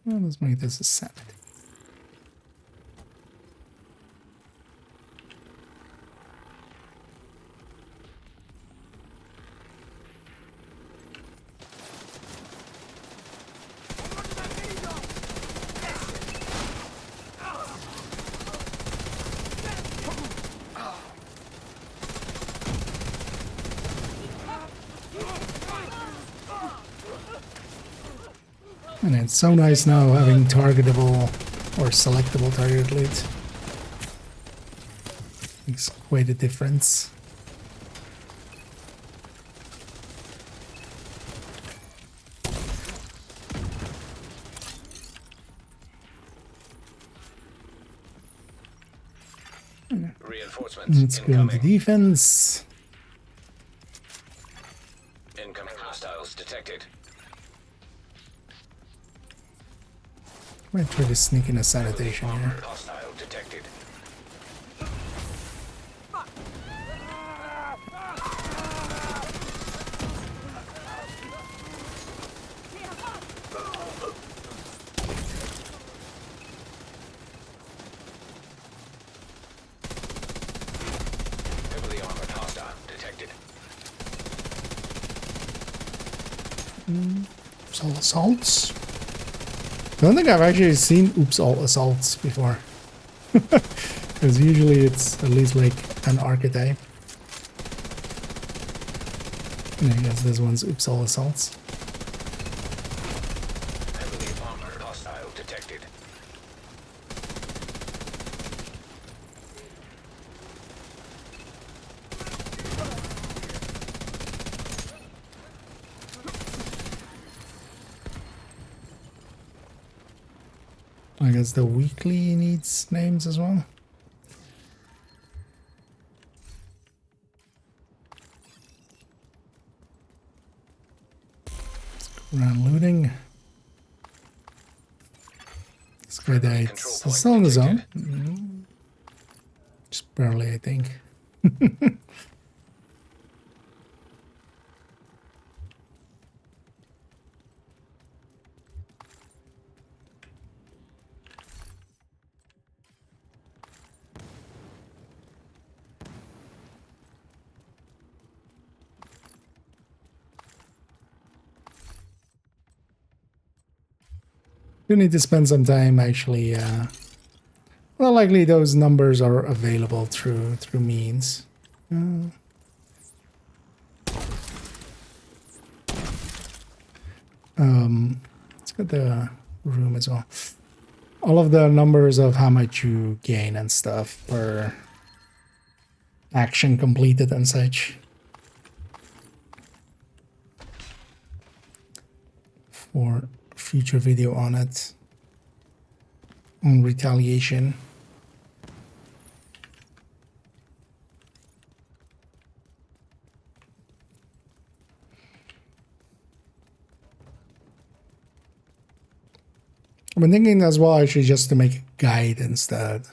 Speaker 1: let's make this a 7. And it's so nice now having targetable or selectable target leads. Makes quite a difference.
Speaker 4: Reinforcements
Speaker 1: Let's go into defense.
Speaker 4: Incoming hostiles detected.
Speaker 1: Might try to sneak in a sanitation here.
Speaker 4: Hostile detected. Heavily armored hostile detected.
Speaker 1: Oops, all assaults. I don't think I've actually seen oops all assaults before. Because usually it's at least like an archetype. And I guess this one's oops all assaults.
Speaker 4: Heavily armored hostile detected.
Speaker 1: I guess the weekly needs names as well. Let's go around looting. This guy died. It's still in the zone. Just barely, I think. You need to spend some time actually. Well, likely those numbers are available through means. Let's get the room as well. All of the numbers of how much you gain and stuff per action completed and such. For future video on it. On retaliation. I've been thinking as well actually just to make a guide instead.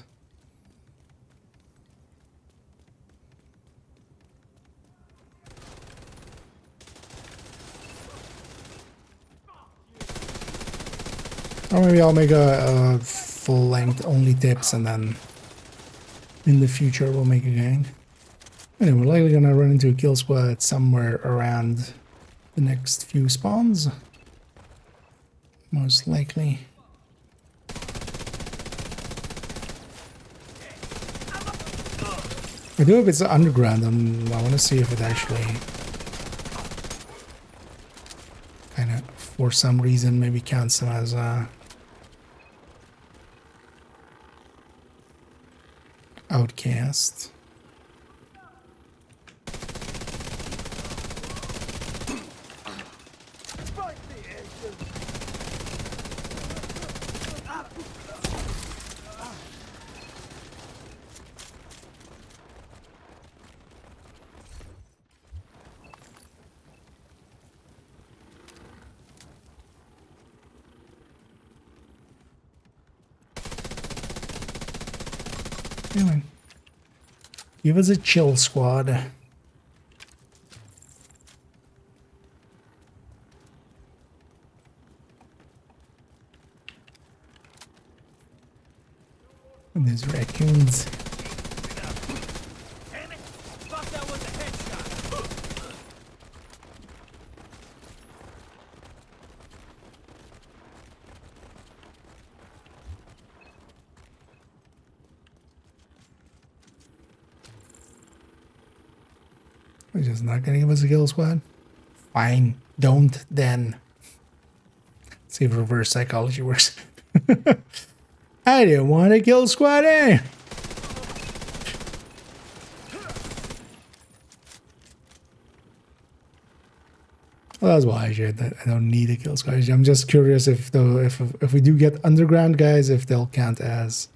Speaker 1: Or maybe I'll make a full length only tips and then in the future we'll make a gang. Anyway, we're likely gonna run into a kill squad somewhere around the next few spawns. Most likely. I do hope it's underground, and I want to see if it actually kind of, for some reason, maybe counts them as outcast. Anyway, give us a chill squad. And there's raccoons.
Speaker 13: Damn it! Thought that was a headshot.
Speaker 1: We're just not gonna give us a kill squad? Fine, don't then. See if reverse psychology works. I didn't want a kill squad, eh? Well, that's why I shared that. I don't need a kill squad. I'm just curious if we do get underground guys, if they'll count as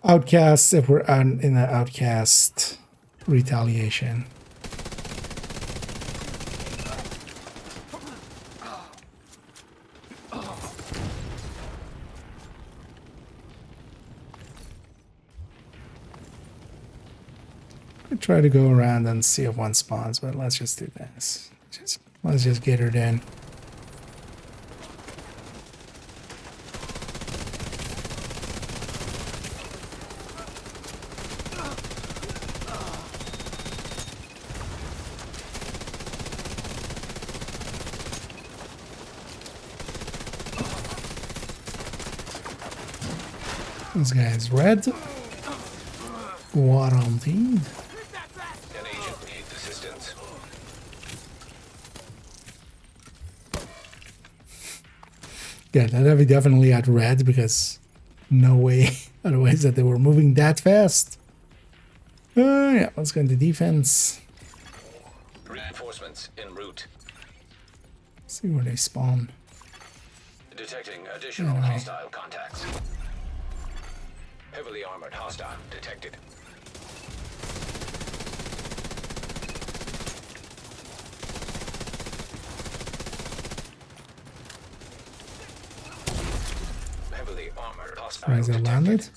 Speaker 1: outcasts if we're in an outcast retaliation. Try to go around and see if one spawns, but let's just do this. Let's just get her in. This guy is red. What on team? Yeah, that we definitely had red because no way otherwise that they were moving that fast. Yeah, let's go into defense.
Speaker 4: Reinforcements en route.
Speaker 1: See where they spawn.
Speaker 4: Detecting additional hostile contacts. Heavily armored hostile detected. Heavily armored hostile
Speaker 1: Where is it landed?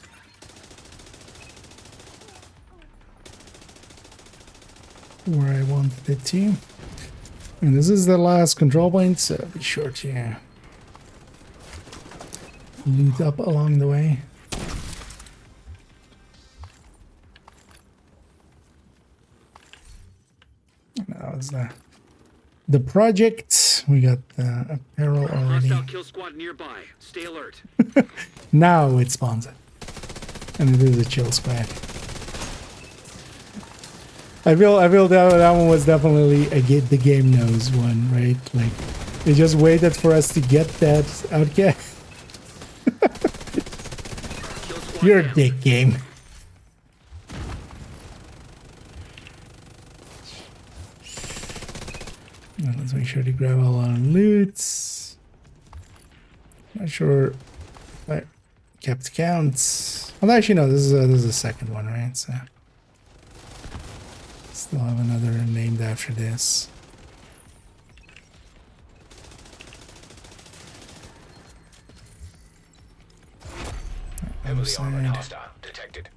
Speaker 1: Where I wanted it to. And this is the last control point, so be sure to loot up along the way. That was the project. We got the apparel already.
Speaker 2: Hostile kill squad nearby. Stay alert.
Speaker 1: Now it spawns it. And it is a chill squad. I feel that one was definitely a get the game knows one, right? Like they just waited for us to get that outcast. You're a dick game. Now let's make sure to grab all our loots. Not sure if I kept counts. Well, actually, no. This is the second one, right? So still have another named after this.
Speaker 4: Heavily armored hostile detected.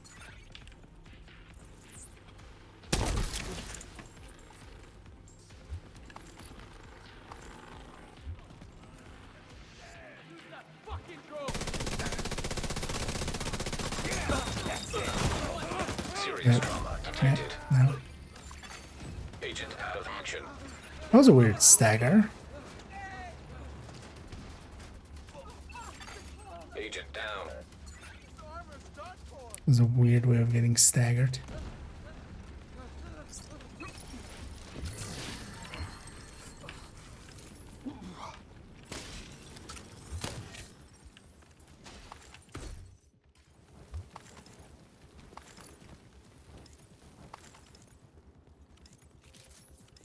Speaker 4: Serious trauma detected.
Speaker 1: No.
Speaker 4: Agent out of action.
Speaker 1: That was a weird stagger.
Speaker 4: Agent down.
Speaker 1: It was a weird way of getting staggered.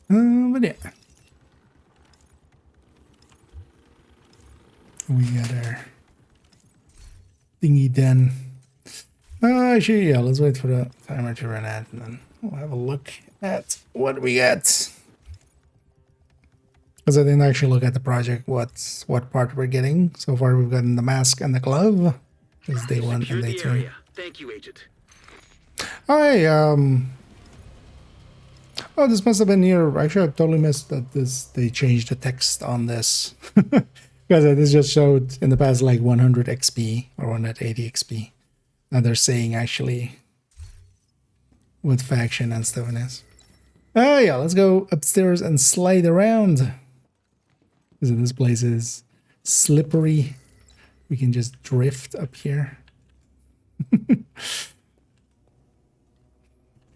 Speaker 1: But yeah. We got our thingy done. Actually, yeah, let's wait for the timer to run out and then we'll have a look at what we get. Because I didn't actually look at the project, what part we're getting. So far we've gotten the mask and the glove. This is day 1 and day 2.
Speaker 2: Thank you, Agent.
Speaker 1: Hi, oh, this must have been here. Actually, I totally missed that they changed the text on this. Because this just showed in the past like 100 XP or 180 XP. Now they're saying actually what faction and stuff it is. Oh yeah, let's go upstairs and slide around. Because this place is slippery. We can just drift up here.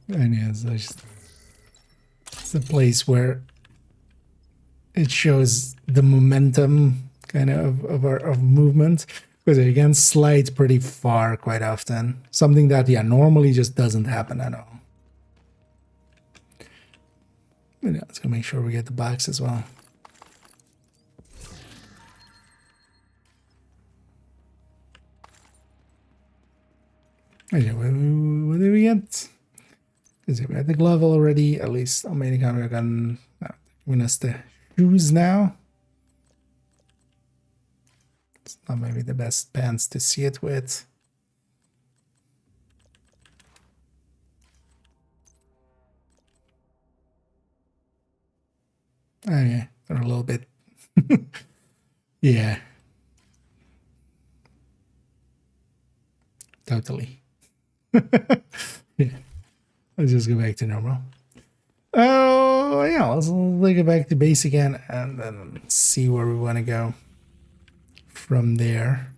Speaker 1: And yes, it's a place where it shows the momentum kind of movement, because you can slide pretty far quite often. Something that normally just doesn't happen at all. And yeah, let's go make sure we get the box as well. Okay, what did we get? Because we had the glove already, at least on main account we're giving us the shoes now. It's not maybe the best pants to see it with. Oh yeah, they're a little bit yeah. Totally. Yeah. Let's just go back to normal. Oh, yeah, let's get back to base again and then see where we want to go from there.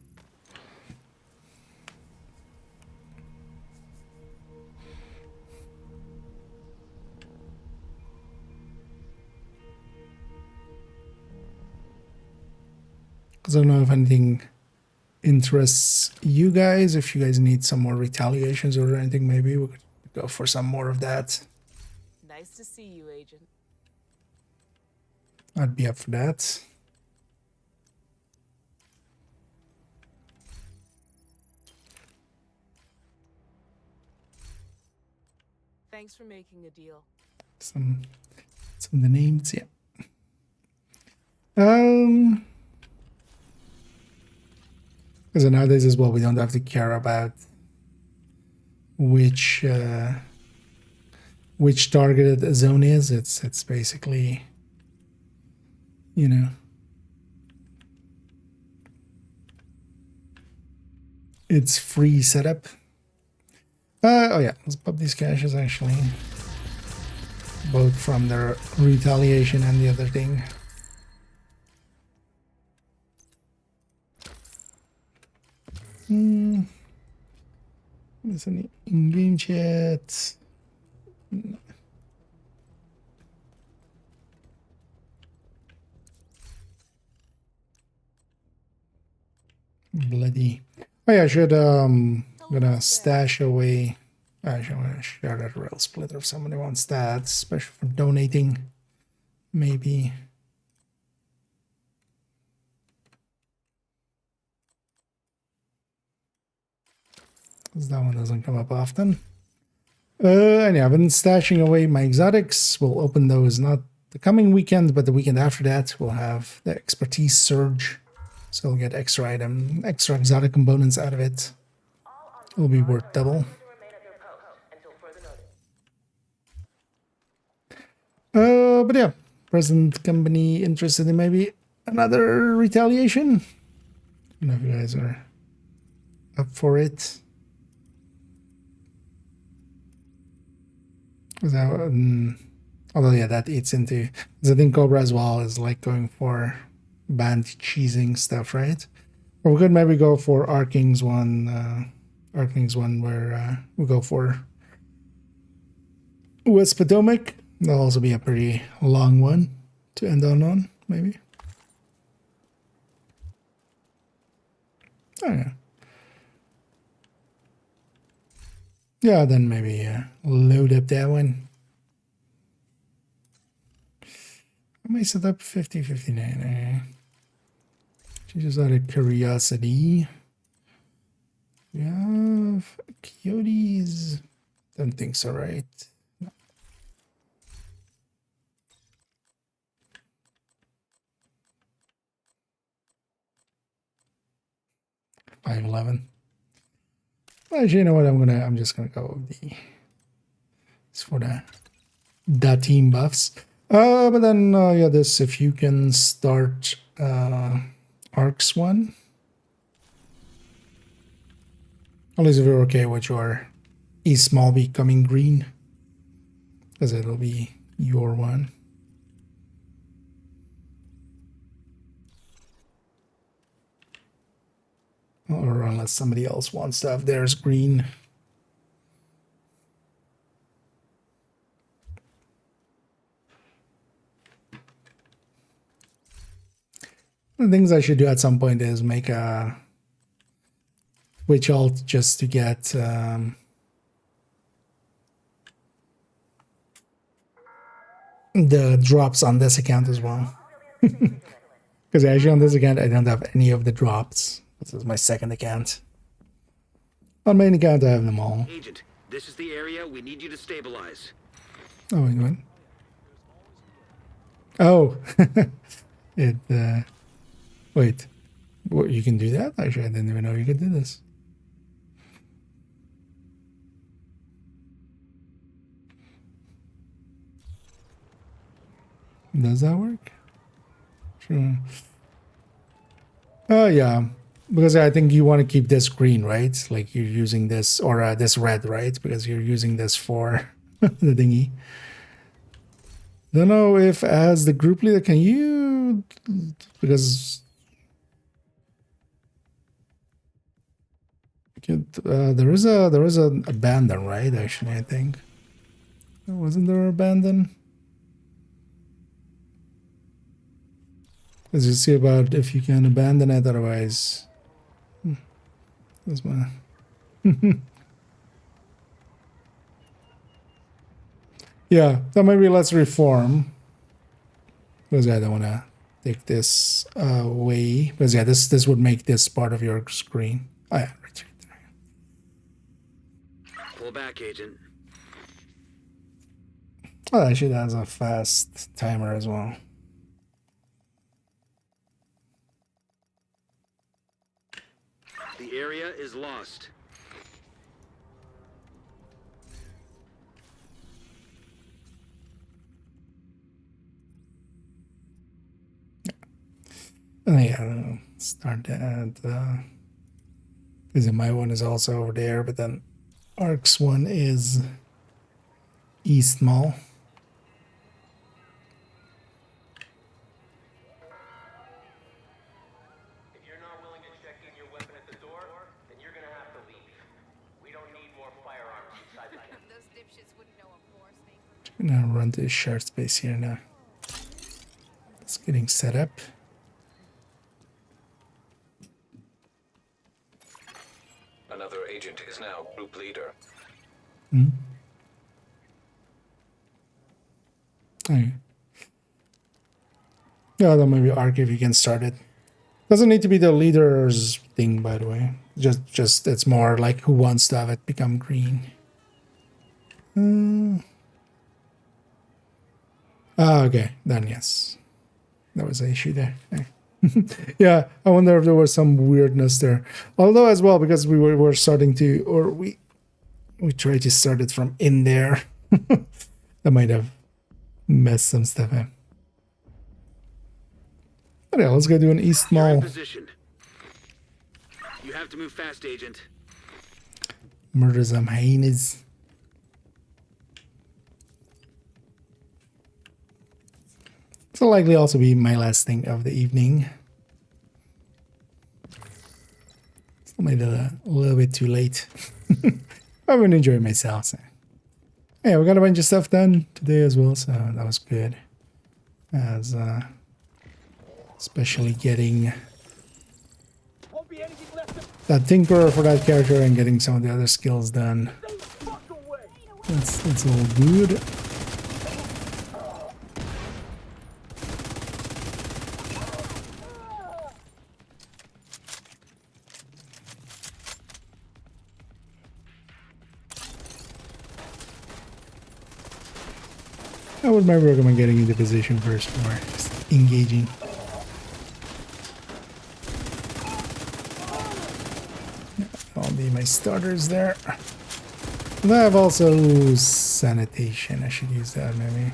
Speaker 1: Because I don't know if anything interests you guys. If you guys need some more retaliations or anything, maybe we could go for some more of that.
Speaker 12: Nice to see you, Agent.
Speaker 1: I'd be up for that.
Speaker 12: Thanks for making a deal.
Speaker 1: Some of the names, yeah. Because nowadays as well, we don't have to care about which targeted a zone is. It's basically, you know, it's free setup. Oh yeah, let's pop these caches actually, both from their retaliation and the other thing. There's any in-game chat? No. Bloody. Oh yeah, I should gonna stash away. Actually, I'm gonna share that rail splitter if somebody wants that, especially for donating. Maybe. Because that one doesn't come up often. And yeah, I've been stashing away my exotics. We'll open those not the coming weekend, but the weekend after that. We'll have the expertise surge. So we'll get extra exotic components out of it. It'll be worth double. But yeah, present company interested in maybe another retaliation. I don't know if you guys are up for it. So, although yeah, that eats into. I think Cobra as well is like going for band cheesing stuff, right? Or we could maybe go for Arking's one. Arking's one where we go for West Potomac. That'll also be a pretty long one to end on, maybe. Oh yeah. Yeah, then maybe load up that one. I may set up 50-59. Just out of curiosity. We have coyotes. Don't think so, right? No. $5.11. Actually, you know what? I'm just gonna go with the. It's for the team buffs. But then yeah, this if you can start Arcs one. At least if you're okay with your E small becoming green, because it'll be your one. Or unless somebody else wants to have theirs green. The things I should do at some point is make a Twitch alt just to get the drops on this account as well. Because actually on this account I don't have any of the drops. This is my second account. On main account I have them all.
Speaker 2: Agent, this is the area we need you to stabilize.
Speaker 1: Oh, wait, what? Oh, it. Wait, what? You can do that? Actually, I didn't even know you could do this. Does that work? Sure. Oh yeah, because I think you want to keep this green, right? Like you're using this or this red, right? Because you're using this for the thingy. Don't know if as the group leader can you, because there is an abandon, right? Actually, I think wasn't there abandon? Let's just see about if you can abandon it. Otherwise, that's my. Yeah, so maybe let's reform. Because I don't want to take this away. Because yeah, this would make this part of your screen. Oh yeah, retreat.
Speaker 2: Pull back, Agent.
Speaker 1: Oh, actually, that has a fast timer as well.
Speaker 2: The area is lost.
Speaker 1: Yeah, start that. Because my one is also over there, but then Ark's one is East Mall.
Speaker 7: If you're not willing to check in your weapon at the door, then you're gonna have to leave. We don't need more firearms inside the camp.
Speaker 5: Those dipshits wouldn't know a more snake.
Speaker 1: I'm gonna run to the shared space here now. It's getting set up.
Speaker 4: Another agent is now group leader.
Speaker 1: Hmm. Okay. Yeah, then maybe Arc if you can start it. Doesn't need to be the leader's thing, by the way. Just it's more like who wants to have it become green. Okay, then yes. There was an issue there. Yeah, I wonder if there was some weirdness there. Although as well, because we were starting to, or we tried to start it from in there. That might have messed some stuff up. Okay, let's go do an East
Speaker 2: You're in
Speaker 1: Mall.
Speaker 2: position. You have to move fast, Agent.
Speaker 1: Murder some hyenas. This will likely also be my last thing of the evening. Still made it a little bit too late. I've been enjoying myself. So. Yeah, we got a bunch of stuff done today as well, so that was good. As especially getting that Tinkerer for that character and getting some of the other skills done. That's all good. I would maybe recommend getting into position first for just engaging. I'll be my starters there. And I have also sanitation. I should use that maybe.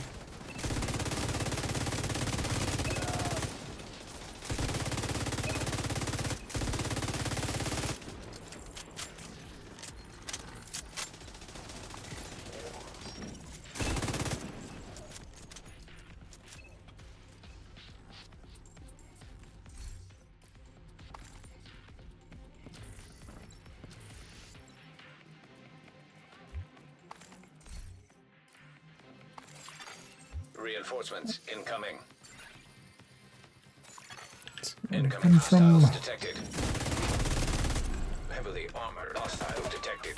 Speaker 4: Reinforcements incoming.
Speaker 1: Incoming from
Speaker 4: detected. Heavily armored hostile detected.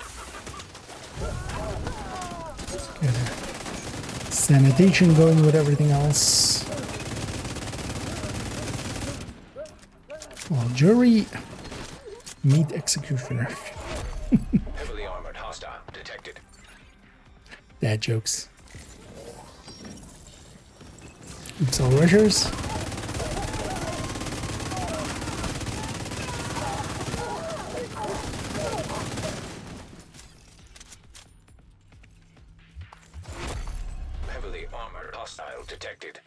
Speaker 1: sanitation going with everything else. Well, jury, meet executioner.
Speaker 4: Heavily armored hostile detected.
Speaker 1: Dad jokes. Oops, all rushers.
Speaker 4: Heavily armored hostile detected.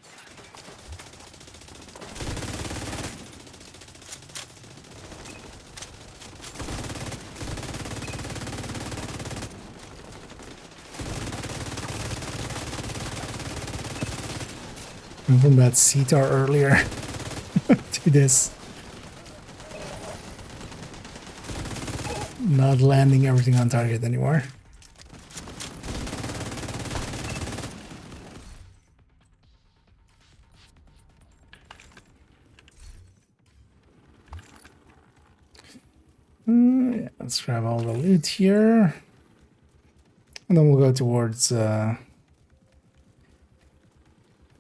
Speaker 1: And from that CTAR earlier to this. Not landing everything on target anymore. Yeah, let's grab all the loot here. And then we'll go towards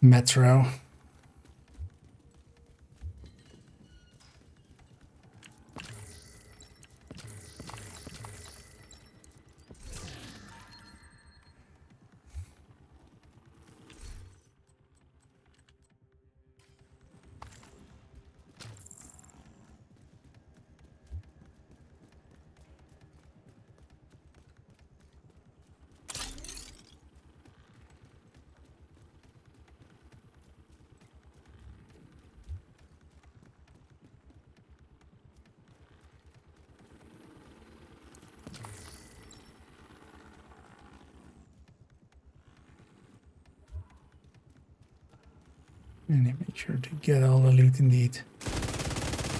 Speaker 1: Metro. And make sure to get all the loot indeed.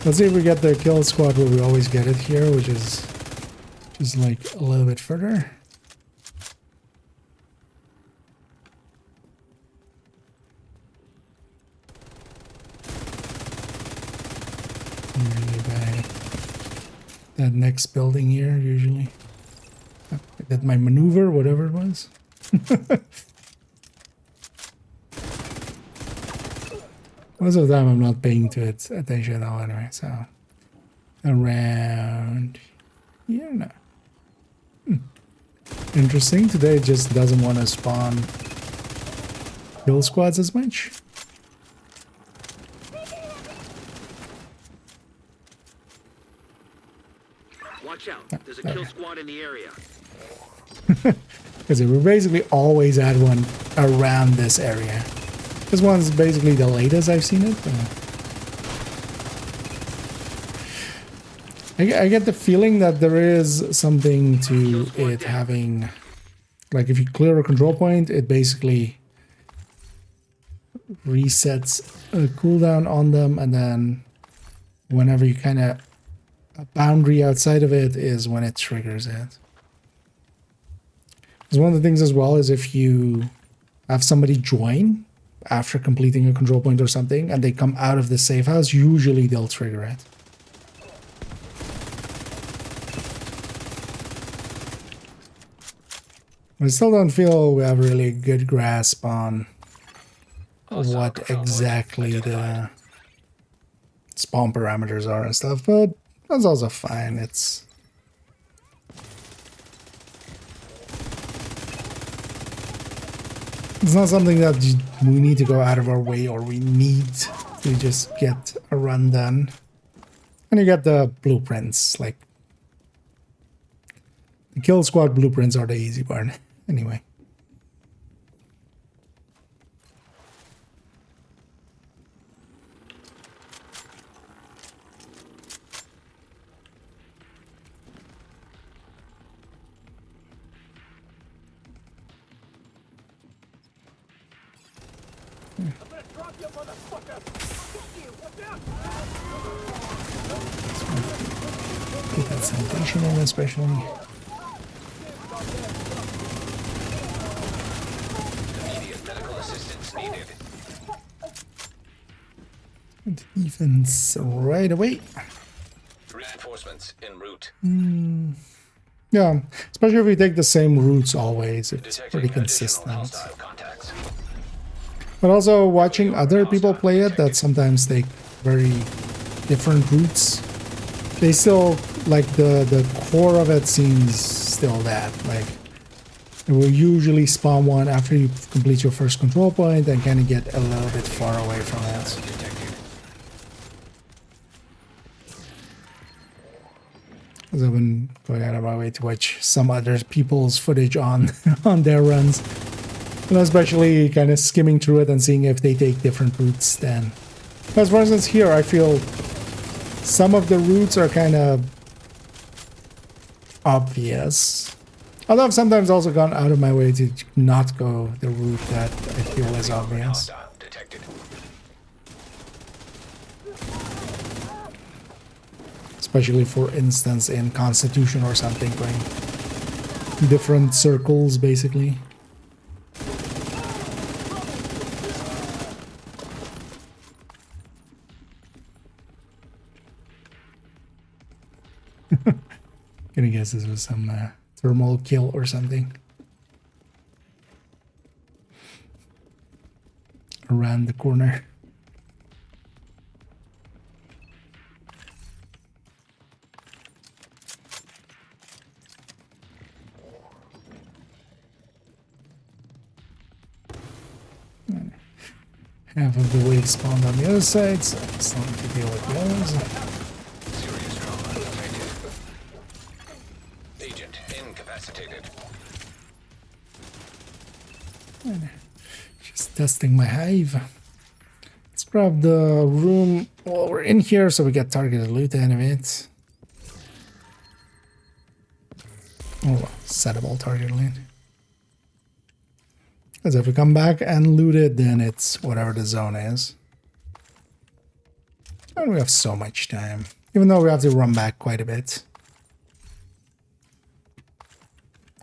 Speaker 1: Let's see if we get the kill squad where we always get it here, which is just like a little bit further. Usually by that next building here, usually. That my maneuver, whatever it was. Most of the time I'm not paying to it attention at all anyway, so around here now. Interesting, today it just doesn't want to spawn kill squads as much.
Speaker 2: Watch out, there's a kill squad in the area.
Speaker 1: Because we basically always had one around this area. This one's basically the latest I've seen it. I get the feeling that there is something to it having, like if you clear a control point, it basically resets a cooldown on them, and then whenever you kind of a boundary outside of it is when it triggers it. Because one of the things as well is if you have somebody join after completing a control point or something and they come out of the safe house, usually they'll trigger it. I still don't feel we have really a good grasp on what exactly the spawn parameters are and stuff, but that's also fine. It's not something that we need to go out of our way or we need to just get a run done. And you get the blueprints, like the kill squad blueprints are the easy part anyway. Get that sanitation in, especially.
Speaker 4: Immediate medical assistance needed.
Speaker 1: And defense right away.
Speaker 4: Reinforcements en route.
Speaker 1: Yeah, especially if you take the same routes always, it's pretty consistent. But also watching other people play it that sometimes take very different routes, they still, like, the core of it seems still that. Like, it will usually spawn one after you complete your first control point and kind of get a little bit far away from it. Because I've been going out of my way to watch some other people's footage on on their runs. And especially kind of skimming through it and seeing if they take different routes then. Because for instance here, I feel some of the routes are kind of obvious. Although I've sometimes also gone out of my way to not go the route that I feel is obvious. Especially for instance in Constitution or something, going different circles basically. Gonna guess this was some thermal kill or something. Around the corner. Half of the wave spawned on the other side, so I still need to deal with those.
Speaker 4: Serious trauma detected. Agent incapacitated.
Speaker 1: Just testing my hive. Let's grab the room while we're in here so we get targeted loot out of it. Oh, well, settable target loot. Because if we come back and loot it, then it's whatever the zone is. And we have so much time. Even though we have to run back quite a bit.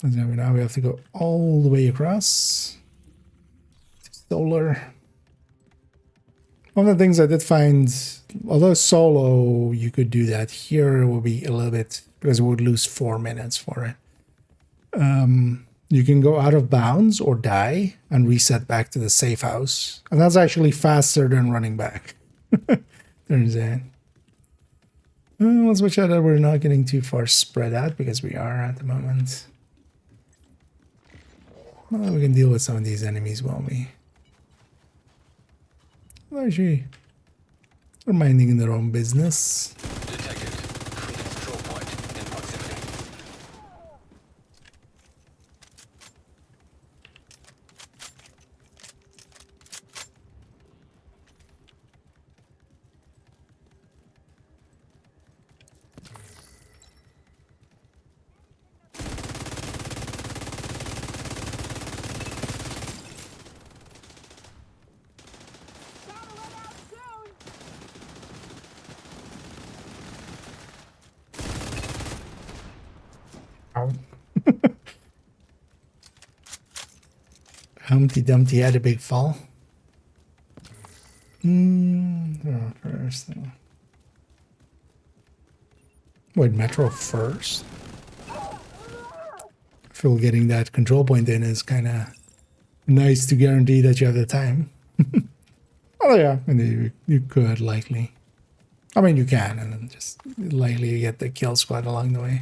Speaker 1: And now we have to go all the way across to Solar. One of the things I did find, although solo you could do that, here it will be a little bit, because we would lose 4 minutes for it. You can go out of bounds or die and reset back to the safe house. And that's actually faster than running back. There's that. Let's make sure that we're not getting too far spread out, because we are at the moment. Well, we can deal with some of these enemies while we... Well, actually, they're minding their own business.
Speaker 4: Detected. Control point in proximity.
Speaker 1: Humpty Dumpty had a big fall. First. Wait, Metro first? I feel getting that control point in is kind of nice to guarantee that you have the time. Oh yeah, and you could likely. I mean, you can, and then just likely you get the kill squad along the way.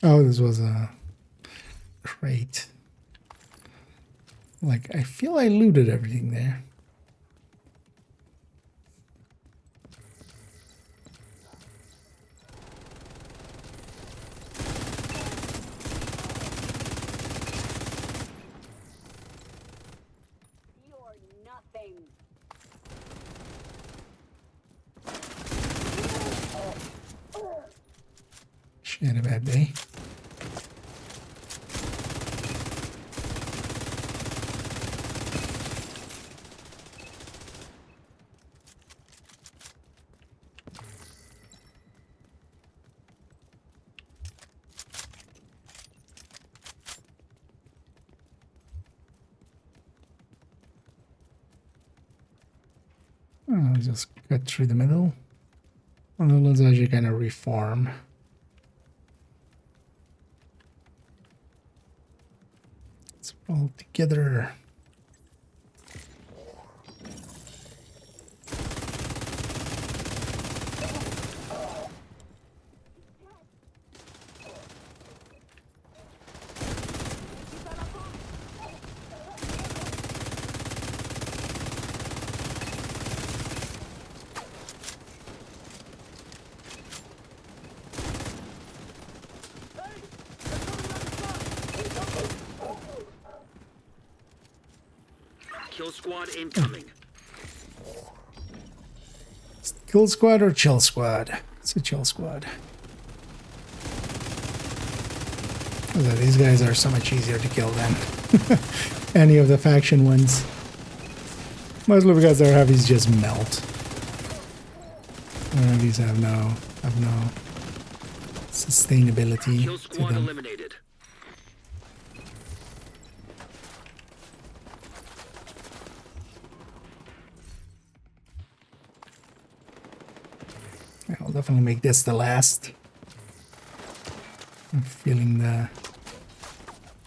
Speaker 1: Oh, this was a crate. Like, I feel I looted everything there.
Speaker 16: You're nothing.
Speaker 1: She had a bad day. I'll just cut through the middle. Well, let's actually kind of reform. Let's roll together.
Speaker 2: Kill squad incoming.
Speaker 1: Kill squad or chill squad? It's a chill squad. Although these guys are so much easier to kill than any of the faction ones. Mostly because their heavies just melt. Their heavies have no sustainability
Speaker 2: Kill
Speaker 1: to
Speaker 2: squad
Speaker 1: them.
Speaker 2: eliminated.
Speaker 1: I'll definitely make this the last. I'm feeling the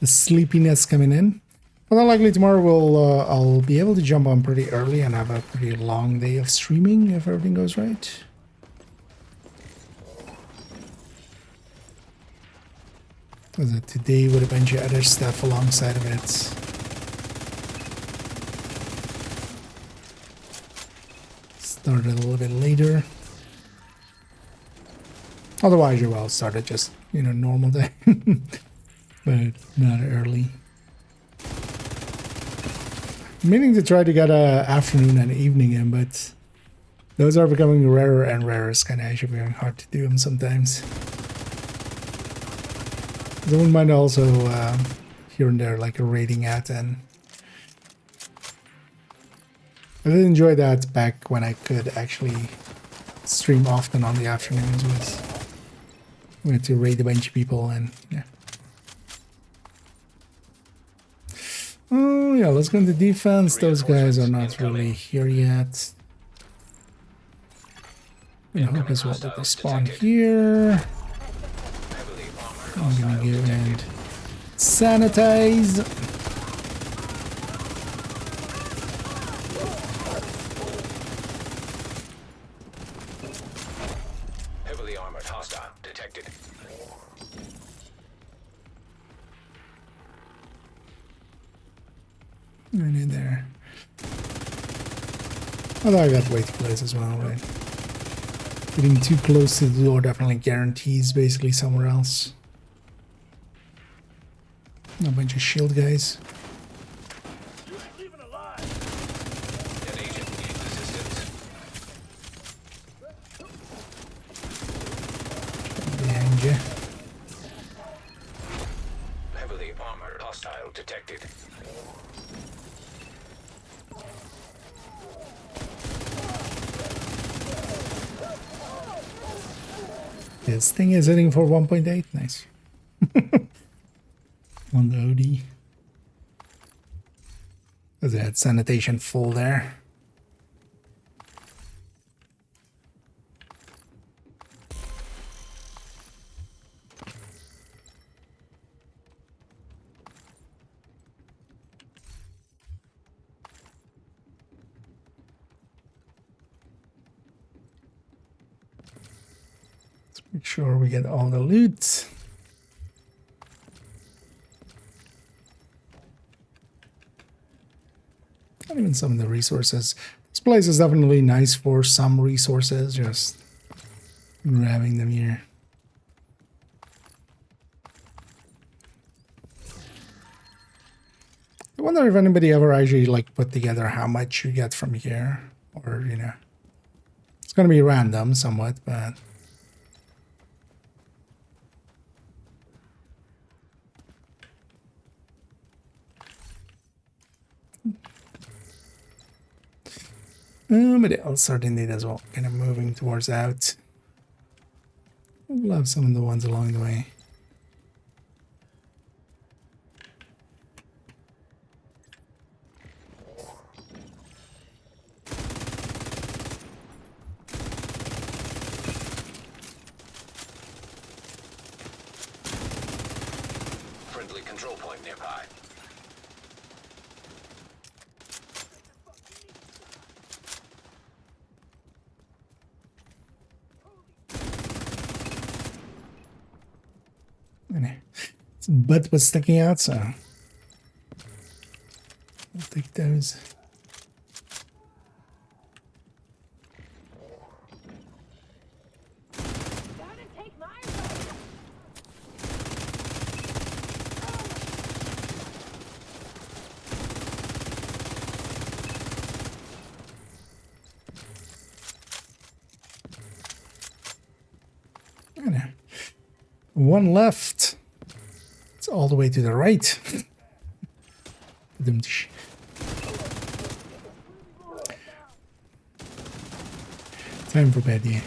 Speaker 1: sleepiness coming in. But unlikely tomorrow I'll be able to jump on pretty early and have a pretty long day of streaming if everything goes right. Because today with a bunch of other stuff alongside of it. Started a little bit later. Otherwise, you will start at just, normal day. But not early. I'm meaning to try to get a afternoon and evening in, but those are becoming rarer and rarer. It's kind of actually very hard to do them sometimes. I don't mind also here and there like a rating at, and I did enjoy that back when I could actually stream often on the afternoons we had to raid a bunch of people, and yeah. Oh yeah, let's go into defense. Those guys are not really here yet. I hope as well that they spawn here. I'm gonna go and sanitize.
Speaker 4: Heavily armored hostile detected.
Speaker 1: Right in there. Although I got way too close as well, right? Getting too close to the door definitely guarantees basically somewhere else. A bunch of shield guys.
Speaker 4: An agent needs assistance.
Speaker 1: Behind you. This thing is hitting for 1.8. Nice. On the OD. Because it had sanitation full there. Let's make sure we get all the loot. And even some of the resources. This place is definitely nice for some resources, just grabbing them here. I wonder if anybody ever actually like put together how much you get from here, or you know, it's gonna be random somewhat, but but else are indeed as well, kind of moving towards out. We'll have some of the ones along the way.
Speaker 4: Friendly control point nearby.
Speaker 1: Its butt was sticking out, so I'll take those. One left. It's all the way to the right. Time for bed, yeah.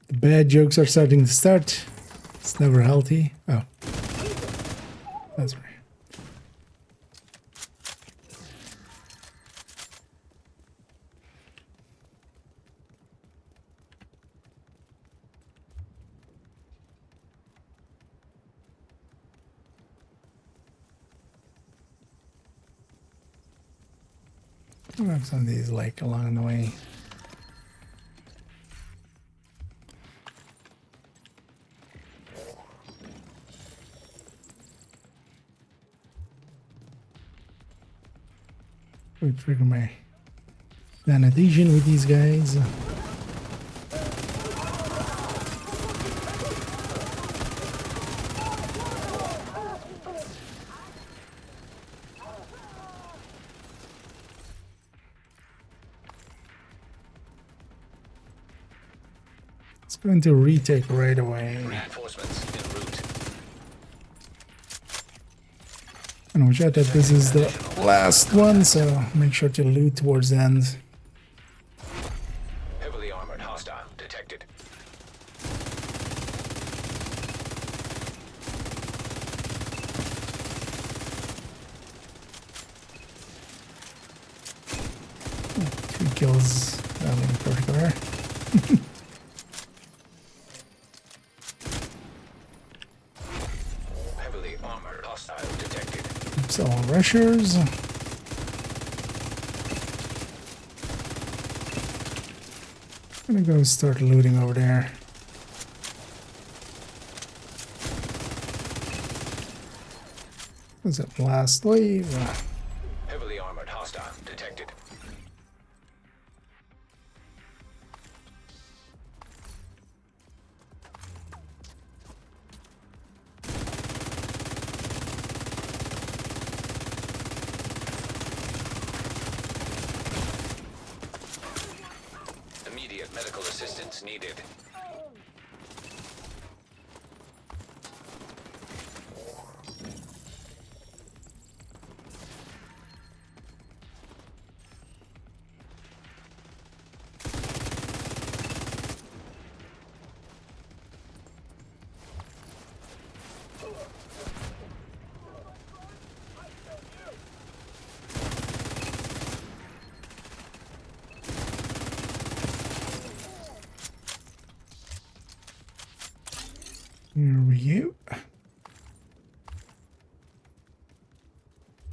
Speaker 1: The bad jokes are starting to start. It's never healthy. Oh. That's right. We'll have some of these like along the way. We trigger my sanitation with these guys. It's going to retake right away.
Speaker 4: Reinforcements en route.
Speaker 1: And watch out that this is the last one, so make sure to loot towards the end.
Speaker 4: Heavily armored hostile detected.
Speaker 1: Oh, 2 kills in particular.
Speaker 4: Heavily armored hostile detected.
Speaker 1: Oops, all rushers. I'm gonna go start looting over there. What's that last wave?
Speaker 4: Heavily armored hostile detected. Immediate medical assistance needed.
Speaker 1: you.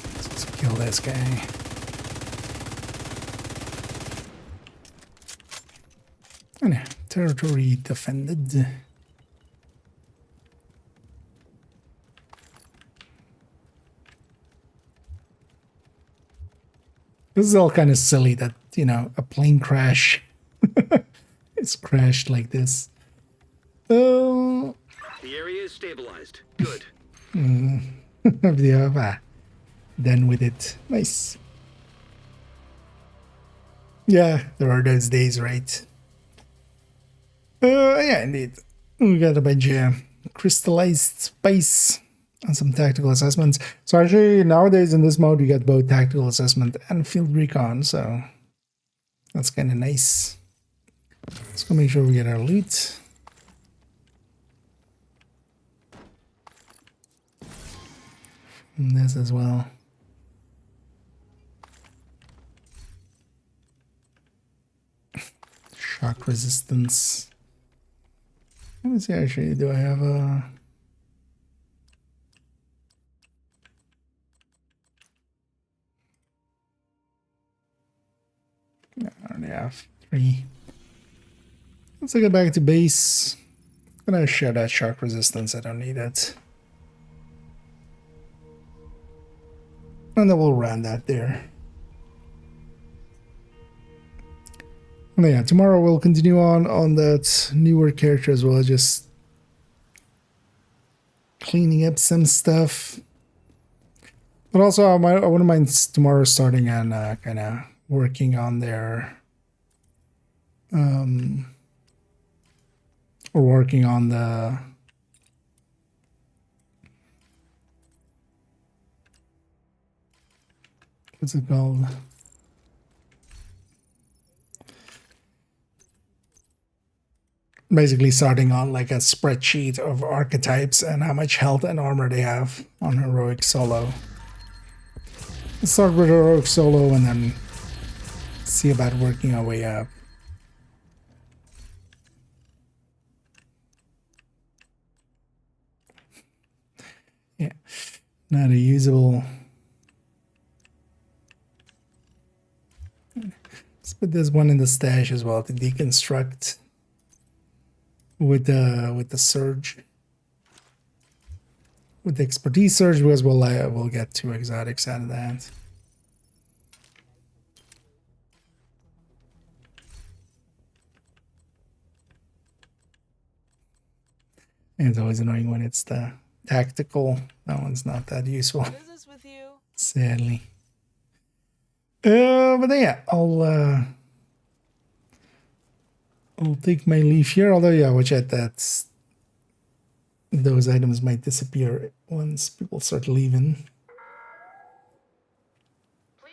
Speaker 1: Let's kill this guy. And yeah, territory defended. This is all kind of silly that, you know, a plane crash is crashed like this. Oh.
Speaker 2: The area is stabilized. Good.
Speaker 1: Yeah, done with it. Nice. Yeah, there are those days, right? Yeah, indeed. We got a bunch of crystallized space and some tactical assessments. So actually, nowadays in this mode, you get both tactical assessment and field recon, so that's kind of nice. Let's go make sure we get our loot. And this as well. Shock resistance. Let me see, actually, do I have a... I already have 3. Let's get back to base. I'm gonna share that shock resistance, I don't need it. And then we'll run that there. And yeah, tomorrow we'll continue on that newer character as well, just cleaning up some stuff. But also, I wouldn't mind tomorrow starting and kind of working on their, or working on the what's it called? Basically starting on like a spreadsheet of archetypes and how much health and armor they have on heroic solo. Let's start with heroic solo and then see about working our way up. Yeah, not a usable. Let's put this one in the stash as well to deconstruct with the surge, with the expertise surge, because we'll get 2 exotics out of that. And it's always annoying when it's the tactical. That one's not that useful.
Speaker 12: Business with you.
Speaker 1: Sadly. But yeah, I'll take my leave here, although yeah, watch out that those items might disappear once people start leaving.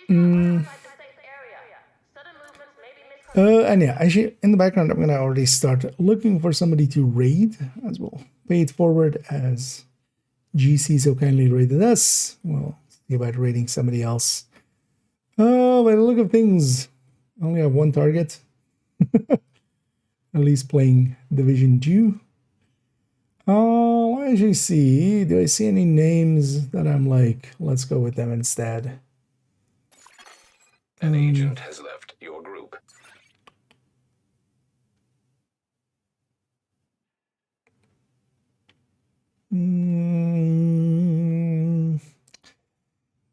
Speaker 1: And yeah, actually in the background I'm gonna already start looking for somebody to raid as well. Pay it forward as GC so kindly raided us. We'll see about raiding somebody else. Oh, by the look of things, I only have 1 target. At least playing Division 2. Oh, actually see. Do I see any names that I'm like, let's go with them instead?
Speaker 4: An agent has left your group.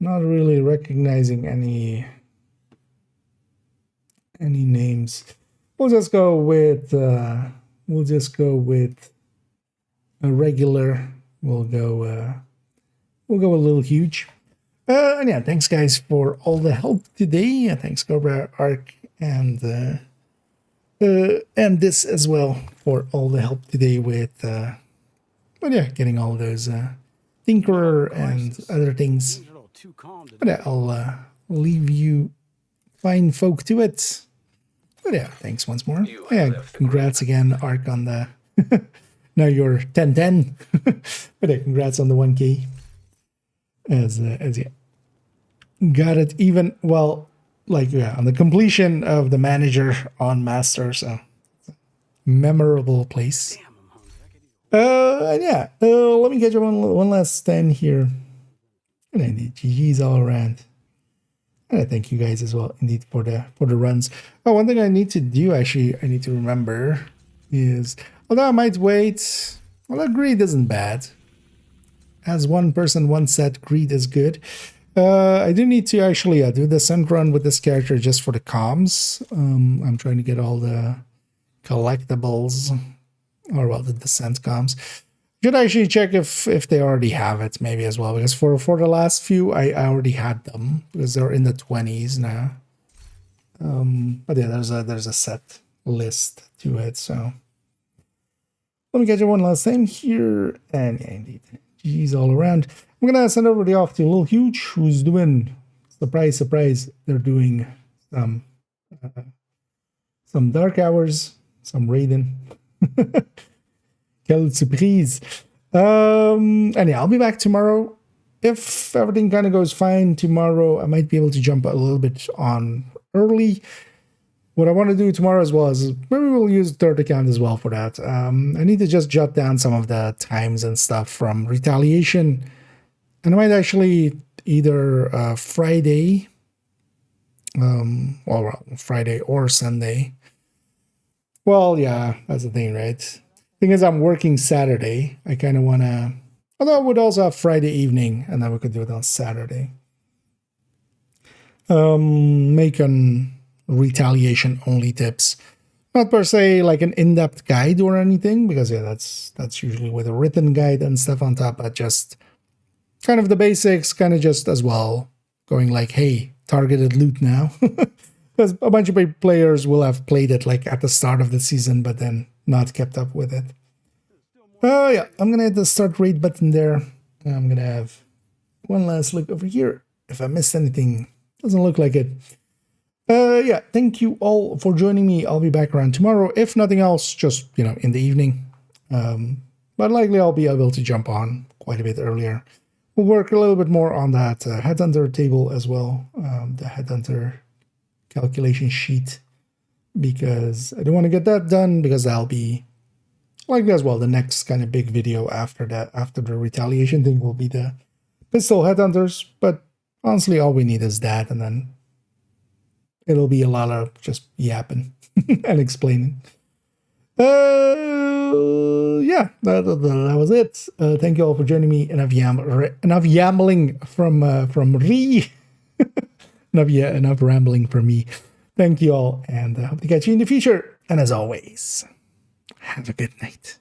Speaker 1: Not really recognizing any names. We'll just go with a regular. We'll go a little huge. And yeah, thanks guys for all the help today. Thanks Cobra, Arc, and this as well for all the help today with but yeah, getting all those Tinkerer and other things. But yeah, I'll leave you fine folk to it. But yeah, thanks once more. Yeah, congrats again, Arc, on the... now you're 10-10. But yeah, congrats on the 1K. As yeah. Got it even, well, like, yeah, on the completion of the manager on Master, so... memorable place. And yeah, let me get you one last time here. And indeed, GG's all around. And I thank you guys as well, indeed, for the runs. Oh, one thing I need to do, actually, I need to remember is, although I might wait, although greed isn't bad. As one person once said, greed is good. I do need to actually do the scent run with this character just for the comms. I'm trying to get all the collectibles, or well, the descent comms. Should actually check if they already have it, maybe as well, because for the last few I already had them because they're in the 20s now. But yeah, there's a set list to it. So let me get you one last thing here, and yeah, indeed, GG's all around. I'm gonna send over the off to Lil Huge, who's doing, surprise, they're doing some dark hours, some Raiden. Quelle surprise. And yeah, I'll be back tomorrow. If everything kind of goes fine tomorrow, I might be able to jump a little bit on early. What I want to do tomorrow as well is maybe we'll use the third account as well for that. I need to just jot down some of the times and stuff from Retaliation. And I might actually either Friday, Friday or Sunday. Well, yeah, that's the thing, right? Thing is, I'm working Saturday. I kind of want to, although I would also have Friday evening, and then we could do it on Saturday. Make an Retaliation only tips, not per se like an in-depth guide or anything, because yeah, that's usually with a written guide and stuff on top, but just kind of the basics, kind of just as well going like, hey, targeted loot now, because a bunch of players will have played it like at the start of the season, but then not kept up with it. Yeah, I'm gonna hit the start raid button there. I'm gonna have one last look over here. If I missed anything, doesn't look like it. Yeah, thank you all for joining me. I'll be back around tomorrow. If nothing else, just, in the evening. But likely I'll be able to jump on quite a bit earlier. We'll work a little bit more on that Headhunter table as well. The Headhunter calculation sheet. Because I don't want to get that done, because that'll be likely as well the next kind of big video after that. After the Retaliation thing will be the pistol Headhunters. But honestly, all we need is that, and then it'll be a lot of just yapping and explaining. Yeah, that was it. Thank you all for joining me. Enough yammling from Ree. enough rambling from me. Thank you all, and I hope to catch you in the future. And as always, have a good night.